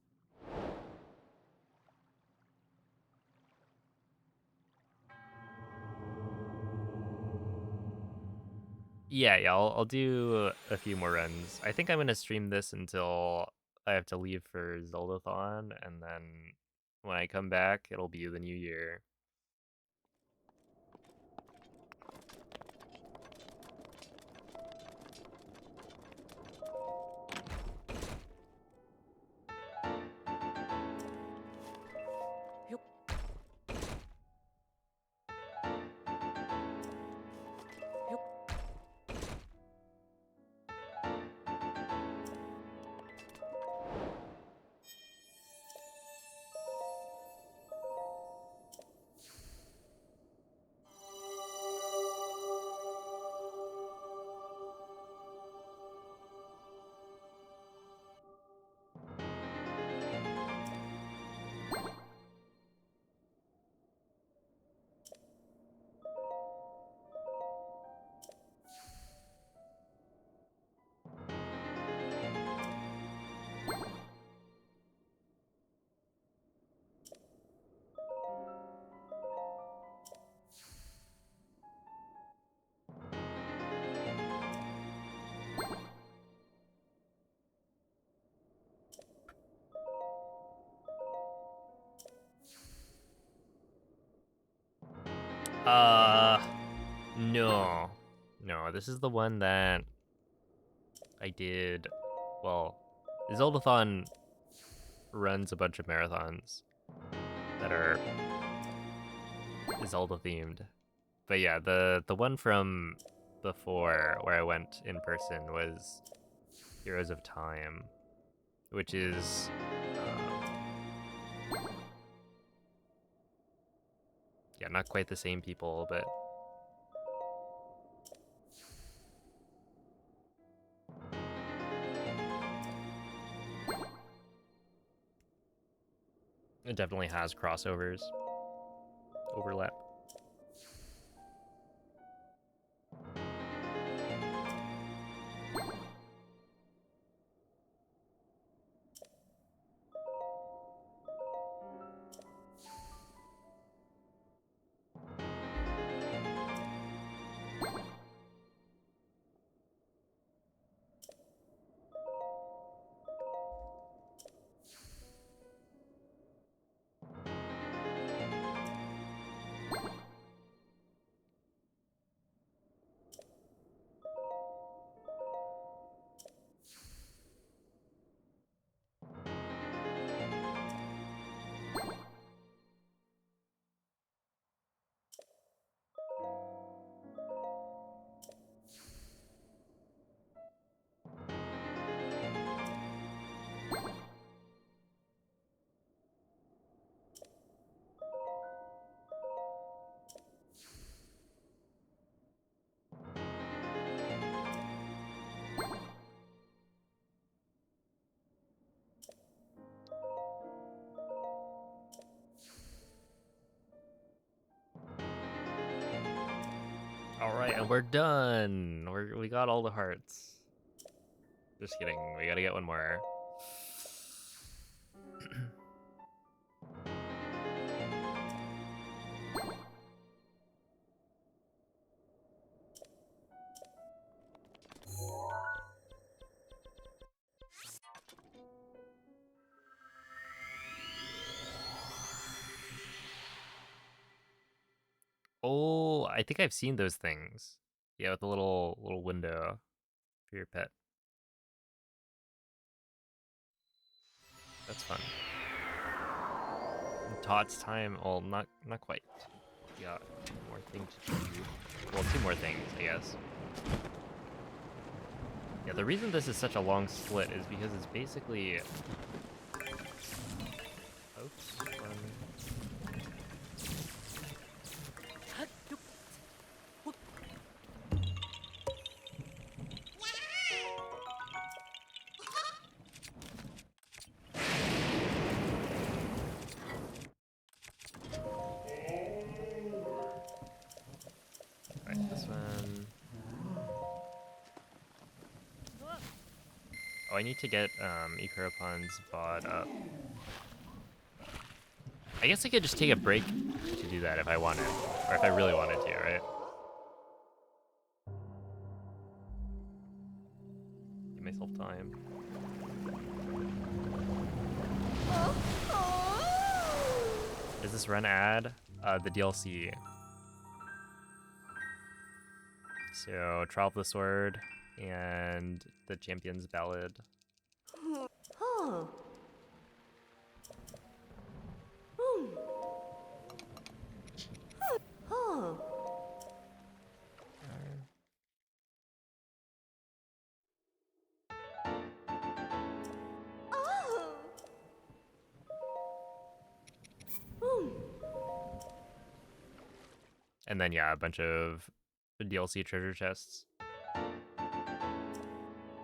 Speaker 1: Yeah, I'll do a few more runs. I think I'm gonna stream this until I have to leave for Zeldathon, and then when I come back, it'll be the new year. No. No, this is the one that I did. Well, Zeldathon runs a bunch of marathons that are Zelda themed. But yeah, the one from before where I went in person was Heroes of Time, which is yeah, not quite the same people, but it definitely has crossovers, overlap. Alright, and we're done. We got all the hearts. Just kidding. We gotta get one more. Oh, I think I've seen those things. Yeah, with a little window for your pet. That's fun. And Todd's time. Well, not quite. We got one more thing to do. Well, two more things, I guess. Yeah, the reason this is such a long split is because it's basically. Oops. Alright, this one. Oh, I need to get Ikarapon's bod up. I guess I could just take a break to do that if I wanted. Or if I really wanted to, right? Give myself time. Does this run ad? The DLC. So, Trial of the Sword and the Champion's Ballad. And then, yeah, a bunch of DLC treasure chests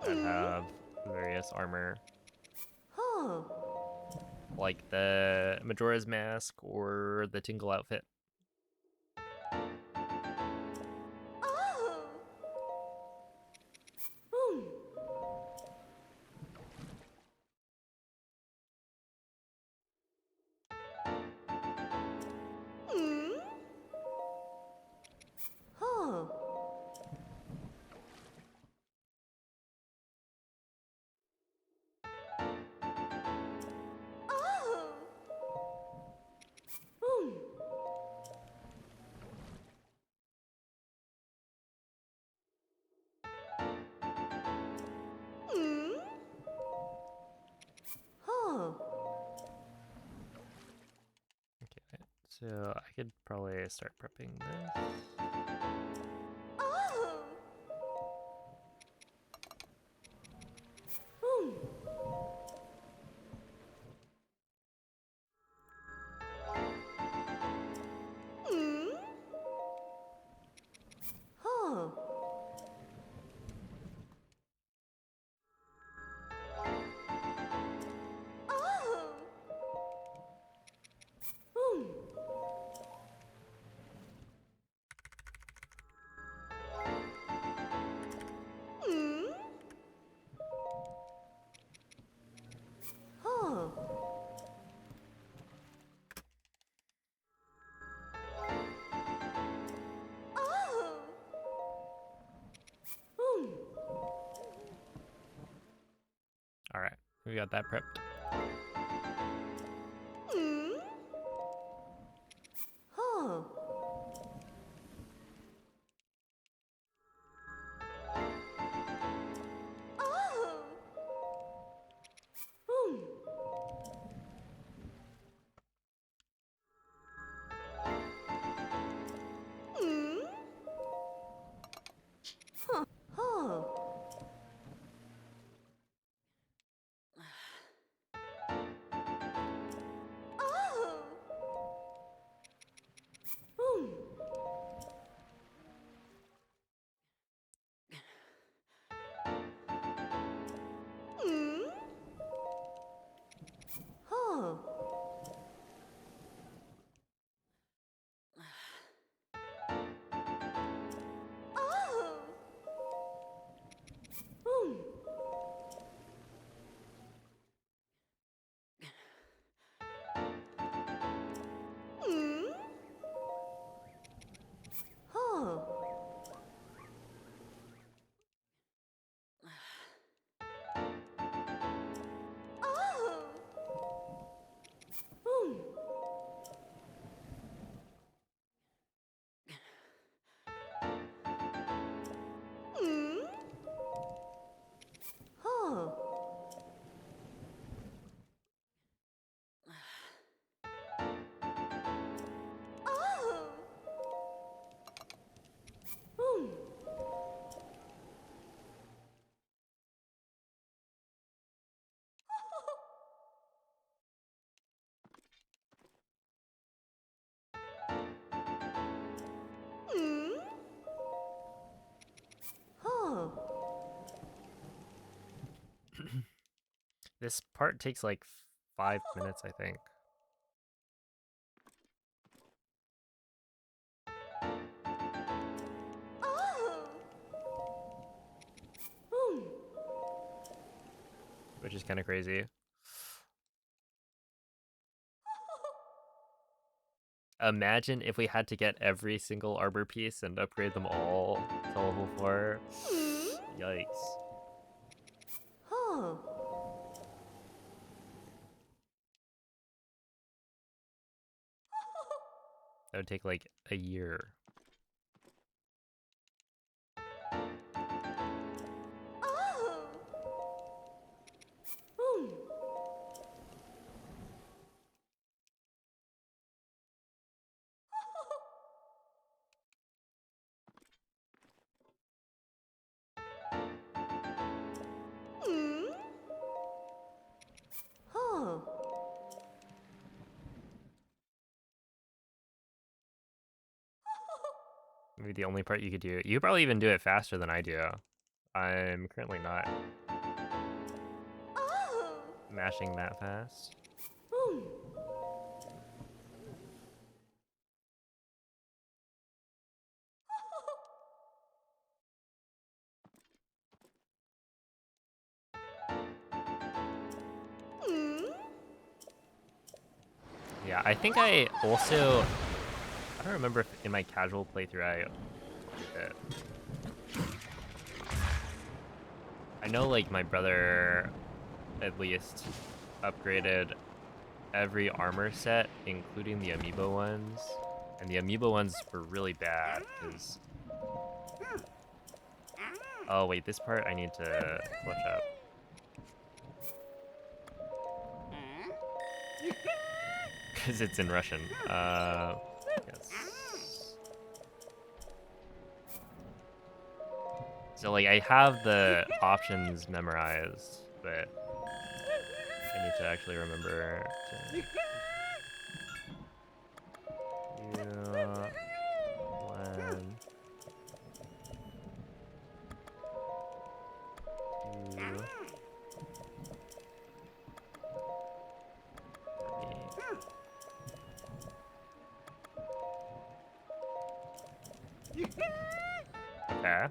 Speaker 1: that have various armor. Like the Majora's Mask or the Tingle outfit. Okay, so I could probably start prepping this. All right, we got that prepped. This part takes like 5 minutes, I think. Which is kind of crazy. Imagine if we had to get every single armor piece and upgrade them all to level 4. Yikes. That would take like a year. Maybe the only part you could do. You could probably even do it faster than I do. I'm currently not mashing that fast. Yeah, I think I also... I don't remember if in my casual playthrough I did it. I know like my brother at least upgraded every armor set, including the amiibo ones. And the amiibo ones were really bad, because... Oh wait, this part I need to flush up. Because it's in Russian. Yes. So like I have the options memorized, but I need to actually remember to... Yeah, one, two, three. Okay.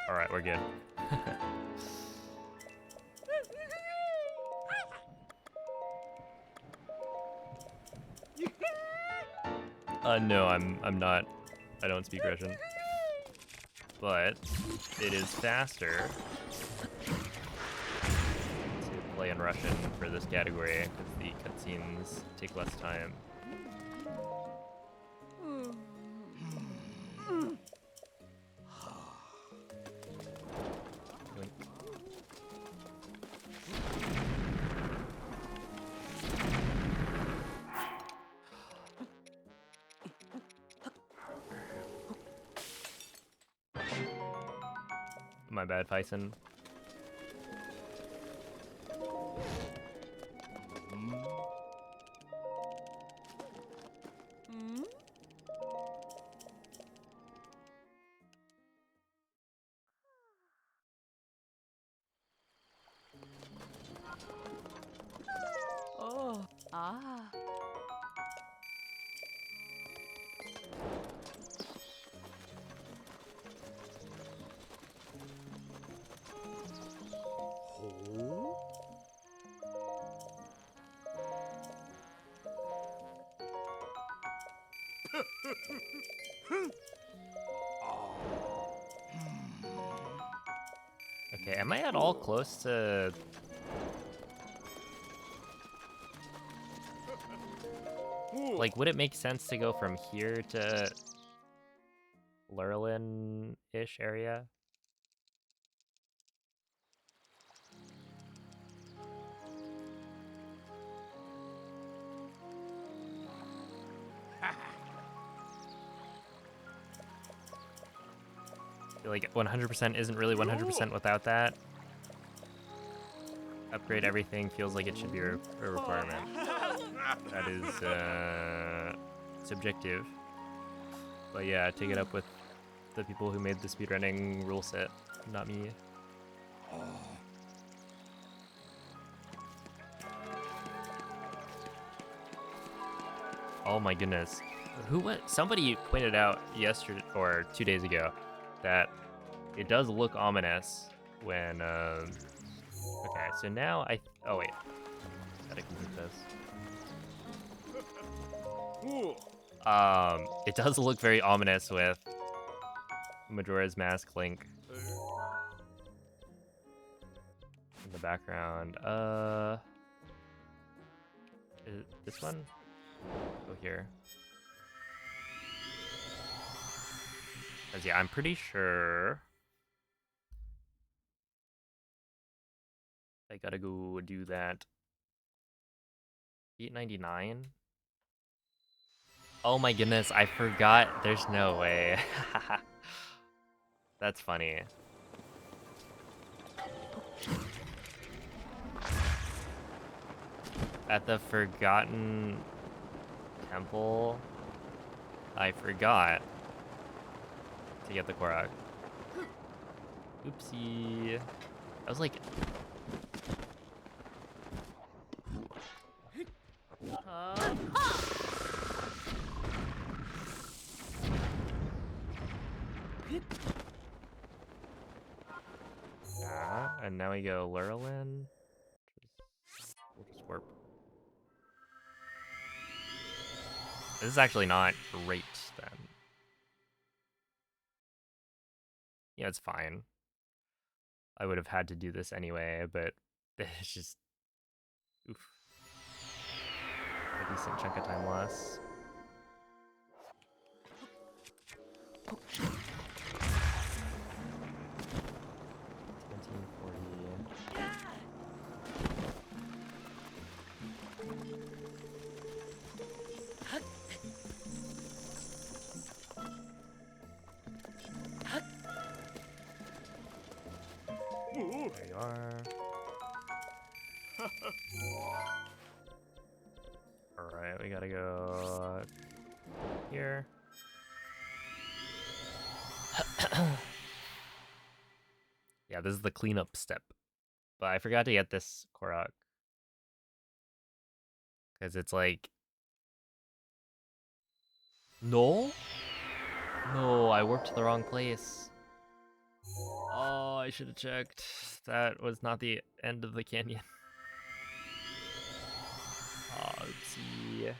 Speaker 1: All right, we're good. No, I'm not. I don't speak Russian. But it is faster to play in Russian for this category because the cutscenes take less time. My bad, Python.
Speaker 6: Oh. Ah.
Speaker 1: Okay, am I at all close to... Like, would it make sense to go from here to Lurelin-ish area? I feel like 100% isn't really 100% without that. Upgrade everything feels like it should be a requirement. That is subjective. But yeah, take it up with the people who made the speedrunning rule set, not me. Oh my goodness. Somebody pointed out yesterday or 2 days ago that it does look ominous when okay, so now oh wait. Gotta complete this. It does look very ominous with Majora's Mask Link in the background. This one? Go here. 'Cause yeah, I'm pretty sure I gotta go do that. 899? Oh my goodness, I forgot. There's no way. That's funny. At the Forgotten Temple, I forgot to get the Korok. Oopsie. I was like... Yeah, and now we go Lurelin. We'll just warp. This is actually not great then. Yeah, it's fine. I would have had to do this anyway, but it's just oof. A decent chunk of time loss. There you are. Alright, we gotta go here. Yeah, this is the cleanup step. But I forgot to get this Korok. Because it's like... No? No, I warped to the wrong place. Oh, I should have checked. That was not the end of the canyon. Oh, oopsie.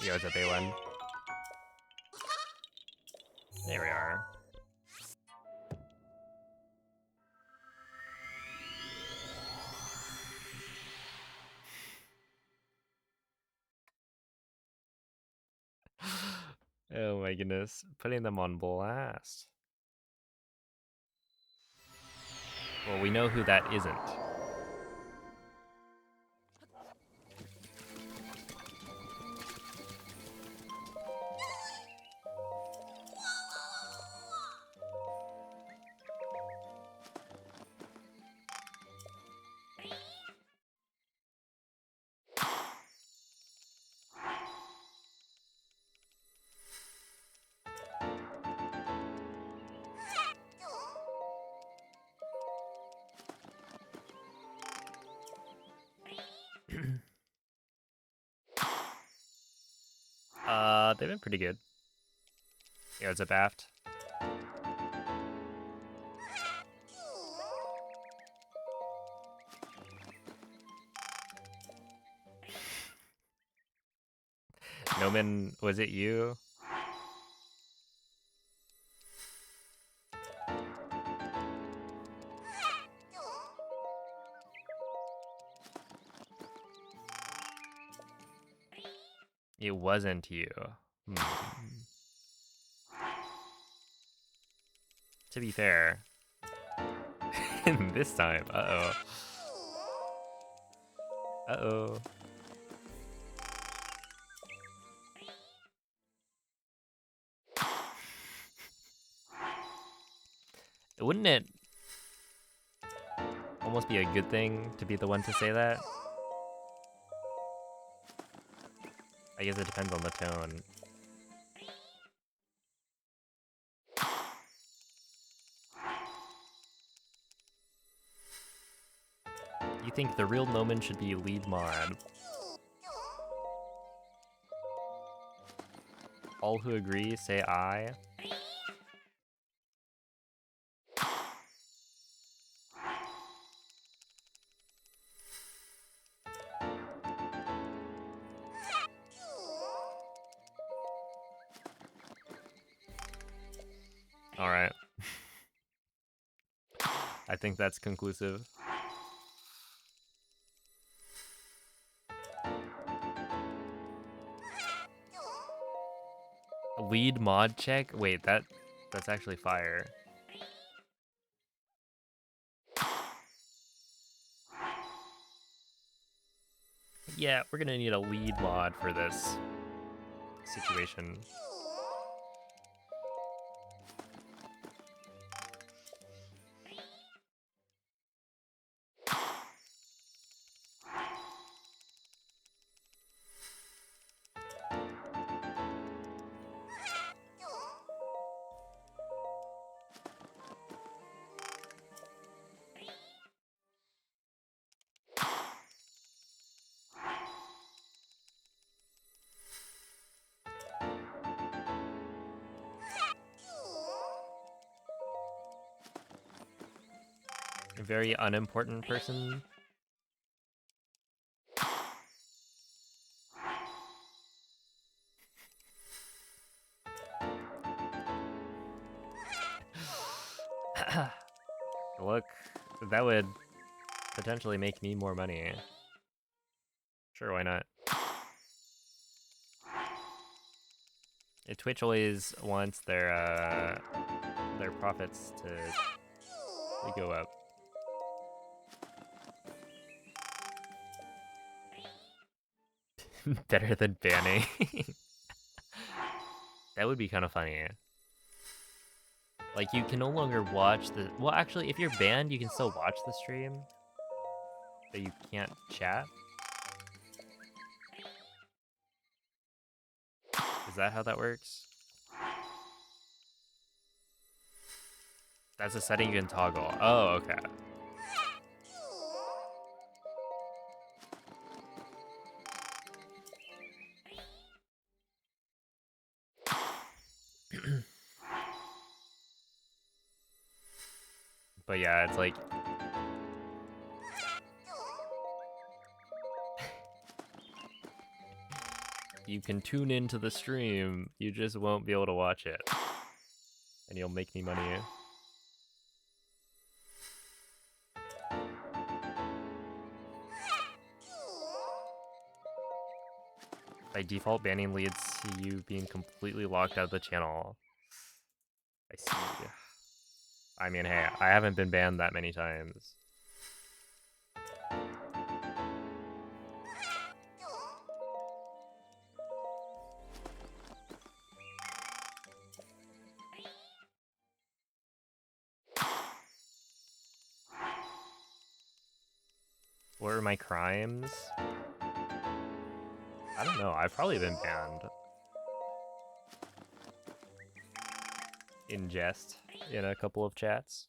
Speaker 1: Yo, it's a big one. There we are. Oh my goodness. Putting them on blast. Well, we know who that isn't. They've been pretty good. Yeah, it's a Baft. Noman, was it you? It wasn't you. To be fair, this time, uh-oh. Uh-oh. Wouldn't it almost be a good thing to be the one to say that? I guess it depends on the tone. You think the real Noman should be lead mod? All who agree say aye. All right. I think that's conclusive. Lead mod check? Wait, that's actually fire. Yeah, we're gonna need a lead mod for this situation. A very unimportant person. Look, that would potentially make me more money. Sure, why not? Twitch always wants their profits to go up. Better than banning. That would be kind of funny. Like, you can no longer watch the... Well, actually, if you're banned, you can still watch the stream, but you can't chat. Is that how that works? That's a setting you can toggle. Oh, okay. But yeah, it's like... You can tune into the stream, you just won't be able to watch it. And you'll make me money. By default, banning leads to you being completely locked out of the channel. I see. I mean, hey, I haven't been banned that many times. What are my crimes? I don't know, I've probably been banned. In jest, in a couple of chats.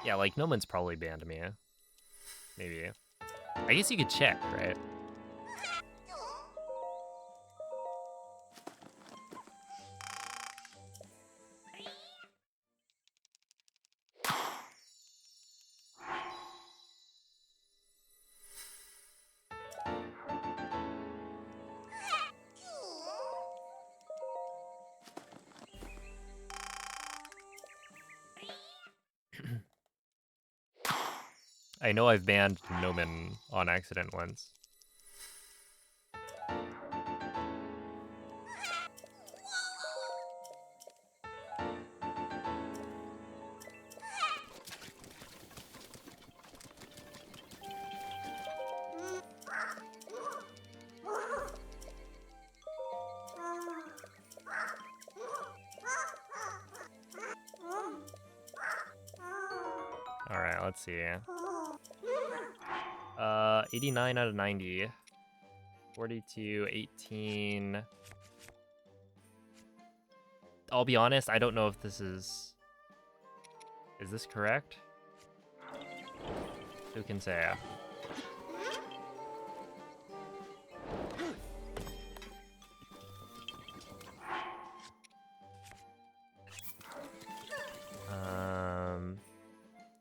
Speaker 1: Yeah, like, no one's probably banned me. Maybe. I guess you could check, right? I know I've banned Noman on accident once. All right, let's see. 89 out of 90. 42, 18. I'll be honest, I don't know if this is... Is this correct? Who can say?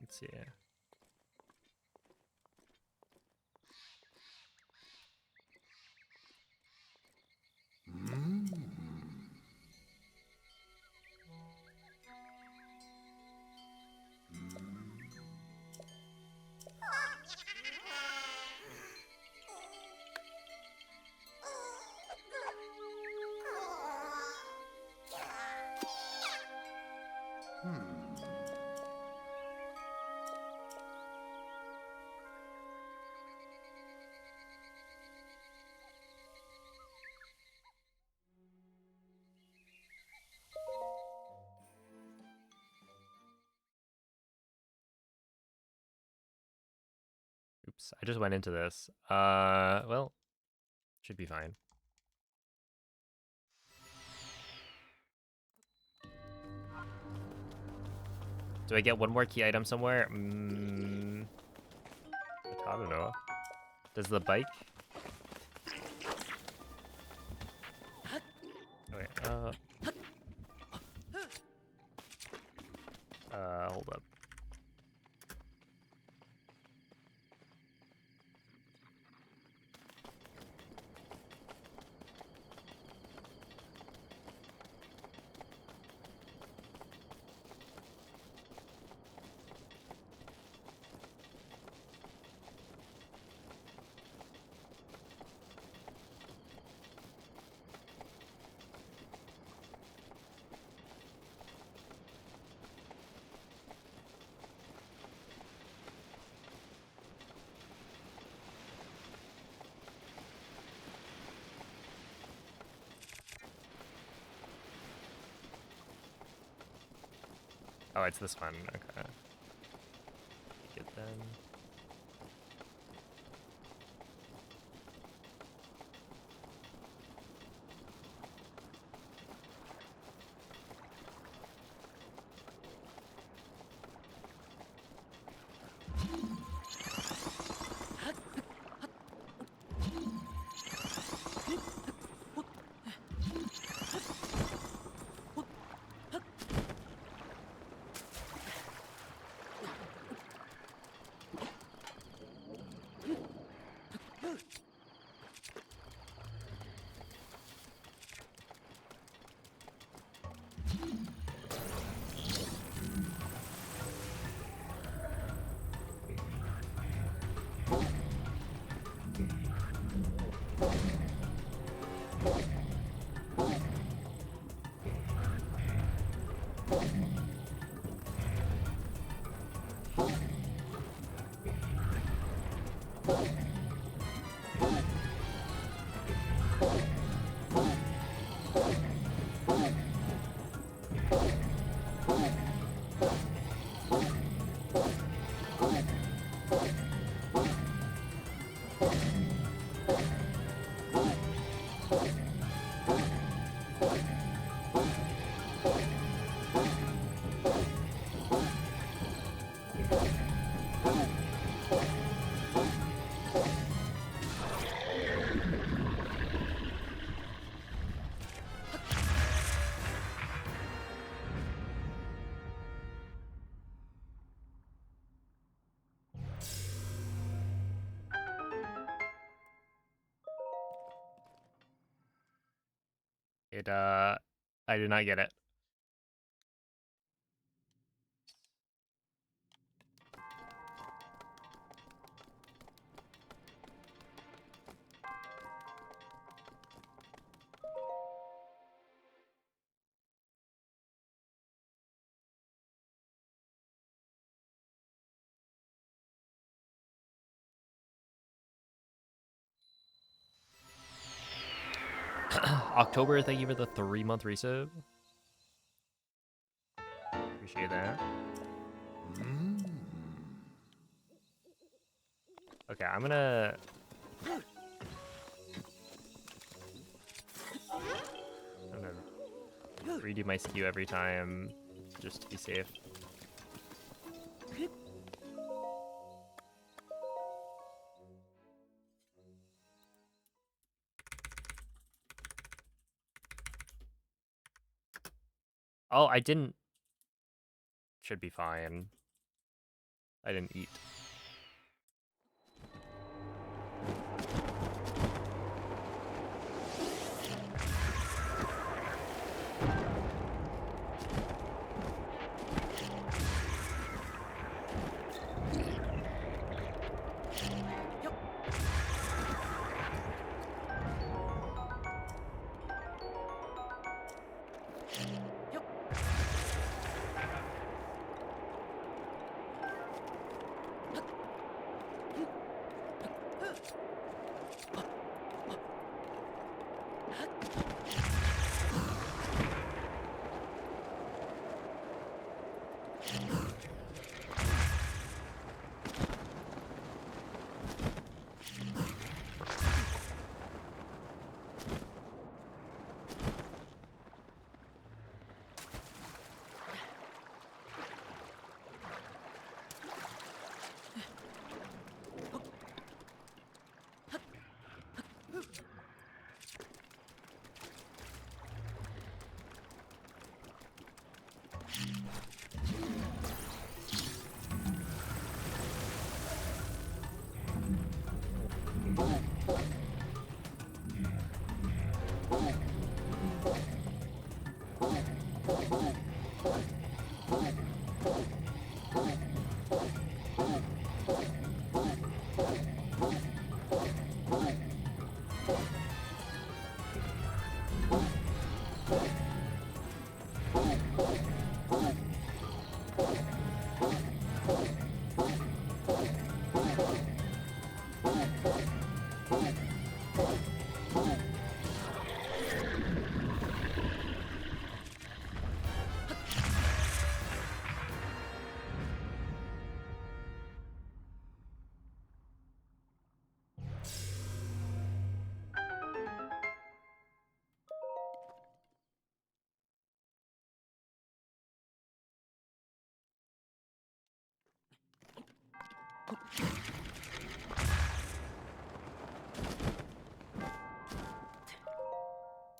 Speaker 1: Let's see. Oops, I just went into this. Well, should be fine. Do I get one more key item somewhere? I don't know. Does the bike? Okay, hold up. Oh, it's this one. Okay. Take it then. I did not get it. October, thank you for the 3-month resub. Appreciate that. Okay, I'm gonna redo my skew every time, just to be safe. Oh, I didn't. Should be fine. I didn't eat.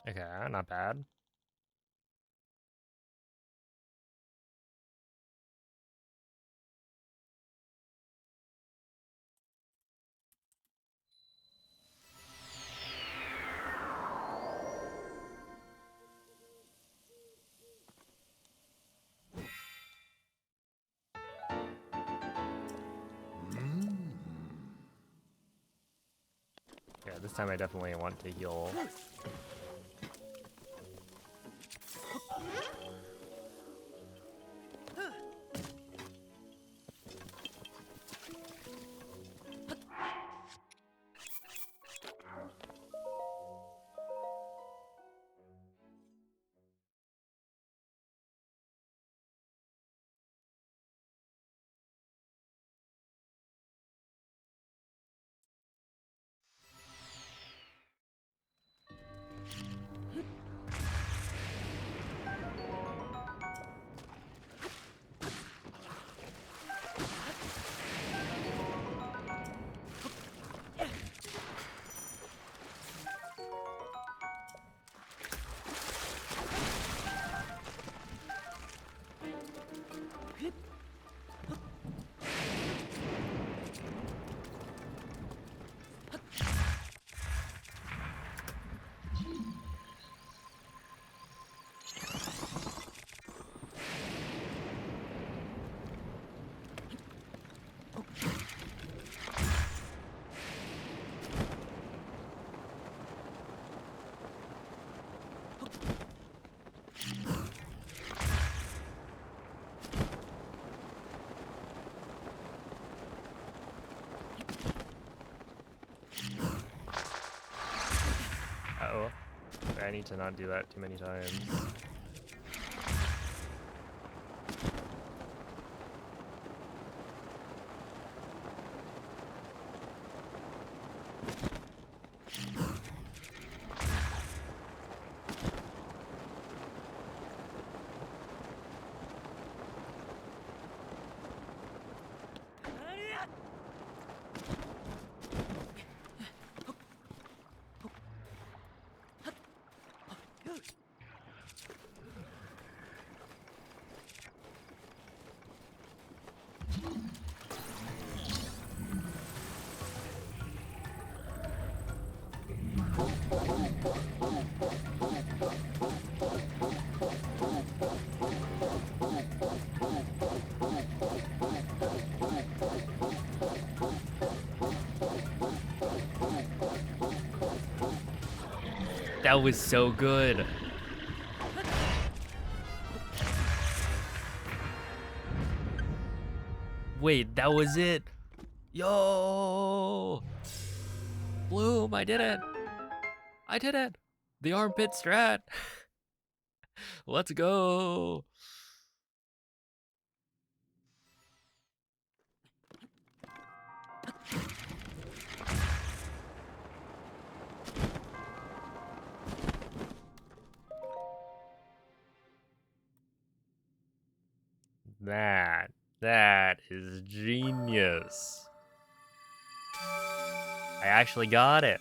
Speaker 1: Okay, not bad. Yeah, this time I definitely want to heal. Uh-oh. I need to not do that too many times. That was so good. Wait, that was it. Yo! Bloom, I did it. I did it. The armpit strat. Let's go. That is genius. I actually got it.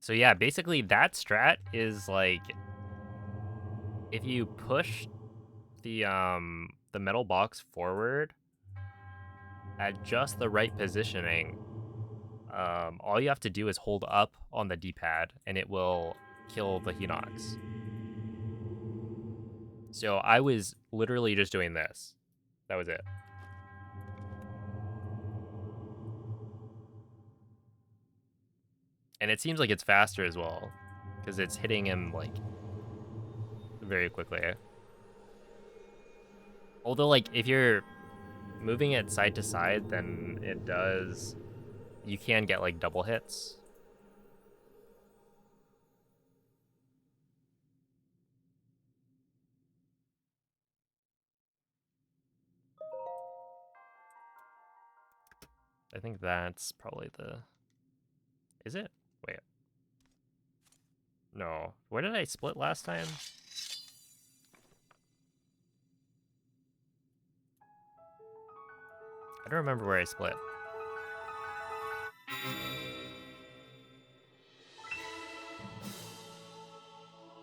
Speaker 1: So yeah, basically that strat is like if you push the metal box forward at just the right positioning, all you have to do is hold up on the D-pad and it will kill the Hinox. So I was literally just doing this. That was it. And it seems like it's faster as well, because it's hitting him like very quickly. Although like if you're moving it side to side, then you can get like double hits. I think that's probably is it? Wait. No. Where did I split last time? I don't remember where I split.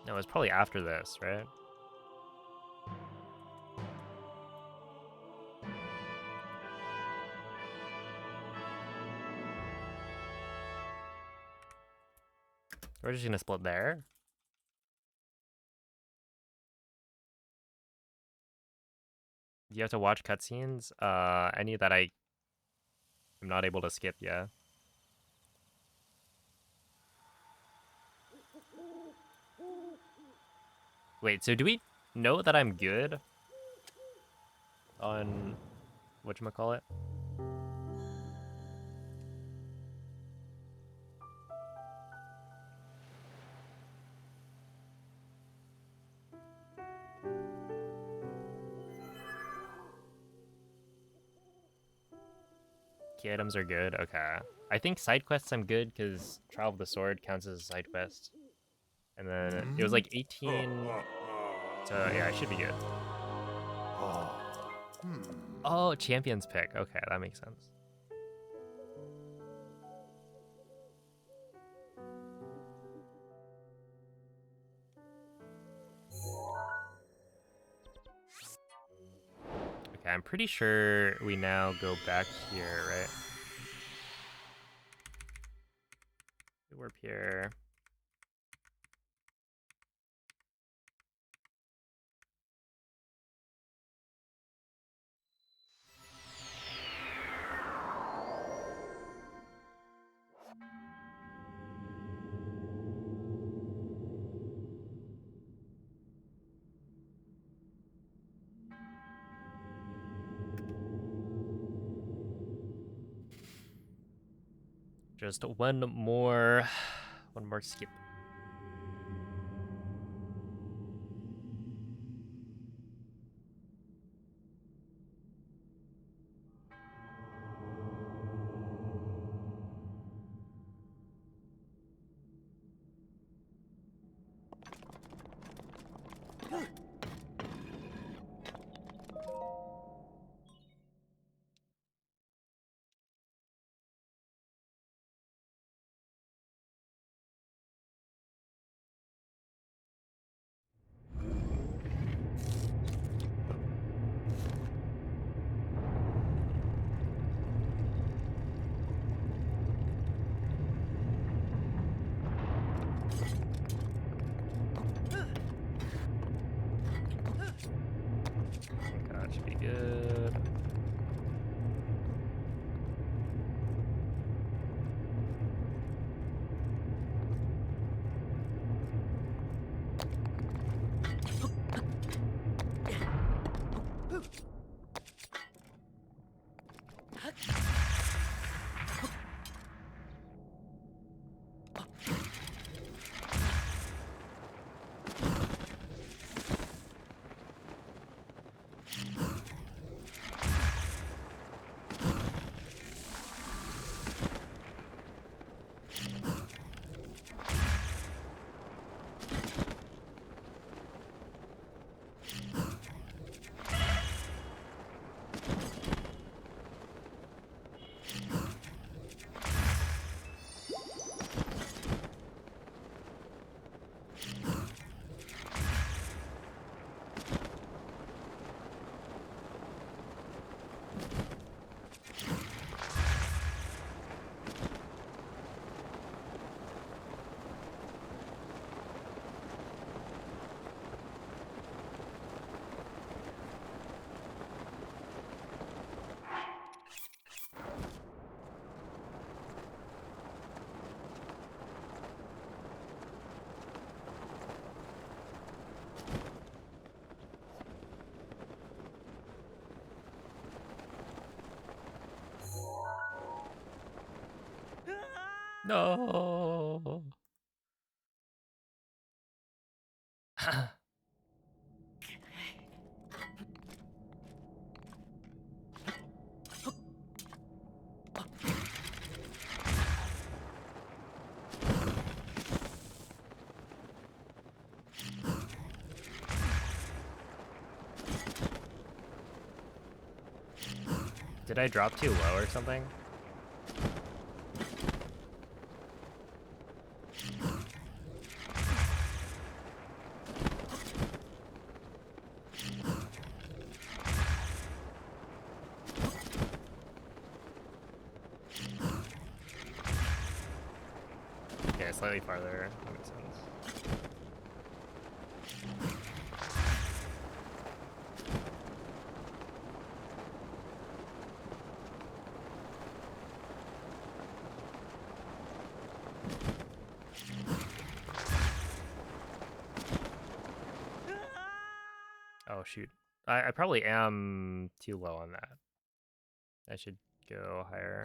Speaker 1: No, it was probably after this, right? We're just gonna split there. Do you have to watch cutscenes? Any that I am not able to skip, yeah. Wait, so do we know that I'm good on whatchamacallit? Key items are good, okay. I think side quests I'm good because Trial of the Sword counts as a side quest. And then it was like 18, so yeah, I should be good. Oh, Champions pick, okay, that makes sense. Okay, I'm pretty sure we now go back here, right? Warp here. Just one more skip. No. Did I drop too low or something? Yeah, slightly farther. That makes sense. Oh shoot. I probably am too low on that. I should go higher.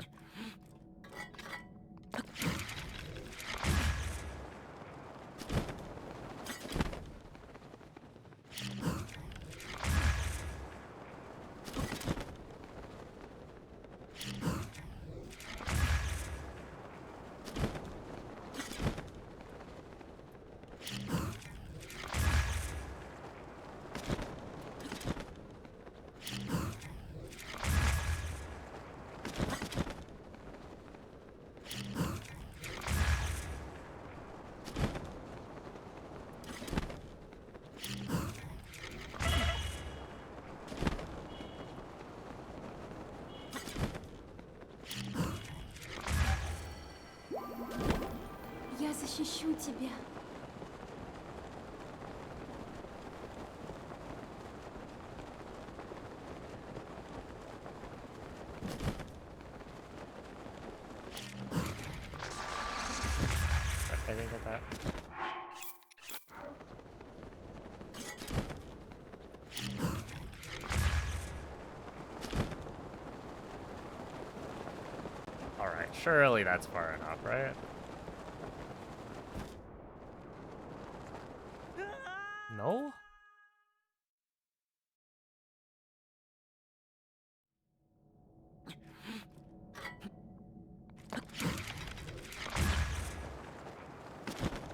Speaker 7: Я защищу тебя.
Speaker 1: I think at that. Alright, surely that's far enough, right? No?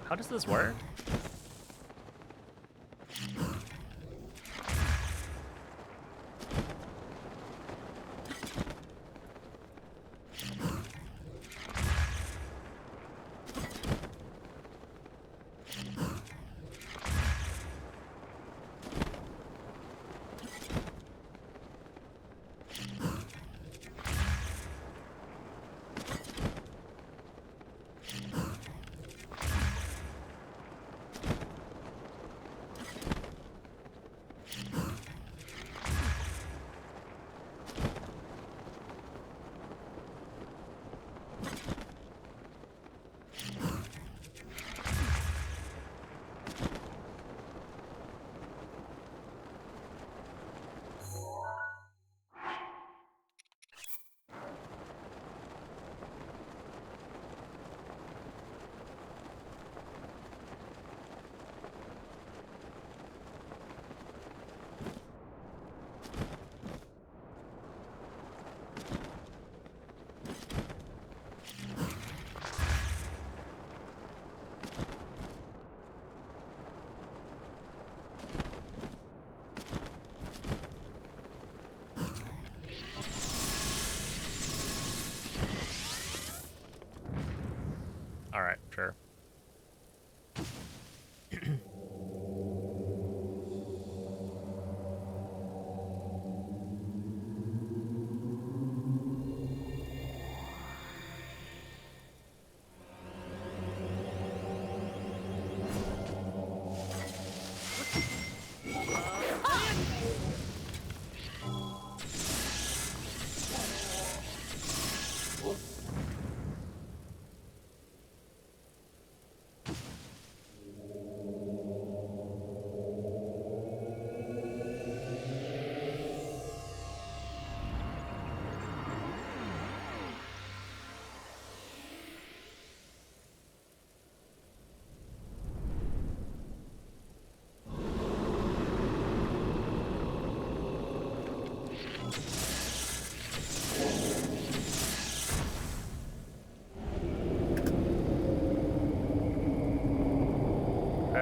Speaker 1: How does this work?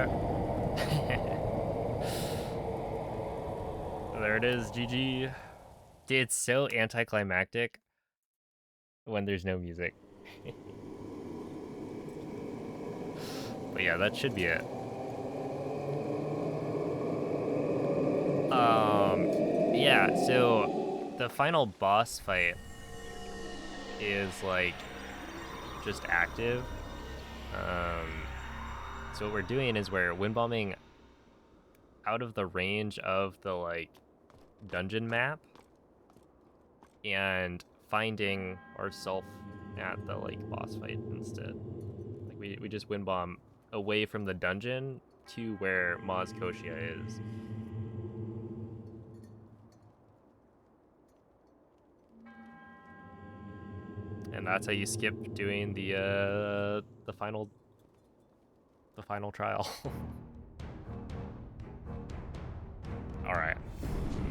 Speaker 1: Okay. There it is, GG. Dude, it's so anticlimactic when there's no music. But yeah, that should be it. Yeah, so the final boss fight is like just active. So what we're doing is we're wind bombing out of the range of the like dungeon map and finding ourselves at the like boss fight instead. Like we just wind bomb away from the dungeon to where Maz Koshia is. And that's how you skip doing the final trial. All right.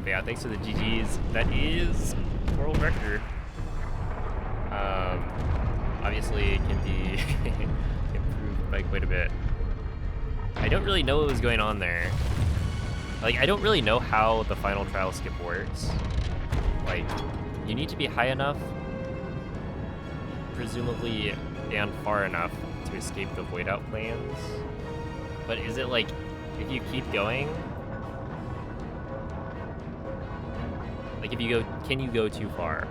Speaker 1: But yeah, thanks for the GGs. That is world record. Obviously it can be improved by quite a bit. I don't really know what was going on there. Like, I don't really know how the final trial skip works. Like, you need to be high enough, presumably, and far enough to escape the void out planes. But is it like, if you keep going, like if you go, can you go too far?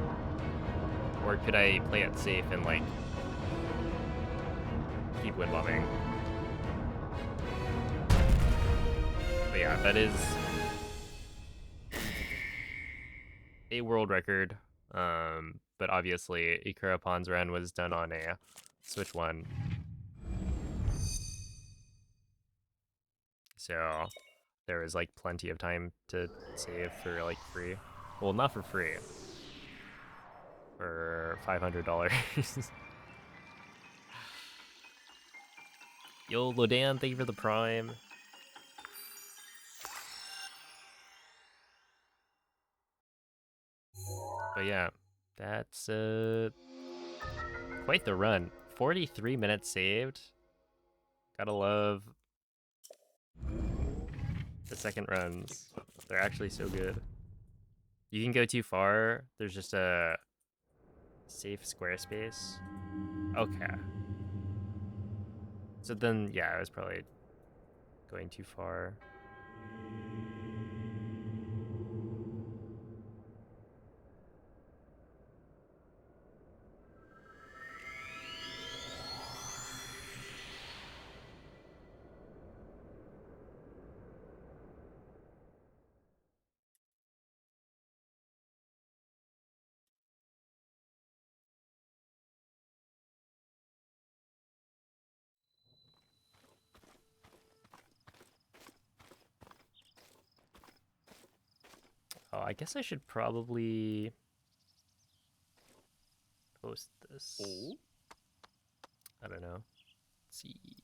Speaker 1: Or could I play it safe and like, keep wind bombing? But yeah, that is a world record. But obviously Ikura Pon's run was done on a Switch 1. So there was like plenty of time to save for like free. Well, not for free. For $500. Yo, Lodan, thank you for the Prime. But yeah, that's quite the run. 43 minutes saved. Gotta love the second runs. They're actually so good. You can go too far. There's just a safe square space. Okay. So then, yeah, I was probably going too far. Oh, I guess I should probably post this. I don't know. Let's see.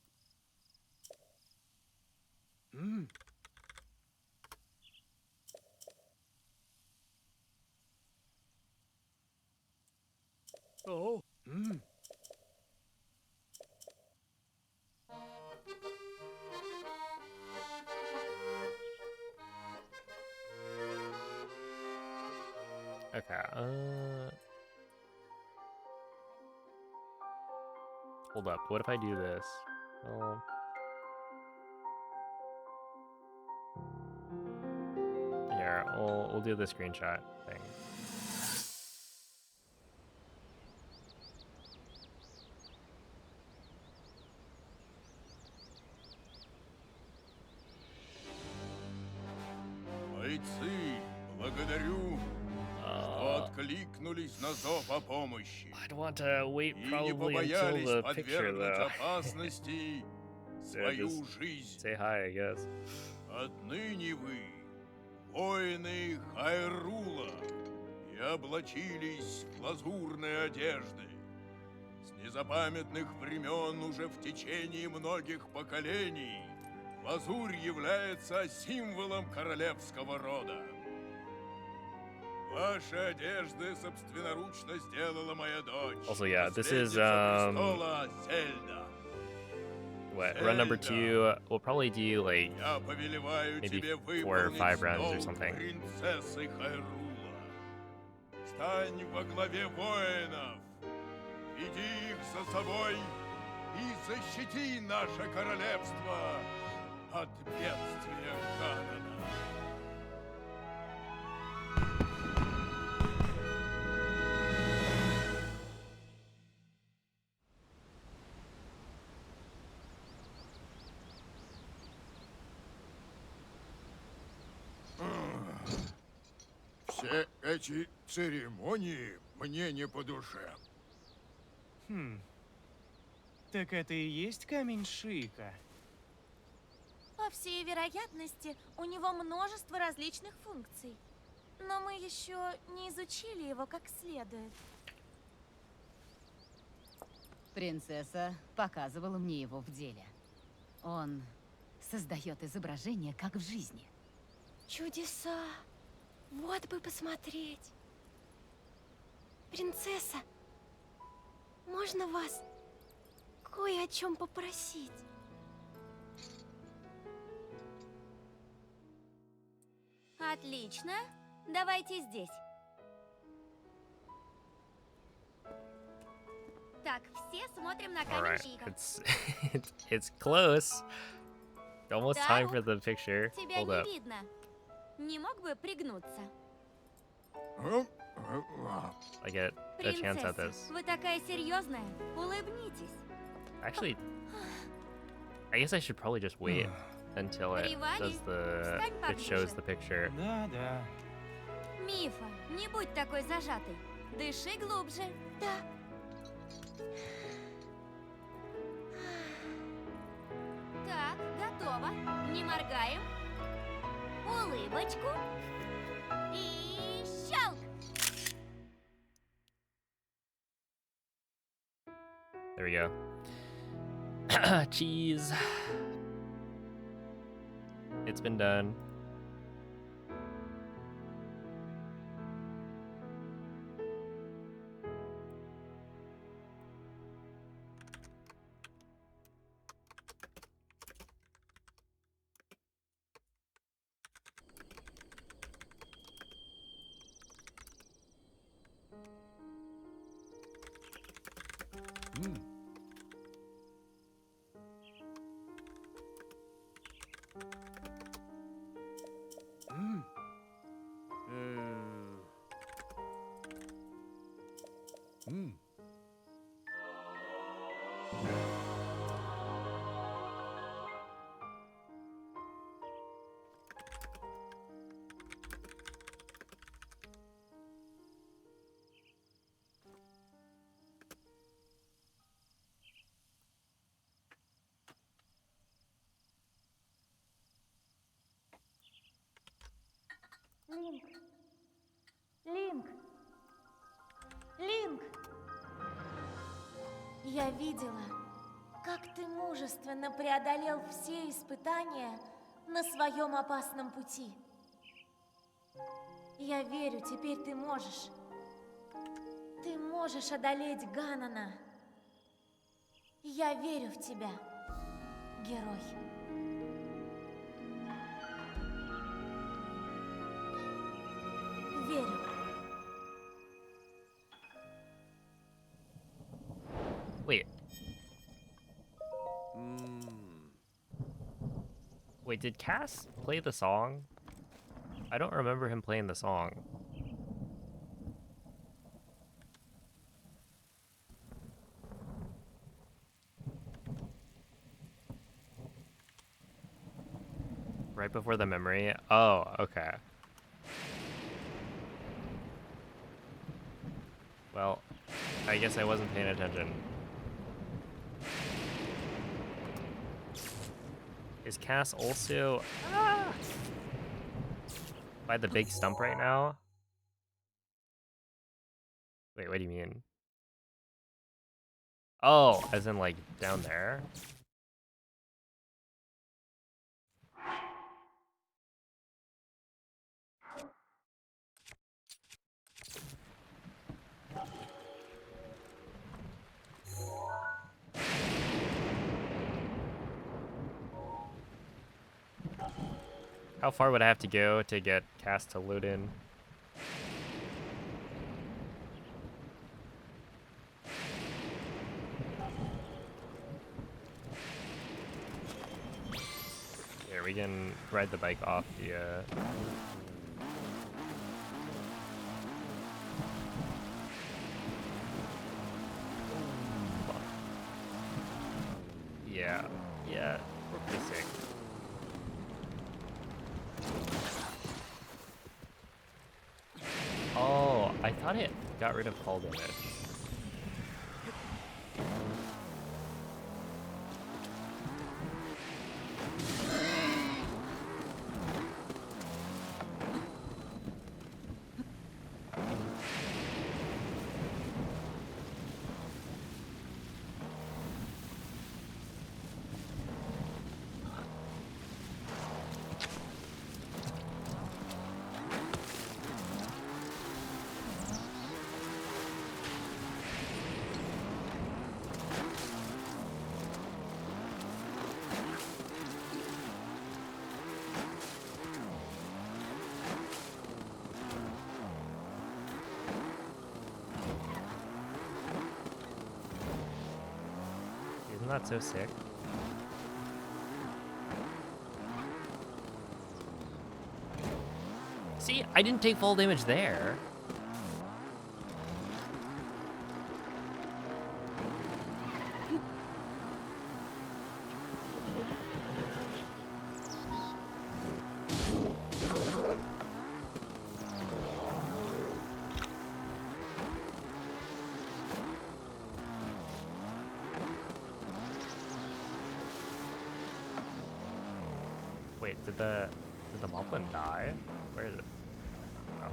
Speaker 1: Okay, hold up, what if I do this? Well, here, we'll do the screenshot thing.
Speaker 3: Бойцы, благодарю, что откликнулись на зов о помощи.
Speaker 1: I'd want to wait
Speaker 3: И не
Speaker 1: probably until
Speaker 3: побоялись
Speaker 1: the picture
Speaker 3: подвергнуть
Speaker 1: though.
Speaker 3: опасности свою
Speaker 1: just
Speaker 3: жизнь.
Speaker 1: Say hi, I guess.
Speaker 3: Отныне вы, воины Хайрула, и облачились в лазурные одежды. С незапамятных времен уже в течение многих поколений лазурь является символом королевского рода. Ваши одежды собственноручно сделала моя дочь.
Speaker 1: Also, yeah, this is
Speaker 3: наследница престола Зельда.
Speaker 1: what, run number
Speaker 3: Зельда,
Speaker 1: 2, we'll probably do like
Speaker 3: я повелеваю
Speaker 1: maybe
Speaker 3: тебе
Speaker 1: 4 or 5
Speaker 3: выполнить
Speaker 1: runs or
Speaker 3: долг
Speaker 1: something.
Speaker 3: принцессы Хайрула. Стань во главе воинов, веди их за собой и защити наше королевство от бедствия Ганана. Все эти церемонии мне не по душе.
Speaker 2: Хм. Так это и есть камень Шика.
Speaker 7: По всей вероятности, у него множество различных функций. Но мы еще не изучили его как следует.
Speaker 5: Принцесса показывала мне его в деле. Он создает изображение, как в жизни.
Speaker 7: Чудеса! Вот бы посмотреть. Принцесса, можно вас кое о чем попросить? Отлично. Давайте здесь. Так, все смотрим на камень
Speaker 1: Alright,
Speaker 7: Шика.
Speaker 1: it's close. Almost time for
Speaker 7: Дарук,
Speaker 1: the picture.
Speaker 7: Тебя
Speaker 1: Hold
Speaker 7: не
Speaker 1: up.
Speaker 7: видно. Не мог бы пригнуться?
Speaker 1: I get a chance at
Speaker 7: Принцесса,
Speaker 1: this.
Speaker 7: вы такая серьезная. Улыбнитесь.
Speaker 1: Actually, I guess I should probably just wait until it
Speaker 7: Ривали,
Speaker 1: does the
Speaker 7: встань
Speaker 1: it shows
Speaker 7: поближе.
Speaker 1: the picture.
Speaker 2: Да, да.
Speaker 7: Мифа, не будь такой зажатой. Дыши глубже. Да. Так, готово. Не моргаем. Улыбочку. И щелк.
Speaker 1: There we go. Cheese. It's been done.
Speaker 7: Линк. Линк. Линк. Я видела, как ты мужественно преодолел все испытания на своем опасном пути. Я верю, теперь ты можешь. Ты можешь одолеть Ганана. Я верю в тебя, герой. Верю.
Speaker 1: Wait. Wait, did Cass play the song? I don't remember him playing the song. Right before the memory? Oh, okay. Well, I guess I wasn't paying attention. Is Cass also by the big stump right now? Wait, what do you mean? Oh, as in like down there? How far would I have to go to get cast to Ludin? Here, we can ride the bike off the, Yeah, yeah, we're pretty sick. Oh, I thought it got rid of fall damage. Isn't that so sick? See, I didn't take fall damage there. Wait, did the Moblin die? Where is it? Oh.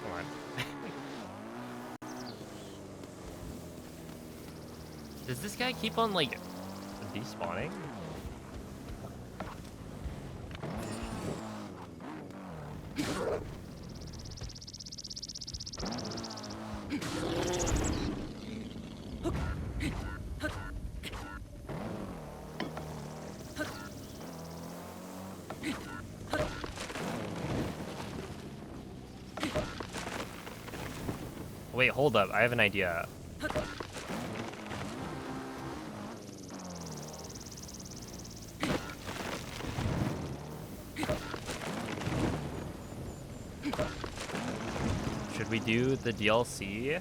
Speaker 1: Come on. Does this guy keep on, like, despawning? Wait, hold up. I have an idea. Should we do the DLC?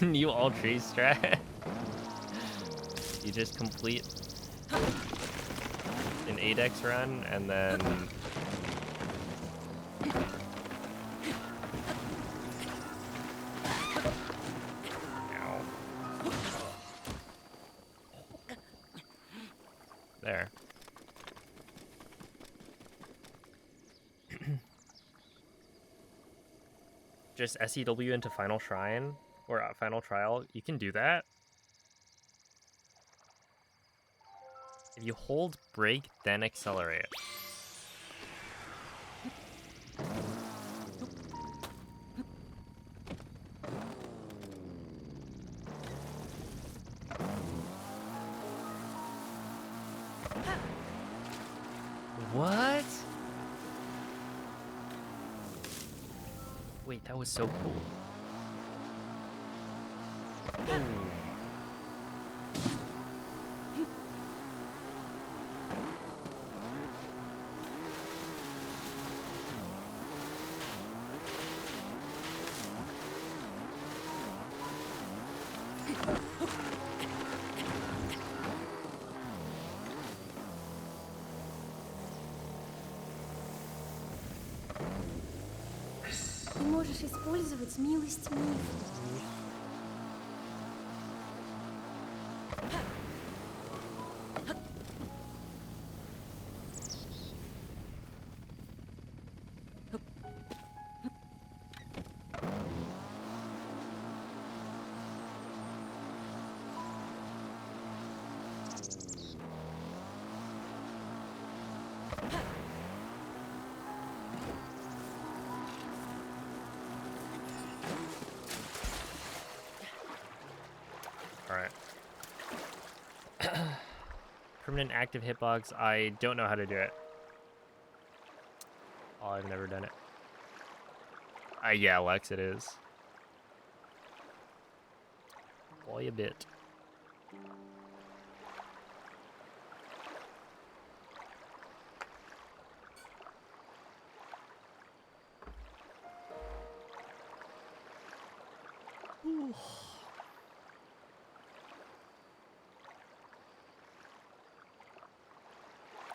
Speaker 1: New all tree strat? You just complete an 8x run and then Ow. There. Just SEW into Final Shrine or Final Trial. You can do that. If you hold brake, then accelerate. What? Wait, that was so cool.
Speaker 8: можешь использовать милость мифа.
Speaker 1: All right. Permanent active hitbox. I don't know how to do it. Oh, I've never done it. Yeah, Lex, it is. Boy, a bit. Ooh.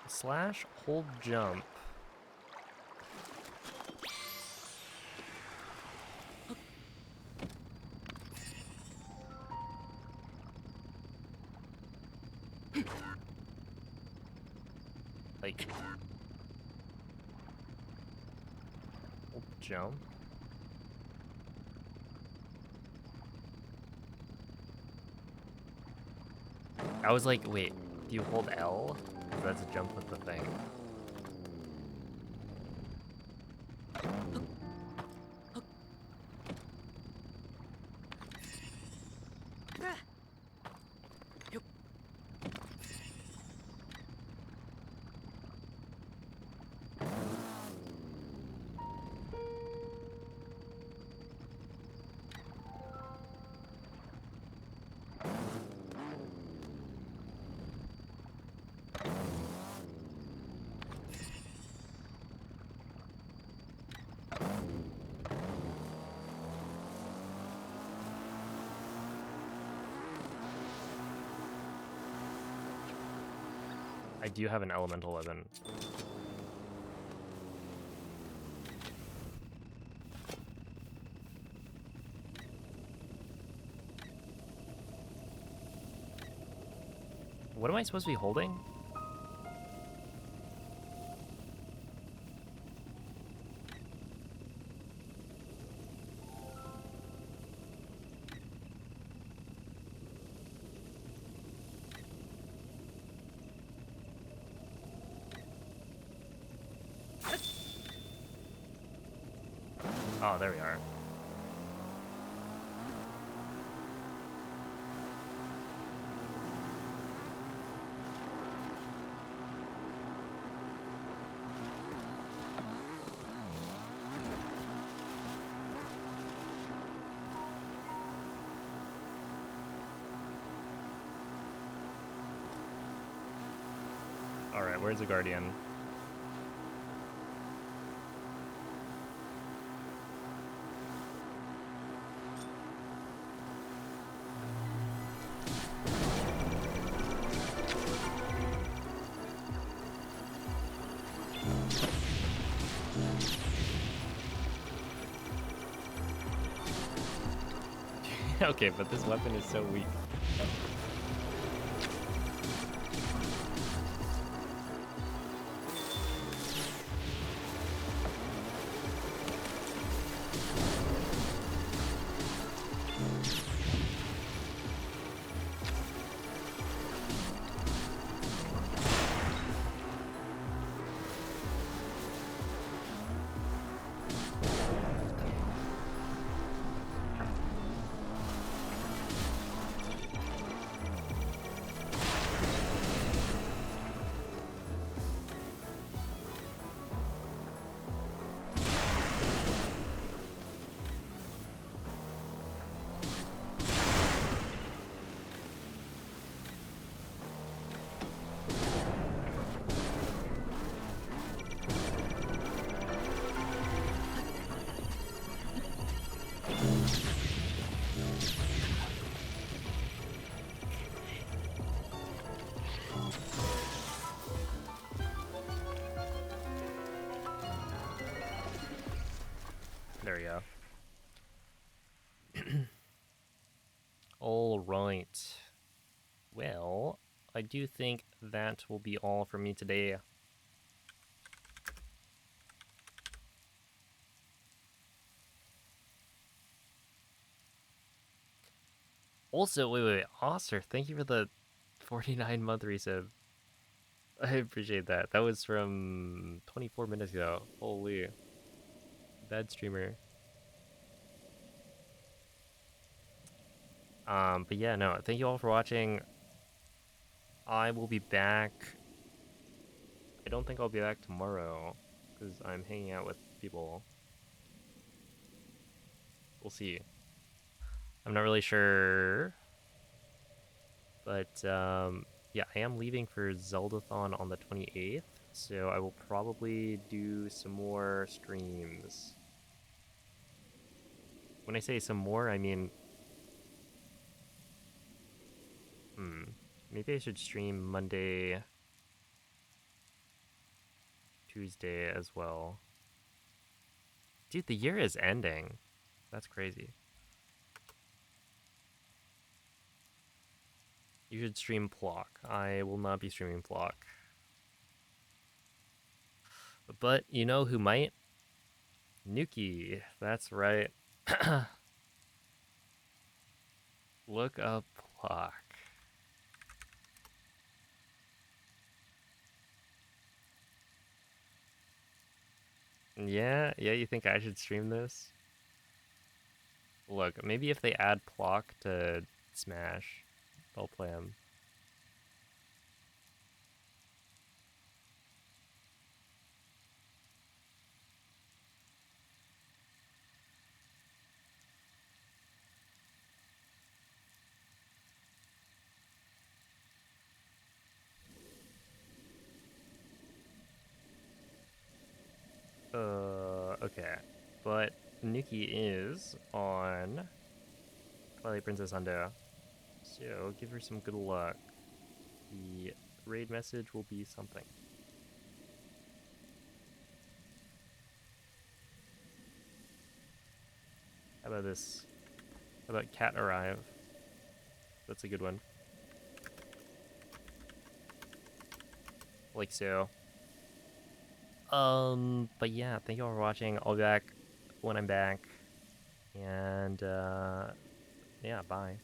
Speaker 1: Slash hold jump. Like hold jump. I was like, wait, do you hold L? 'Cause that's a jump with the thing. I do have an elemental weapon. What am I supposed to be holding? Oh, there we are. All right, where's the Guardian? Okay, but this weapon is so weak. There we go. Well, I do think that will be all for me today. Also, wait, Oster, thank you for the 49-month resub. I appreciate that. That was from 24 minutes ago. Holy. Bad streamer. But yeah, no, thank you all for watching. I will be back. I don't think I'll be back tomorrow, because I'm hanging out with people. We'll see. I'm not really sure. But, yeah, I am leaving for Zeldathon on the 28th, so I will probably do some more streams. When I say some more, I mean... maybe I should stream Monday, Tuesday as well. Dude, the year is ending. That's crazy. You should stream Plock. I will not be streaming Plock. But you know who might? Nuki. That's right. Look up Plock. Yeah, you think I should stream this? Look, maybe if they add Plock to Smash, I'll play him. Okay. But Nuki is on Twilight Princess Hondo, so give her some good luck. The raid message will be something. How about this? How about Cat Arrive? That's a good one. Like so. But yeah, thank you all for watching. I'll be back when I'm back. And, yeah, bye.